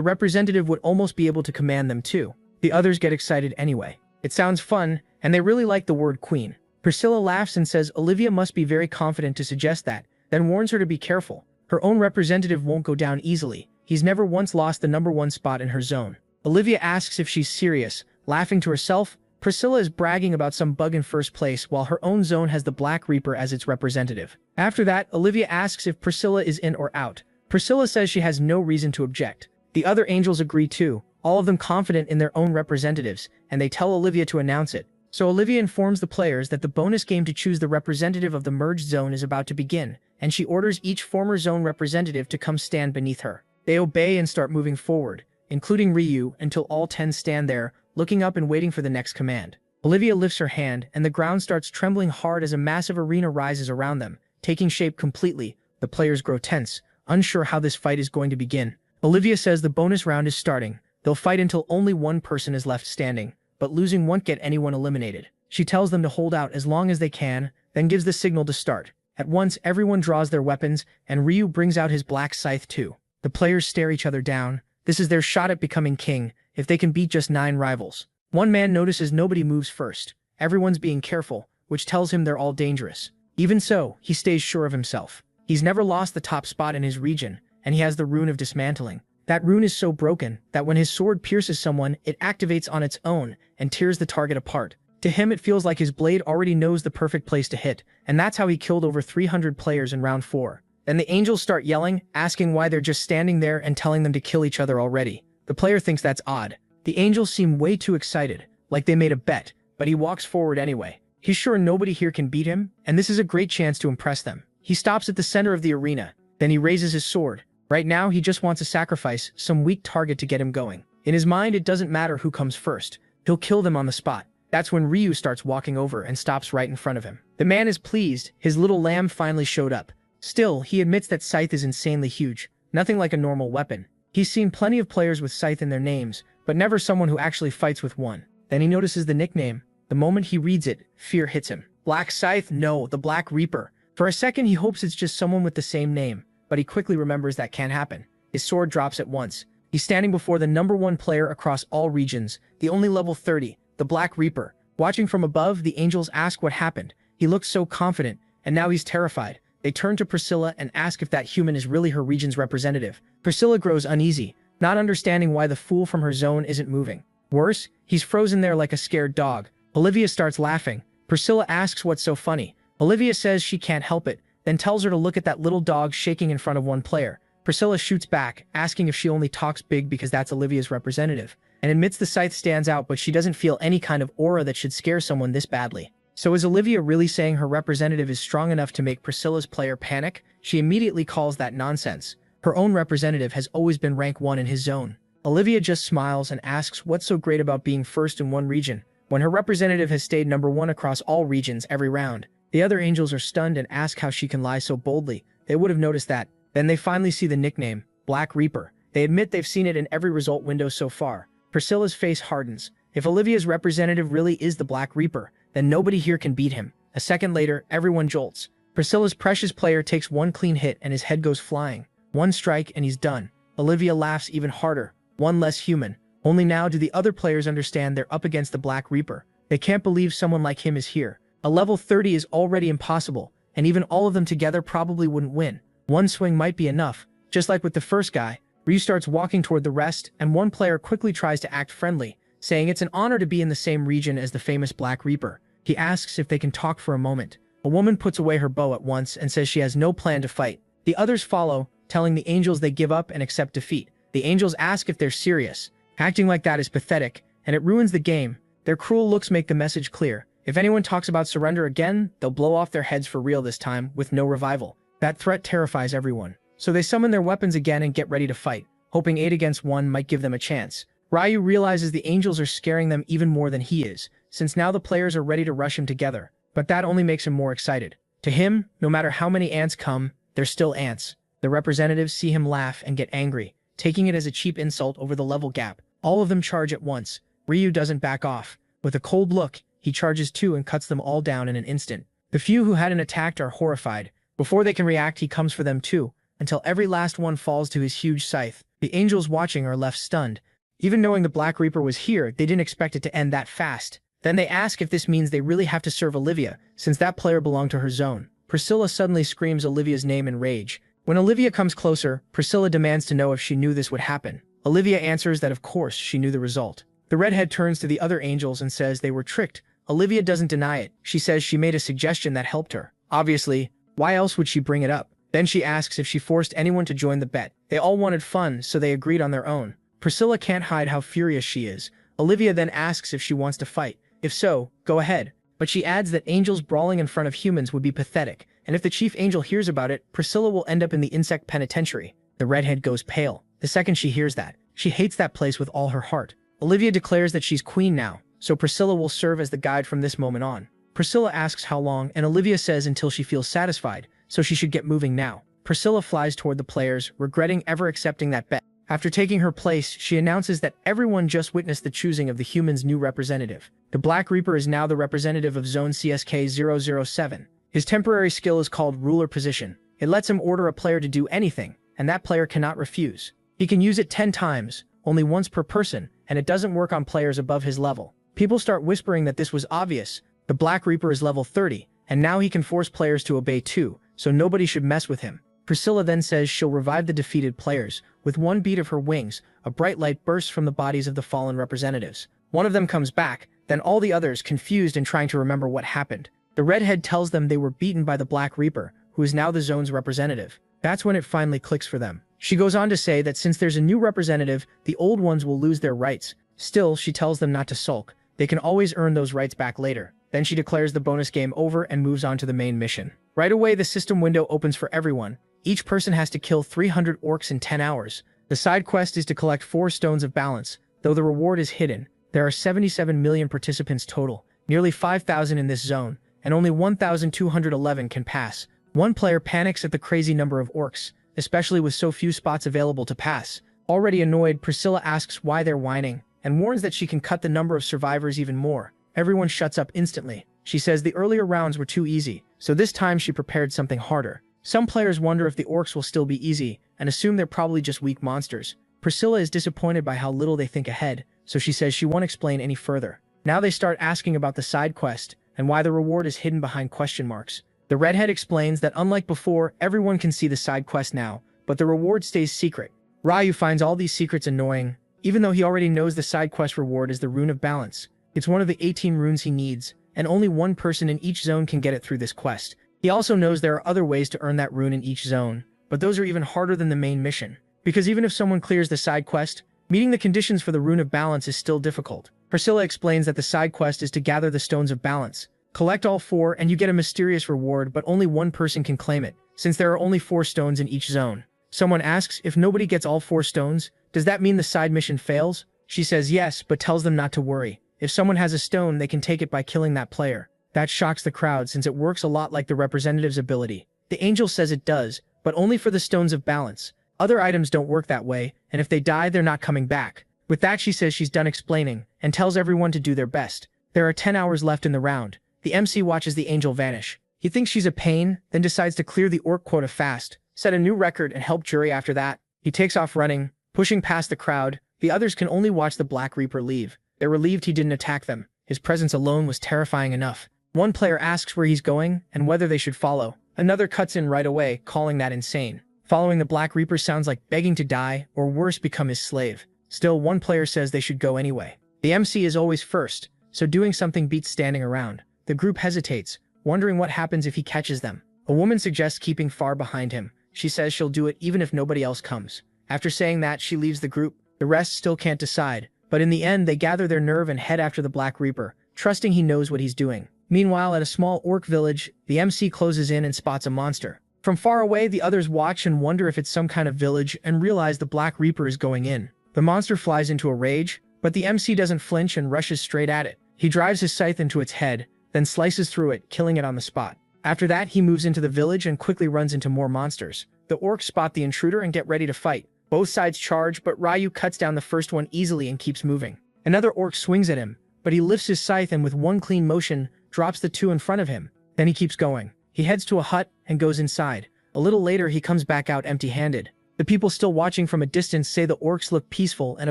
representative would almost be able to command them too. The others get excited anyway. It sounds fun, and they really like the word queen. Priscilla laughs and says Olivia must be very confident to suggest that, then warns her to be careful. Her own representative won't go down easily. He's never once lost the #1 spot in her zone. Olivia asks if she's serious. Laughing to herself, Priscilla is bragging about some bug in first place while her own zone has the Black Reaper as its representative. After that, Olivia asks if Priscilla is in or out. Priscilla says she has no reason to object. The other angels agree too, all of them confident in their own representatives, and they tell Olivia to announce it. So Olivia informs the players that the bonus game to choose the representative of the merged zone is about to begin, and she orders each former zone representative to come stand beneath her. They obey and start moving forward, including Ryu, until all 10 stand there, looking up and waiting for the next command. Olivia lifts her hand, and the ground starts trembling hard as a massive arena rises around them, taking shape completely. The players grow tense, unsure how this fight is going to begin. Olivia says the bonus round is starting. They'll fight until only one person is left standing, but losing won't get anyone eliminated. She tells them to hold out as long as they can, then gives the signal to start. At once, everyone draws their weapons, and Ryu brings out his black scythe too. The players stare each other down. This is their shot at becoming king, if they can beat just 9 rivals. One man notices nobody moves first. Everyone's being careful, which tells him they're all dangerous. Even so, he stays sure of himself. He's never lost the top spot in his region, and he has the rune of dismantling. That rune is so broken that when his sword pierces someone, it activates on its own and tears the target apart. To him, it feels like his blade already knows the perfect place to hit, and that's how he killed over 300 players in round 4. Then the angels start yelling, asking why they're just standing there and telling them to kill each other already. The player thinks that's odd. The angels seem way too excited, like they made a bet, but he walks forward anyway. He's sure nobody here can beat him, and this is a great chance to impress them. He stops at the center of the arena, then he raises his sword. Right now, he just wants to sacrifice some weak target to get him going. In his mind, it doesn't matter who comes first. He'll kill them on the spot. That's when Ryu starts walking over and stops right in front of him. The man is pleased. His little lamb finally showed up. Still, he admits that scythe is insanely huge, nothing like a normal weapon. He's seen plenty of players with scythe in their names, but never someone who actually fights with one. Then he notices the nickname. The moment he reads it, fear hits him. Black Scythe? No, the Black Reaper. For a second, he hopes it's just someone with the same name, but he quickly remembers that can't happen. His sword drops at once. He's standing before the #1 player across all regions, the only level 30, the Black Reaper. Watching from above, the angels ask what happened. He looks so confident, and now he's terrified. They turn to Priscilla and ask if that human is really her region's representative. Priscilla grows uneasy, not understanding why the fool from her zone isn't moving. Worse, he's frozen there like a scared dog. Olivia starts laughing. Priscilla asks what's so funny. Olivia says she can't help it, then tells her to look at that little dog shaking in front of one player. Priscilla shoots back, asking if she only talks big because that's Olivia's representative, and admits the scythe stands out, but she doesn't feel any kind of aura that should scare someone this badly. So is Olivia really saying her representative is strong enough to make Priscilla's player panic? She immediately calls that nonsense. Her own representative has always been rank 1 in his zone. Olivia just smiles and asks what's so great about being first in one region, when her representative has stayed #1 across all regions every round. The other angels are stunned and ask how she can lie so boldly. They would have noticed that. Then they finally see the nickname, Black Reaper. They admit they've seen it in every result window so far. Priscilla's face hardens. If Olivia's representative really is the Black Reaper, then nobody here can beat him. A second later, everyone jolts. Priscilla's precious player takes one clean hit and his head goes flying. One strike and he's done. Olivia laughs even harder. One less human. Only now do the other players understand they're up against the Black Reaper. They can't believe someone like him is here. A level 30 is already impossible, and even all of them together probably wouldn't win. One swing might be enough. Just like with the first guy, Ryu starts walking toward the rest, and one player quickly tries to act friendly, saying it's an honor to be in the same region as the famous Black Reaper. He asks if they can talk for a moment. A woman puts away her bow at once and says she has no plan to fight. The others follow, telling the angels they give up and accept defeat. The angels ask if they're serious. Acting like that is pathetic, and it ruins the game. Their cruel looks make the message clear. If anyone talks about surrender again, they'll blow off their heads for real this time, with no revival. That threat terrifies everyone. So they summon their weapons again and get ready to fight, hoping 8 against 1 might give them a chance. Ryu realizes the angels are scaring them even more than he is, since now the players are ready to rush him together. But that only makes him more excited. To him, no matter how many ants come, they're still ants. The representatives see him laugh and get angry, taking it as a cheap insult over the level gap. All of them charge at once. Ryu doesn't back off. With a cold look, he charges too and cuts them all down in an instant. The few who hadn't attacked are horrified. Before they can react, he comes for them too, until every last one falls to his huge scythe. The angels watching are left stunned. Even knowing the Black Reaper was here, they didn't expect it to end that fast. Then they ask if this means they really have to serve Olivia, since that player belonged to her zone. Priscilla suddenly screams Olivia's name in rage. When Olivia comes closer, Priscilla demands to know if she knew this would happen. Olivia answers that of course she knew the result. The redhead turns to the other angels and says they were tricked. Olivia doesn't deny it. She says she made a suggestion that helped her. Obviously, why else would she bring it up? Then she asks if she forced anyone to join the bet. They all wanted fun, so they agreed on their own. Priscilla can't hide how furious she is. Olivia then asks if she wants to fight. If so, go ahead. But she adds that angels brawling in front of humans would be pathetic, and if the chief angel hears about it, Priscilla will end up in the insect penitentiary. The redhead goes pale. The second she hears that, she hates that place with all her heart. Olivia declares that she's queen now, so Priscilla will serve as the guide from this moment on. Priscilla asks how long, and Olivia says until she feels satisfied, so she should get moving now. Priscilla flies toward the players, regretting ever accepting that bet. After taking her place, she announces that everyone just witnessed the choosing of the human's new representative. The Black Reaper is now the representative of Zone CSK-007. His temporary skill is called Ruler Position. It lets him order a player to do anything, and that player cannot refuse. He can use it 10 times, only once per person, and it doesn't work on players above his level. People start whispering that this was obvious. The Black Reaper is level 30, and now he can force players to obey too, so nobody should mess with him. Priscilla then says she'll revive the defeated players. With one beat of her wings, a bright light bursts from the bodies of the fallen representatives. One of them comes back, then all the others, confused and trying to remember what happened. The redhead tells them they were beaten by the Black Reaper, who is now the zone's representative. That's when it finally clicks for them. She goes on to say that since there's a new representative, the old ones will lose their rights. Still, she tells them not to sulk. They can always earn those rights back later. Then she declares the bonus game over and moves on to the main mission. Right away, the system window opens for everyone. Each person has to kill 300 orcs in 10 hours. The side quest is to collect 4 stones of balance, though the reward is hidden. There are 77 million participants total, nearly 5,000 in this zone, and only 1,211 can pass. One player panics at the crazy number of orcs, especially with so few spots available to pass. Already annoyed, Priscilla asks why they're whining, and warns that she can cut the number of survivors even more. Everyone shuts up instantly. She says the earlier rounds were too easy, so this time she prepared something harder. Some players wonder if the orcs will still be easy, and assume they're probably just weak monsters. Priscilla is disappointed by how little they think ahead, so she says she won't explain any further. Now they start asking about the side quest, and why the reward is hidden behind question marks. The redhead explains that unlike before, everyone can see the side quest now, but the reward stays secret. Ryu finds all these secrets annoying, even though he already knows the side quest reward is the Rune of Balance. It's one of the 18 runes he needs, and only one person in each zone can get it through this quest. He also knows there are other ways to earn that rune in each zone, but those are even harder than the main mission. Because even if someone clears the side quest, meeting the conditions for the Rune of Balance is still difficult. Priscilla explains that the side quest is to gather the Stones of Balance. Collect all 4 and you get a mysterious reward, but only one person can claim it, since there are only 4 stones in each zone. Someone asks if nobody gets all 4 stones, does that mean the side mission fails? She says yes, but tells them not to worry. If someone has a stone, they can take it by killing that player. That shocks the crowd since it works a lot like the representative's ability. The angel says it does, but only for the Stones of Balance. Other items don't work that way, and if they die, they're not coming back. With that, she says she's done explaining, and tells everyone to do their best. There are 10 hours left in the round. The MC watches the angel vanish. He thinks she's a pain, then decides to clear the orc quota fast, set a new record, and help Jury after that. He takes off running, pushing past the crowd. The others can only watch the Black Reaper leave. They're relieved he didn't attack them. His presence alone was terrifying enough. One player asks where he's going and whether they should follow. Another cuts in right away, calling that insane. Following the Black Reaper sounds like begging to die, or worse, become his slave. Still, one player says they should go anyway. The MC is always first, so doing something beats standing around. The group hesitates, wondering what happens if he catches them. A woman suggests keeping far behind him. She says she'll do it even if nobody else comes. After saying that, she leaves the group. The rest still can't decide, but in the end, they gather their nerve and head after the Black Reaper, trusting he knows what he's doing. Meanwhile, at a small orc village, the MC closes in and spots a monster. From far away, the others watch and wonder if it's some kind of village and realize the Black Reaper is going in. The monster flies into a rage, but the MC doesn't flinch and rushes straight at it. He drives his scythe into its head, then slices through it, killing it on the spot. After that, he moves into the village and quickly runs into more monsters. The orcs spot the intruder and get ready to fight. Both sides charge, but Ryu cuts down the first one easily and keeps moving. Another orc swings at him, but he lifts his scythe and with one clean motion, drops the two in front of him. Then he keeps going. He heads to a hut and goes inside. A little later, he comes back out empty-handed. The people still watching from a distance say the orcs look peaceful and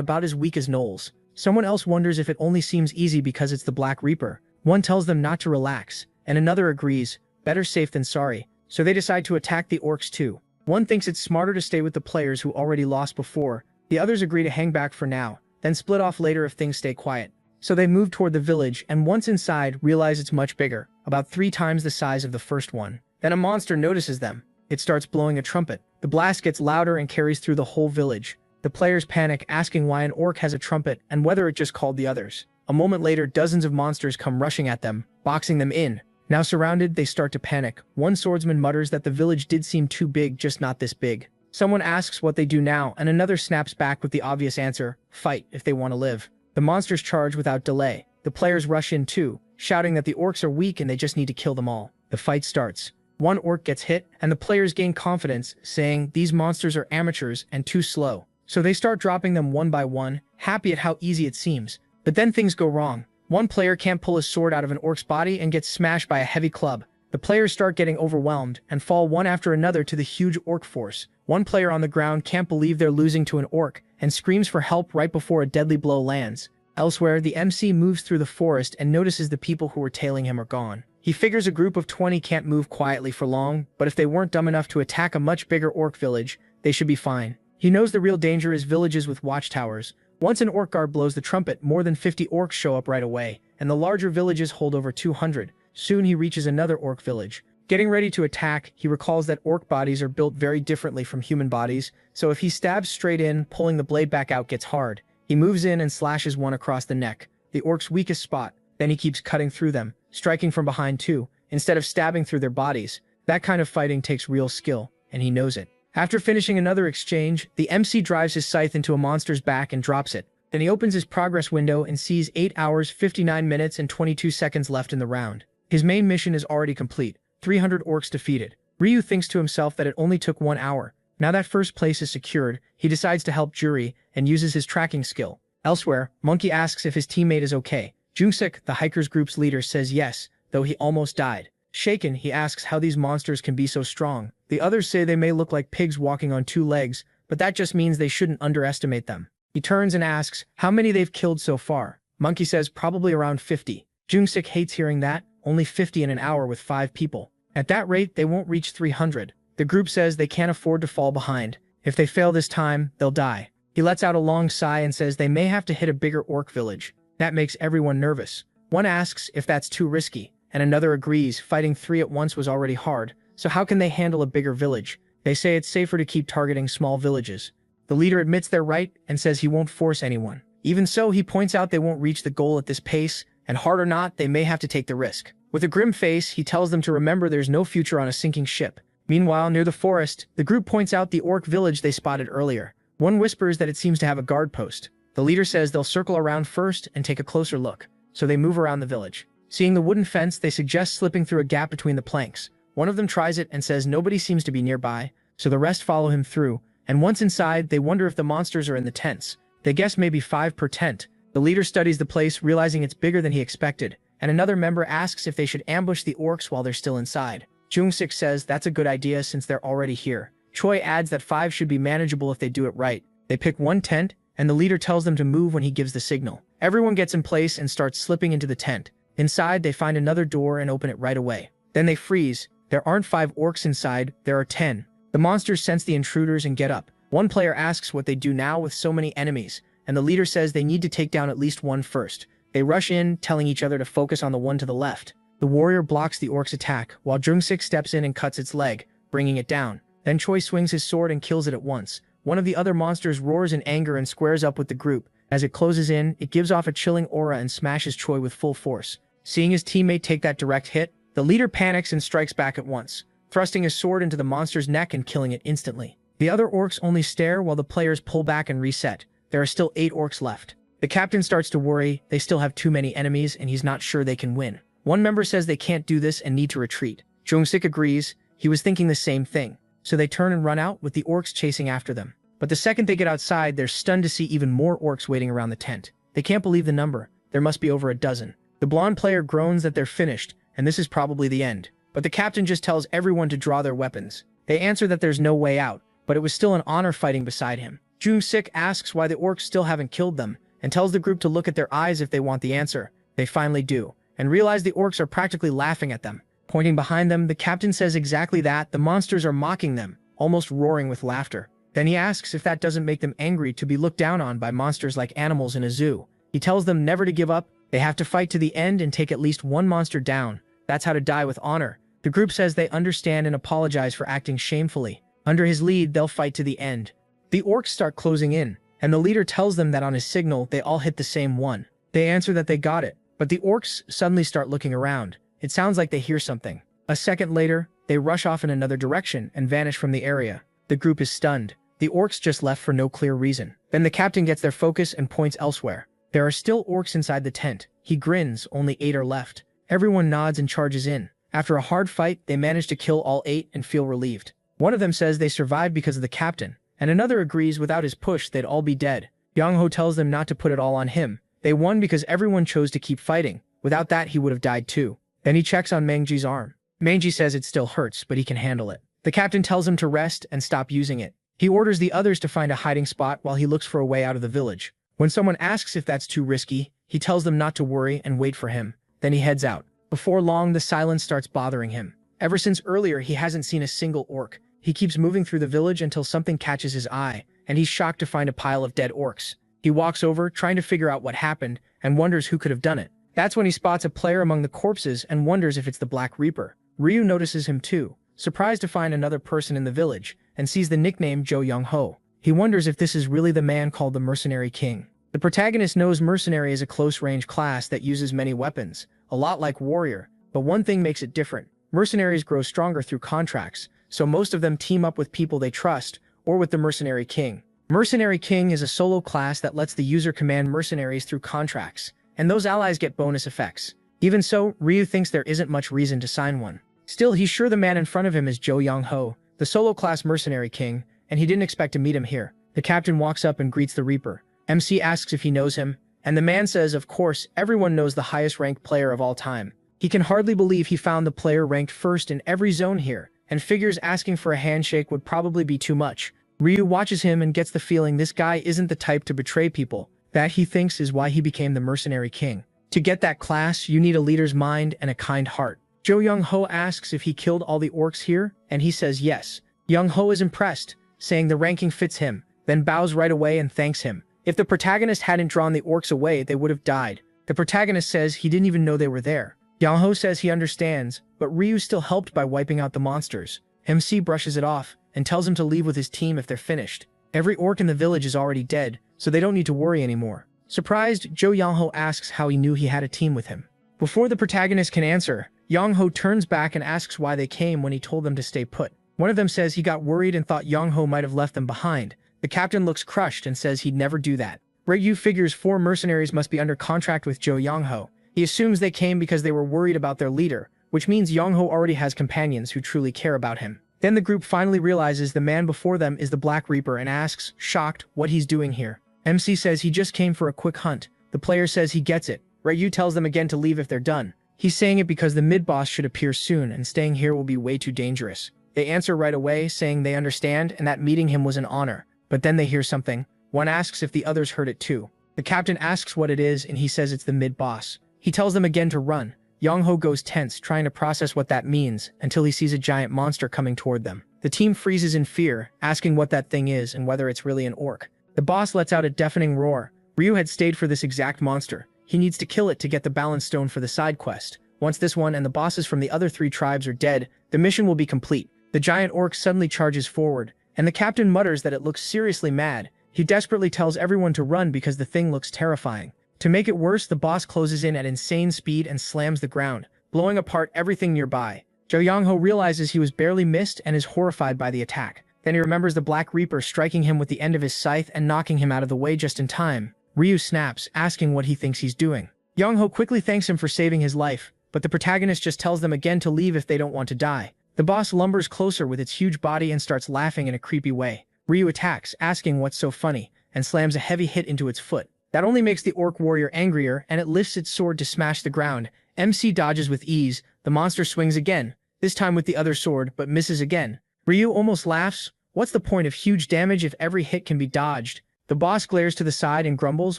about as weak as gnolls. Someone else wonders if it only seems easy because it's the Black Reaper. One tells them not to relax, and another agrees, better safe than sorry. So they decide to attack the orcs too. One thinks it's smarter to stay with the players who already lost before. The others agree to hang back for now, then split off later if things stay quiet. So they move toward the village and once inside realize it's much bigger, about 3 times the size of the first one. Then a monster notices them. It starts blowing a trumpet. The blast gets louder and carries through the whole village. The players panic, asking why an orc has a trumpet and whether it just called the others. A moment later, dozens of monsters come rushing at them, boxing them in. Now surrounded, they start to panic. One swordsman mutters that the village did seem too big, just not this big. Someone asks what they do now, and another snaps back with the obvious answer, fight if they want to live. The monsters charge without delay. The players rush in too, shouting that the orcs are weak and they just need to kill them all. The fight starts. One orc gets hit, and the players gain confidence, saying these monsters are amateurs and too slow. So they start dropping them one by one, happy at how easy it seems. But then things go wrong. One player can't pull his sword out of an orc's body and gets smashed by a heavy club. The players start getting overwhelmed and fall one after another to the huge orc force. One player on the ground can't believe they're losing to an orc and screams for help right before a deadly blow lands. Elsewhere, the MC moves through the forest and notices the people who were tailing him are gone. He figures a group of 20 can't move quietly for long, but if they weren't dumb enough to attack a much bigger orc village, they should be fine. He knows the real danger is villages with watchtowers. Once an orc guard blows the trumpet, more than 50 orcs show up right away, and the larger villages hold over 200. Soon he reaches another orc village. Getting ready to attack, he recalls that orc bodies are built very differently from human bodies, so if he stabs straight in, pulling the blade back out gets hard. He moves in and slashes one across the neck, the orc's weakest spot. Then he keeps cutting through them, striking from behind too, instead of stabbing through their bodies. That kind of fighting takes real skill, and he knows it. After finishing another exchange, the MC drives his scythe into a monster's back and drops it. Then he opens his progress window and sees 8 hours, 59 minutes, and 22 seconds left in the round. His main mission is already complete, 300 orcs defeated. Ryu thinks to himself that it only took 1 hour. Now that first place is secured, he decides to help Jury and uses his tracking skill. Elsewhere, Monkey asks if his teammate is okay. Jungsik, the hikers group's leader, says yes, though he almost died. Shaken, he asks how these monsters can be so strong. The others say they may look like pigs walking on 2 legs, but that just means they shouldn't underestimate them. He turns and asks how many they've killed so far. Monkey says probably around 50. Jungsik hates hearing that, only 50 in an hour with 5 people. At that rate, they won't reach 300. The group says they can't afford to fall behind. If they fail this time, they'll die. He lets out a long sigh and says they may have to hit a bigger orc village. That makes everyone nervous. One asks if that's too risky, and another agrees fighting 3 at once was already hard, so how can they handle a bigger village? They say it's safer to keep targeting small villages. The leader admits they're right and says he won't force anyone. Even so, he points out they won't reach the goal at this pace, and hard or not, they may have to take the risk. With a grim face, he tells them to remember there's no future on a sinking ship. Meanwhile, near the forest, the group points out the orc village they spotted earlier. One whispers that it seems to have a guard post. The leader says they'll circle around first and take a closer look, so they move around the village. Seeing the wooden fence, they suggest slipping through a gap between the planks. One of them tries it and says nobody seems to be nearby, so the rest follow him through, and once inside, they wonder if the monsters are in the tents. They guess maybe 5 per tent. The leader studies the place, realizing it's bigger than he expected, and another member asks if they should ambush the orcs while they're still inside. Jung-sik says that's a good idea since they're already here. Choi adds that 5 should be manageable if they do it right. They pick one tent, and the leader tells them to move when he gives the signal. Everyone gets in place and starts slipping into the tent. Inside, they find another door and open it right away. Then they freeze. There aren't 5 orcs inside, there are 10. The monsters sense the intruders and get up. One player asks what they do now with so many enemies, and the leader says they need to take down at least one first. They rush in, telling each other to focus on the one to the left. The warrior blocks the orc's attack, while Jung-sik steps in and cuts its leg, bringing it down. Then Choi swings his sword and kills it at once. One of the other monsters roars in anger and squares up with the group. As it closes in, it gives off a chilling aura and smashes Choi with full force. Seeing his teammate take that direct hit, the leader panics and strikes back at once, thrusting his sword into the monster's neck and killing it instantly. The other orcs only stare while the players pull back and reset. There are still 8 orcs left. The captain starts to worry, they still have too many enemies and he's not sure they can win. One member says they can't do this and need to retreat. Jung-sik agrees, he was thinking the same thing. So they turn and run out with the orcs chasing after them. But the second they get outside, they're stunned to see even more orcs waiting around the tent. They can't believe the number. There must be over a dozen. The blonde player groans that they're finished, and this is probably the end. But the captain just tells everyone to draw their weapons. They answer that there's no way out, but it was still an honor fighting beside him. Jung-sik asks why the orcs still haven't killed them, and tells the group to look at their eyes if they want the answer. They finally do, and realize the orcs are practically laughing at them. Pointing behind them, the captain says exactly that, the monsters are mocking them, almost roaring with laughter. Then he asks if that doesn't make them angry to be looked down on by monsters like animals in a zoo. He tells them never to give up, they have to fight to the end and take at least one monster down. That's how to die with honor. The group says they understand and apologize for acting shamefully. Under his lead, they'll fight to the end. The orcs start closing in, and the leader tells them that on his signal, they all hit the same one. They answer that they got it, but the orcs suddenly start looking around. It sounds like they hear something. A second later, they rush off in another direction and vanish from the area. The group is stunned. The orcs just left for no clear reason. Then the captain gets their focus and points elsewhere. There are still orcs inside the tent. He grins, only 8 are left. Everyone nods and charges in. After a hard fight, they manage to kill all 8 and feel relieved. One of them says they survived because of the captain, and another agrees without his push they'd all be dead. Young-ho tells them not to put it all on him. They won because everyone chose to keep fighting. Without that, he would have died too. Then he checks on Mangji's arm. Mangji says it still hurts, but he can handle it. The captain tells him to rest and stop using it. He orders the others to find a hiding spot while he looks for a way out of the village. When someone asks if that's too risky, he tells them not to worry and wait for him. Then he heads out. Before long, the silence starts bothering him. Ever since earlier, he hasn't seen a single orc. He keeps moving through the village until something catches his eye, and he's shocked to find a pile of dead orcs. He walks over, trying to figure out what happened, and wonders who could have done it. That's when he spots a player among the corpses and wonders if it's the Black Reaper. Ryu notices him too, surprised to find another person in the village, and sees the nickname Jo Young-ho. He wonders if this is really the man called the Mercenary King. The protagonist knows Mercenary is a close-range class that uses many weapons, a lot like Warrior, but one thing makes it different. Mercenaries grow stronger through contracts, so most of them team up with people they trust, or with the Mercenary King. Mercenary King is a solo class that lets the user command mercenaries through contracts, and those allies get bonus effects. Even so, Ryu thinks there isn't much reason to sign one. Still, he's sure the man in front of him is Jo Young-ho, the solo class Mercenary King, and he didn't expect to meet him here. The captain walks up and greets the Reaper. MC asks if he knows him, and the man says of course everyone knows the highest ranked player of all time. He can hardly believe he found the player ranked first in every zone here, and figures asking for a handshake would probably be too much. Ryu watches him and gets the feeling this guy isn't the type to betray people. That, he thinks, is why he became the Mercenary King. To get that class, you need a leader's mind and a kind heart. Jo Young-ho asks if he killed all the orcs here, and he says yes. Young-ho is impressed, saying the ranking fits him, then bows right away and thanks him. If the protagonist hadn't drawn the orcs away, they would have died. The protagonist says he didn't even know they were there. Young-ho says he understands, but Ryu still helped by wiping out the monsters. MC brushes it off, and tells him to leave with his team if they're finished. Every orc in the village is already dead, so they don't need to worry anymore. Surprised, Jo Young-ho asks how he knew he had a team with him. Before the protagonist can answer, Young-ho turns back and asks why they came when he told them to stay put. One of them says he got worried and thought Young-ho might have left them behind. The captain looks crushed and says he'd never do that. Ryu figures 4 mercenaries must be under contract with Jo Young-ho. He assumes they came because they were worried about their leader, which means Young-ho already has companions who truly care about him. Then the group finally realizes the man before them is the Black Reaper and asks, shocked, what he's doing here. MC says he just came for a quick hunt. The player says he gets it, Ryu tells them again to leave if they're done. He's saying it because the mid-boss should appear soon and staying here will be way too dangerous. They answer right away, saying they understand and that meeting him was an honor. But then they hear something. One asks if the others heard it too. The captain asks what it is and he says it's the mid-boss. He tells them again to run. Yang-ho goes tense, trying to process what that means, until he sees a giant monster coming toward them. The team freezes in fear, asking what that thing is and whether it's really an orc. The boss lets out a deafening roar. Ryu had stayed for this exact monster. He needs to kill it to get the balance stone for the side quest. Once this one and the bosses from the other 3 tribes are dead, the mission will be complete. The giant orc suddenly charges forward, and the captain mutters that it looks seriously mad. He desperately tells everyone to run because the thing looks terrifying. To make it worse, the boss closes in at insane speed and slams the ground, blowing apart everything nearby. Yang-ho realizes he was barely missed and is horrified by the attack. Then he remembers the Black Reaper striking him with the end of his scythe and knocking him out of the way just in time. Ryu snaps, asking what he thinks he's doing. Yang-ho quickly thanks him for saving his life, but the protagonist just tells them again to leave if they don't want to die. The boss lumbers closer with its huge body and starts laughing in a creepy way. Ryu attacks, asking what's so funny, and slams a heavy hit into its foot. That only makes the orc warrior angrier, and it lifts its sword to smash the ground. MC dodges with ease. The monster swings again, this time with the other sword, but misses again. Ryu almost laughs. What's the point of huge damage if every hit can be dodged? The boss glares to the side and grumbles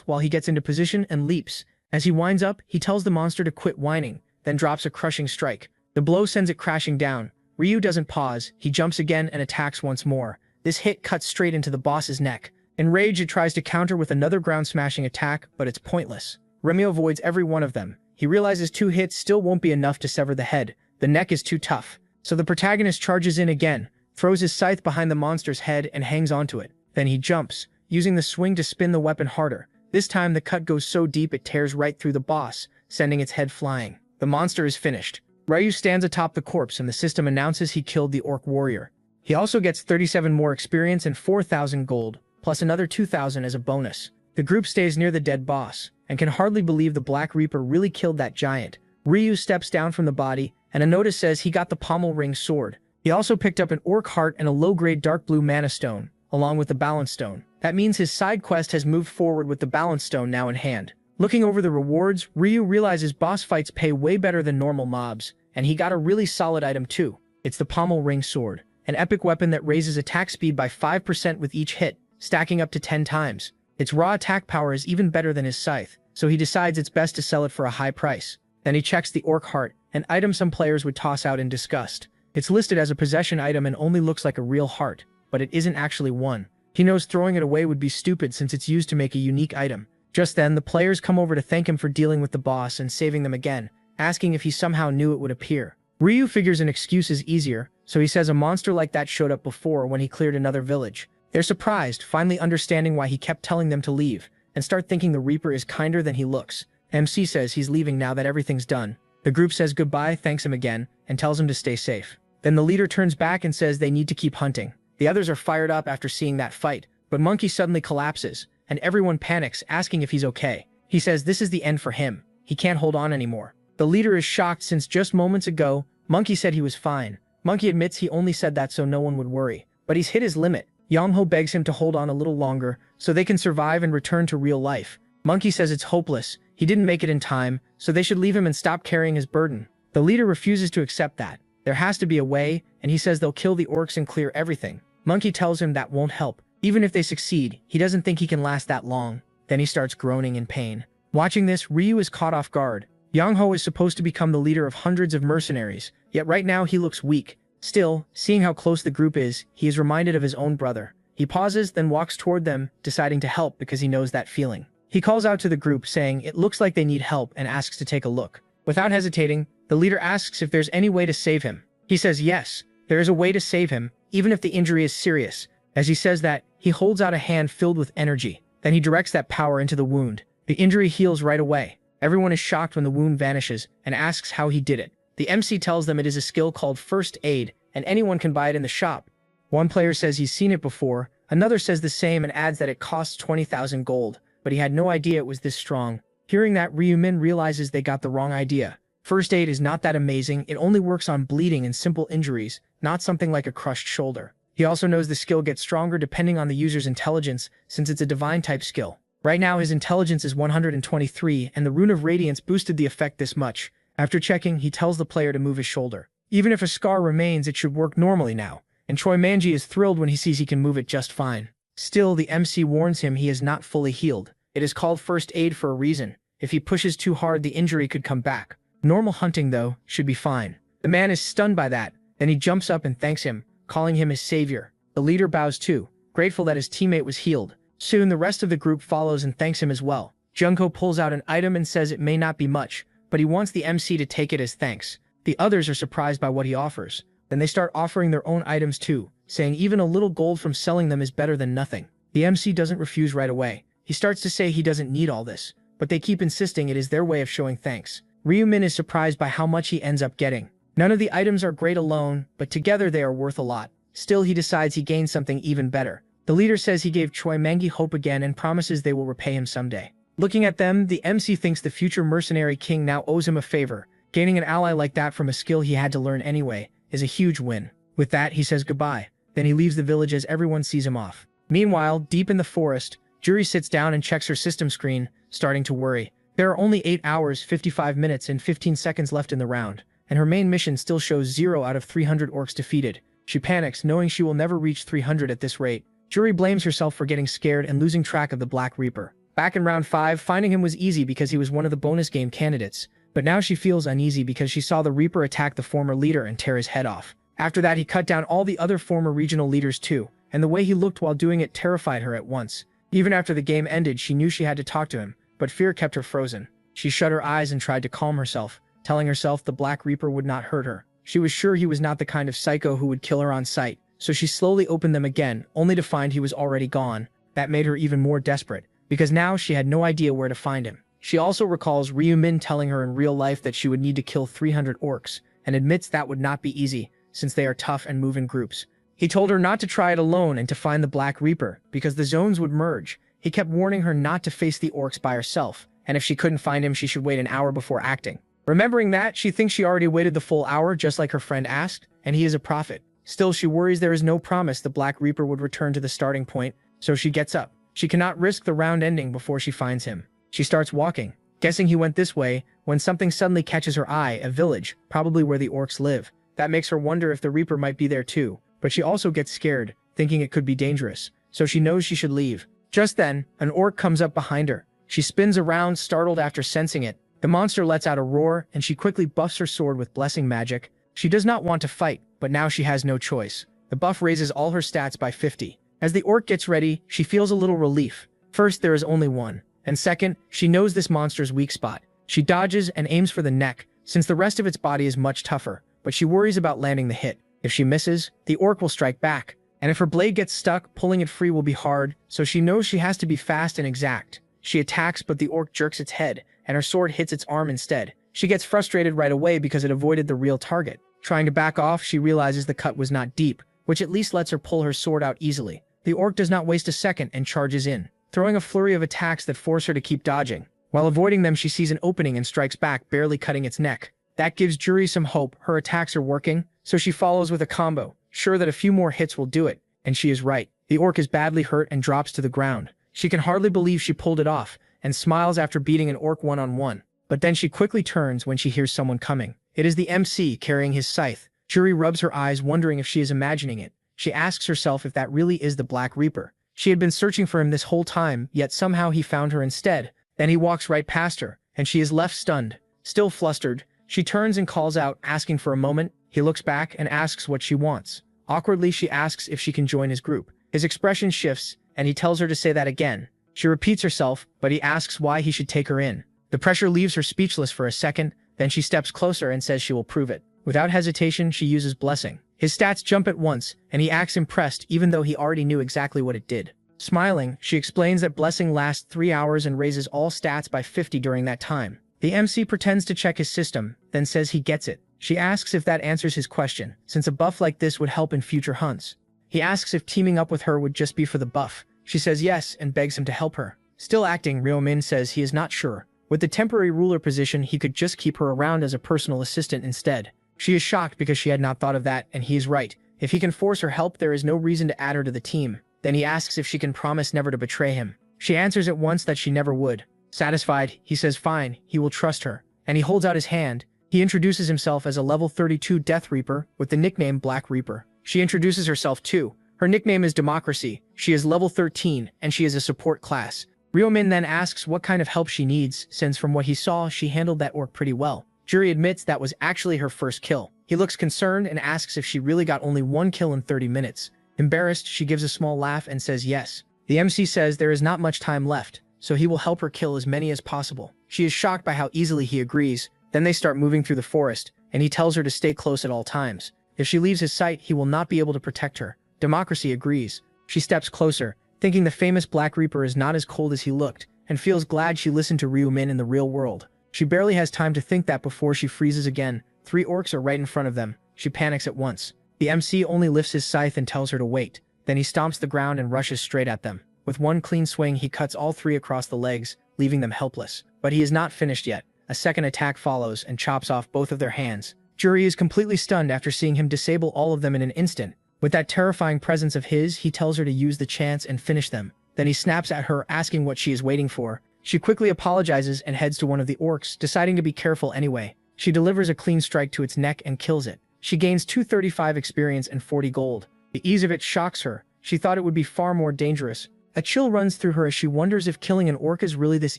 while he gets into position and leaps. As he winds up, he tells the monster to quit whining, then drops a crushing strike. The blow sends it crashing down. Ryu doesn't pause. He jumps again and attacks once more. This hit cuts straight into the boss's neck. Enraged, it tries to counter with another ground-smashing attack, but it's pointless. Remy avoids every one of them. He realizes 2 hits still won't be enough to sever the head. The neck is too tough. So the protagonist charges in again, throws his scythe behind the monster's head and hangs onto it. Then he jumps, using the swing to spin the weapon harder. This time the cut goes so deep it tears right through the boss, sending its head flying. The monster is finished. Ryu stands atop the corpse and the system announces he killed the orc warrior. He also gets 37 more experience and 4,000 gold, plus another 2,000 as a bonus. The group stays near the dead boss, and can hardly believe the Black Reaper really killed that giant. Ryu steps down from the body, and a notice says he got the pommel ring sword. He also picked up an orc heart and a low-grade dark blue mana stone, along with the balance stone. That means his side quest has moved forward with the balance stone now in hand. Looking over the rewards, Ryu realizes boss fights pay way better than normal mobs, and he got a really solid item too. It's the pommel ring sword, an epic weapon that raises attack speed by 5% with each hit, stacking up to 10 times. Its raw attack power is even better than his scythe, so he decides it's best to sell it for a high price. Then he checks the orc heart, an item some players would toss out in disgust. It's listed as a possession item and only looks like a real heart, but it isn't actually one. He knows throwing it away would be stupid since it's used to make a unique item. Just then, the players come over to thank him for dealing with the boss and saving them again, asking if he somehow knew it would appear. Ryu figures an excuse is easier, so he says a monster like that showed up before when he cleared another village. They're surprised, finally understanding why he kept telling them to leave, and start thinking the Reaper is kinder than he looks. MC says he's leaving now that everything's done. The group says goodbye, thanks him again, and tells him to stay safe. Then the leader turns back and says they need to keep hunting. The others are fired up after seeing that fight, but Monkey suddenly collapses, and everyone panics, asking if he's okay. He says this is the end for him. He can't hold on anymore. The leader is shocked since just moments ago, Monkey said he was fine. Monkey admits he only said that so no one would worry, but he's hit his limit. Yang-ho begs him to hold on a little longer so they can survive and return to real life. Monkey says it's hopeless. He didn't make it in time, so they should leave him and stop carrying his burden. The leader refuses to accept that. There has to be a way, and he says they'll kill the orcs and clear everything. Monkey tells him that won't help. Even if they succeed, he doesn't think he can last that long. Then he starts groaning in pain. Watching this, Ryu is caught off guard. Yang-ho is supposed to become the leader of hundreds of mercenaries, yet right now he looks weak. Still, seeing how close the group is, he is reminded of his own brother. He pauses, then walks toward them, deciding to help because he knows that feeling. He calls out to the group, saying it looks like they need help and asks to take a look. Without hesitating, the leader asks if there's any way to save him. He says yes, there is a way to save him, even if the injury is serious. As he says that, he holds out a hand filled with energy. Then he directs that power into the wound. The injury heals right away. Everyone is shocked when the wound vanishes and asks how he did it. The MC tells them it is a skill called First Aid, and anyone can buy it in the shop. One player says he's seen it before, another says the same and adds that it costs 20,000 gold, but he had no idea it was this strong. Hearing that, Ryumin realizes they got the wrong idea. First Aid is not that amazing, it only works on bleeding and simple injuries, not something like a crushed shoulder. He also knows the skill gets stronger depending on the user's intelligence, since it's a divine type skill. Right now his intelligence is 123 and the Rune of Radiance boosted the effect this much. After checking, he tells the player to move his shoulder. Even if a scar remains, it should work normally now, and Choi Manji is thrilled when he sees he can move it just fine. Still, the MC warns him he is not fully healed. It is called first aid for a reason. If he pushes too hard, the injury could come back. Normal hunting, though, should be fine. The man is stunned by that. Then he jumps up and thanks him, calling him his savior. The leader bows too, grateful that his teammate was healed. Soon the rest of the group follows and thanks him as well. Junko pulls out an item and says it may not be much, but he wants the MC to take it as thanks. The others are surprised by what he offers. Then they start offering their own items too, saying even a little gold from selling them is better than nothing. The MC doesn't refuse right away. He starts to say he doesn't need all this, but they keep insisting it is their way of showing thanks. Ryumin is surprised by how much he ends up getting. None of the items are great alone, but together they are worth a lot. Still, he decides he gains something even better. The leader says he gave Choi Mangi hope again and promises they will repay him someday. Looking at them, the MC thinks the future mercenary king now owes him a favor. Gaining an ally like that from a skill he had to learn anyway is a huge win. With that, he says goodbye. Then he leaves the village as everyone sees him off. Meanwhile, deep in the forest, Juri sits down and checks her system screen, starting to worry. There are only 8 hours, 55 minutes, and 15 seconds left in the round, and her main mission still shows 0 out of 300 orcs defeated. She panics, knowing she will never reach 300 at this rate. Juri blames herself for getting scared and losing track of the Black Reaper. Back in round 5, finding him was easy because he was one of the bonus game candidates, but now she feels uneasy because she saw the Reaper attack the former leader and tear his head off. After that, he cut down all the other former regional leaders too, and the way he looked while doing it terrified her at once. Even after the game ended, she knew she had to talk to him, but fear kept her frozen. She shut her eyes and tried to calm herself, telling herself the Black Reaper would not hurt her. She was sure he was not the kind of psycho who would kill her on sight, so she slowly opened them again, only to find he was already gone. That made her even more desperate, because now she had no idea where to find him. She also recalls Ryumin telling her in real life that she would need to kill 300 orcs, and admits that would not be easy, since they are tough and move in groups. He told her not to try it alone and to find the Black Reaper, because the zones would merge. He kept warning her not to face the orcs by herself, and if she couldn't find him, she should wait an hour before acting. Remembering that, she thinks she already waited the full hour just like her friend asked, and he is a prophet. Still, she worries there is no promise the Black Reaper would return to the starting point, so she gets up. She cannot risk the round ending before she finds him. She starts walking, guessing he went this way, when something suddenly catches her eye, a village, probably where the orcs live. That makes her wonder if the Reaper might be there too, but she also gets scared, thinking it could be dangerous, so she knows she should leave. Just then, an orc comes up behind her. She spins around, startled after sensing it. The monster lets out a roar, and she quickly buffs her sword with blessing magic. She does not want to fight, but now she has no choice. The buff raises all her stats by 50. As the orc gets ready, she feels a little relief. First, there is only one, and second, she knows this monster's weak spot. She dodges and aims for the neck, since the rest of its body is much tougher, but she worries about landing the hit. If she misses, the orc will strike back, and if her blade gets stuck, pulling it free will be hard, so she knows she has to be fast and exact. She attacks, but the orc jerks its head, and her sword hits its arm instead. She gets frustrated right away because it avoided the real target. Trying to back off, she realizes the cut was not deep, which at least lets her pull her sword out easily. The orc does not waste a second and charges in, throwing a flurry of attacks that force her to keep dodging. While avoiding them, she sees an opening and strikes back, barely cutting its neck. That gives Juri some hope. Her attacks are working, so she follows with a combo, sure that a few more hits will do it, and she is right. The orc is badly hurt and drops to the ground. She can hardly believe she pulled it off, and smiles after beating an orc one-on-one. But then she quickly turns when she hears someone coming. It is the MC carrying his scythe. Juri rubs her eyes, wondering if she is imagining it. She asks herself if that really is the Black Reaper. She had been searching for him this whole time, yet somehow he found her instead. Then he walks right past her, and she is left stunned. Still flustered, she turns and calls out, asking for a moment. He looks back and asks what she wants. Awkwardly, she asks if she can join his group. His expression shifts, and he tells her to say that again. She repeats herself, but he asks why he should take her in. The pressure leaves her speechless for a second, then she steps closer and says she will prove it. Without hesitation, she uses blessing. His stats jump at once, and he acts impressed even though he already knew exactly what it did. Smiling, she explains that blessing lasts 3 hours and raises all stats by 50 during that time. The MC pretends to check his system, then says he gets it. She asks if that answers his question, since a buff like this would help in future hunts. He asks if teaming up with her would just be for the buff. She says yes and begs him to help her. Still acting, Ryo-min says he is not sure. With the temporary ruler position, he could just keep her around as a personal assistant instead. She is shocked because she had not thought of that, and he is right. If he can force her help, there is no reason to add her to the team. Then he asks if she can promise never to betray him. She answers at once that she never would. Satisfied, he says fine, he will trust her. And he holds out his hand. He introduces himself as a level 32 Death Reaper with the nickname Black Reaper. She introduces herself too. Her nickname is Democracy. She is level 13 and she is a support class. Ryo-min then asks what kind of help she needs, since from what he saw, she handled that orc pretty well. Juri admits that was actually her first kill. He looks concerned and asks if she really got only one kill in 30 minutes. Embarrassed, she gives a small laugh and says yes. The MC says there is not much time left, so he will help her kill as many as possible. She is shocked by how easily he agrees. Then they start moving through the forest, and he tells her to stay close at all times. If she leaves his sight, he will not be able to protect her. Democracy agrees. She steps closer, thinking the famous Black Reaper is not as cold as he looked, and feels glad she listened to Ryo-min in the real world. She barely has time to think that before she freezes again. 3 orcs are right in front of them. She panics at once. The MC only lifts his scythe and tells her to wait. Then he stomps the ground and rushes straight at them. With one clean swing, he cuts all 3 across the legs, leaving them helpless. But he is not finished yet. A second attack follows and chops off both of their hands. Juri is completely stunned after seeing him disable all of them in an instant. With that terrifying presence of his, he tells her to use the chance and finish them. Then he snaps at her, asking what she is waiting for. She quickly apologizes and heads to one of the orcs, deciding to be careful anyway. She delivers a clean strike to its neck and kills it. She gains 235 experience and 40 gold. The ease of it shocks her. She thought it would be far more dangerous. A chill runs through her as she wonders if killing an orc is really this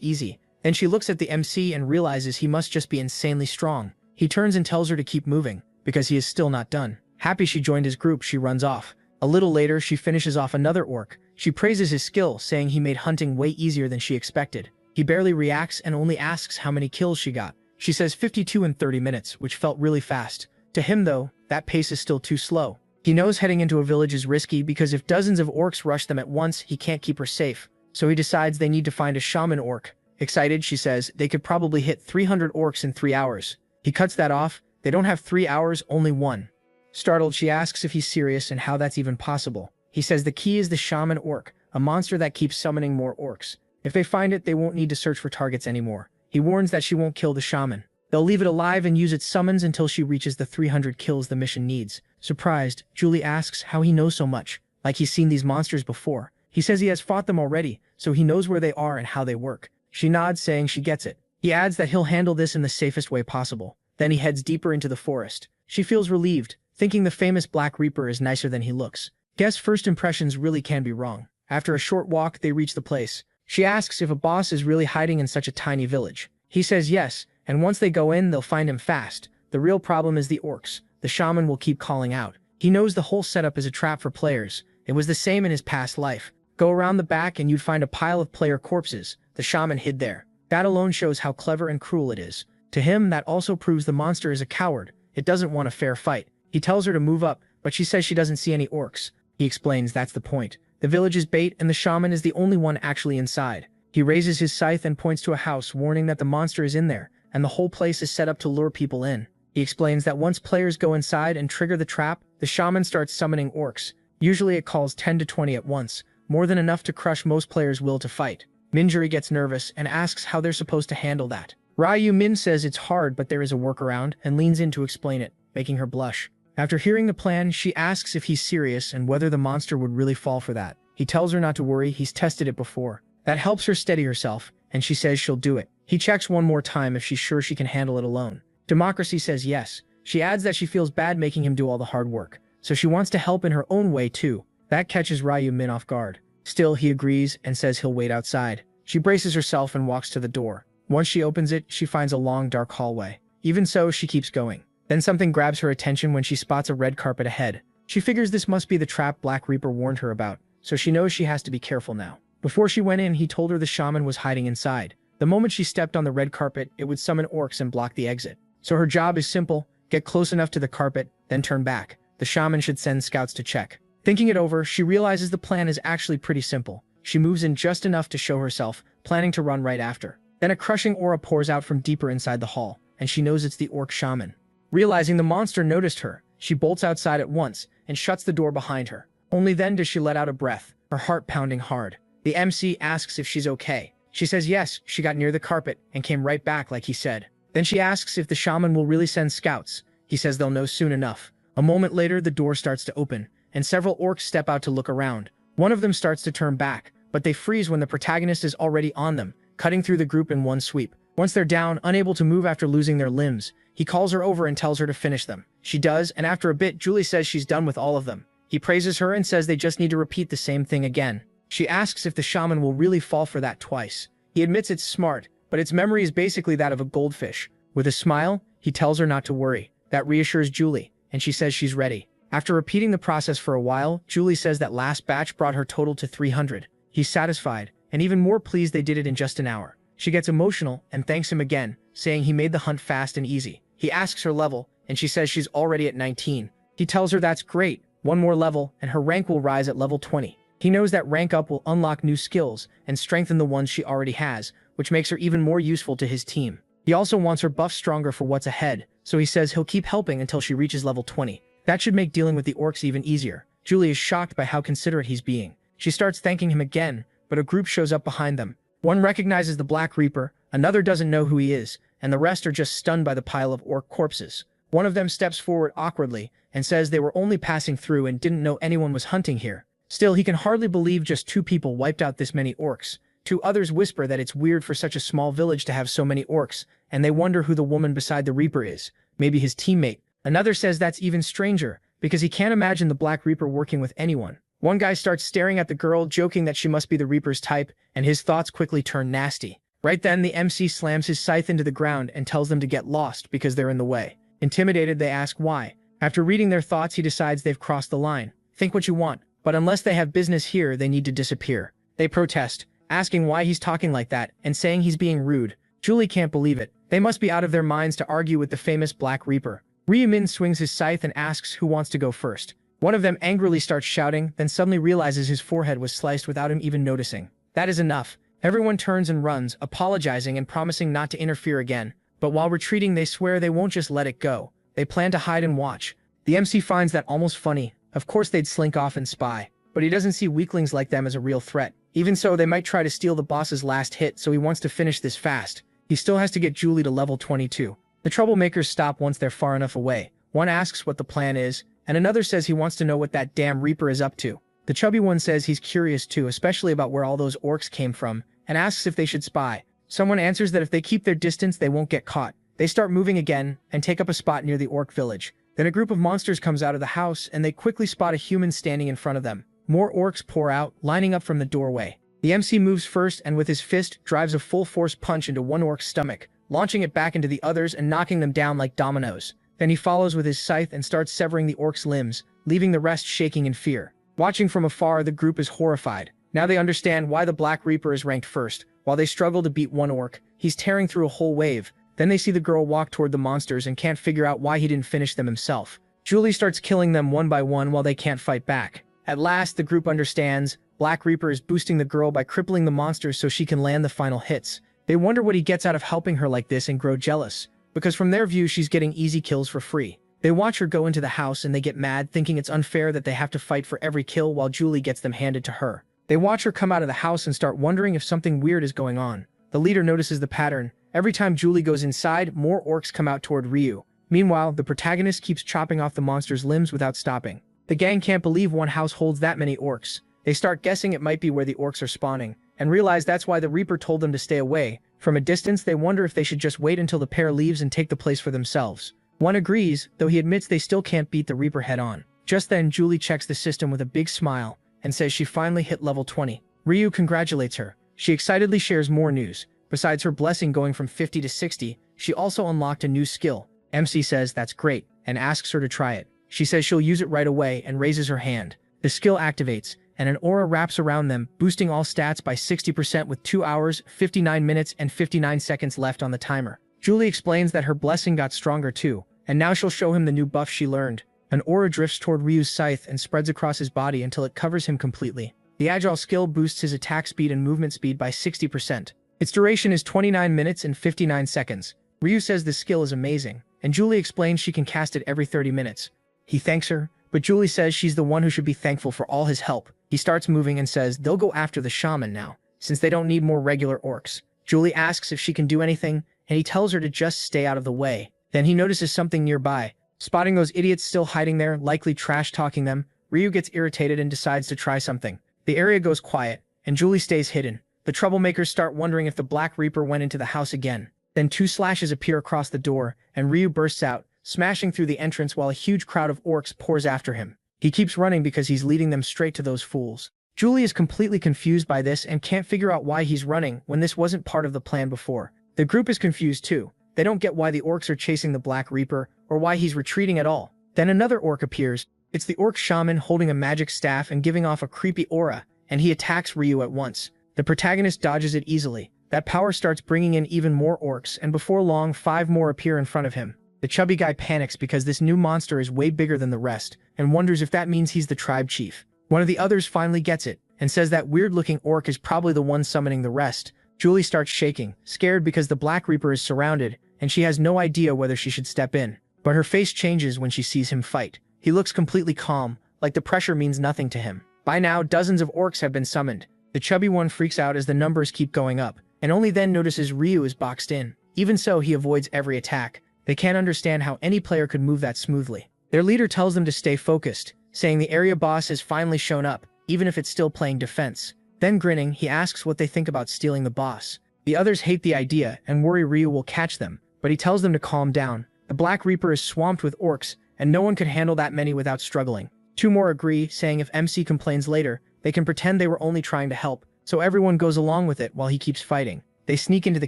easy. Then she looks at the MC and realizes he must just be insanely strong. He turns and tells her to keep moving, because he is still not done. Happy she joined his group, she runs off. A little later, she finishes off another orc. She praises his skill, saying he made hunting way easier than she expected. He barely reacts and only asks how many kills she got. She says 52 in 30 minutes, which felt really fast. To him though, that pace is still too slow. He knows heading into a village is risky because if dozens of orcs rush them at once, he can't keep her safe. So he decides they need to find a shaman orc. Excited, she says, they could probably hit 300 orcs in 3 hours. He cuts that off. They don't have 3 hours, only 1. Startled, she asks if he's serious and how that's even possible. He says the key is the shaman orc, a monster that keeps summoning more orcs. If they find it, they won't need to search for targets anymore. He warns that she won't kill the shaman. They'll leave it alive and use its summons until she reaches the 300 kills the mission needs. Surprised, Julie asks how he knows so much, like he's seen these monsters before. He says he has fought them already, so he knows where they are and how they work. She nods, saying she gets it. He adds that he'll handle this in the safest way possible. Then he heads deeper into the forest. She feels relieved, thinking the famous Black Reaper is nicer than he looks. Guess first impressions really can be wrong. After a short walk, they reach the place. She asks if a boss is really hiding in such a tiny village. He says yes, and once they go in, they'll find him fast. The real problem is the orcs. The shaman will keep calling out. He knows the whole setup is a trap for players. It was the same in his past life. Go around the back and you'd find a pile of player corpses. The shaman hid there. That alone shows how clever and cruel it is. To him, that also proves the monster is a coward. It doesn't want a fair fight. He tells her to move up, but she says she doesn't see any orcs. He explains that's the point. The village is bait and the shaman is the only one actually inside. He raises his scythe and points to a house, warning that the monster is in there, and the whole place is set up to lure people in. He explains that once players go inside and trigger the trap, the shaman starts summoning orcs. Usually it calls 10 to 20 at once, more than enough to crush most players' will to fight. Minjuri gets nervous and asks how they're supposed to handle that. Ryu-min says it's hard, but there is a workaround, and leans in to explain it, making her blush. After hearing the plan, she asks if he's serious and whether the monster would really fall for that. He tells her not to worry, he's tested it before. That helps her steady herself, and she says she'll do it. He checks one more time if she's sure she can handle it alone. Democracy says yes. She adds that she feels bad making him do all the hard work, so she wants to help in her own way too. That catches Ryu-min off guard. Still, he agrees and says he'll wait outside. She braces herself and walks to the door. Once she opens it, she finds a long, dark hallway. Even so, she keeps going. Then something grabs her attention when she spots a red carpet ahead. She figures this must be the trap Black Reaper warned her about, so she knows she has to be careful now. Before she went in, he told her the shaman was hiding inside. The moment she stepped on the red carpet, it would summon orcs and block the exit. So her job is simple: get close enough to the carpet, then turn back. The shaman should send scouts to check. Thinking it over, she realizes the plan is actually pretty simple. She moves in just enough to show herself, planning to run right after. Then a crushing aura pours out from deeper inside the hall, and she knows it's the orc shaman. Realizing the monster noticed her, she bolts outside at once and shuts the door behind her. Only then does she let out a breath, her heart pounding hard. The MC asks if she's okay. She says yes, she got near the carpet and came right back like he said. Then she asks if the shaman will really send scouts. He says they'll know soon enough. A moment later, the door starts to open, and several orcs step out to look around. One of them starts to turn back, but they freeze when the protagonist is already on them, cutting through the group in one sweep. Once they're down, unable to move after losing their limbs, he calls her over and tells her to finish them. She does, and after a bit, Julie says she's done with all of them. He praises her and says they just need to repeat the same thing again. She asks if the shaman will really fall for that twice. He admits it's smart, but its memory is basically that of a goldfish. With a smile, he tells her not to worry. That reassures Julie, and she says she's ready. After repeating the process for a while, Julie says that last batch brought her total to 300. He's satisfied, and even more pleased they did it in just an hour. She gets emotional and thanks him again, saying he made the hunt fast and easy. He asks her level, and she says she's already at 19. He tells her that's great, one more level, and her rank will rise at level 20. He knows that rank up will unlock new skills and strengthen the ones she already has, which makes her even more useful to his team. He also wants her buffed stronger for what's ahead, so he says he'll keep helping until she reaches level 20. That should make dealing with the orcs even easier. Julie is shocked by how considerate he's being. She starts thanking him again, but a group shows up behind them. One recognizes the Black Reaper, another doesn't know who he is, and the rest are just stunned by the pile of orc corpses. One of them steps forward awkwardly and says they were only passing through and didn't know anyone was hunting here. Still, he can hardly believe just 2 people wiped out this many orcs. 2 others whisper that it's weird for such a small village to have so many orcs, and they wonder who the woman beside the Reaper is. Maybe his teammate. Another says that's even stranger, because he can't imagine the Black Reaper working with anyone. One guy starts staring at the girl, joking that she must be the Reaper's type, and his thoughts quickly turn nasty. Right then, the MC slams his scythe into the ground and tells them to get lost because they're in the way. Intimidated, they ask why. After reading their thoughts, he decides they've crossed the line. Think what you want, but unless they have business here, they need to disappear. They protest, asking why he's talking like that and saying he's being rude. Julie can't believe it. They must be out of their minds to argue with the famous Black Reaper. Ryu-min swings his scythe and asks who wants to go first. One of them angrily starts shouting, then suddenly realizes his forehead was sliced without him even noticing. That is enough. Everyone turns and runs, apologizing and promising not to interfere again. But while retreating, they swear they won't just let it go. They plan to hide and watch. The MC finds that almost funny. Of course they'd slink off and spy. But he doesn't see weaklings like them as a real threat. Even so, they might try to steal the boss's last hit, so he wants to finish this fast. He still has to get Julie to level 22. The troublemakers stop once they're far enough away. One asks what the plan is, and another says he wants to know what that damn Reaper is up to. The chubby one says he's curious too, especially about where all those orcs came from, and asks if they should spy. Someone answers that if they keep their distance, they won't get caught. They start moving again, and take up a spot near the orc village. Then a group of monsters comes out of the house, and they quickly spot a human standing in front of them. More orcs pour out, lining up from the doorway. The MC moves first and with his fist drives a full-force punch into one orc's stomach, launching it back into the others and knocking them down like dominoes. Then he follows with his scythe and starts severing the orc's limbs, leaving the rest shaking in fear. Watching from afar, the group is horrified. Now they understand why the Black Reaper is ranked first. While they struggle to beat one orc, he's tearing through a whole wave. Then they see the girl walk toward the monsters and can't figure out why he didn't finish them himself. Julie starts killing them one by one while they can't fight back. At last, the group understands. Black Reaper is boosting the girl by crippling the monsters so she can land the final hits. They wonder what he gets out of helping her like this and grow jealous, because from their view she's getting easy kills for free. They watch her go into the house and they get mad, thinking it's unfair that they have to fight for every kill while Julie gets them handed to her. They watch her come out of the house and start wondering if something weird is going on. The leader notices the pattern. Every time Julie goes inside, more orcs come out toward Ryu. Meanwhile, the protagonist keeps chopping off the monster's limbs without stopping. The gang can't believe one house holds that many orcs. They start guessing it might be where the orcs are spawning, and realize that's why the Reaper told them to stay away. From a distance, they wonder if they should just wait until the pair leaves and take the place for themselves. One agrees, though he admits they still can't beat the Reaper head-on. Just then, Julie checks the system with a big smile and says she finally hit level 20. Ryu congratulates her. She excitedly shares more news. Besides her blessing going from 50 to 60, she also unlocked a new skill. MC says that's great and asks her to try it. She says she'll use it right away and raises her hand. The skill activates, and an aura wraps around them, boosting all stats by 60% with 2 hours, 59 minutes, and 59 seconds left on the timer. Julie explains that her blessing got stronger too, and now she'll show him the new buff she learned. An aura drifts toward Ryu's scythe and spreads across his body until it covers him completely. The agile skill boosts his attack speed and movement speed by 60%. Its duration is 29 minutes and 59 seconds. Ryu says the skill is amazing, and Julie explains she can cast it every 30 minutes. He thanks her, but Julie says she's the one who should be thankful for all his help. He starts moving and says they'll go after the shaman now, since they don't need more regular orcs. Julie asks if she can do anything, and he tells her to just stay out of the way. Then he notices something nearby. Spotting those idiots still hiding there, likely trash-talking them, Ryu gets irritated and decides to try something. The area goes quiet, and Julie stays hidden. The troublemakers start wondering if the Black Reaper went into the house again. Then two slashes appear across the door, and Ryu bursts out, smashing through the entrance while a huge crowd of orcs pours after him. He keeps running because he's leading them straight to those fools. Julie is completely confused by this and can't figure out why he's running when this wasn't part of the plan before. The group is confused too. They don't get why the orcs are chasing the Black Reaper or why he's retreating at all. Then another orc appears. It's the orc shaman holding a magic staff and giving off a creepy aura, and he attacks Ryu at once. The protagonist dodges it easily. That power starts bringing in even more orcs, and before long 5 more appear in front of him. The chubby guy panics because this new monster is way bigger than the rest, and wonders if that means he's the tribe chief. One of the others finally gets it, and says that weird-looking orc is probably the one summoning the rest. Julie starts shaking, scared because the Black Reaper is surrounded, and she has no idea whether she should step in. But her face changes when she sees him fight. He looks completely calm, like the pressure means nothing to him. By now, dozens of orcs have been summoned. The chubby one freaks out as the numbers keep going up, and only then notices Ryu is boxed in. Even so, he avoids every attack. They can't understand how any player could move that smoothly. Their leader tells them to stay focused, saying the area boss has finally shown up, even if it's still playing defense. Then grinning, he asks what they think about stealing the boss. The others hate the idea and worry Ryu will catch them, but he tells them to calm down. The Black Reaper is swamped with orcs, and no one could handle that many without struggling. 2 more agree, saying if MC complains later, they can pretend they were only trying to help, so everyone goes along with it while he keeps fighting. They sneak into the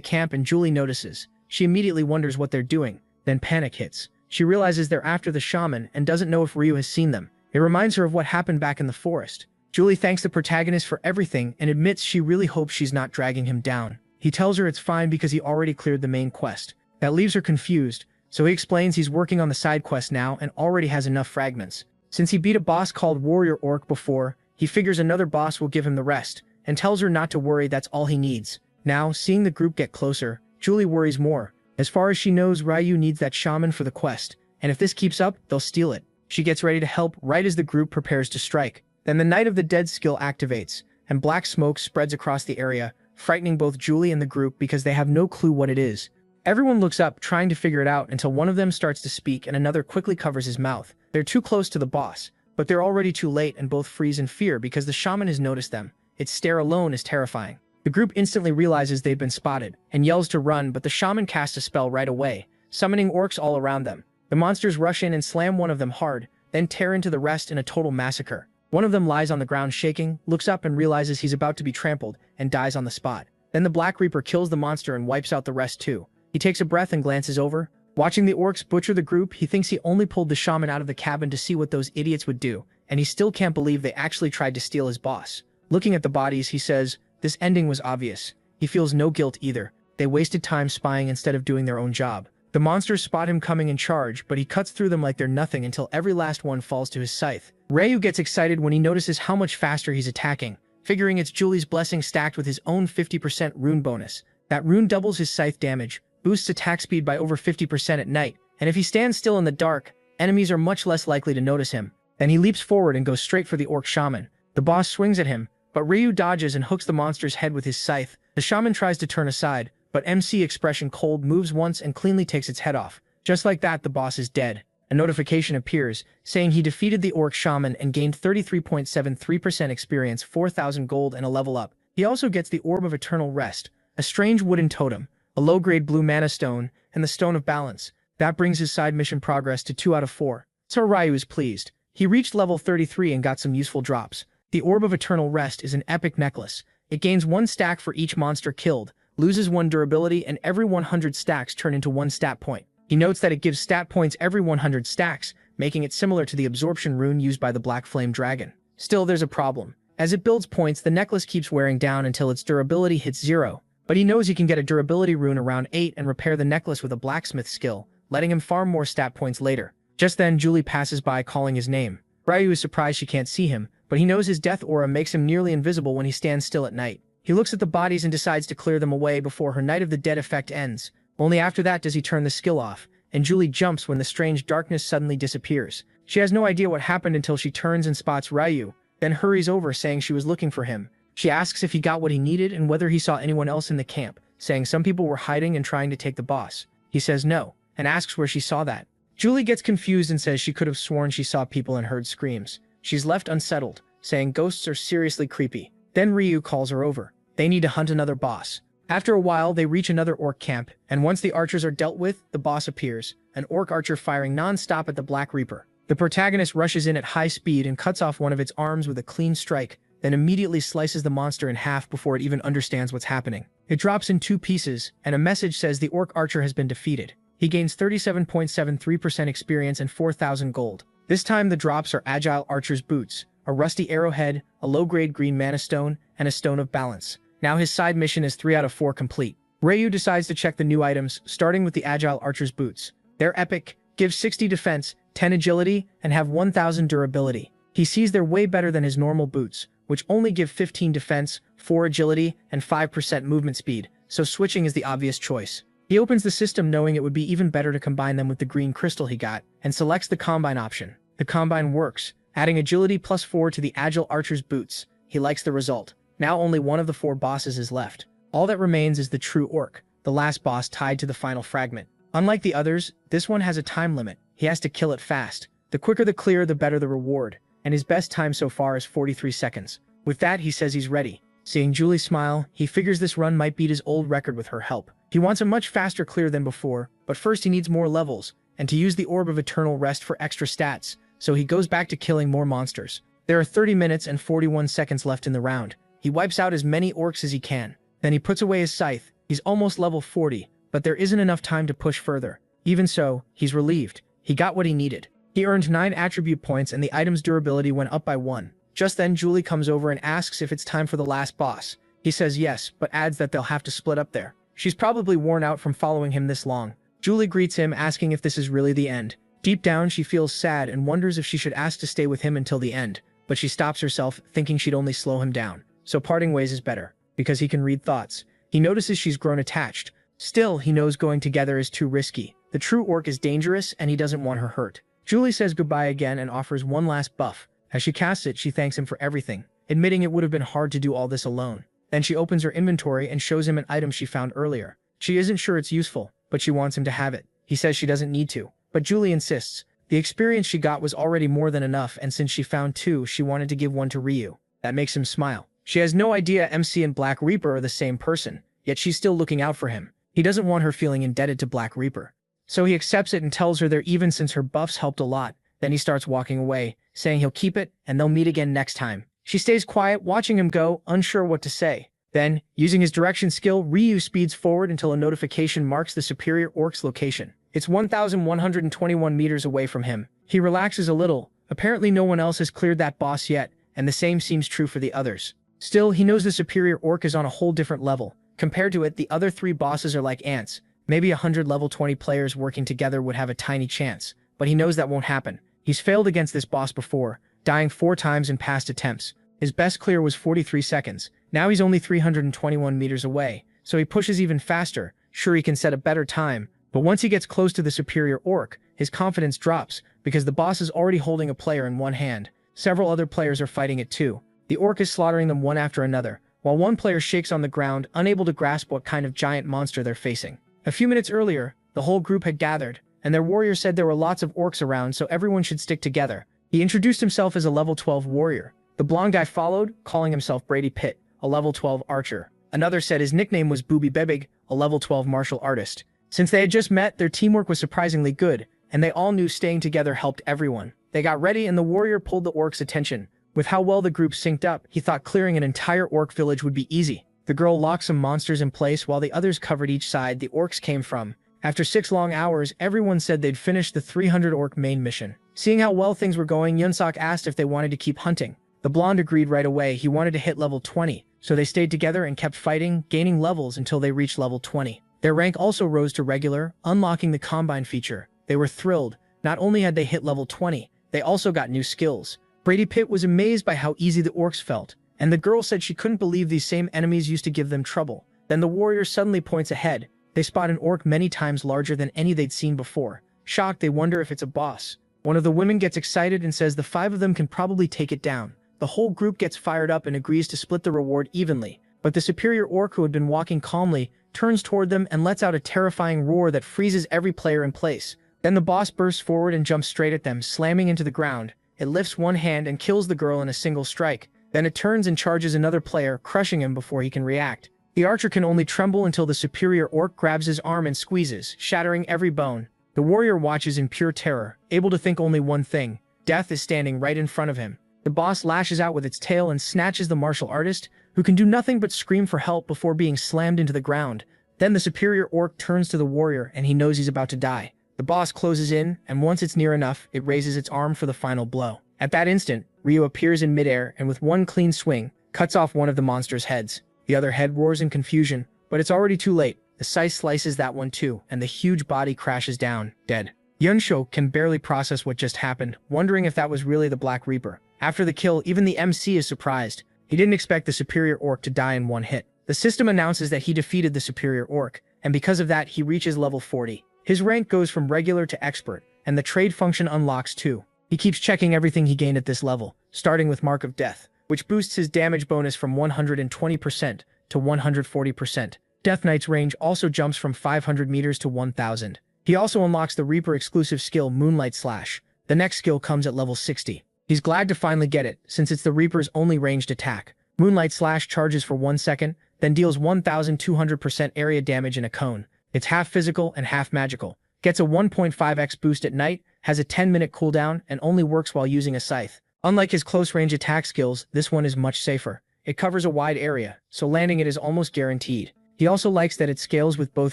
camp and Julie notices. She immediately wonders what they're doing, then panic hits. She realizes they're after the shaman and doesn't know if Ryu has seen them. It reminds her of what happened back in the forest. Julie thanks the protagonist for everything and admits she really hopes she's not dragging him down. He tells her it's fine because he already cleared the main quest. That leaves her confused, so he explains he's working on the side quest now and already has enough fragments. Since he beat a boss called Warrior Orc before, he figures another boss will give him the rest, and tells her not to worry, that's all he needs. Now, seeing the group get closer, Julie worries more. As far as she knows, Ryu needs that shaman for the quest, and if this keeps up, they'll steal it. She gets ready to help right as the group prepares to strike. Then the Night of the Dead skill activates, and black smoke spreads across the area, frightening both Julie and the group because they have no clue what it is. Everyone looks up, trying to figure it out until one of them starts to speak and another quickly covers his mouth. They're too close to the boss, but they're already too late and both freeze in fear because the shaman has noticed them. Its stare alone is terrifying. The group instantly realizes they've been spotted and yells to run, but the shaman casts a spell right away, summoning orcs all around them. The monsters rush in and slam one of them hard, then tear into the rest in a total massacre. One of them lies on the ground shaking, looks up and realizes he's about to be trampled, and dies on the spot. Then the Black Reaper kills the monster and wipes out the rest too. He takes a breath and glances over. Watching the orcs butcher the group, he thinks he only pulled the shaman out of the cabin to see what those idiots would do, and he still can't believe they actually tried to steal his boss. Looking at the bodies, he says, this ending was obvious. He feels no guilt either. They wasted time spying instead of doing their own job. The monsters spot him coming in charge, but he cuts through them like they're nothing until every last one falls to his scythe. Ryu gets excited when he notices how much faster he's attacking, figuring it's Julie's blessing stacked with his own 50% rune bonus. That rune doubles his scythe damage, boosts attack speed by over 50% at night, and if he stands still in the dark, enemies are much less likely to notice him. Then he leaps forward and goes straight for the orc shaman. The boss swings at him, but Ryu dodges and hooks the monster's head with his scythe. The shaman tries to turn aside, but MC expression cold moves once and cleanly takes its head off. Just like that, the boss is dead. A notification appears, saying he defeated the orc shaman and gained 33.73% experience, 4,000 gold, and a level up. He also gets the Orb of Eternal Rest, a strange wooden totem, a low-grade blue mana stone, and the Stone of Balance. That brings his side mission progress to 2 out of 4. So Ryu is pleased. He reached level 33 and got some useful drops. The Orb of Eternal Rest is an epic necklace. It gains 1 stack for each monster killed, loses 1 durability, and every 100 stacks turn into 1 stat point. He notes that it gives stat points every 100 stacks, making it similar to the absorption rune used by the Black Flame Dragon. Still, there's a problem. As it builds points, the necklace keeps wearing down until its durability hits 0. But he knows he can get a durability rune around 8 and repair the necklace with a blacksmith skill, letting him farm more stat points later. Just then, Julie passes by calling his name. Ryu is surprised she can't see him, but he knows his death aura makes him nearly invisible when he stands still at night. He looks at the bodies and decides to clear them away before her Night of the Dead effect ends. Only after that does he turn the skill off, and Julie jumps when the strange darkness suddenly disappears. She has no idea what happened until she turns and spots Ryu, then hurries over saying she was looking for him. She asks if he got what he needed and whether he saw anyone else in the camp, saying some people were hiding and trying to take the boss. He says no, and asks where she saw that. Julie gets confused and says she could have sworn she saw people and heard screams. She's left unsettled, saying ghosts are seriously creepy. Then Ryu calls her over. They need to hunt another boss. After a while, they reach another orc camp, and once the archers are dealt with, the boss appears, an orc archer firing non-stop at the Black Reaper. The protagonist rushes in at high speed and cuts off one of its arms with a clean strike, then immediately slices the monster in half before it even understands what's happening. It drops in 2 pieces, and a message says the orc archer has been defeated. He gains 37.73% experience and 4,000 gold. This time the drops are agile archer's boots, a rusty arrowhead, a low-grade green mana stone, and a stone of balance. Now his side mission is 3 out of 4 complete. Ryu decides to check the new items, starting with the agile archer's boots. They're epic, give 60 defense, 10 agility, and have 1000 durability. He sees they're way better than his normal boots, which only give 15 defense, 4 agility, and 5% movement speed, so switching is the obvious choice. He opens the system knowing it would be even better to combine them with the green crystal he got, and selects the combine option. The combine works, adding agility plus 4 to the agile archer's boots. He likes the result. Now only one of the 4 bosses is left. All that remains is the true orc, the last boss tied to the final fragment. Unlike the others, this one has a time limit. He has to kill it fast. The quicker the clear, the better the reward, and his best time so far is 43 seconds. With that, he says he's ready. Seeing Julie smile, he figures this run might beat his old record with her help. He wants a much faster clear than before, but first he needs more levels, and to use the Orb of Eternal Rest for extra stats, so he goes back to killing more monsters. There are 30 minutes and 41 seconds left in the round. He wipes out as many orcs as he can. Then he puts away his scythe. He's almost level 40, but there isn't enough time to push further. Even so, he's relieved. He got what he needed. He earned 9 attribute points and the item's durability went up by 1. Just then, Julie comes over and asks if it's time for the last boss. He says yes, but adds that they'll have to split up there. She's probably worn out from following him this long. Julie greets him, asking if this is really the end. Deep down, she feels sad and wonders if she should ask to stay with him until the end, but she stops herself, thinking she'd only slow him down. So parting ways is better, because he can read thoughts. He notices she's grown attached. Still, he knows going together is too risky. The true orc is dangerous, and he doesn't want her hurt. Julie says goodbye again and offers one last buff. As she casts it, she thanks him for everything, admitting it would have been hard to do all this alone. Then she opens her inventory and shows him an item she found earlier. She isn't sure it's useful, but she wants him to have it. He says she doesn't need to, but Julie insists. The experience she got was already more than enough, and since she found 2, she wanted to give 1 to Ryu. That makes him smile. She has no idea MC and Black Reaper are the same person, yet she's still looking out for him. He doesn't want her feeling indebted to Black Reaper. So he accepts it and tells her they're even since her buffs helped a lot. Then he starts walking away, saying he'll keep it and they'll meet again next time. She stays quiet, watching him go, unsure what to say. Then, using his direction skill, Ryu speeds forward until a notification marks the superior orc's location. It's 1,121 meters away from him. He relaxes a little. Apparently no one else has cleared that boss yet, and the same seems true for the others. Still, he knows the superior orc is on a whole different level. Compared to it, the other 3 bosses are like ants. Maybe 100 level 20 players working together would have a tiny chance, but he knows that won't happen. He's failed against this boss before, dying 4 times in past attempts. His best clear was 43 seconds. Now he's only 321 meters away, so he pushes even faster. Sure, he can set a better time, but once he gets close to the superior orc, his confidence drops, because the boss is already holding a player in one hand. Several other players are fighting it too. The orc is slaughtering them one after another, while one player shakes on the ground, unable to grasp what kind of giant monster they're facing. A few minutes earlier, the whole group had gathered, and their warrior said there were lots of orcs around, so everyone should stick together. He introduced himself as a level 12 warrior. The blonde guy followed, calling himself Brady Pitt, a level 12 archer. Another said his nickname was Booby Bebig, a level 12 martial artist. Since they had just met, their teamwork was surprisingly good, and they all knew staying together helped everyone. They got ready and the warrior pulled the orc's attention. With how well the group synced up, he thought clearing an entire orc village would be easy. The girl locked some monsters in place while the others covered each side the orcs came from. After 6 long hours, everyone said they'd finished the 300 orc main mission. Seeing how well things were going, Yunsok asked if they wanted to keep hunting. The blonde agreed right away. He wanted to hit level 20, so they stayed together and kept fighting, gaining levels until they reached level 20. Their rank also rose to regular, unlocking the combine feature. They were thrilled. Not only had they hit level 20, they also got new skills. Brady Pitt was amazed by how easy the orcs felt, and the girl said she couldn't believe these same enemies used to give them trouble. Then the warrior suddenly points ahead. They spot an orc many times larger than any they'd seen before. Shocked, they wonder if it's a boss. One of the women gets excited and says the 5 of them can probably take it down. The whole group gets fired up and agrees to split the reward evenly, but the superior orc, who had been walking calmly, turns toward them and lets out a terrifying roar that freezes every player in place. Then the boss bursts forward and jumps straight at them, slamming into the ground. It lifts one hand and kills the girl in a single strike. Then it turns and charges another player, crushing him before he can react. The archer can only tremble until the superior orc grabs his arm and squeezes, shattering every bone. The warrior watches in pure terror, able to think only one thing: death is standing right in front of him. The boss lashes out with its tail and snatches the martial artist, who can do nothing but scream for help before being slammed into the ground. Then the superior orc turns to the warrior and he knows he's about to die. The boss closes in, and once it's near enough, it raises its arm for the final blow. At that instant, Ryu appears in midair and with one clean swing, cuts off one of the monster's heads. The other head roars in confusion, but it's already too late. The scythe slices that one too, and the huge body crashes down, dead. Yunsho can barely process what just happened, wondering if that was really the Black Reaper. After the kill, even the MC is surprised. He didn't expect the superior orc to die in one hit. The system announces that he defeated the superior orc, and because of that, he reaches level 40. His rank goes from regular to expert, and the trade function unlocks too. He keeps checking everything he gained at this level, starting with Mark of Death, which boosts his damage bonus from 120% to 140%. Death Knight's range also jumps from 500 meters to 1000. He also unlocks the Reaper exclusive skill Moonlight Slash. The next skill comes at level 60. He's glad to finally get it, since it's the Reaper's only ranged attack. Moonlight Slash charges for 1 second, then deals 1200% area damage in a cone. It's half physical and half magical. Gets a 1.5x boost at night, has a 10-minute cooldown, and only works while using a scythe. Unlike his close-range attack skills, this one is much safer. It covers a wide area, so landing it is almost guaranteed. He also likes that it scales with both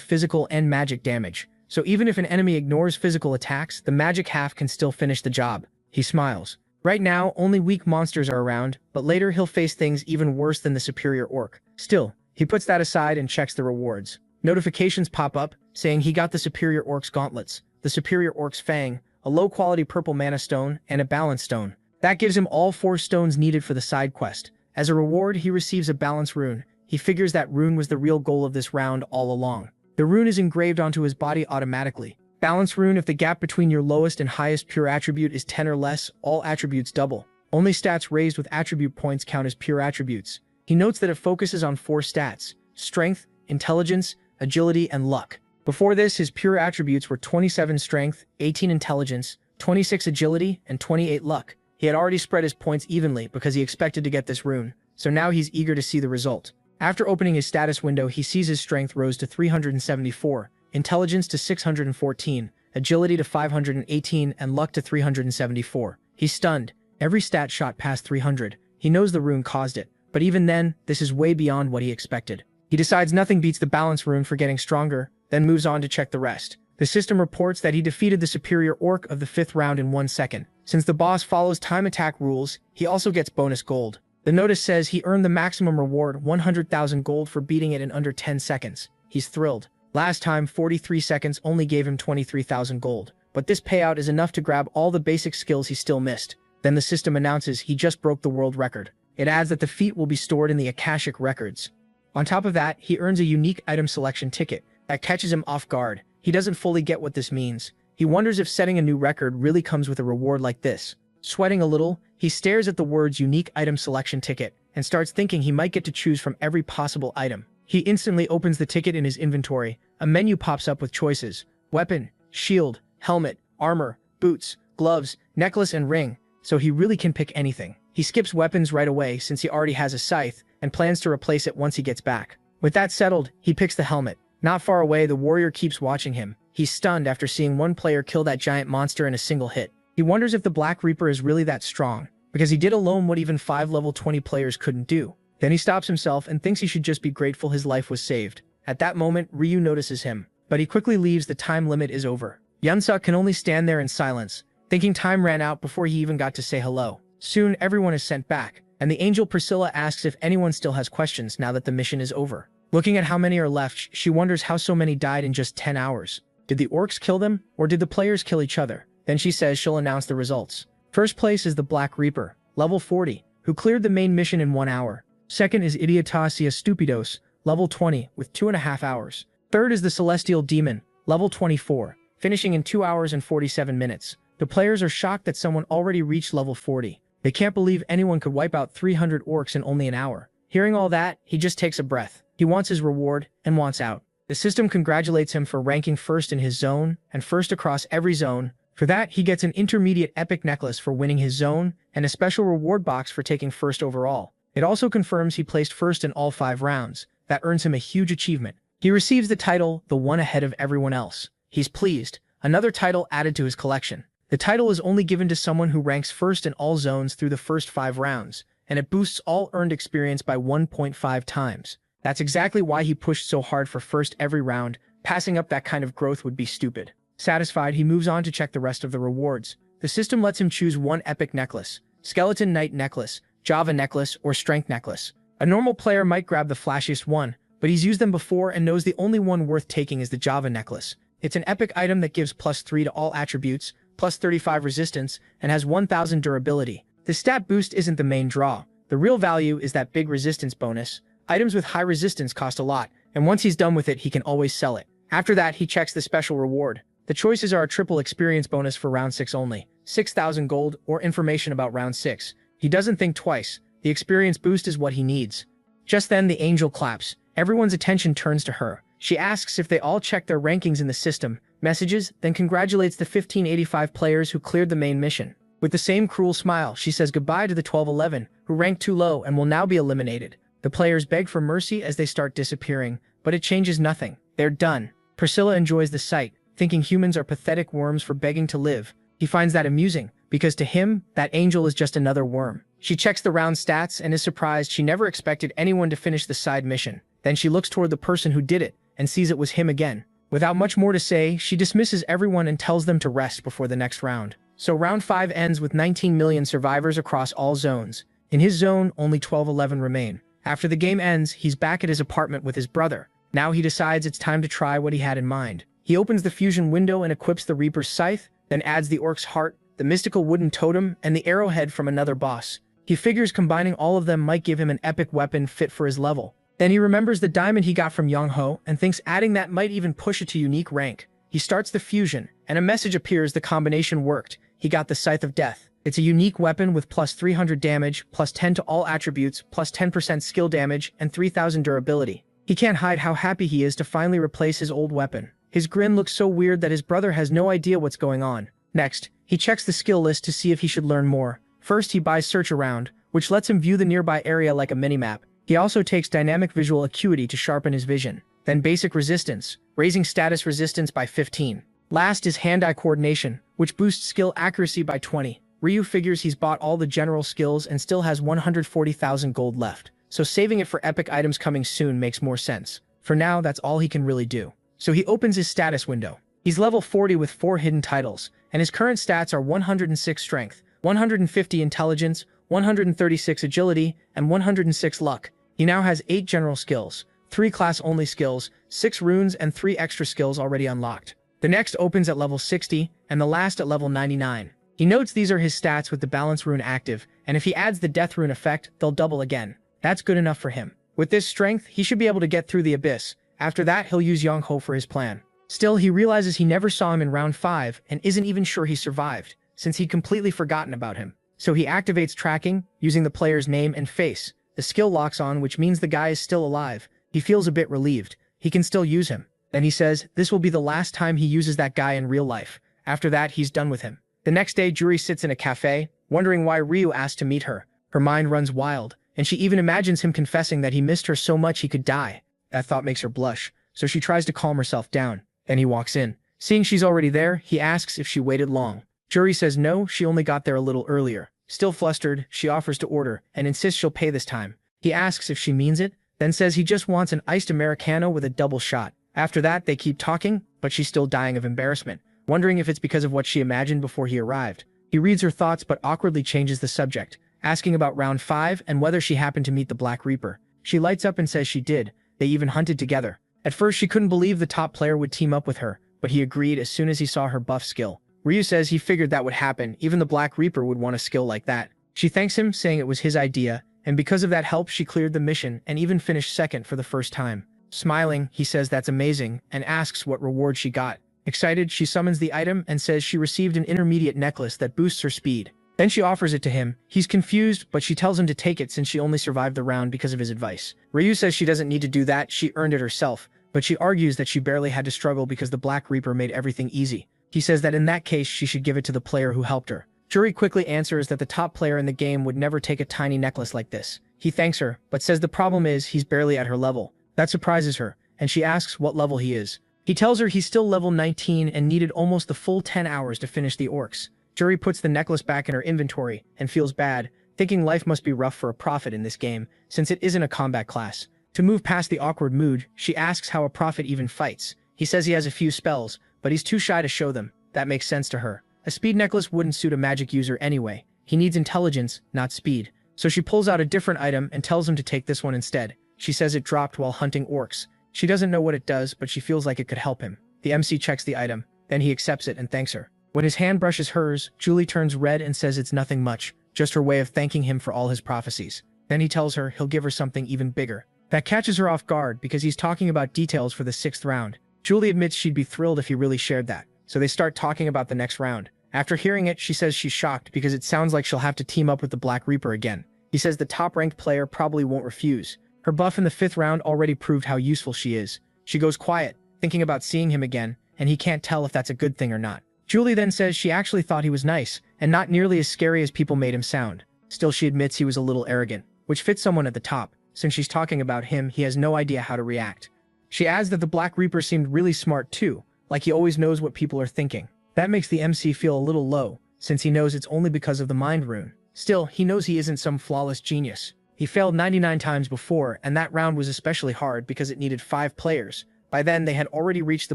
physical and magic damage, so even if an enemy ignores physical attacks, the magic half can still finish the job. He smiles. Right now, only weak monsters are around, but later he'll face things even worse than the superior orc. Still, he puts that aside and checks the rewards. Notifications pop up, saying he got the superior orc's gauntlets, the superior orc's fang, a low-quality purple mana stone, and a balance stone. That gives him all 4 stones needed for the side quest. As a reward, he receives a balance rune. He figures that rune was the real goal of this round all along. The rune is engraved onto his body automatically. Balance rune: if the gap between your lowest and highest pure attribute is 10 or less, all attributes double. Only stats raised with attribute points count as pure attributes. He notes that it focuses on 4 stats: strength, intelligence, agility, and luck. Before this, his pure attributes were 27 strength, 18 intelligence, 26 agility, and 28 luck. He had already spread his points evenly because he expected to get this rune, so now he's eager to see the result. After opening his status window, he sees his strength rose to 374, intelligence to 614, agility to 518, and luck to 374. He's stunned. Every stat shot past 300. He knows the rune caused it, but even then, this is way beyond what he expected. He decides nothing beats the balance rune for getting stronger, then moves on to check the rest. The system reports that he defeated the superior orc of the 5th round in 1 second. Since the boss follows time attack rules, he also gets bonus gold. The notice says he earned the maximum reward, 100,000 gold, for beating it in under 10 seconds. He's thrilled. Last time, 43 seconds only gave him 23,000 gold, but this payout is enough to grab all the basic skills he still missed. Then the system announces he just broke the world record. It adds that the feat will be stored in the Akashic records. On top of that, he earns a unique item selection ticket that catches him off guard. He doesn't fully get what this means. He wonders if setting a new record really comes with a reward like this. Sweating a little, he stares at the words unique item selection ticket and starts thinking he might get to choose from every possible item. He instantly opens the ticket in his inventory. A menu pops up with choices: weapon, shield, helmet, armor, boots, gloves, necklace, and ring, so he really can pick anything. He skips weapons right away since he already has a scythe and plans to replace it once he gets back. With that settled, he picks the helmet. Not far away, the warrior keeps watching him. He's stunned after seeing one player kill that giant monster in a single hit. He wonders if the Black Reaper is really that strong, because he did alone what even 5 level 20 players couldn't do. Then he stops himself and thinks he should just be grateful his life was saved. At that moment, Ryu notices him, but he quickly leaves. The time limit is over. Yunsuk can only stand there in silence, thinking time ran out before he even got to say hello. Soon, everyone is sent back, and the angel Priscilla asks if anyone still has questions now that the mission is over. Looking at how many are left, she wonders how so many died in just 10 hours. Did the orcs kill them, or did the players kill each other? Then she says she'll announce the results. First place is the Black Reaper, level 40, who cleared the main mission in 1 hour. Second is Idiotasia Stupidos, level 20, with 2.5 hours. Third is the Celestial Demon, level 24, finishing in 2 hours and 47 minutes. The players are shocked that someone already reached level 40. They can't believe anyone could wipe out 300 orcs in only an hour. Hearing all that, he just takes a breath. He wants his reward and wants out. The system congratulates him for ranking first in his zone and first across every zone, For that, he gets an intermediate epic necklace for winning his zone, and a special reward box for taking first overall. It also confirms he placed first in all 5 rounds. That earns him a huge achievement. He receives the title, the one ahead of everyone else. He's pleased. Another title added to his collection. The title is only given to someone who ranks first in all zones through the first 5 rounds, and it boosts all earned experience by 1.5 times. That's exactly why he pushed so hard for first every round. Passing up that kind of growth would be stupid. Satisfied, he moves on to check the rest of the rewards. The system lets him choose one epic necklace, Skeleton Knight necklace, Java necklace, or Strength necklace. A normal player might grab the flashiest one, but he's used them before and knows the only one worth taking is the Java necklace. It's an epic item that gives +3 to all attributes, +35 resistance, and has 1000 durability. The stat boost isn't the main draw. The real value is that big resistance bonus. Items with high resistance cost a lot, and once he's done with it, he can always sell it. After that, he checks the special reward. The choices are a triple experience bonus for round 6 only, 6,000 gold, or information about round 6. He doesn't think twice. The experience boost is what he needs. Just then, the angel claps. Everyone's attention turns to her. She asks if they all checked their rankings in the system, messages, then congratulates the 1585 players who cleared the main mission. With the same cruel smile, she says goodbye to the 1211, who ranked too low and will now be eliminated. The players beg for mercy as they start disappearing, but it changes nothing. They're done. Priscilla enjoys the sight, thinking humans are pathetic worms for begging to live. He finds that amusing, because to him, that angel is just another worm. She checks the round stats and is surprised. She never expected anyone to finish the side mission. Then she looks toward the person who did it, and sees it was him again. Without much more to say, she dismisses everyone and tells them to rest before the next round. So round 5 ends with 19 million survivors across all zones. In his zone, only 1211 remain. After the game ends, he's back at his apartment with his brother. Now he decides it's time to try what he had in mind. He opens the fusion window and equips the Reaper's scythe, then adds the Orc's heart, the mystical wooden totem, and the arrowhead from another boss. He figures combining all of them might give him an epic weapon fit for his level. Then he remembers the diamond he got from Yahello and thinks adding that might even push it to unique rank. He starts the fusion, and a message appears the combination worked. He got the Scythe of Death. It's a unique weapon with +300 damage, +10 to all attributes, +10% skill damage, and 3000 durability. He can't hide how happy he is to finally replace his old weapon. His grin looks so weird that his brother has no idea what's going on. Next, he checks the skill list to see if he should learn more. First, he buys Search Around, which lets him view the nearby area like a minimap. He also takes Dynamic Visual Acuity to sharpen his vision. Then Basic Resistance, raising status resistance by 15. Last is Hand-Eye Coordination, which boosts skill accuracy by 20. Ryu figures he's bought all the general skills and still has 140,000 gold left, so saving it for epic items coming soon makes more sense. For now, that's all he can really do. So he opens his status window. He's level 40 with 4 hidden titles, and his current stats are 106 Strength, 150 Intelligence, 136 Agility, and 106 Luck. He now has 8 general skills, 3 class-only skills, 6 runes, and 3 extra skills already unlocked. The next opens at level 60, and the last at level 99. He notes these are his stats with the Balance rune active, and if he adds the Death rune effect, they'll double again. That's good enough for him. With this strength, he should be able to get through the Abyss. After that, he'll use Yahello for his plan. Still, he realizes he never saw him in round 5, and isn't even sure he survived, since he'd completely forgotten about him. So he activates tracking, using the player's name and face. The skill locks on, which means the guy is still alive. He feels a bit relieved. He can still use him. Then he says this will be the last time he uses that guy in real life. After that, he's done with him. The next day, Juri sits in a cafe, wondering why Ryu asked to meet her. Her mind runs wild, and she even imagines him confessing that he missed her so much he could die. That thought makes her blush, so she tries to calm herself down. Then he walks in. Seeing she's already there, he asks if she waited long. Juri says no, she only got there a little earlier. Still flustered, she offers to order, and insists she'll pay this time. He asks if she means it, then says he just wants an iced Americano with a double shot. After that, they keep talking, but she's still dying of embarrassment, wondering if it's because of what she imagined before he arrived. He reads her thoughts but awkwardly changes the subject, asking about round 5 and whether she happened to meet the Black Reaper. She lights up and says she did. They even hunted together. At first, she couldn't believe the top player would team up with her, but he agreed as soon as he saw her buff skill. Ryu says he figured that would happen, even the Black Reaper would want a skill like that. She thanks him, saying it was his idea, and because of that help she cleared the mission and even finished second for the first time. Smiling, he says that's amazing, and asks what reward she got. Excited, she summons the item and says she received an intermediate necklace that boosts her speed. Then she offers it to him. He's confused, but she tells him to take it since she only survived the round because of his advice. Ryu says she doesn't need to do that, she earned it herself, but she argues that she barely had to struggle because the Black Reaper made everything easy. He says that in that case she should give it to the player who helped her. Juri quickly answers that the top player in the game would never take a tiny necklace like this. He thanks her, but says the problem is he's barely at her level. That surprises her, and she asks what level he is. He tells her he's still level 19 and needed almost the full 10 hours to finish the orcs. Juri puts the necklace back in her inventory and feels bad, thinking life must be rough for a prophet in this game, since it isn't a combat class. To move past the awkward mood, she asks how a prophet even fights. He says he has a few spells, but he's too shy to show them. That makes sense to her. A speed necklace wouldn't suit a magic user anyway. He needs intelligence, not speed. So she pulls out a different item and tells him to take this one instead. She says it dropped while hunting orcs. She doesn't know what it does, but she feels like it could help him. The MC checks the item, then he accepts it and thanks her. When his hand brushes hers, Julie turns red and says it's nothing much, just her way of thanking him for all his prophecies. Then he tells her he'll give her something even bigger. That catches her off guard because he's talking about details for the 6th round. Julie admits she'd be thrilled if he really shared that, so they start talking about the next round. After hearing it, she says she's shocked because it sounds like she'll have to team up with the Black Reaper again. He says the top-ranked player probably won't refuse. Her buff in the 5th round already proved how useful she is. She goes quiet, thinking about seeing him again, and he can't tell if that's a good thing or not. Julie then says she actually thought he was nice, and not nearly as scary as people made him sound. Still, she admits he was a little arrogant, which fits someone at the top. Since she's talking about him, he has no idea how to react. She adds that the Black Reaper seemed really smart too, like he always knows what people are thinking. That makes the MC feel a little low, since he knows it's only because of the mind rune. Still, he knows he isn't some flawless genius. He failed 99 times before, and that round was especially hard because it needed 5 players. By then, they had already reached the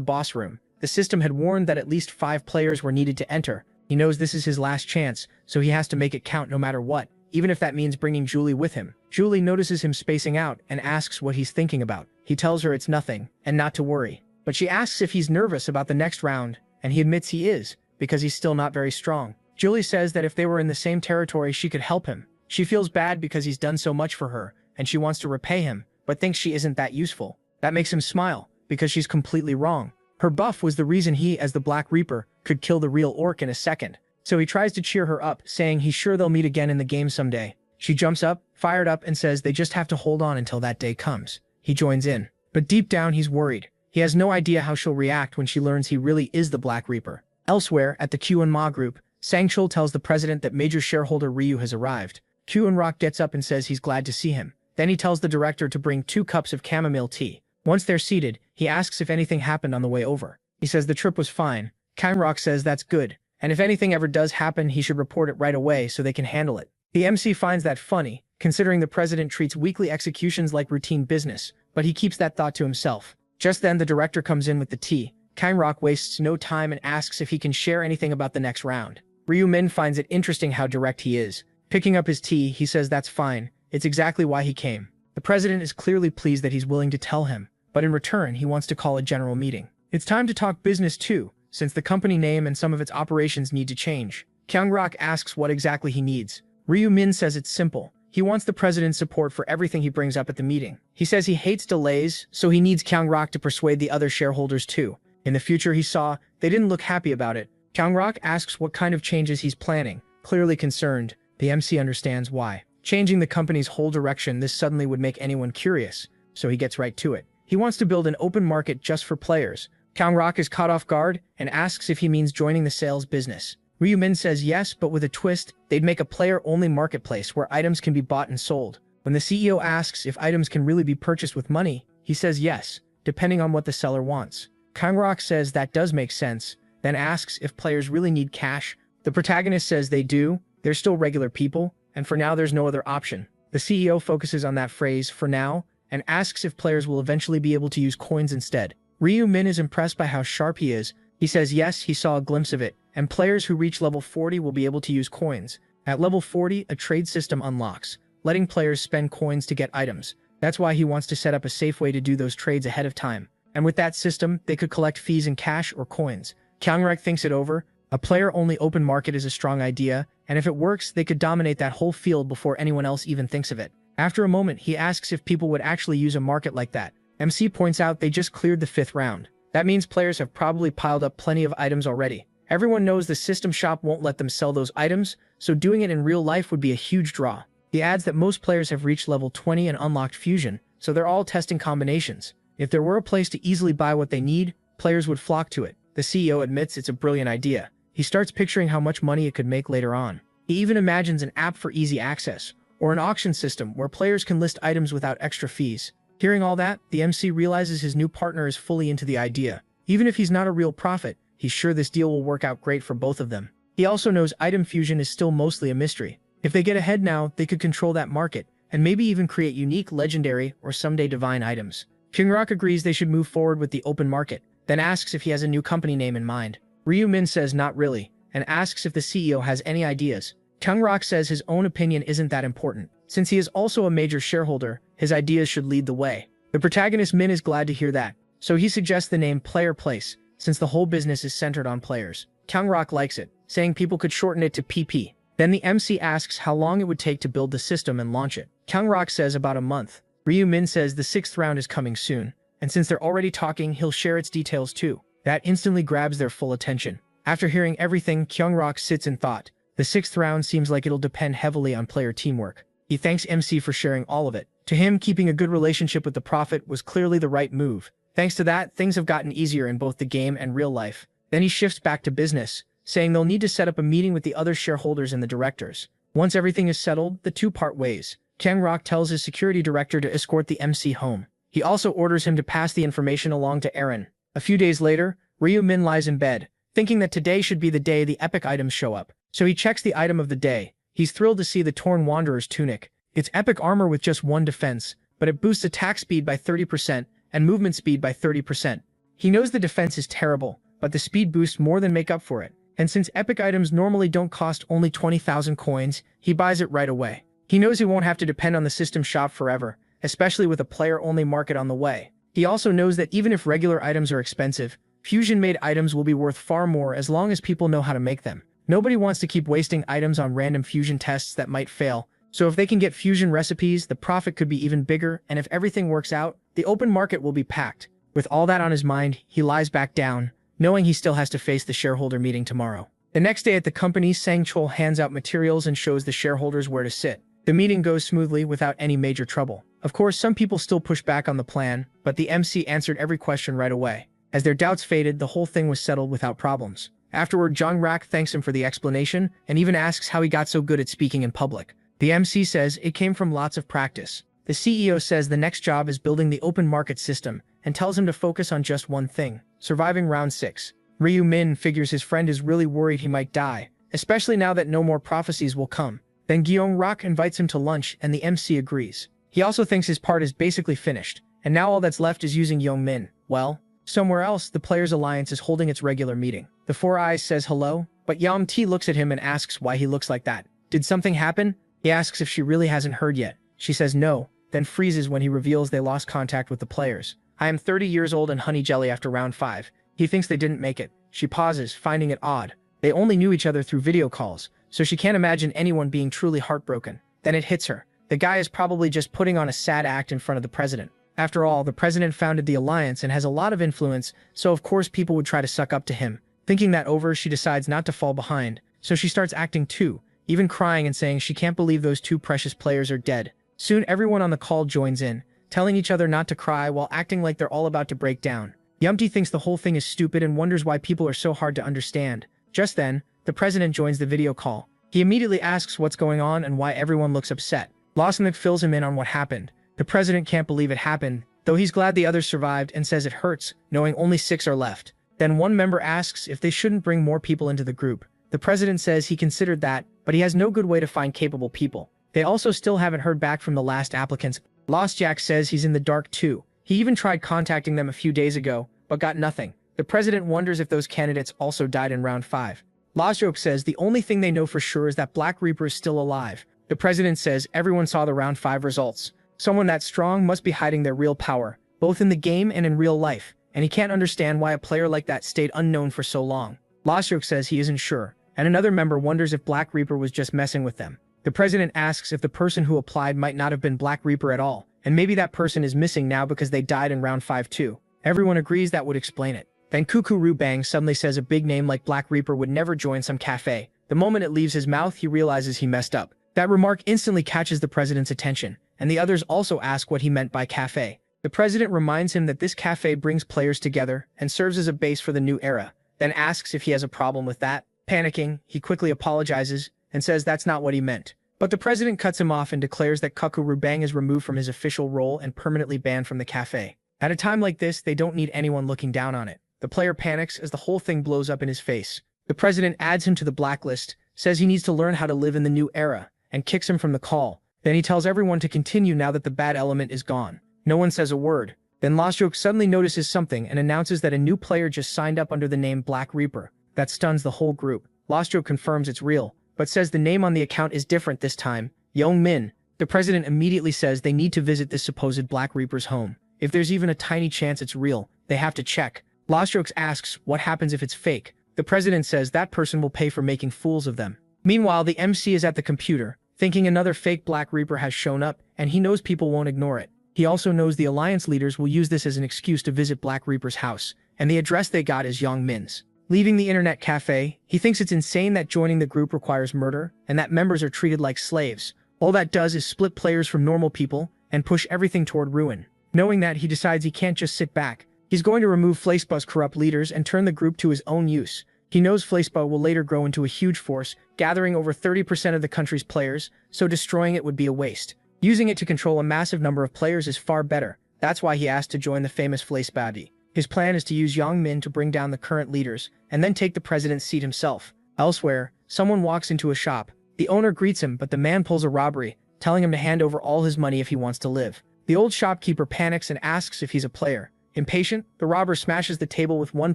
boss room. The system had warned that at least 5 players were needed to enter. He knows this is his last chance, so he has to make it count no matter what, even if that means bringing Julie with him. Julie notices him spacing out and asks what he's thinking about. He tells her it's nothing, and not to worry. But she asks if he's nervous about the next round, and he admits he is, because he's still not very strong. Julie says that if they were in the same territory, she could help him. She feels bad because he's done so much for her, and she wants to repay him, but thinks she isn't that useful. That makes him smile, because she's completely wrong. Her buff was the reason he, as the Black Reaper, could kill the real orc in a second. So he tries to cheer her up, saying he's sure they'll meet again in the game someday. She jumps up, fired up, and says they just have to hold on until that day comes. He joins in. But deep down, he's worried. He has no idea how she'll react when she learns he really is the Black Reaper. Elsewhere, at the Q&Ma group, Sangchul tells the president that major shareholder Ryu has arrived. Q&Rock gets up and says he's glad to see him. Then he tells the director to bring 2 cups of chamomile tea. Once they're seated, he asks if anything happened on the way over. He says the trip was fine. Q&Rock says that's good, and if anything ever does happen, he should report it right away so they can handle it. The MC finds that funny, considering the president treats weekly executions like routine business, but he keeps that thought to himself. Just then, the director comes in with the tea. Q&Rock wastes no time and asks if he can share anything about the next round. Ryu Min finds it interesting how direct he is. Picking up his tea, he says that's fine. It's exactly why he came. The president is clearly pleased that he's willing to tell him, but in return, he wants to call a general meeting. It's time to talk business too, since the company name and some of its operations need to change. Q&Rock asks what exactly he needs. Ryu Min says it's simple. He wants the president's support for everything he brings up at the meeting. He says he hates delays, so he needs Q&Rock to persuade the other shareholders too. In the future, he saw they didn't look happy about it. Q&Rock asks what kind of changes he's planning. Clearly concerned, the MC understands why. Changing the company's whole direction, this suddenly would make anyone curious, so he gets right to it. He wants to build an open market just for players. Q&Rock is caught off guard and asks if he means joining the sales business. Ryu Min says yes, but with a twist. They'd make a player-only marketplace where items can be bought and sold. When the CEO asks if items can really be purchased with money, he says yes, depending on what the seller wants. Q&Rock says that does make sense, then asks if players really need cash. The protagonist says they do, they're still regular people, and for now there's no other option. The CEO focuses on that phrase, for now, and asks if players will eventually be able to use coins instead. Ryu Min is impressed by how sharp he is. He says yes, he saw a glimpse of it, and players who reach level 40 will be able to use coins. At level 40, a trade system unlocks, letting players spend coins to get items. That's why he wants to set up a safe way to do those trades ahead of time. And with that system, they could collect fees in cash or coins. Q&Rock thinks it over. A player-only open market is a strong idea, and if it works, they could dominate that whole field before anyone else even thinks of it. After a moment, he asks if people would actually use a market like that. MC points out they just cleared the 5th round. That means players have probably piled up plenty of items already. Everyone knows the system shop won't let them sell those items, so doing it in real life would be a huge draw. He adds that most players have reached level 20 and unlocked fusion, so they're all testing combinations. If there were a place to easily buy what they need, players would flock to it. The CEO admits it's a brilliant idea. He starts picturing how much money it could make later on. He even imagines an app for easy access, or an auction system where players can list items without extra fees. Hearing all that, the MC realizes his new partner is fully into the idea. Even if he's not a real prophet, he's sure this deal will work out great for both of them. He also knows item fusion is still mostly a mystery. If they get ahead now, they could control that market, and maybe even create unique, legendary, or someday divine items. Kyungrock agrees they should move forward with the open market, then asks if he has a new company name in mind. Ryu Min says not really, and asks if the CEO has any ideas. Kyungrock says his own opinion isn't that important. Since he is also a major shareholder, his ideas should lead the way. The protagonist Min is glad to hear that, so he suggests the name Player Place, since the whole business is centered on players. Kyungrock likes it, saying people could shorten it to PP. Then the MC asks how long it would take to build the system and launch it. Kyungrock says about a month. Ryu Min says the 6th round is coming soon, and since they're already talking, he'll share its details too. That instantly grabs their full attention. After hearing everything, Kyungrock sits in thought. The 6th round seems like it'll depend heavily on player teamwork. He thanks MC for sharing all of it. To him, keeping a good relationship with the Prophet was clearly the right move. Thanks to that, things have gotten easier in both the game and real life. Then he shifts back to business, saying they'll need to set up a meeting with the other shareholders and the directors. Once everything is settled, the two part ways. Kyungrock tells his security director to escort the MC home. He also orders him to pass the information along to Eren. A few days later, Ryu Min lies in bed, thinking that today should be the day the epic items show up. So he checks the item of the day. He's thrilled to see the Torn Wanderer's tunic. It's epic armor with just 1 defense, but it boosts attack speed by 30% and movement speed by 30%. He knows the defense is terrible, but the speed boosts more than make up for it. And since epic items normally don't cost only 20,000 coins, he buys it right away. He knows he won't have to depend on the system shop forever, especially with a player-only market on the way. He also knows that even if regular items are expensive, fusion-made items will be worth far more as long as people know how to make them. Nobody wants to keep wasting items on random fusion tests that might fail, so if they can get fusion recipes, the profit could be even bigger, and if everything works out, the open market will be packed. With all that on his mind, he lies back down, knowing he still has to face the shareholder meeting tomorrow. The next day at the company, Sang Chul hands out materials and shows the shareholders where to sit. The meeting goes smoothly without any major trouble. Of course, some people still push back on the plan, but the MC answered every question right away. As their doubts faded, the whole thing was settled without problems. Afterward, Jong Rak thanks him for the explanation and even asks how he got so good at speaking in public. The MC says it came from lots of practice. The CEO says the next job is building the open market system and tells him to focus on just one thing, surviving round 6. Ryu Min figures his friend is really worried he might die, especially now that no more prophecies will come. Then Gyeong Rak invites him to lunch and the MC agrees. He also thinks his part is basically finished, and now all that's left is using Young Min. Well, somewhere else, the Players Alliance is holding its regular meeting. The Four Eyes says hello, but Yam T looks at him and asks why he looks like that. Did something happen? He asks if she really hasn't heard yet. She says no, then freezes when he reveals they lost contact with the players. I am 30 years old and honey jelly after round 5. He thinks they didn't make it. She pauses, finding it odd. They only knew each other through video calls, so she can't imagine anyone being truly heartbroken. Then it hits her. The guy is probably just putting on a sad act in front of the president. After all, the president founded the alliance and has a lot of influence, so of course people would try to suck up to him. Thinking that over, she decides not to fall behind, so she starts acting too, even crying and saying she can't believe those two precious players are dead. Soon everyone on the call joins in, telling each other not to cry while acting like they're all about to break down. Yumty thinks the whole thing is stupid and wonders why people are so hard to understand. Just then, the president joins the video call. He immediately asks what's going on and why everyone looks upset. Lawson fills him in on what happened. The president can't believe it happened, though he's glad the others survived and says it hurts, knowing only 6 are left. Then one member asks if they shouldn't bring more people into the group. The president says he considered that, but he has no good way to find capable people. They also still haven't heard back from the last applicants. Lost Jack says he's in the dark too. He even tried contacting them a few days ago, but got nothing. The president wonders if those candidates also died in round 5. Losjoke says the only thing they know for sure is that Black Reaper is still alive. The president says everyone saw the round 5 results. Someone that strong must be hiding their real power, both in the game and in real life, and he can't understand why a player like that stayed unknown for so long. Losjoke says he isn't sure, and another member wonders if Black Reaper was just messing with them. The president asks if the person who applied might not have been Black Reaper at all, and maybe that person is missing now because they died in round 5 too. Everyone agrees that would explain it. Then Kukuru Bang suddenly says a big name like Black Reaper would never join some cafe. The moment it leaves his mouth, he realizes he messed up. That remark instantly catches the president's attention, and the others also ask what he meant by cafe. The president reminds him that this cafe brings players together and serves as a base for the new era. then asks if he has a problem with that. Panicking, he quickly apologizes and says that's not what he meant. But the president cuts him off and declares that Kukurubang is removed from his official role and permanently banned from the cafe. At a time like this, they don't need anyone looking down on it. The player panics as the whole thing blows up in his face. The president adds him to the blacklist, says he needs to learn how to live in the new era, and kicks him from the call. Then he tells everyone to continue now that the bad element is gone. No one says a word. Then Lostroke suddenly notices something and announces that a new player just signed up under the name Black Reaper. That stuns the whole group. Lostroke confirms it's real, but says the name on the account is different this time, Young Min. The president immediately says they need to visit this supposed Black Reaper's home. If there's even a tiny chance it's real, they have to check. Lostroke asks what happens if it's fake. The president says that person will pay for making fools of them. Meanwhile, the MC is at the computer, thinking another fake Black Reaper has shown up, and he knows people won't ignore it. He also knows the Alliance leaders will use this as an excuse to visit Black Reaper's house, and the address they got is Young Min's. Leaving the internet cafe, he thinks it's insane that joining the group requires murder, and that members are treated like slaves. All that does is split players from normal people, and push everything toward ruin. Knowing that, he decides he can't just sit back. He's going to remove Flaceba's corrupt leaders and turn the group to his own use. He knows Flaceba will later grow into a huge force, gathering over 30% of the country's players, so destroying it would be a waste. Using it to control a massive number of players is far better. That's why he asked to join the famous Flaceba. His plan is to use Yang Min to bring down the current leaders, and then take the president's seat himself. Elsewhere, someone walks into a shop. The owner greets him, but the man pulls a robbery, telling him to hand over all his money if he wants to live. The old shopkeeper panics and asks if he's a player. Impatient, the robber smashes the table with one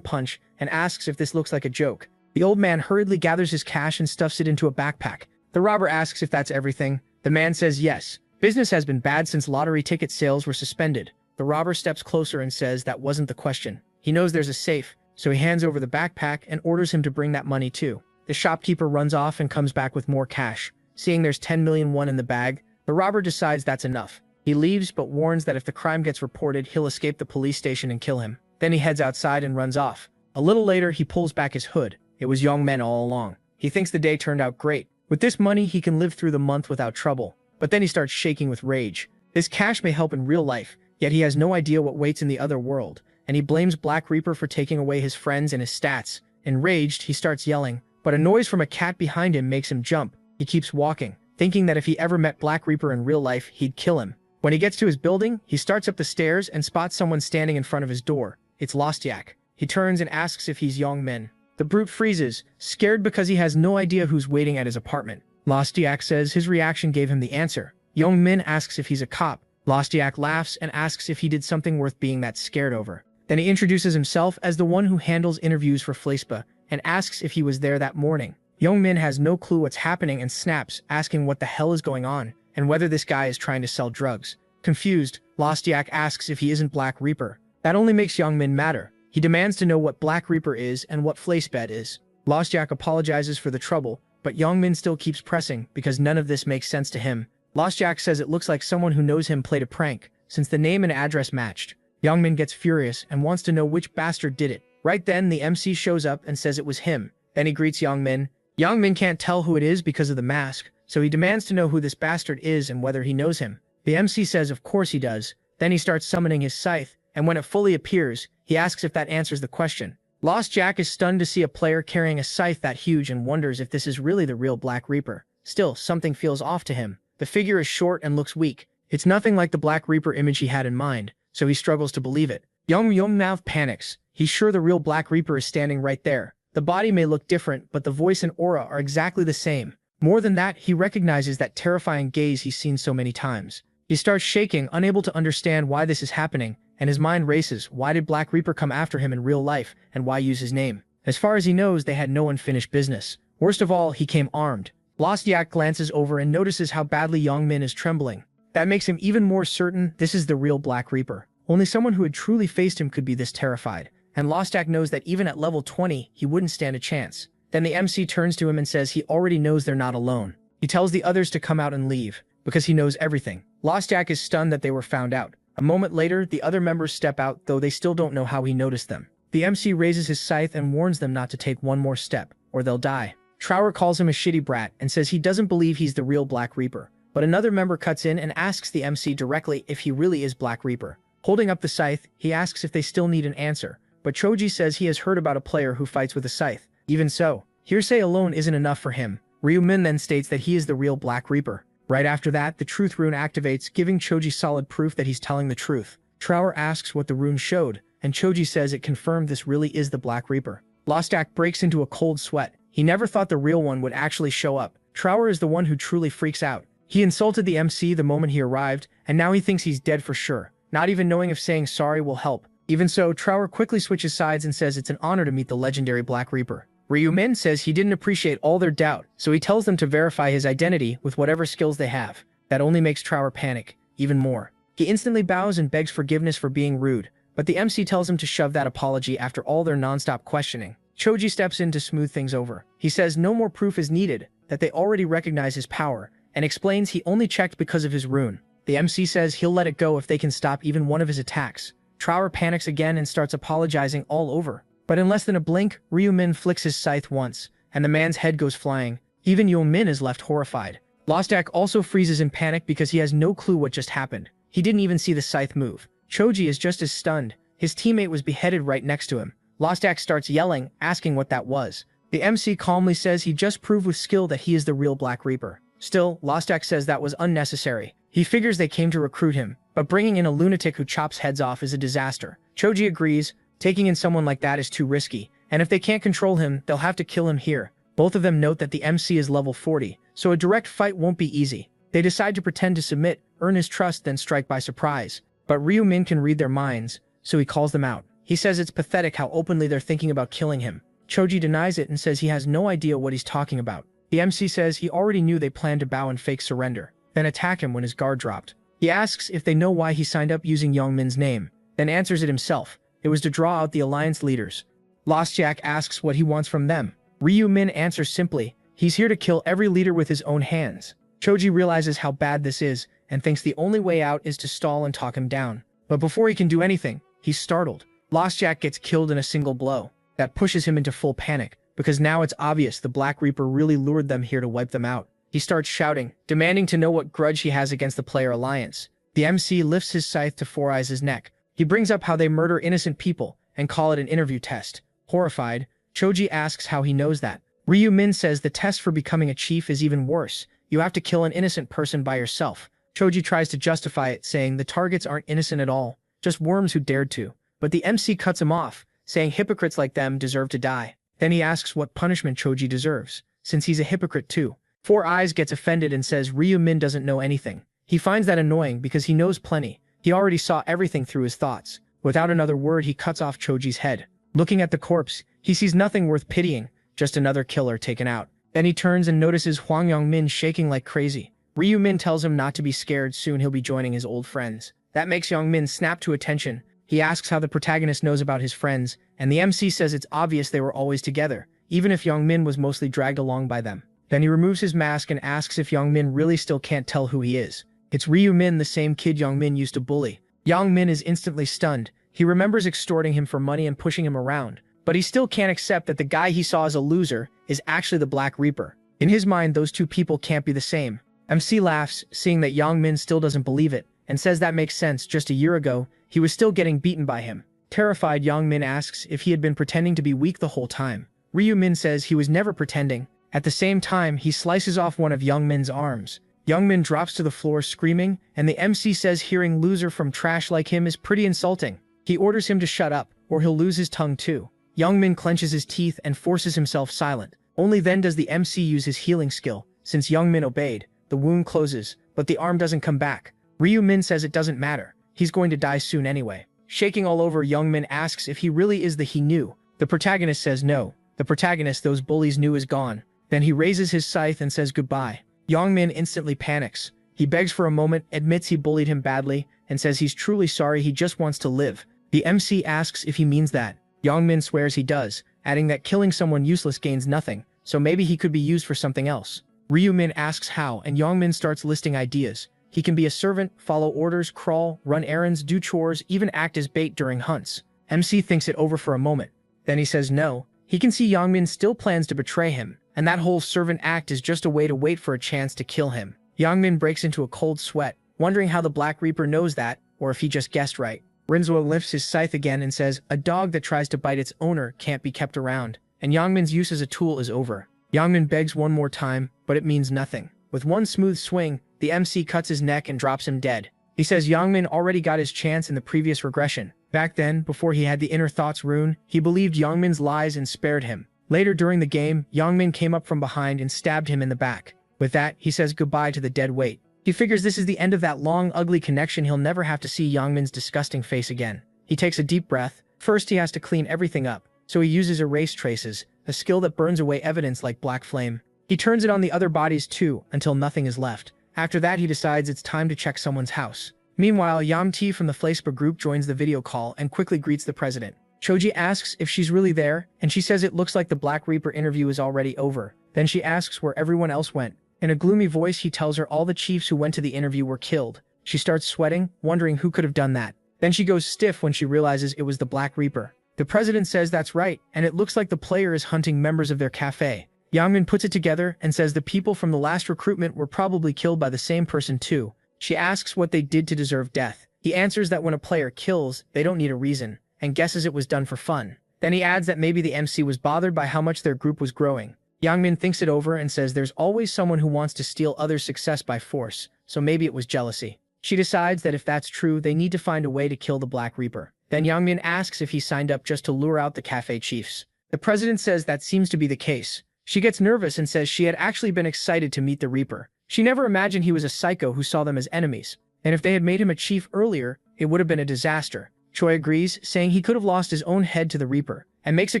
punch and asks if this looks like a joke. The old man hurriedly gathers his cash and stuffs it into a backpack. The robber asks if that's everything. The man says yes. Business has been bad since lottery ticket sales were suspended. The robber steps closer and says that wasn't the question. He knows there's a safe, so he hands over the backpack and orders him to bring that money too. The shopkeeper runs off and comes back with more cash. Seeing there's 10 million won in the bag, the robber decides that's enough. He leaves but warns that if the crime gets reported, he'll escape the police station and kill him. Then he heads outside and runs off. A little later, he pulls back his hood. It was Young Men all along. He thinks the day turned out great. With this money, he can live through the month without trouble. But then he starts shaking with rage. This cash may help in real life, yet he has no idea what waits in the other world, and he blames Black Reaper for taking away his friends and his stats. Enraged, he starts yelling, but a noise from a cat behind him makes him jump. He keeps walking, thinking that if he ever met Black Reaper in real life, he'd kill him. When he gets to his building, he starts up the stairs and spots someone standing in front of his door. It's Lostyak. He turns and asks if he's Young Min. The brute freezes, scared because he has no idea who's waiting at his apartment. Lostyak says his reaction gave him the answer. Young Min asks if he's a cop. Lostyak laughs and asks if he did something worth being that scared over. Then he introduces himself as the one who handles interviews for Flaceba and asks if he was there that morning. Young Min has no clue what's happening and snaps, asking what the hell is going on and whether this guy is trying to sell drugs. Confused, Lostyak asks if he isn't Black Reaper. That only makes Young Min madder. He demands to know what Black Reaper is and what Flacebed is. Lostyak apologizes for the trouble, but Young Min still keeps pressing because none of this makes sense to him. Lostyak says it looks like someone who knows him played a prank, since the name and address matched. Young Min gets furious and wants to know which bastard did it. Right then, the MC shows up and says it was him. Then he greets Young Min. Young Min can't tell who it is because of the mask, so he demands to know who this bastard is and whether he knows him. The MC says of course he does. Then he starts summoning his scythe, and when it fully appears, he asks if that answers the question. Lostyak is stunned to see a player carrying a scythe that huge and wonders if this is really the real Black Reaper. Still, something feels off to him. The figure is short and looks weak. It's nothing like the Black Reaper image he had in mind, so he struggles to believe it. Young Mouth panics. He's sure the real Black Reaper is standing right there. The body may look different, but the voice and aura are exactly the same. More than that, he recognizes that terrifying gaze he's seen so many times. He starts shaking, unable to understand why this is happening, and his mind races. Why did Black Reaper come after him in real life, and why use his name? As far as he knows, they had no unfinished business. Worst of all, he came armed. Lostyak glances over and notices how badly Young Min is trembling. That makes him even more certain this is the real Black Reaper. Only someone who had truly faced him could be this terrified. And Lostyak knows that even at level 20, he wouldn't stand a chance. Then the MC turns to him and says he already knows they're not alone. He tells the others to come out and leave, because he knows everything. Lostyak is stunned that they were found out. A moment later, the other members step out, though they still don't know how he noticed them. The MC raises his scythe and warns them not to take one more step, or they'll die. Trower calls him a shitty brat and says he doesn't believe he's the real Black Reaper. But another member cuts in and asks the MC directly if he really is Black Reaper. Holding up the scythe, he asks if they still need an answer, but Choji says he has heard about a player who fights with a scythe. Even so, hearsay alone isn't enough for him. Ryumin then states that he is the real Black Reaper. Right after that, the Truth Rune activates, giving Choji solid proof that he's telling the truth. Trower asks what the rune showed, and Choji says it confirmed this really is the Black Reaper. Lostak breaks into a cold sweat. He never thought the real one would actually show up. Trower is the one who truly freaks out. He insulted the MC the moment he arrived, and now he thinks he's dead for sure, not even knowing if saying sorry will help. Even so, Trower quickly switches sides and says it's an honor to meet the legendary Black Reaper. Ryumin says he didn't appreciate all their doubt, so he tells them to verify his identity with whatever skills they have. That only makes Trower panic, even more. He instantly bows and begs forgiveness for being rude, but the MC tells him to shove that apology after all their non-stop questioning. Choji steps in to smooth things over. He says no more proof is needed, that they already recognize his power, and explains he only checked because of his rune. The MC says he'll let it go if they can stop even one of his attacks. Trower panics again and starts apologizing all over. But in less than a blink, Ryumin flicks his scythe once, and the man's head goes flying. Even Yomin is left horrified. Lostak also freezes in panic because he has no clue what just happened. He didn't even see the scythe move. Choji is just as stunned. His teammate was beheaded right next to him. Lostak starts yelling, asking what that was. The MC calmly says he just proved with skill that he is the real Black Reaper. Still, Lostak says that was unnecessary. He figures they came to recruit him, but bringing in a lunatic who chops heads off is a disaster. Choji agrees. Taking in someone like that is too risky, and if they can't control him, they'll have to kill him here. Both of them note that the MC is level 40, so a direct fight won't be easy. They decide to pretend to submit, earn his trust, then strike by surprise. But Ryumin can read their minds, so he calls them out. He says it's pathetic how openly they're thinking about killing him. Choji denies it and says he has no idea what he's talking about. The MC says he already knew they planned to bow and fake surrender, then attack him when his guard dropped. He asks if they know why he signed up using Youngmin's name, then answers it himself. It was to draw out the alliance leaders. Lostak asks what he wants from them. Ryumin answers simply, he's here to kill every leader with his own hands. Choji realizes how bad this is, and thinks the only way out is to stall and talk him down. But before he can do anything, he's startled. Lostak gets killed in a single blow. That pushes him into full panic, because now it's obvious the Black Reaper really lured them here to wipe them out. He starts shouting, demanding to know what grudge he has against the player alliance. The MC lifts his scythe to Four Eyes' neck. He brings up how they murder innocent people and call it an interview test. Horrified, Choji asks how he knows that. Ryumin says the test for becoming a chief is even worse. You have to kill an innocent person by yourself. Choji tries to justify it, saying the targets aren't innocent at all, just worms who dared to. But the MC cuts him off, saying hypocrites like them deserve to die. Then he asks what punishment Choji deserves, since he's a hypocrite too. Four Eyes gets offended and says Ryumin doesn't know anything. He finds that annoying because he knows plenty. He already saw everything through his thoughts. Without another word, he cuts off Choji's head. Looking at the corpse, he sees nothing worth pitying, just another killer taken out. Then he turns and notices Hwang Yongmin shaking like crazy. Ryumin tells him not to be scared, soon he'll be joining his old friends. That makes Yongmin snap to attention. He asks how the protagonist knows about his friends, and the MC says it's obvious they were always together, even if Yongmin was mostly dragged along by them. Then he removes his mask and asks if Yongmin really still can't tell who he is. It's Ryumin, the same kid Yongmin used to bully. Yongmin is instantly stunned. He remembers extorting him for money and pushing him around, but he still can't accept that the guy he saw as a loser is actually the Black Reaper. In his mind, those two people can't be the same. MC laughs, seeing that Yongmin still doesn't believe it, and says that makes sense. Just a year ago, he was still getting beaten by him. Terrified, Yongmin asks if he had been pretending to be weak the whole time. Ryumin says he was never pretending. At the same time, he slices off one of Yongmin's arms. Yongmin drops to the floor screaming, and the MC says hearing loser from trash like him is pretty insulting. He orders him to shut up, or he'll lose his tongue too. Yongmin clenches his teeth and forces himself silent. Only then does the MC use his healing skill. Since Yongmin obeyed, the wound closes, but the arm doesn't come back. Ryumin says it doesn't matter. He's going to die soon anyway. Shaking all over, Yongmin asks if he really is the he knew. The protagonist says no. The protagonist those bullies knew is gone. Then he raises his scythe and says goodbye. Yongmin instantly panics. He begs for a moment, admits he bullied him badly, and says he's truly sorry, he just wants to live. The MC asks if he means that. Yongmin swears he does, adding that killing someone useless gains nothing, so maybe he could be used for something else. Ryumin asks how, and Yongmin starts listing ideas. He can be a servant, follow orders, crawl, run errands, do chores, even act as bait during hunts. MC thinks it over for a moment. Then he says no. He can see Yongmin still plans to betray him, and that whole servant act is just a way to wait for a chance to kill him. Yongmin breaks into a cold sweat, wondering how the Black Reaper knows that, or if he just guessed right. Rinzua lifts his scythe again and says, "A dog that tries to bite its owner can't be kept around," and Yangmin's use as a tool is over. Yangmin begs one more time, but it means nothing. With one smooth swing, the MC cuts his neck and drops him dead. He says Yangmin already got his chance in the previous regression. Back then, before he had the inner thoughts rune, he believed Yangmin's lies and spared him. Later during the game, Yangmin came up from behind and stabbed him in the back. With that, he says goodbye to the dead weight. He figures this is the end of that long, ugly connection. He'll never have to see Yangmin's disgusting face again. He takes a deep breath. First, he has to clean everything up, so he uses erase traces, a skill that burns away evidence like black flame. He turns it on the other bodies too, until nothing is left. After that, he decides it's time to check someone's house. Meanwhile, Yamti from the Flacepa group joins the video call and quickly greets the president. Choji asks if she's really there, and she says it looks like the Black Reaper interview is already over. Then she asks where everyone else went. In a gloomy voice, he tells her all the chiefs who went to the interview were killed. She starts sweating, wondering who could have done that. Then she goes stiff when she realizes it was the Black Reaper. The president says that's right, and it looks like the player is hunting members of their cafe. Yangmin puts it together and says the people from the last recruitment were probably killed by the same person too. She asks what they did to deserve death. He answers that when a player kills, they don't need a reason, and guesses it was done for fun. Then he adds that maybe the MC was bothered by how much their group was growing. Yangmin thinks it over and says there's always someone who wants to steal others' success by force, so maybe it was jealousy. She decides that if that's true, they need to find a way to kill the Black Reaper. Then Yangmin asks if he signed up just to lure out the cafe chiefs. The president says that seems to be the case. She gets nervous and says she had actually been excited to meet the Reaper. She never imagined he was a psycho who saw them as enemies, and if they had made him a chief earlier, it would have been a disaster. Choi agrees, saying he could have lost his own head to the Reaper, and makes it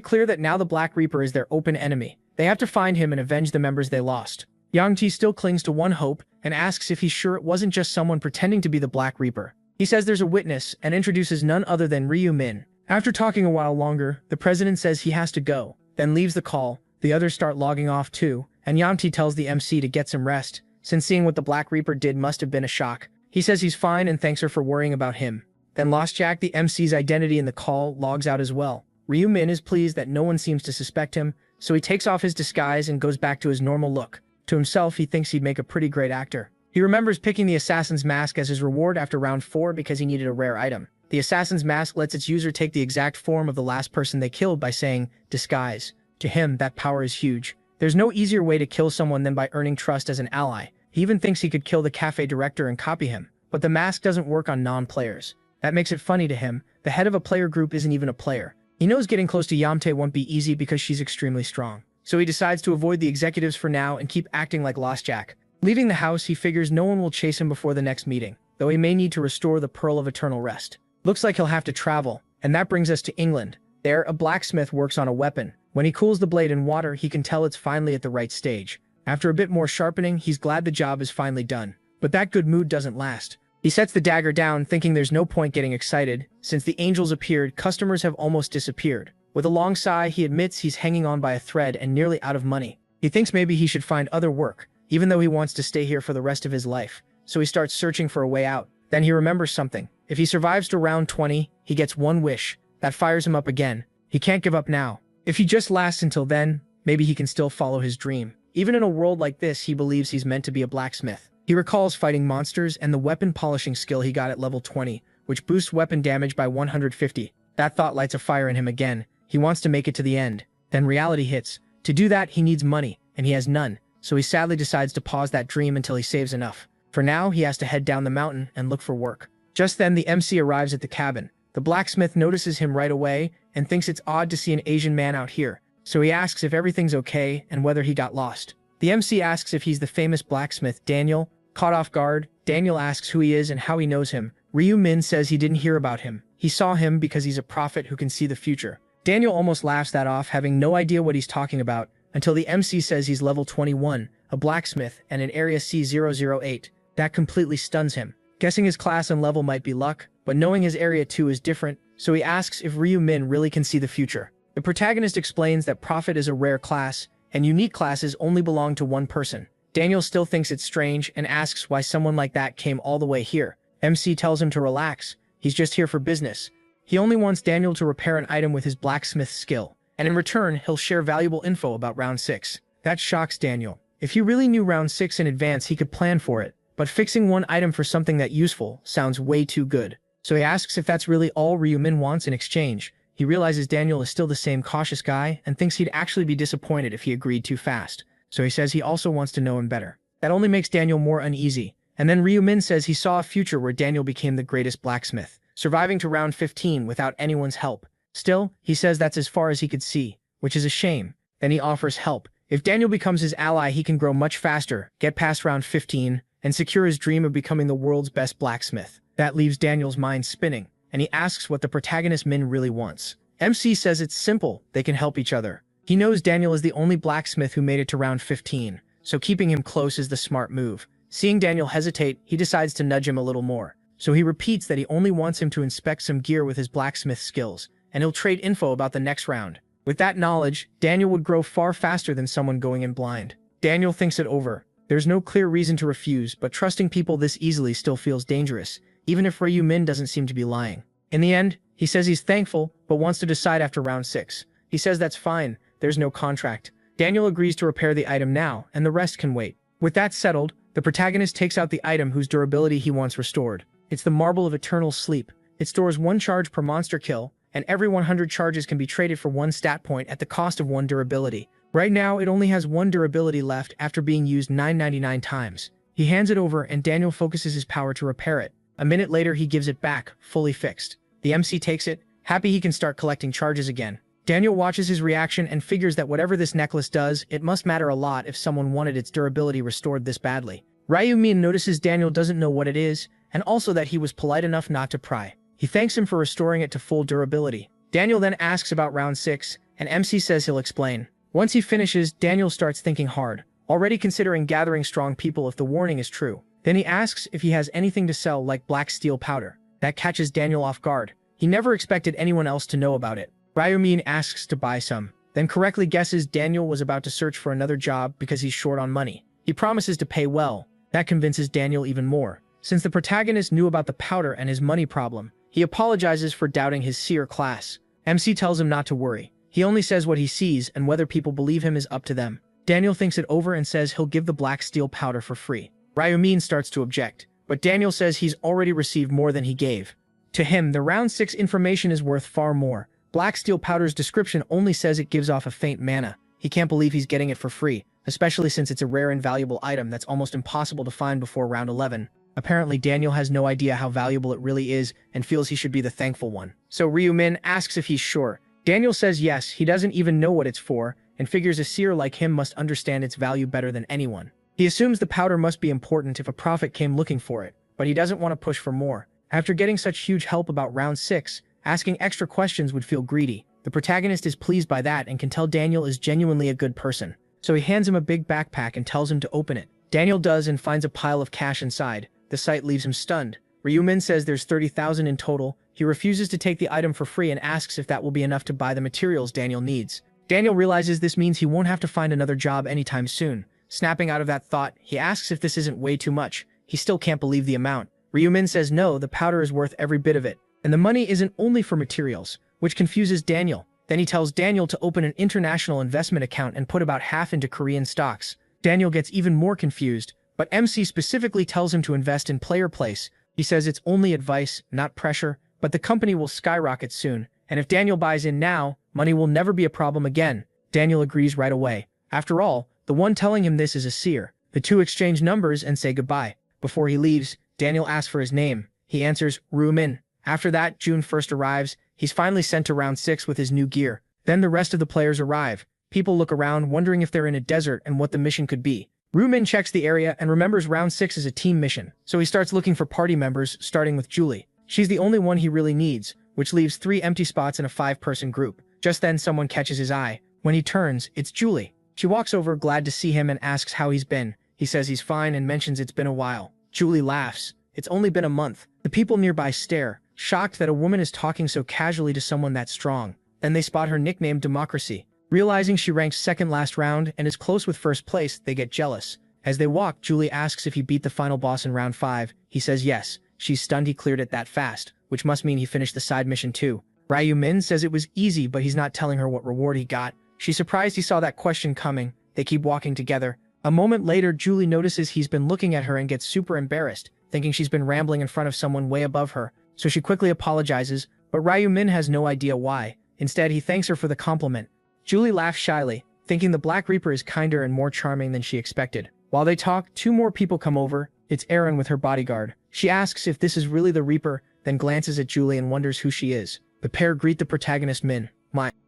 clear that now the Black Reaper is their open enemy. They have to find him and avenge the members they lost. Yang Ti still clings to one hope and asks if he's sure it wasn't just someone pretending to be the Black Reaper. He says there's a witness and introduces none other than Ryu Min. After talking a while longer, the president says he has to go, then leaves the call. The others start logging off too, and Yamti tells the MC to get some rest, since seeing what the Black Reaper did must have been a shock. He says he's fine and thanks her for worrying about him. Then Lost Jack, the MC's identity in the call, logs out as well. Ryu Min is pleased that no one seems to suspect him, so he takes off his disguise and goes back to his normal look. To himself, he thinks he'd make a pretty great actor. He remembers picking the Assassin's Mask as his reward after round 4 because he needed a rare item. The Assassin's Mask lets its user take the exact form of the last person they killed by saying, "Disguise." To him, that power is huge. There's no easier way to kill someone than by earning trust as an ally. He even thinks he could kill the cafe director and copy him. But the mask doesn't work on non-players. That makes it funny to him. The head of a player group isn't even a player. He knows getting close to Yamte won't be easy because she's extremely strong. So he decides to avoid the executives for now and keep acting like Lost Jack. Leaving the house, he figures no one will chase him before the next meeting, though he may need to restore the Pearl of Eternal Rest. Looks like he'll have to travel, and that brings us to England. There, a blacksmith works on a weapon. When he cools the blade in water, he can tell it's finally at the right stage. After a bit more sharpening, he's glad the job is finally done. But that good mood doesn't last. He sets the dagger down, thinking there's no point getting excited. Since the angels appeared, customers have almost disappeared. With a long sigh, he admits he's hanging on by a thread and nearly out of money. He thinks maybe he should find other work, even though he wants to stay here for the rest of his life. So he starts searching for a way out. Then he remembers something. If he survives to round 20, he gets one wish. That fires him up again. He can't give up now. If he just lasts until then, maybe he can still follow his dream. Even in a world like this, he believes he's meant to be a blacksmith. He recalls fighting monsters and the weapon polishing skill he got at level 20, which boosts weapon damage by 150. That thought lights a fire in him again. He wants to make it to the end. Then reality hits. To do that, he needs money, and he has none, so he sadly decides to pause that dream until he saves enough. For now, he has to head down the mountain and look for work. Just then, the MC arrives at the cabin. The blacksmith notices him right away and thinks it's odd to see an Asian man out here, so he asks if everything's okay and whether he got lost. The MC asks if he's the famous blacksmith Daniel. Caught off guard, Daniel asks who he is and how he knows him. Ryu Min says he didn't hear about him. He saw him because he's a prophet who can see the future. Daniel almost laughs that off, having no idea what he's talking about, until the MC says he's level 21, a blacksmith, and in area C008. That completely stuns him. Guessing his class and level might be luck, but knowing his area 2 is different, so he asks if Ryu Min really can see the future. The protagonist explains that prophet is a rare class, and unique classes only belong to one person. Daniel still thinks it's strange and asks why someone like that came all the way here. MC tells him to relax. He's just here for business. He only wants Daniel to repair an item with his blacksmith skill, and in return, he'll share valuable info about round 6. That shocks Daniel. If he really knew round 6 in advance, he could plan for it, but fixing one item for something that useful sounds way too good. So he asks if that's really all Ryu-min wants in exchange. He realizes Daniel is still the same cautious guy and thinks he'd actually be disappointed if he agreed too fast. So he says he also wants to know him better. That only makes Daniel more uneasy. And then Ryu-min says he saw a future where Daniel became the greatest blacksmith, surviving to round 15 without anyone's help. Still, he says that's as far as he could see, which is a shame. Then he offers help. If Daniel becomes his ally, he can grow much faster, get past round 15, and secure his dream of becoming the world's best blacksmith. That leaves Daniel's mind spinning, and he asks what the protagonist Min really wants. MC says it's simple, they can help each other. He knows Daniel is the only blacksmith who made it to round 15, so keeping him close is the smart move. Seeing Daniel hesitate, he decides to nudge him a little more. So he repeats that he only wants him to inspect some gear with his blacksmith skills, and he'll trade info about the next round. With that knowledge, Daniel would grow far faster than someone going in blind. Daniel thinks it over. There's no clear reason to refuse, but trusting people this easily still feels dangerous, even if Ryu-min doesn't seem to be lying. In the end, he says he's thankful, but wants to decide after round 6. He says that's fine, there's no contract. Daniel agrees to repair the item now, and the rest can wait. With that settled, the protagonist takes out the item whose durability he wants restored. It's the Marble of Eternal Sleep. It stores 1 charge per monster kill, and every 100 charges can be traded for 1 stat point at the cost of 1 durability. Right now, it only has 1 durability left after being used 999 times. He hands it over and Daniel focuses his power to repair it. A minute later, he gives it back, fully fixed. The MC takes it, happy he can start collecting charges again. Daniel watches his reaction and figures that whatever this necklace does, it must matter a lot if someone wanted its durability restored this badly. Ryu-min notices Daniel doesn't know what it is, and also that he was polite enough not to pry. He thanks him for restoring it to full durability. Daniel then asks about round 6, and MC says he'll explain. Once he finishes, Daniel starts thinking hard, already considering gathering strong people if the warning is true. Then he asks if he has anything to sell like black steel powder. That catches Daniel off guard. He never expected anyone else to know about it. Ryu-min asks to buy some, then correctly guesses Daniel was about to search for another job because he's short on money. He promises to pay well. That convinces Daniel even more. Since the protagonist knew about the powder and his money problem, he apologizes for doubting his seer class. MC tells him not to worry. He only says what he sees, and whether people believe him is up to them. Daniel thinks it over and says he'll give the black steel powder for free. Ryu-min starts to object, but Daniel says he's already received more than he gave. To him, the round 6 information is worth far more. Black steel powder's description only says it gives off a faint mana. He can't believe he's getting it for free, especially since it's a rare and valuable item that's almost impossible to find before round 11. Apparently, Daniel has no idea how valuable it really is and feels he should be the thankful one. So Ryu-min asks if he's sure. Daniel says yes, he doesn't even know what it's for, and figures a seer like him must understand its value better than anyone. He assumes the powder must be important if a prophet came looking for it, but he doesn't want to push for more. After getting such huge help about round 6, asking extra questions would feel greedy. The protagonist is pleased by that and can tell Daniel is genuinely a good person. So he hands him a big backpack and tells him to open it. Daniel does and finds a pile of cash inside. The sight leaves him stunned. Ryu-min says there's 30,000 in total. He refuses to take the item for free and asks if that will be enough to buy the materials Daniel needs. Daniel realizes this means he won't have to find another job anytime soon. Snapping out of that thought, he asks if this isn't way too much. He still can't believe the amount. Ryu-min says no, the powder is worth every bit of it. And the money isn't only for materials, which confuses Daniel. Then he tells Daniel to open an international investment account and put about half into Korean stocks. Daniel gets even more confused, but MC specifically tells him to invest in Player Place. He says it's only advice, not pressure, but the company will skyrocket soon, and if Daniel buys in now, money will never be a problem again. Daniel agrees right away. After all, the one telling him this is a seer. The two exchange numbers and say goodbye. Before he leaves, Daniel asks for his name. He answers, Ryu-min. After that, June 1st arrives. He's finally sent to round 6 with his new gear. Then the rest of the players arrive. People look around, wondering if they're in a desert and what the mission could be. Ryu-min checks the area and remembers round 6 is a team mission, so he starts looking for party members, starting with Julie. She's the only one he really needs, which leaves 3 empty spots in a 5-person group. Just then someone catches his eye. When he turns, it's Julie. She walks over, glad to see him, and asks how he's been. He says he's fine and mentions it's been a while. Julie laughs. It's only been a month. The people nearby stare, shocked that a woman is talking so casually to someone that strong. Then they spot her nickname Democracy. Realizing she ranks second last round and is close with first place, they get jealous. As they walk, Julie asks if he beat the final boss in round 5. He says yes. She's stunned he cleared it that fast, which must mean he finished the side mission too. Ryu-min says it was easy, but he's not telling her what reward he got. She's surprised he saw that question coming. They keep walking together. A moment later, Julie notices he's been looking at her and gets super embarrassed, thinking she's been rambling in front of someone way above her. so she quickly apologizes, but Ryu-min has no idea why. Instead, he thanks her for the compliment. Julie laughs shyly, thinking the Black Reaper is kinder and more charming than she expected. While they talk, two more people come over. It's Aaron with her bodyguard. She asks if this is really the Reaper, then glances at Julie and wonders who she is. The pair greet the protagonist Min.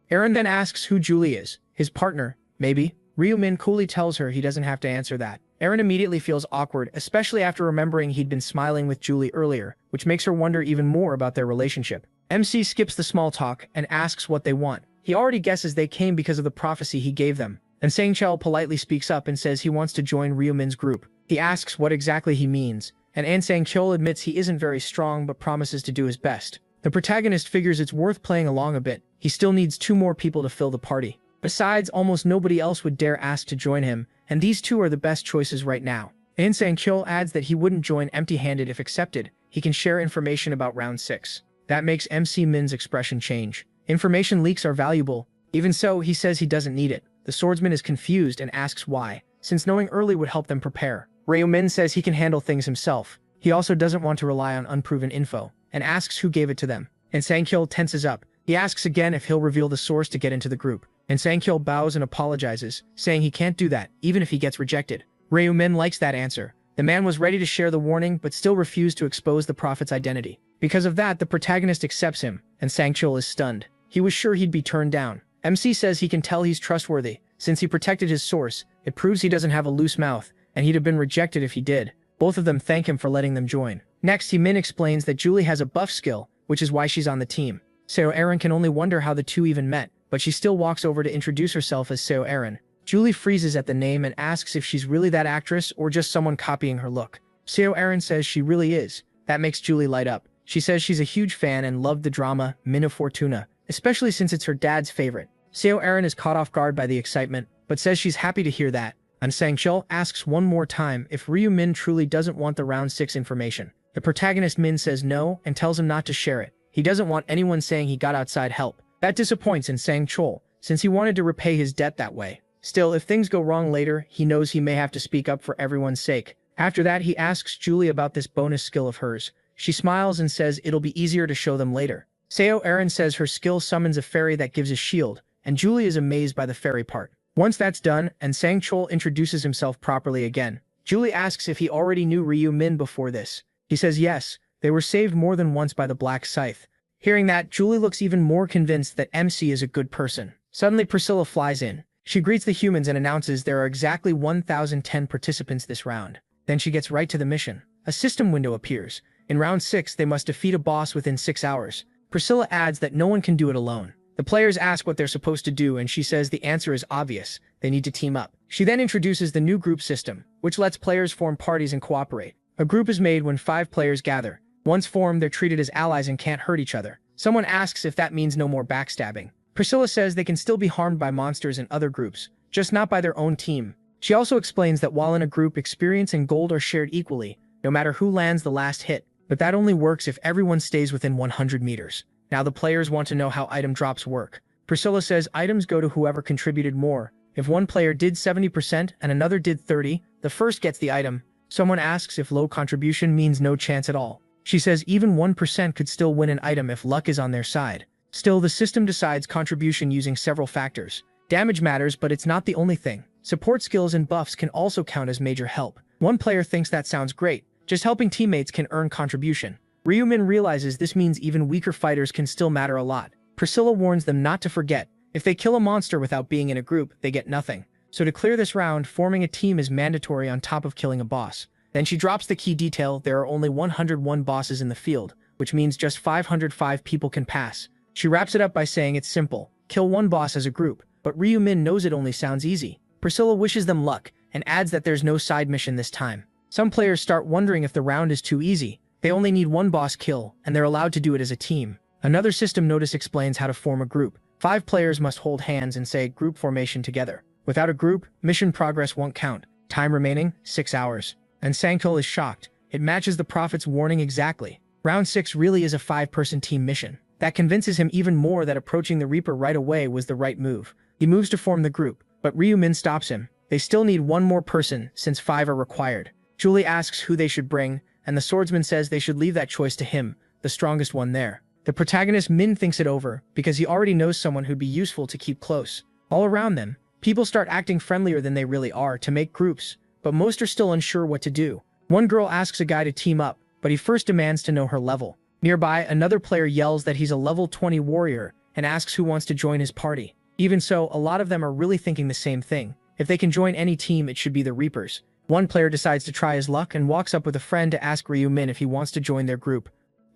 Aaron then asks who Julie is. His partner, maybe? Ryu-min coolly tells her he doesn't have to answer that. Aaron immediately feels awkward, especially after remembering he'd been smiling with Julie earlier, which makes her wonder even more about their relationship. MC skips the small talk and asks what they want. He already guesses they came because of the prophecy he gave them. And Sang-chul politely speaks up and says he wants to join Ryu-min's group. He asks what exactly he means, and An Sang-chul admits he isn't very strong but promises to do his best. The protagonist figures it's worth playing along a bit. He still needs two more people to fill the party. Besides, almost nobody else would dare ask to join him, and these two are the best choices right now. An Sang-chul adds that he wouldn't join empty-handed if accepted. He can share information about round 6. That makes MC Min's expression change. Information leaks are valuable. Even so, he says he doesn't need it. The swordsman is confused and asks why, since knowing early would help them prepare. Ryu-min says he can handle things himself. He also doesn't want to rely on unproven info, and asks who gave it to them. And Sang-chul tenses up. He asks again if he'll reveal the source to get into the group. And Sang-chul bows and apologizes, saying he can't do that, even if he gets rejected. Ryu-min likes that answer. The man was ready to share the warning, but still refused to expose the prophet's identity. Because of that, the protagonist accepts him, and Sang-chul is stunned. He was sure he'd be turned down. MC says he can tell he's trustworthy. Since he protected his source, it proves he doesn't have a loose mouth, and he'd have been rejected if he did. Both of them thank him for letting them join. Next, Min explains that Julie has a buff skill, which is why she's on the team. Seo Aaron can only wonder how the two even met, but she still walks over to introduce herself as Seo Aaron. Julie freezes at the name and asks if she's really that actress or just someone copying her look. Seo Aaron says she really is. That makes Julie light up. She says she's a huge fan and loved the drama Mina Fortuna, especially since it's her dad's favorite. Seo Aaron is caught off guard by the excitement, but says she's happy to hear that. And Sang-chul asks one more time if Ryu-min truly doesn't want the round 6 information. The protagonist Min says no and tells him not to share it. He doesn't want anyone saying he got outside help. That disappoints in Sang-chul, since he wanted to repay his debt that way. Still, if things go wrong later, he knows he may have to speak up for everyone's sake. After that, he asks Julie about this bonus skill of hers. She smiles and says it'll be easier to show them later. Seo Aaron says her skill summons a fairy that gives a shield, and Julie is amazed by the fairy part. Once that's done, and Sang-chul introduces himself properly again, Julie asks if he already knew Ryu-min before this. He says yes, they were saved more than once by the Black Scythe. Hearing that, Julie looks even more convinced that MC is a good person. Suddenly, Priscilla flies in. She greets the humans and announces there are exactly 1,010 participants this round. Then she gets right to the mission. A system window appears. In round 6, they must defeat a boss within 6 hours. Priscilla adds that no one can do it alone. The players ask what they're supposed to do, and she says the answer is obvious. They need to team up. She then introduces the new group system, which lets players form parties and cooperate. A group is made when 5 players gather. Once formed, they're treated as allies and can't hurt each other. Someone asks if that means no more backstabbing. Priscilla says they can still be harmed by monsters in other groups, just not by their own team. She also explains that while in a group, experience and gold are shared equally, no matter who lands the last hit, but that only works if everyone stays within 100 meters. Now the players want to know how item drops work. Priscilla says items go to whoever contributed more. If one player did 70% and another did 30%, the first gets the item. Someone asks if low contribution means no chance at all. She says even 1% could still win an item if luck is on their side. Still, the system decides contribution using several factors. Damage matters, but it's not the only thing. Support skills and buffs can also count as major help. One player thinks that sounds great. Just helping teammates can earn contribution. Ryu-min realizes this means even weaker fighters can still matter a lot. Priscilla warns them not to forget, if they kill a monster without being in a group, they get nothing. So to clear this round, forming a team is mandatory on top of killing a boss. Then she drops the key detail: there are only 101 bosses in the field, which means just 505 people can pass. She wraps it up by saying it's simple, kill one boss as a group, but Ryu-min knows it only sounds easy. Priscilla wishes them luck, and adds that there's no side mission this time. Some players start wondering if the round is too easy. They only need one boss kill, and they're allowed to do it as a team. Another system notice explains how to form a group. 5 players must hold hands and say group formation together. Without a group, mission progress won't count. Time remaining, 6 hours. And Sang-chul is shocked. It matches the prophet's warning exactly. Round 6 really is a 5-person team mission. That convinces him even more that approaching the Reaper right away was the right move. He moves to form the group, but Ryu-min stops him. They still need one more person, since 5 are required. Julie asks who they should bring, and the swordsman says they should leave that choice to him, the strongest one there. The protagonist Min thinks it over because he already knows someone who'd be useful to keep close. All around them, people start acting friendlier than they really are to make groups, but most are still unsure what to do. One girl asks a guy to team up, but he first demands to know her level. Nearby, another player yells that he's a level 20 warrior and asks who wants to join his party. Even so, a lot of them are really thinking the same thing. If they can join any team, it should be the Reapers. One player decides to try his luck and walks up with a friend to ask Ryu Min if he wants to join their group.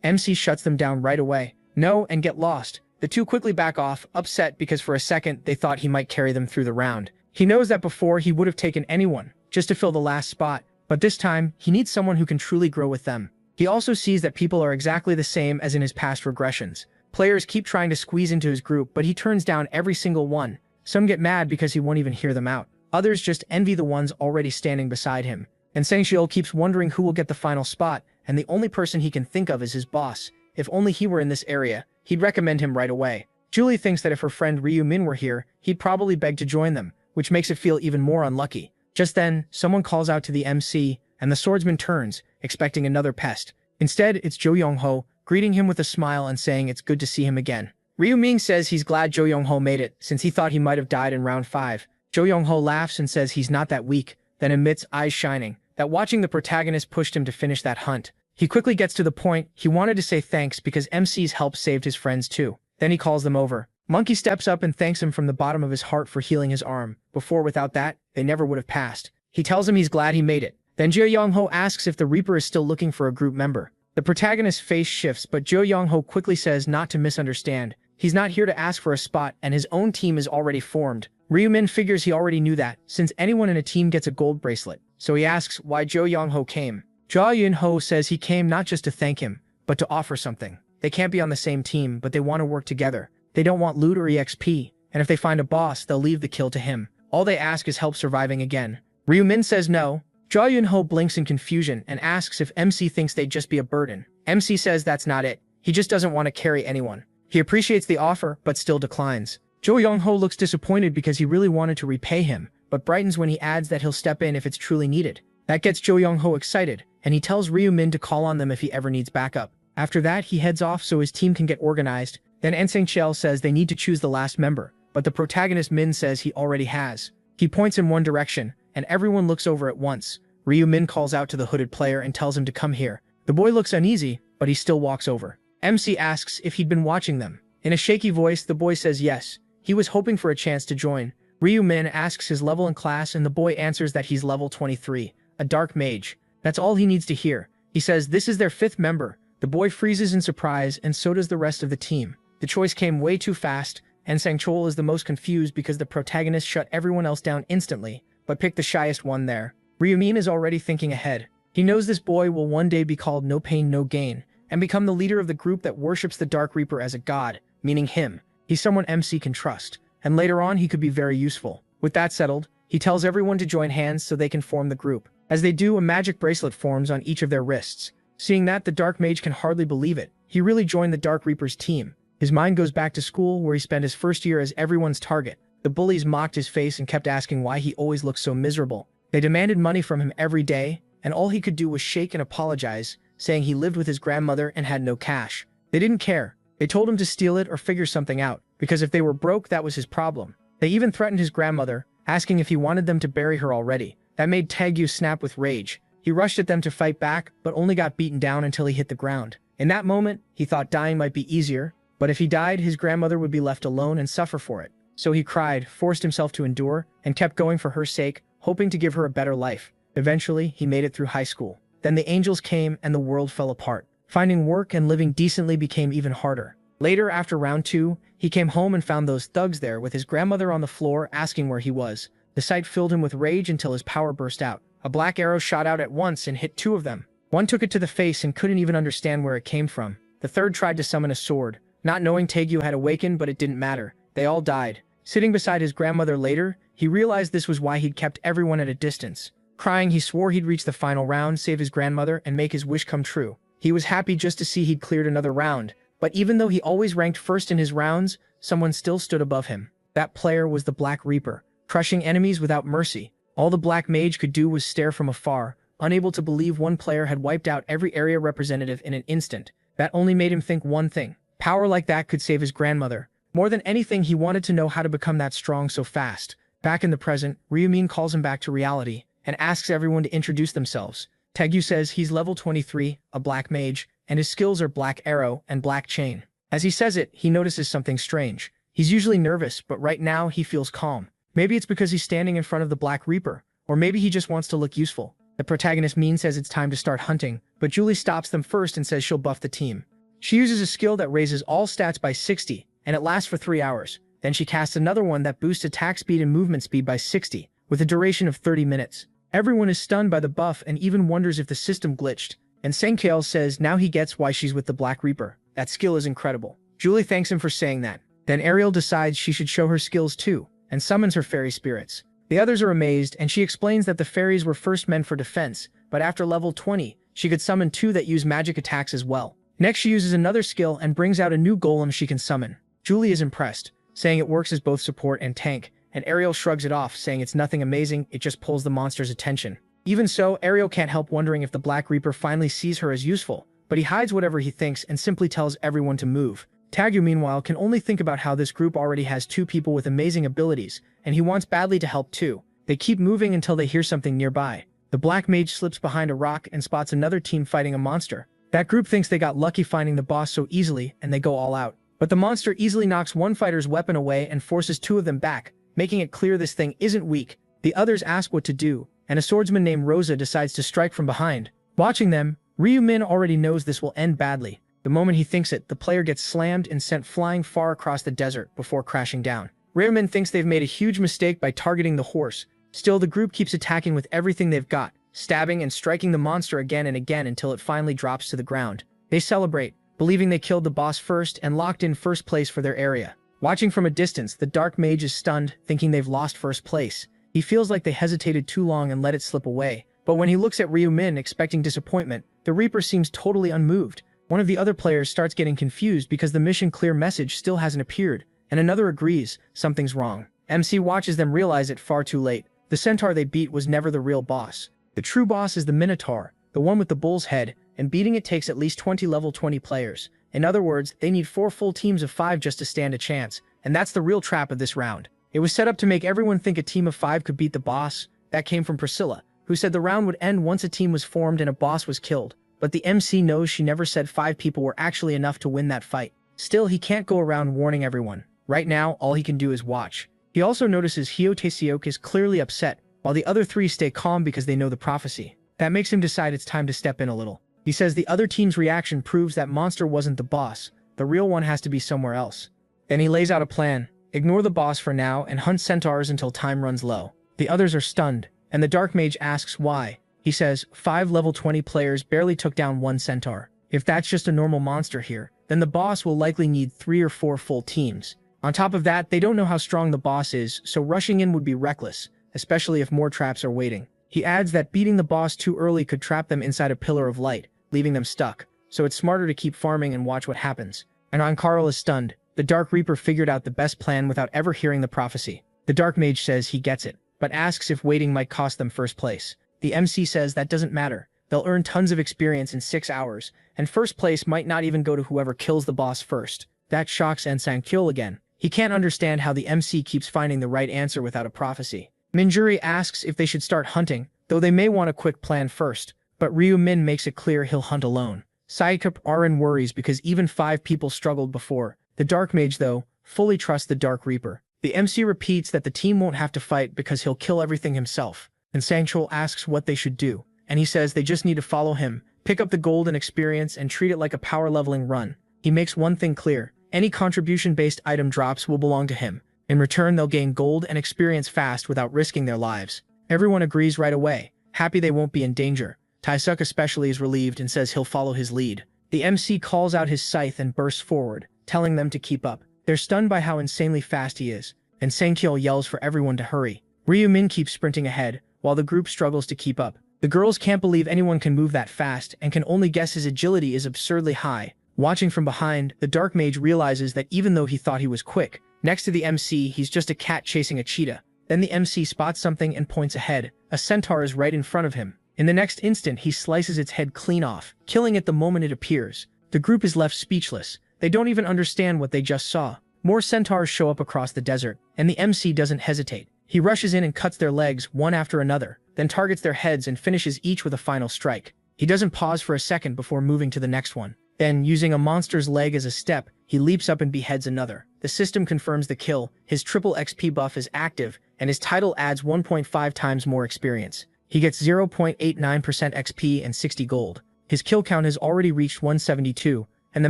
MC shuts them down right away. No, and get lost. The two quickly back off, upset because for a second they thought he might carry them through the round. He knows that before he would have taken anyone, just to fill the last spot, but this time, he needs someone who can truly grow with them. He also sees that people are exactly the same as in his past regressions. Players keep trying to squeeze into his group, but he turns down every single one. Some get mad because he won't even hear them out. Others just envy the ones already standing beside him. And Sangxiel keeps wondering who will get the final spot, and the only person he can think of is his boss. If only he were in this area, he'd recommend him right away. Julie thinks that if her friend Ryu Min were here, he'd probably beg to join them, which makes it feel even more unlucky. Just then, someone calls out to the MC, and the swordsman turns, expecting another pest. Instead, it's Jo Young-ho, greeting him with a smile and saying it's good to see him again. Ryu Ming says he's glad Jo Young-ho made it, since he thought he might have died in round 5. Jo Young-ho laughs and says he's not that weak, then admits, eyes shining, that watching the protagonist pushed him to finish that hunt. He quickly gets to the point. He wanted to say thanks because MC's help saved his friends too. Then he calls them over. Monkey steps up and thanks him from the bottom of his heart for healing his arm. Before, without that, they never would have passed. He tells him he's glad he made it. Then Jo Young-ho asks if the Reaper is still looking for a group member. The protagonist's face shifts, but Jo Young-ho quickly says not to misunderstand. He's not here to ask for a spot, and his own team is already formed. Ryu Min figures he already knew that, since anyone in a team gets a gold bracelet. So he asks why Jo Young-ho came. Jo Yun-ho says he came not just to thank him, but to offer something. They can't be on the same team, but they want to work together. They don't want loot or EXP, and if they find a boss, they'll leave the kill to him. All they ask is help surviving again. Ryu Min says no. Jo Yun-ho blinks in confusion and asks if MC thinks they'd just be a burden. MC says that's not it. He just doesn't want to carry anyone. He appreciates the offer, but still declines. Jo Young-ho looks disappointed because he really wanted to repay him, but brightens when he adds that he'll step in if it's truly needed. That gets Jo Young-ho excited, and he tells Ryu Min to call on them if he ever needs backup. After that, he heads off so his team can get organized. Then Sangxiel says they need to choose the last member, but the protagonist Min says he already has. He points in one direction, and everyone looks over at once. Ryu Min calls out to the hooded player and tells him to come here. The boy looks uneasy, but he still walks over. MC asks if he'd been watching them. In a shaky voice, the boy says yes. He was hoping for a chance to join. Ryu Min asks his level in class, and the boy answers that he's level 23, a dark mage. That's all he needs to hear. He says this is their 5th member. The boy freezes in surprise, and so does the rest of the team. The choice came way too fast, and Sangchul is the most confused because the protagonist shut everyone else down instantly, but picked the shyest one there. Ryu Min is already thinking ahead. He knows this boy will one day be called No Pain No Gain, and become the leader of the group that worships the Dark Reaper as a god, meaning him. He's someone MC can trust, and later on he could be very useful. With that settled, he tells everyone to join hands so they can form the group. As they do, a magic bracelet forms on each of their wrists. Seeing that, the Dark Mage can hardly believe it. He really joined the Dark Reaper's team. His mind goes back to school, where he spent his first year as everyone's target. The bullies mocked his face and kept asking why he always looked so miserable. They demanded money from him every day, and all he could do was shake and apologize, saying he lived with his grandmother and had no cash. They didn't care. They told him to steal it or figure something out, because if they were broke, that was his problem. They even threatened his grandmother, asking if he wanted them to bury her already. That made Taegyu snap with rage. He rushed at them to fight back, but only got beaten down until he hit the ground. In that moment, he thought dying might be easier, but if he died, his grandmother would be left alone and suffer for it. So he cried, forced himself to endure, and kept going for her sake, hoping to give her a better life. Eventually, he made it through high school. Then the angels came and the world fell apart. Finding work and living decently became even harder. Later, after round 2, he came home and found those thugs there with his grandmother on the floor asking where he was. The sight filled him with rage until his power burst out. A black arrow shot out at once and hit 2 of them. One took it to the face and couldn't even understand where it came from. The third tried to summon a sword, not knowing Taegyu had awakened, but it didn't matter. They all died. Sitting beside his grandmother later, he realized this was why he'd kept everyone at a distance. Crying, he swore he'd reach the final round, save his grandmother, and make his wish come true. He was happy just to see he'd cleared another round, but even though he always ranked first in his rounds, someone still stood above him. That player was the Black Reaper, crushing enemies without mercy. All the Black Mage could do was stare from afar, unable to believe one player had wiped out every area representative in an instant. That only made him think one thing. Power like that could save his grandmother. More than anything, he wanted to know how to become that strong so fast. Back in the present, Ryumin calls him back to reality and asks everyone to introduce themselves. Taegyu says he's level 23, a black mage, and his skills are Black Arrow and Black Chain. As he says it, he notices something strange. He's usually nervous, but right now he feels calm. Maybe it's because he's standing in front of the Black Reaper, or maybe he just wants to look useful. The protagonist Min says it's time to start hunting, but Julie stops them first and says she'll buff the team. She uses a skill that raises all stats by 60, and it lasts for 3 hours. Then she casts another one that boosts attack speed and movement speed by 60, with a duration of 30 minutes. Everyone is stunned by the buff and even wonders if the system glitched, and Senkyeol says now he gets why she's with the Black Reaper. That skill is incredible. Julie thanks him for saying that. Then Ariel decides she should show her skills too, and summons her fairy spirits. The others are amazed, and she explains that the fairies were first meant for defense, but after level 20, she could summon 2 that use magic attacks as well. Next she uses another skill and brings out a new golem she can summon. Julie is impressed, saying it works as both support and tank, and Ariel shrugs it off, saying it's nothing amazing, it just pulls the monster's attention. Even so, Ariel can't help wondering if the Black Reaper finally sees her as useful, but he hides whatever he thinks and simply tells everyone to move. Taegyu, meanwhile, can only think about how this group already has 2 people with amazing abilities, and he wants badly to help too. They keep moving until they hear something nearby. The Black Mage slips behind a rock and spots another team fighting a monster. That group thinks they got lucky finding the boss so easily, and they go all out. But the monster easily knocks one fighter's weapon away and forces 2 of them back, making it clear this thing isn't weak. The others ask what to do, and a swordsman named Rosa decides to strike from behind. Watching them, Ryumin already knows this will end badly. The moment he thinks it, the player gets slammed and sent flying far across the desert before crashing down. Ryumin thinks they've made a huge mistake by targeting the horse. Still, the group keeps attacking with everything they've got, stabbing and striking the monster again and again until it finally drops to the ground. They celebrate, believing they killed the boss first and locked in first place for their area. Watching from a distance, the Dark Mage is stunned, thinking they've lost first place. He feels like they hesitated too long and let it slip away. But when he looks at Ryumin expecting disappointment, the Reaper seems totally unmoved. One of the other players starts getting confused because the mission clear message still hasn't appeared, and another agrees something's wrong. MC watches them realize it far too late. The centaur they beat was never the real boss. The true boss is the Minotaur, the one with the bull's head, and beating it takes at least 20 level 20 players. In other words, they need 4 full teams of 5 just to stand a chance, and that's the real trap of this round. It was set up to make everyone think a team of 5 could beat the boss. That came from Priscilla, who said the round would end once a team was formed and a boss was killed. But the MC knows she never said 5 people were actually enough to win that fight. Still, he can't go around warning everyone. Right now, all he can do is watch. He also notices Hyotae-seok is clearly upset, while the other 3 stay calm because they know the prophecy. That makes him decide it's time to step in a little. He says the other team's reaction proves that monster wasn't the boss. The real one has to be somewhere else. Then he lays out a plan. Ignore the boss for now and hunt centaurs until time runs low. The others are stunned, and the Dark Mage asks why. He says, 5 level 20 players barely took down 1 centaur. If that's just a normal monster here, then the boss will likely need 3 or 4 full teams. On top of that, they don't know how strong the boss is, so rushing in would be reckless, especially if more traps are waiting. He adds that beating the boss too early could trap them inside a pillar of light, leaving them stuck, so it's smarter to keep farming and watch what happens. And Ankarl is stunned. The Dark Reaper figured out the best plan without ever hearing the prophecy. The Dark Mage says he gets it, but asks if waiting might cost them first place. The MC says that doesn't matter. They'll earn tons of experience in 6 hours, and first place might not even go to whoever kills the boss first. That shocks Senkyeol again. He can't understand how the MC keeps finding the right answer without a prophecy. Minjuri asks if they should start hunting, though they may want a quick plan first, but Ryumin makes it clear he'll hunt alone. Saikap Arin worries because even 5 people struggled before. The Dark Mage, though, fully trusts the Dark Reaper. The MC repeats that the team won't have to fight because he'll kill everything himself. And Sangchul asks what they should do, and he says they just need to follow him, pick up the gold and experience, and treat it like a power leveling run. He makes one thing clear: any contribution-based item drops will belong to him. In return, they'll gain gold and experience fast without risking their lives. Everyone agrees right away, happy they won't be in danger. Taesuk especially is relieved and says he'll follow his lead. The MC calls out his scythe and bursts forward, telling them to keep up. They're stunned by how insanely fast he is, and Senkyeol yells for everyone to hurry. Ryumin keeps sprinting ahead, while the group struggles to keep up. The girls can't believe anyone can move that fast and can only guess his agility is absurdly high. Watching from behind, the Dark Mage realizes that even though he thought he was quick, next to the MC he's just a cat chasing a cheetah. Then the MC spots something and points ahead. A centaur is right in front of him. In the next instant, he slices its head clean off, killing it the moment it appears. The group is left speechless. They don't even understand what they just saw. More centaurs show up across the desert, and the MC doesn't hesitate. He rushes in and cuts their legs one after another, then targets their heads and finishes each with a final strike. He doesn't pause for a second before moving to the next one. Then, using a monster's leg as a step, he leaps up and beheads another. The system confirms the kill, his triple XP buff is active, and his title adds 1.5 times more experience. He gets 0.89% XP and 60 gold. His kill count has already reached 172, and the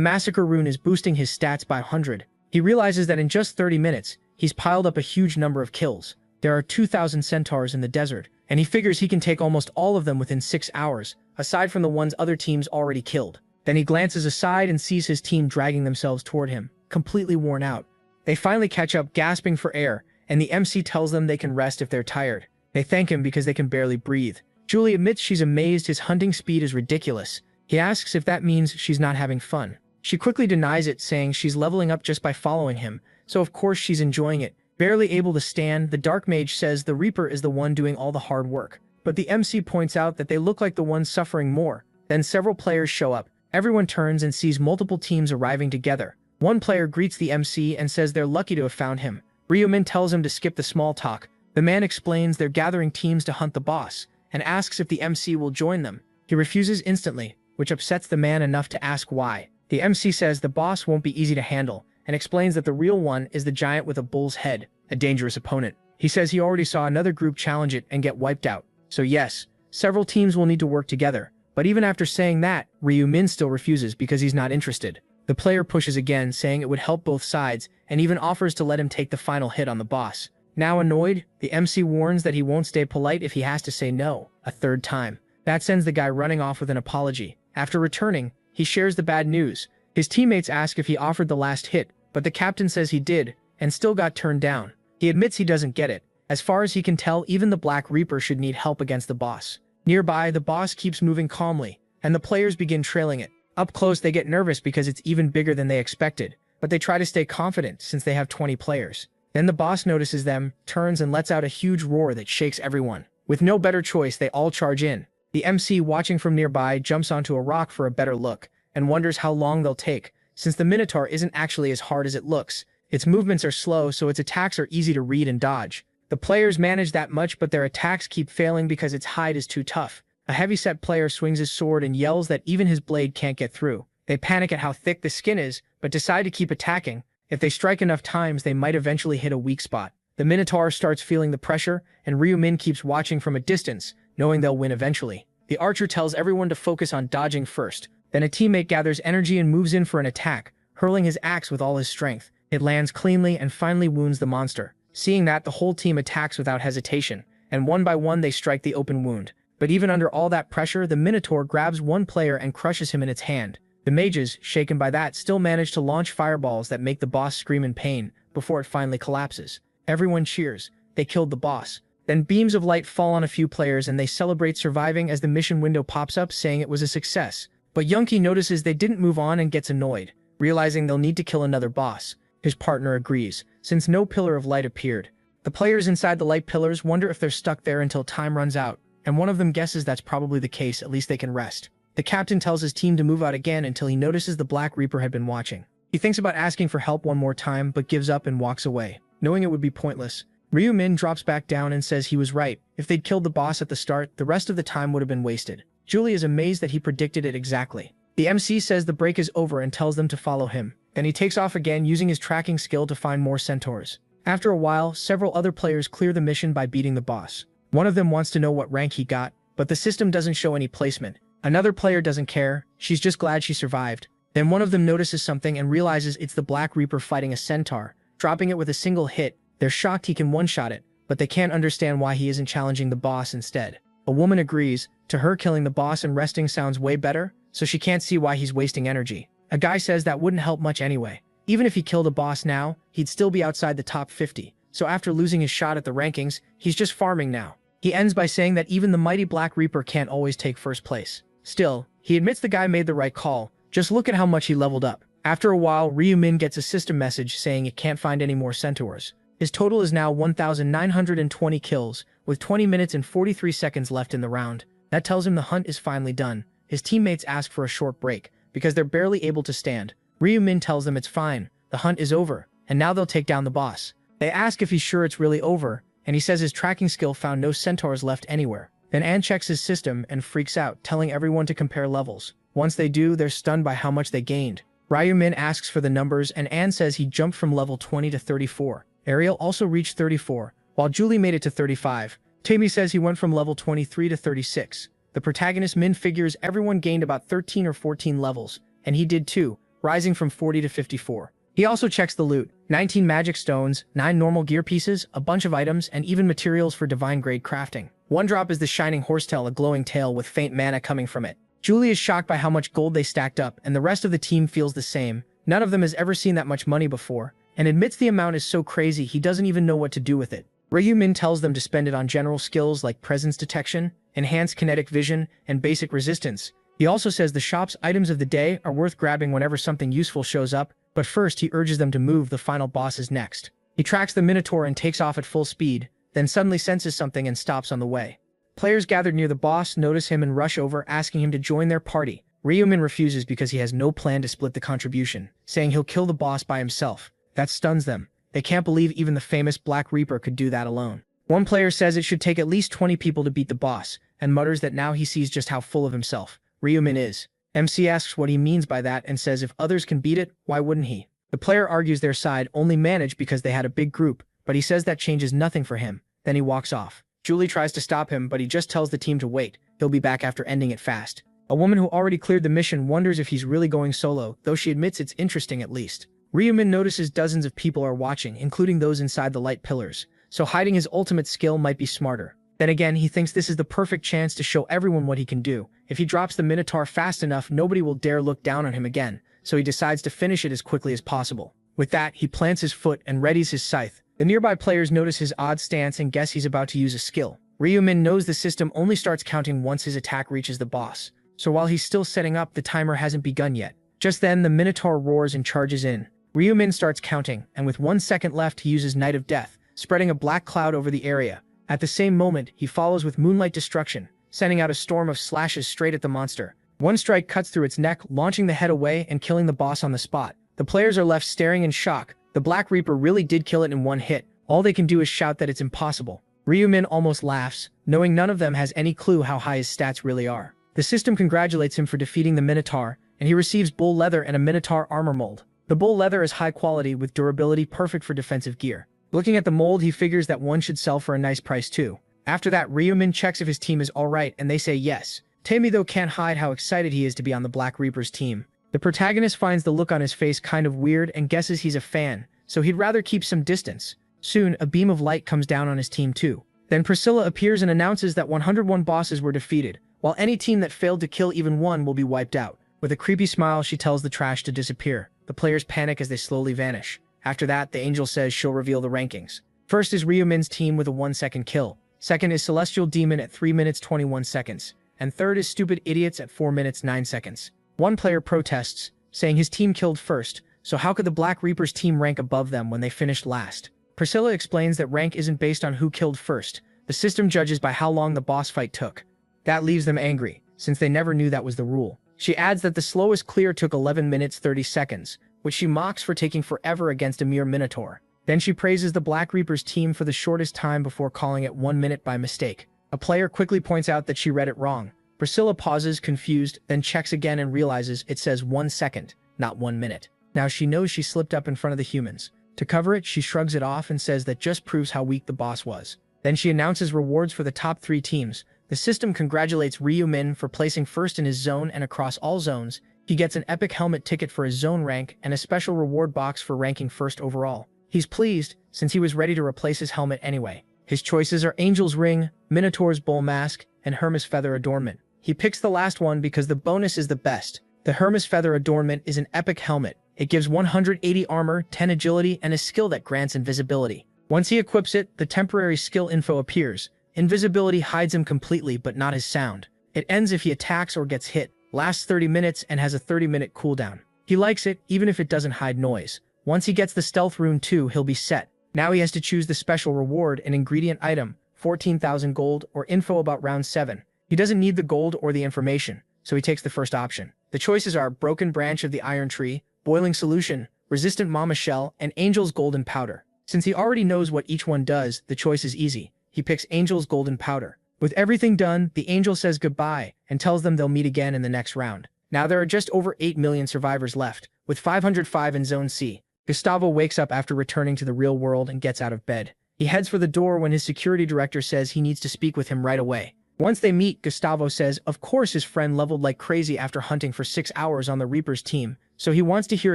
Massacre rune is boosting his stats by 100. He realizes that in just 30 minutes, he's piled up a huge number of kills. There are 2,000 centaurs in the desert, and he figures he can take almost all of them within 6 hours, aside from the ones other teams already killed. Then he glances aside and sees his team dragging themselves toward him, completely worn out. They finally catch up, gasping for air, and the MC tells them they can rest if they're tired. They thank him because they can barely breathe. Julie admits she's amazed his hunting speed is ridiculous. He asks if that means she's not having fun. She quickly denies it, saying she's leveling up just by following him, so of course she's enjoying it. Barely able to stand, the Dark Mage says the Reaper is the one doing all the hard work. But the MC points out that they look like the ones suffering more. Then several players show up. Everyone turns and sees multiple teams arriving together. One player greets the MC and says they're lucky to have found him. Ryumin tells him to skip the small talk. The man explains they're gathering teams to hunt the boss, and asks if the MC will join them. He refuses instantly, which upsets the man enough to ask why. The MC says the boss won't be easy to handle, and explains that the real one is the giant with a bull's head, a dangerous opponent. He says he already saw another group challenge it and get wiped out. So yes, several teams will need to work together. But even after saying that, Ryumin still refuses because he's not interested. The player pushes again, saying it would help both sides, and even offers to let him take the final hit on the boss. Now annoyed, the MC warns that he won't stay polite if he has to say no a third time. That sends the guy running off with an apology. After returning, he shares the bad news. His teammates ask if he offered the last hit, but the captain says he did, and still got turned down. He admits he doesn't get it. As far as he can tell, even the Black Reaper should need help against the boss. Nearby, the boss keeps moving calmly, and the players begin trailing it. Up close, they get nervous because it's even bigger than they expected, but they try to stay confident since they have 20 players. Then the boss notices them, turns and lets out a huge roar that shakes everyone. With no better choice, they all charge in. The MC, watching from nearby, jumps onto a rock for a better look, and wonders how long they'll take, since the Minotaur isn't actually as hard as it looks. Its movements are slow, so its attacks are easy to read and dodge. The players manage that much, but their attacks keep failing because its hide is too tough. A heavyset player swings his sword and yells that even his blade can't get through. They panic at how thick the skin is, but decide to keep attacking. If they strike enough times, they might eventually hit a weak spot. The Minotaur starts feeling the pressure, and Ryumin keeps watching from a distance, knowing they'll win eventually. The archer tells everyone to focus on dodging first. Then a teammate gathers energy and moves in for an attack, hurling his axe with all his strength. It lands cleanly and finally wounds the monster. Seeing that, the whole team attacks without hesitation, and one by one they strike the open wound. But even under all that pressure, the Minotaur grabs one player and crushes him in its hand. The mages, shaken by that, still manage to launch fireballs that make the boss scream in pain before it finally collapses. Everyone cheers. They killed the boss. Then beams of light fall on a few players and they celebrate surviving as the mission window pops up saying it was a success. But Yunki notices they didn't move on and gets annoyed, realizing they'll need to kill another boss. His partner agrees, since no pillar of light appeared. The players inside the light pillars wonder if they're stuck there until time runs out, and one of them guesses that's probably the case, at least they can rest. The captain tells his team to move out again until he notices the Black Reaper had been watching. He thinks about asking for help one more time, but gives up and walks away, knowing it would be pointless. Ryumin drops back down and says he was right. If they'd killed the boss at the start, the rest of the time would have been wasted. Julie is amazed that he predicted it exactly. The MC says the break is over and tells them to follow him. Then he takes off again, using his tracking skill to find more centaurs. After a while, several other players clear the mission by beating the boss. One of them wants to know what rank he got, but the system doesn't show any placement. Another player doesn't care, she's just glad she survived. Then one of them notices something and realizes it's the Black Reaper fighting a centaur, dropping it with a single hit. They're shocked he can one-shot it, but they can't understand why he isn't challenging the boss instead. A woman agrees. To her, killing the boss and resting sounds way better, so she can't see why he's wasting energy. A guy says that wouldn't help much anyway. Even if he killed a boss now, he'd still be outside the top 50. So after losing his shot at the rankings, he's just farming now. He ends by saying that even the mighty Black Reaper can't always take first place. Still, he admits the guy made the right call. Just look at how much he leveled up. After a while, Ryumin gets a system message saying it can't find any more centaurs. His total is now 1,920 kills, with 20 minutes and 43 seconds left in the round. That tells him the hunt is finally done. His teammates ask for a short break, because they're barely able to stand. Ryumin tells them it's fine, the hunt is over, and now they'll take down the boss. They ask if he's sure it's really over, and he says his tracking skill found no centaurs left anywhere. Then Anne checks his system and freaks out, telling everyone to compare levels. Once they do, they're stunned by how much they gained. Ryumin asks for the numbers, and Anne says he jumped from level 20 to 34. Ariel also reached 34, while Julie made it to 35. Tammy says he went from level 23 to 36. The protagonist Min figures everyone gained about 13 or 14 levels, and he did too, rising from 40 to 54. He also checks the loot: 19 magic stones, 9 normal gear pieces, a bunch of items, and even materials for divine grade crafting. One drop is the shining horsetail, a glowing tail with faint mana coming from it. Julie is shocked by how much gold they stacked up, and the rest of the team feels the same. None of them has ever seen that much money before, and admits the amount is so crazy he doesn't even know what to do with it. Ryumin tells them to spend it on general skills like presence detection, enhanced kinetic vision, and basic resistance. He also says the shop's items of the day are worth grabbing whenever something useful shows up, but first he urges them to move the final bosses next. He tracks the Minotaur and takes off at full speed, then suddenly senses something and stops on the way. Players gathered near the boss notice him and rush over, asking him to join their party. Ryumin refuses because he has no plan to split the contribution, saying he'll kill the boss by himself. That stuns them. They can't believe even the famous Black Reaper could do that alone. One player says it should take at least 20 people to beat the boss, and mutters that now he sees just how full of himself Ryumin is. MC asks what he means by that and says if others can beat it, why wouldn't he? The player argues their side only managed because they had a big group, but he says that changes nothing for him. Then he walks off. Julie tries to stop him, but he just tells the team to wait. He'll be back after ending it fast. A woman who already cleared the mission wonders if he's really going solo, though she admits it's interesting at least. Ryumin notices dozens of people are watching, including those inside the light pillars, so hiding his ultimate skill might be smarter. Then again, he thinks this is the perfect chance to show everyone what he can do. If he drops the Minotaur fast enough, nobody will dare look down on him again, so he decides to finish it as quickly as possible. With that, he plants his foot and readies his scythe. The nearby players notice his odd stance and guess he's about to use a skill. Ryumin knows the system only starts counting once his attack reaches the boss, so while he's still setting up, the timer hasn't begun yet. Just then, the Minotaur roars and charges in. Ryumin starts counting, and with 1 second left, he uses Night of Death, spreading a black cloud over the area. At the same moment, he follows with Moonlight Destruction, sending out a storm of slashes straight at the monster. One strike cuts through its neck, launching the head away and killing the boss on the spot. The players are left staring in shock. The Black Reaper really did kill it in one hit. All they can do is shout that it's impossible. Ryumin almost laughs, knowing none of them has any clue how high his stats really are. The system congratulates him for defeating the Minotaur, and he receives bull leather and a Minotaur armor mold. The bull leather is high quality with durability perfect for defensive gear. Looking at the mold, he figures that one should sell for a nice price too. After that, Ryumin checks if his team is alright, and they say yes. Tammy though can't hide how excited he is to be on the Black Reaper's team. The protagonist finds the look on his face kind of weird and guesses he's a fan, so he'd rather keep some distance. Soon, a beam of light comes down on his team too. Then Priscilla appears and announces that 101 bosses were defeated, while any team that failed to kill even one will be wiped out. With a creepy smile, she tells the trash to disappear. The players panic as they slowly vanish. After that, the angel says she'll reveal the rankings. First is Ryumin's team with a 1-second kill. Second is Celestial Demon at 3 minutes 21 seconds. And third is Stupid Idiots at 4 minutes 9 seconds. One player protests, saying his team killed first, so how could the Black Reaper's team rank above them when they finished last? Priscilla explains that rank isn't based on who killed first. The system judges by how long the boss fight took. That leaves them angry, since they never knew that was the rule. She adds that the slowest clear took 11 minutes 30 seconds, which she mocks for taking forever against a mere Minotaur. Then she praises the Black Reaper's team for the shortest time before calling it 1 minute by mistake. A player quickly points out that she read it wrong. Priscilla pauses, confused, then checks again and realizes it says 1 second, not 1 minute. Now she knows she slipped up in front of the humans. To cover it, she shrugs it off and says that just proves how weak the boss was. Then she announces rewards for the top 3 teams. The system congratulates Ryumin for placing first in his zone and across all zones. He gets an epic helmet ticket for his zone rank and a special reward box for ranking first overall. He's pleased, since he was ready to replace his helmet anyway. His choices are Angel's Ring, Minotaur's Bull Mask, and Hermes Feather Adornment. He picks the last one because the bonus is the best. The Hermes Feather Adornment is an epic helmet. It gives 180 armor, 10 agility, and a skill that grants invisibility. Once he equips it, the temporary skill info appears. Invisibility hides him completely, but not his sound. It ends if he attacks or gets hit, lasts 30 minutes, and has a 30-minute cooldown. He likes it, even if it doesn't hide noise. Once he gets the Stealth Rune too, he'll be set. Now he has to choose the special reward, an ingredient item, 14,000 gold, or info about round 7. He doesn't need the gold or the information, so he takes the first option. The choices are broken branch of the iron tree, boiling solution, resistant mama shell, and Angel's golden powder. Since he already knows what each one does, the choice is easy. He picks Angel's golden powder. With everything done, the angel says goodbye and tells them they'll meet again in the next round. Now there are just over 8 million survivors left, with 505 in Zone C. Gustavo wakes up after returning to the real world and gets out of bed. He heads for the door when his security director says he needs to speak with him right away. Once they meet, Gustavo says of course his friend leveled like crazy after hunting for 6 hours on the Reaper's team, so he wants to hear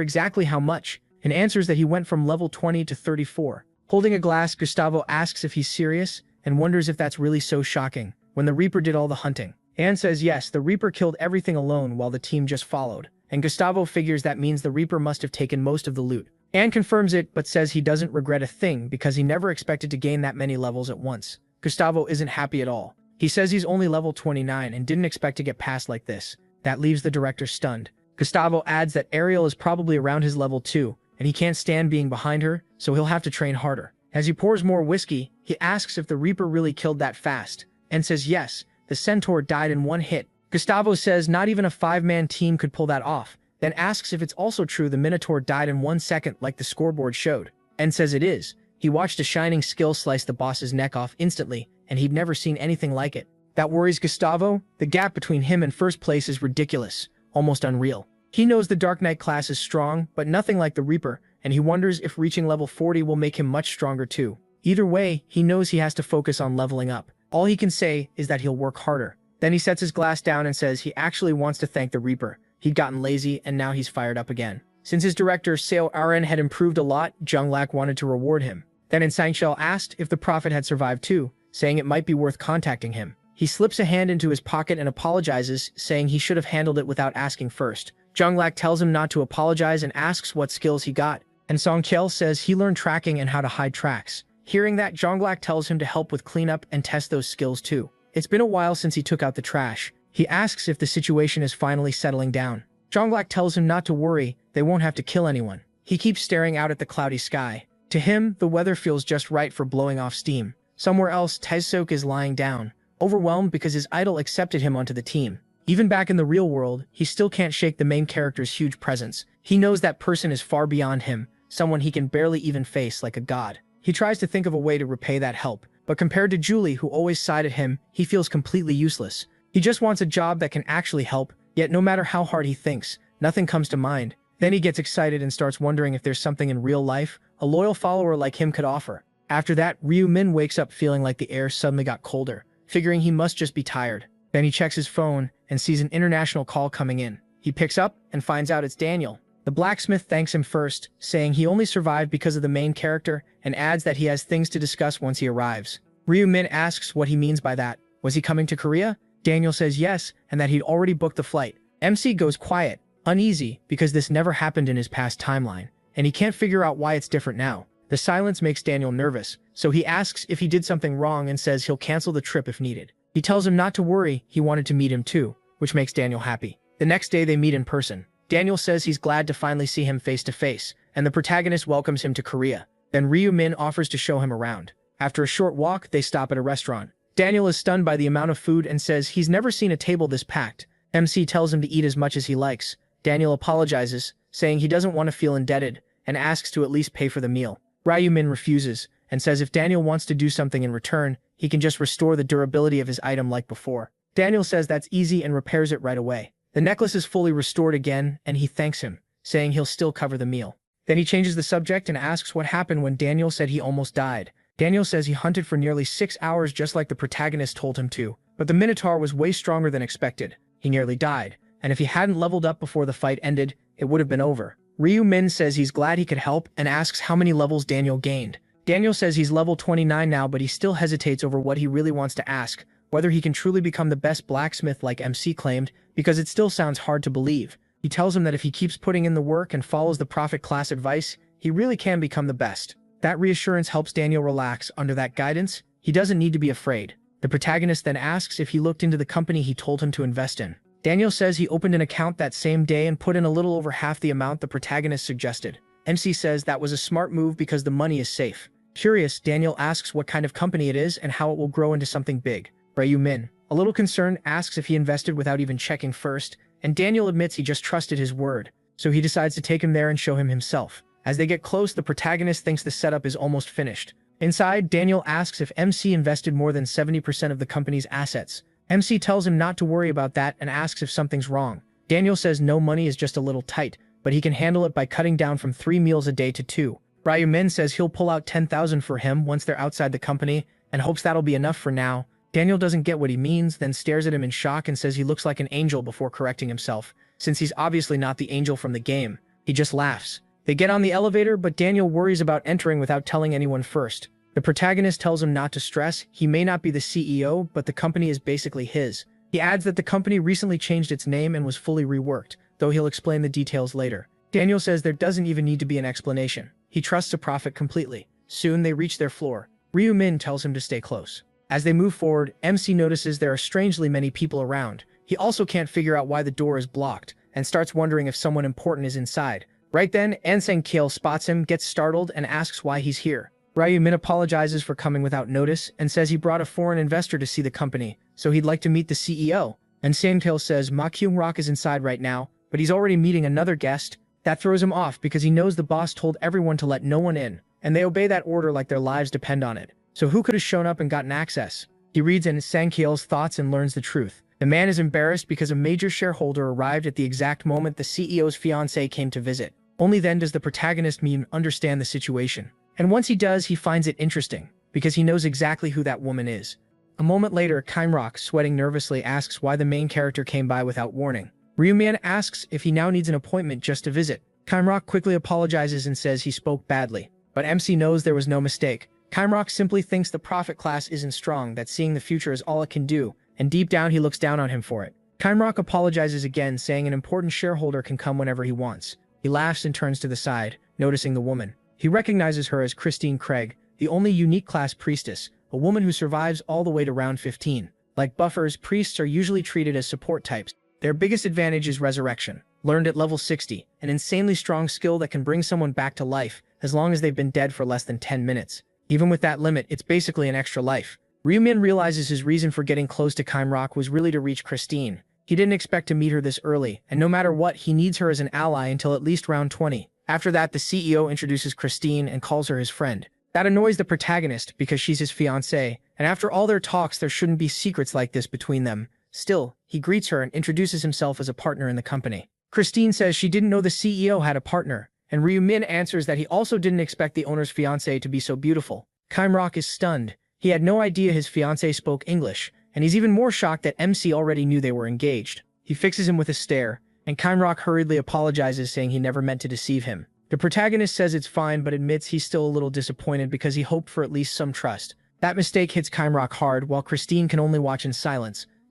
exactly how much, and answers that he went from level 20 to 34. Holding a glass, Gustavo asks if he's serious, and wonders if that's really so shocking, when the Reaper did all the hunting. Anne says yes, the Reaper killed everything alone while the team just followed, and Gustavo figures that means the Reaper must have taken most of the loot. Anne confirms it, but says he doesn't regret a thing because he never expected to gain that many levels at once. Gustavo isn't happy at all. He says he's only level 29 and didn't expect to get past like this. That leaves the director stunned. Gustavo adds that Ariel is probably around his level too, and he can't stand being behind her, so he'll have to train harder. As he pours more whiskey, he asks if the Reaper really killed that fast, and says yes, the Centaur died in one hit. Gustavo says not even a 5-man team could pull that off, then asks if it's also true the Minotaur died in 1 second like the scoreboard showed, and says it is. He watched a shining skill slice the boss's neck off instantly, and he'd never seen anything like it. That worries Gustavo. The gap between him and first place is ridiculous, almost unreal. He knows the Dark Knight class is strong, but nothing like the Reaper, and he wonders if reaching level 40 will make him much stronger too. Either way, he knows he has to focus on leveling up. All he can say is that he'll work harder. Then he sets his glass down and says he actually wants to thank the Reaper. He'd gotten lazy, and now he's fired up again. Since his director, Seo Aren, had improved a lot, Junglak wanted to reward him. Then Insangshell asked if the Prophet had survived too, saying it might be worth contacting him. He slips a hand into his pocket and apologizes, saying he should have handled it without asking first. Junglak tells him not to apologize and asks what skills he got. And Songchel says he learned tracking and how to hide tracks. Hearing that, Junglak tells him to help with cleanup and test those skills too. It's been a while since he took out the trash. He asks if the situation is finally settling down. Junglak tells him not to worry, they won't have to kill anyone. He keeps staring out at the cloudy sky. To him, the weather feels just right for blowing off steam. Somewhere else, Tezsok is lying down, overwhelmed because his idol accepted him onto the team. Even back in the real world, he still can't shake the main character's huge presence. He knows that person is far beyond him, someone he can barely even face like a god. He tries to think of a way to repay that help, but compared to Julie, who always sided him, he feels completely useless. He just wants a job that can actually help, yet no matter how hard he thinks, nothing comes to mind. Then he gets excited and starts wondering if there's something in real life a loyal follower like him could offer. After that, Ryu Min wakes up feeling like the air suddenly got colder, figuring he must just be tired. Then he checks his phone and sees an international call coming in. He picks up and finds out it's Daniel. The blacksmith thanks him first, saying he only survived because of the main character, and adds that he has things to discuss once he arrives. Ryu Min asks what he means by that. Was he coming to Korea? Daniel says yes, and that he'd already booked the flight. MC goes quiet, uneasy, because this never happened in his past timeline, and he can't figure out why it's different now. The silence makes Daniel nervous, so he asks if he did something wrong and says he'll cancel the trip if needed. He tells him not to worry, he wanted to meet him too, which makes Daniel happy. The next day they meet in person. Daniel says he's glad to finally see him face to face, and the protagonist welcomes him to Korea. Then Ryu Min offers to show him around. After a short walk, they stop at a restaurant. Daniel is stunned by the amount of food and says he's never seen a table this packed. MC tells him to eat as much as he likes. Daniel apologizes, saying he doesn't want to feel indebted, and asks to at least pay for the meal. Ryu Min refuses, and says if Daniel wants to do something in return, he can just restore the durability of his item like before. Daniel says that's easy and repairs it right away. The necklace is fully restored again, and he thanks him, saying he'll still cover the meal. Then he changes the subject and asks what happened when Daniel said he almost died. Daniel says he hunted for nearly 6 hours just like the protagonist told him to, but the Minotaur was way stronger than expected. He nearly died, and if he hadn't leveled up before the fight ended, it would have been over. Ryu Min says he's glad he could help and asks how many levels Daniel gained. Daniel says he's level 29 now, but he still hesitates over what he really wants to ask, whether he can truly become the best blacksmith like MC claimed, because it still sounds hard to believe. He tells him that if he keeps putting in the work and follows the Prophet class advice, he really can become the best. That reassurance helps Daniel relax. Under that guidance, he doesn't need to be afraid. The protagonist then asks if he looked into the company he told him to invest in. Daniel says he opened an account that same day and put in a little over half the amount the protagonist suggested. MC says that was a smart move because the money is safe. Curious, Daniel asks what kind of company it is and how it will grow into something big. Ryu Min, a little concerned, asks if he invested without even checking first, and Daniel admits he just trusted his word, so he decides to take him there and show him himself. As they get close, the protagonist thinks the setup is almost finished. Inside, Daniel asks if MC invested more than 70% of the company's assets. MC tells him not to worry about that and asks if something's wrong. Daniel says no, money is just a little tight, but he can handle it by cutting down from 3 meals a day to 2. Ryu Min says he'll pull out 10,000 for him once they're outside the company, and hopes that'll be enough for now. Daniel doesn't get what he means, then stares at him in shock and says he looks like an angel before correcting himself, since he's obviously not the angel from the game. He just laughs. They get on the elevator, but Daniel worries about entering without telling anyone first. The protagonist tells him not to stress. He may not be the CEO, but the company is basically his. He adds that the company recently changed its name and was fully reworked, though he'll explain the details later. Daniel says there doesn't even need to be an explanation. He trusts a prophet completely. Soon they reach their floor. Ryu Min tells him to stay close. As they move forward, MC notices there are strangely many people around. He also can't figure out why the door is blocked, and starts wondering if someone important is inside. Right then, Anseng Kiel spots him, gets startled, and asks why he's here. Ryu Min apologizes for coming without notice, and says he brought a foreign investor to see the company, so he'd like to meet the CEO. And Sangtail says Ma Kyung-rak is inside right now, but he's already meeting another guest. That throws him off because he knows the boss told everyone to let no one in, and they obey that order like their lives depend on it. So who could have shown up and gotten access? He reads in Sangkiel's thoughts and learns the truth. The man is embarrassed because a major shareholder arrived at the exact moment the CEO's fiancée came to visit. Only then does the protagonist Meme understand the situation. And once he does, he finds it interesting, because he knows exactly who that woman is. A moment later, Kimrock, sweating nervously, asks why the main character came by without warning. Ryuman asks if he now needs an appointment just to visit. Kimrock quickly apologizes and says he spoke badly, but MC knows there was no mistake. Kimrock simply thinks the prophet class isn't strong, that seeing the future is all it can do, and deep down he looks down on him for it. Kimrock apologizes again, saying an important shareholder can come whenever he wants. He laughs and turns to the side, noticing the woman. He recognizes her as Christine Craig, the only unique class priestess, a woman who survives all the way to round 15. Like buffers, priests are usually treated as support types. Their biggest advantage is resurrection, learned at level 60, an insanely strong skill that can bring someone back to life, as long as they've been dead for less than 10 minutes. Even with that limit, it's basically an extra life. Ryumin realizes his reason for getting close to Kimrock was really to reach Christine. He didn't expect to meet her this early, and no matter what, he needs her as an ally until at least round 20. After that, the CEO introduces Christine and calls her his friend. That annoys the protagonist because she's his fiancée, and after all their talks, there shouldn't be secrets like this between them. Still, he greets her and introduces himself as a partner in the company. Christine says she didn't know the CEO had a partner, and Ryu Min answers that he also didn't expect the owner's fiancée to be so beautiful. Kimrock is stunned. He had no idea his fiancée spoke English, and he's even more shocked that MC already knew they were engaged. He fixes him with a stare, and Kimrock hurriedly apologizes, saying he never meant to deceive him. The protagonist says it's fine, but admits he's still a little disappointed because he hoped for at least some trust. That mistake hits Kimrock hard, while Christine can only watch in silence.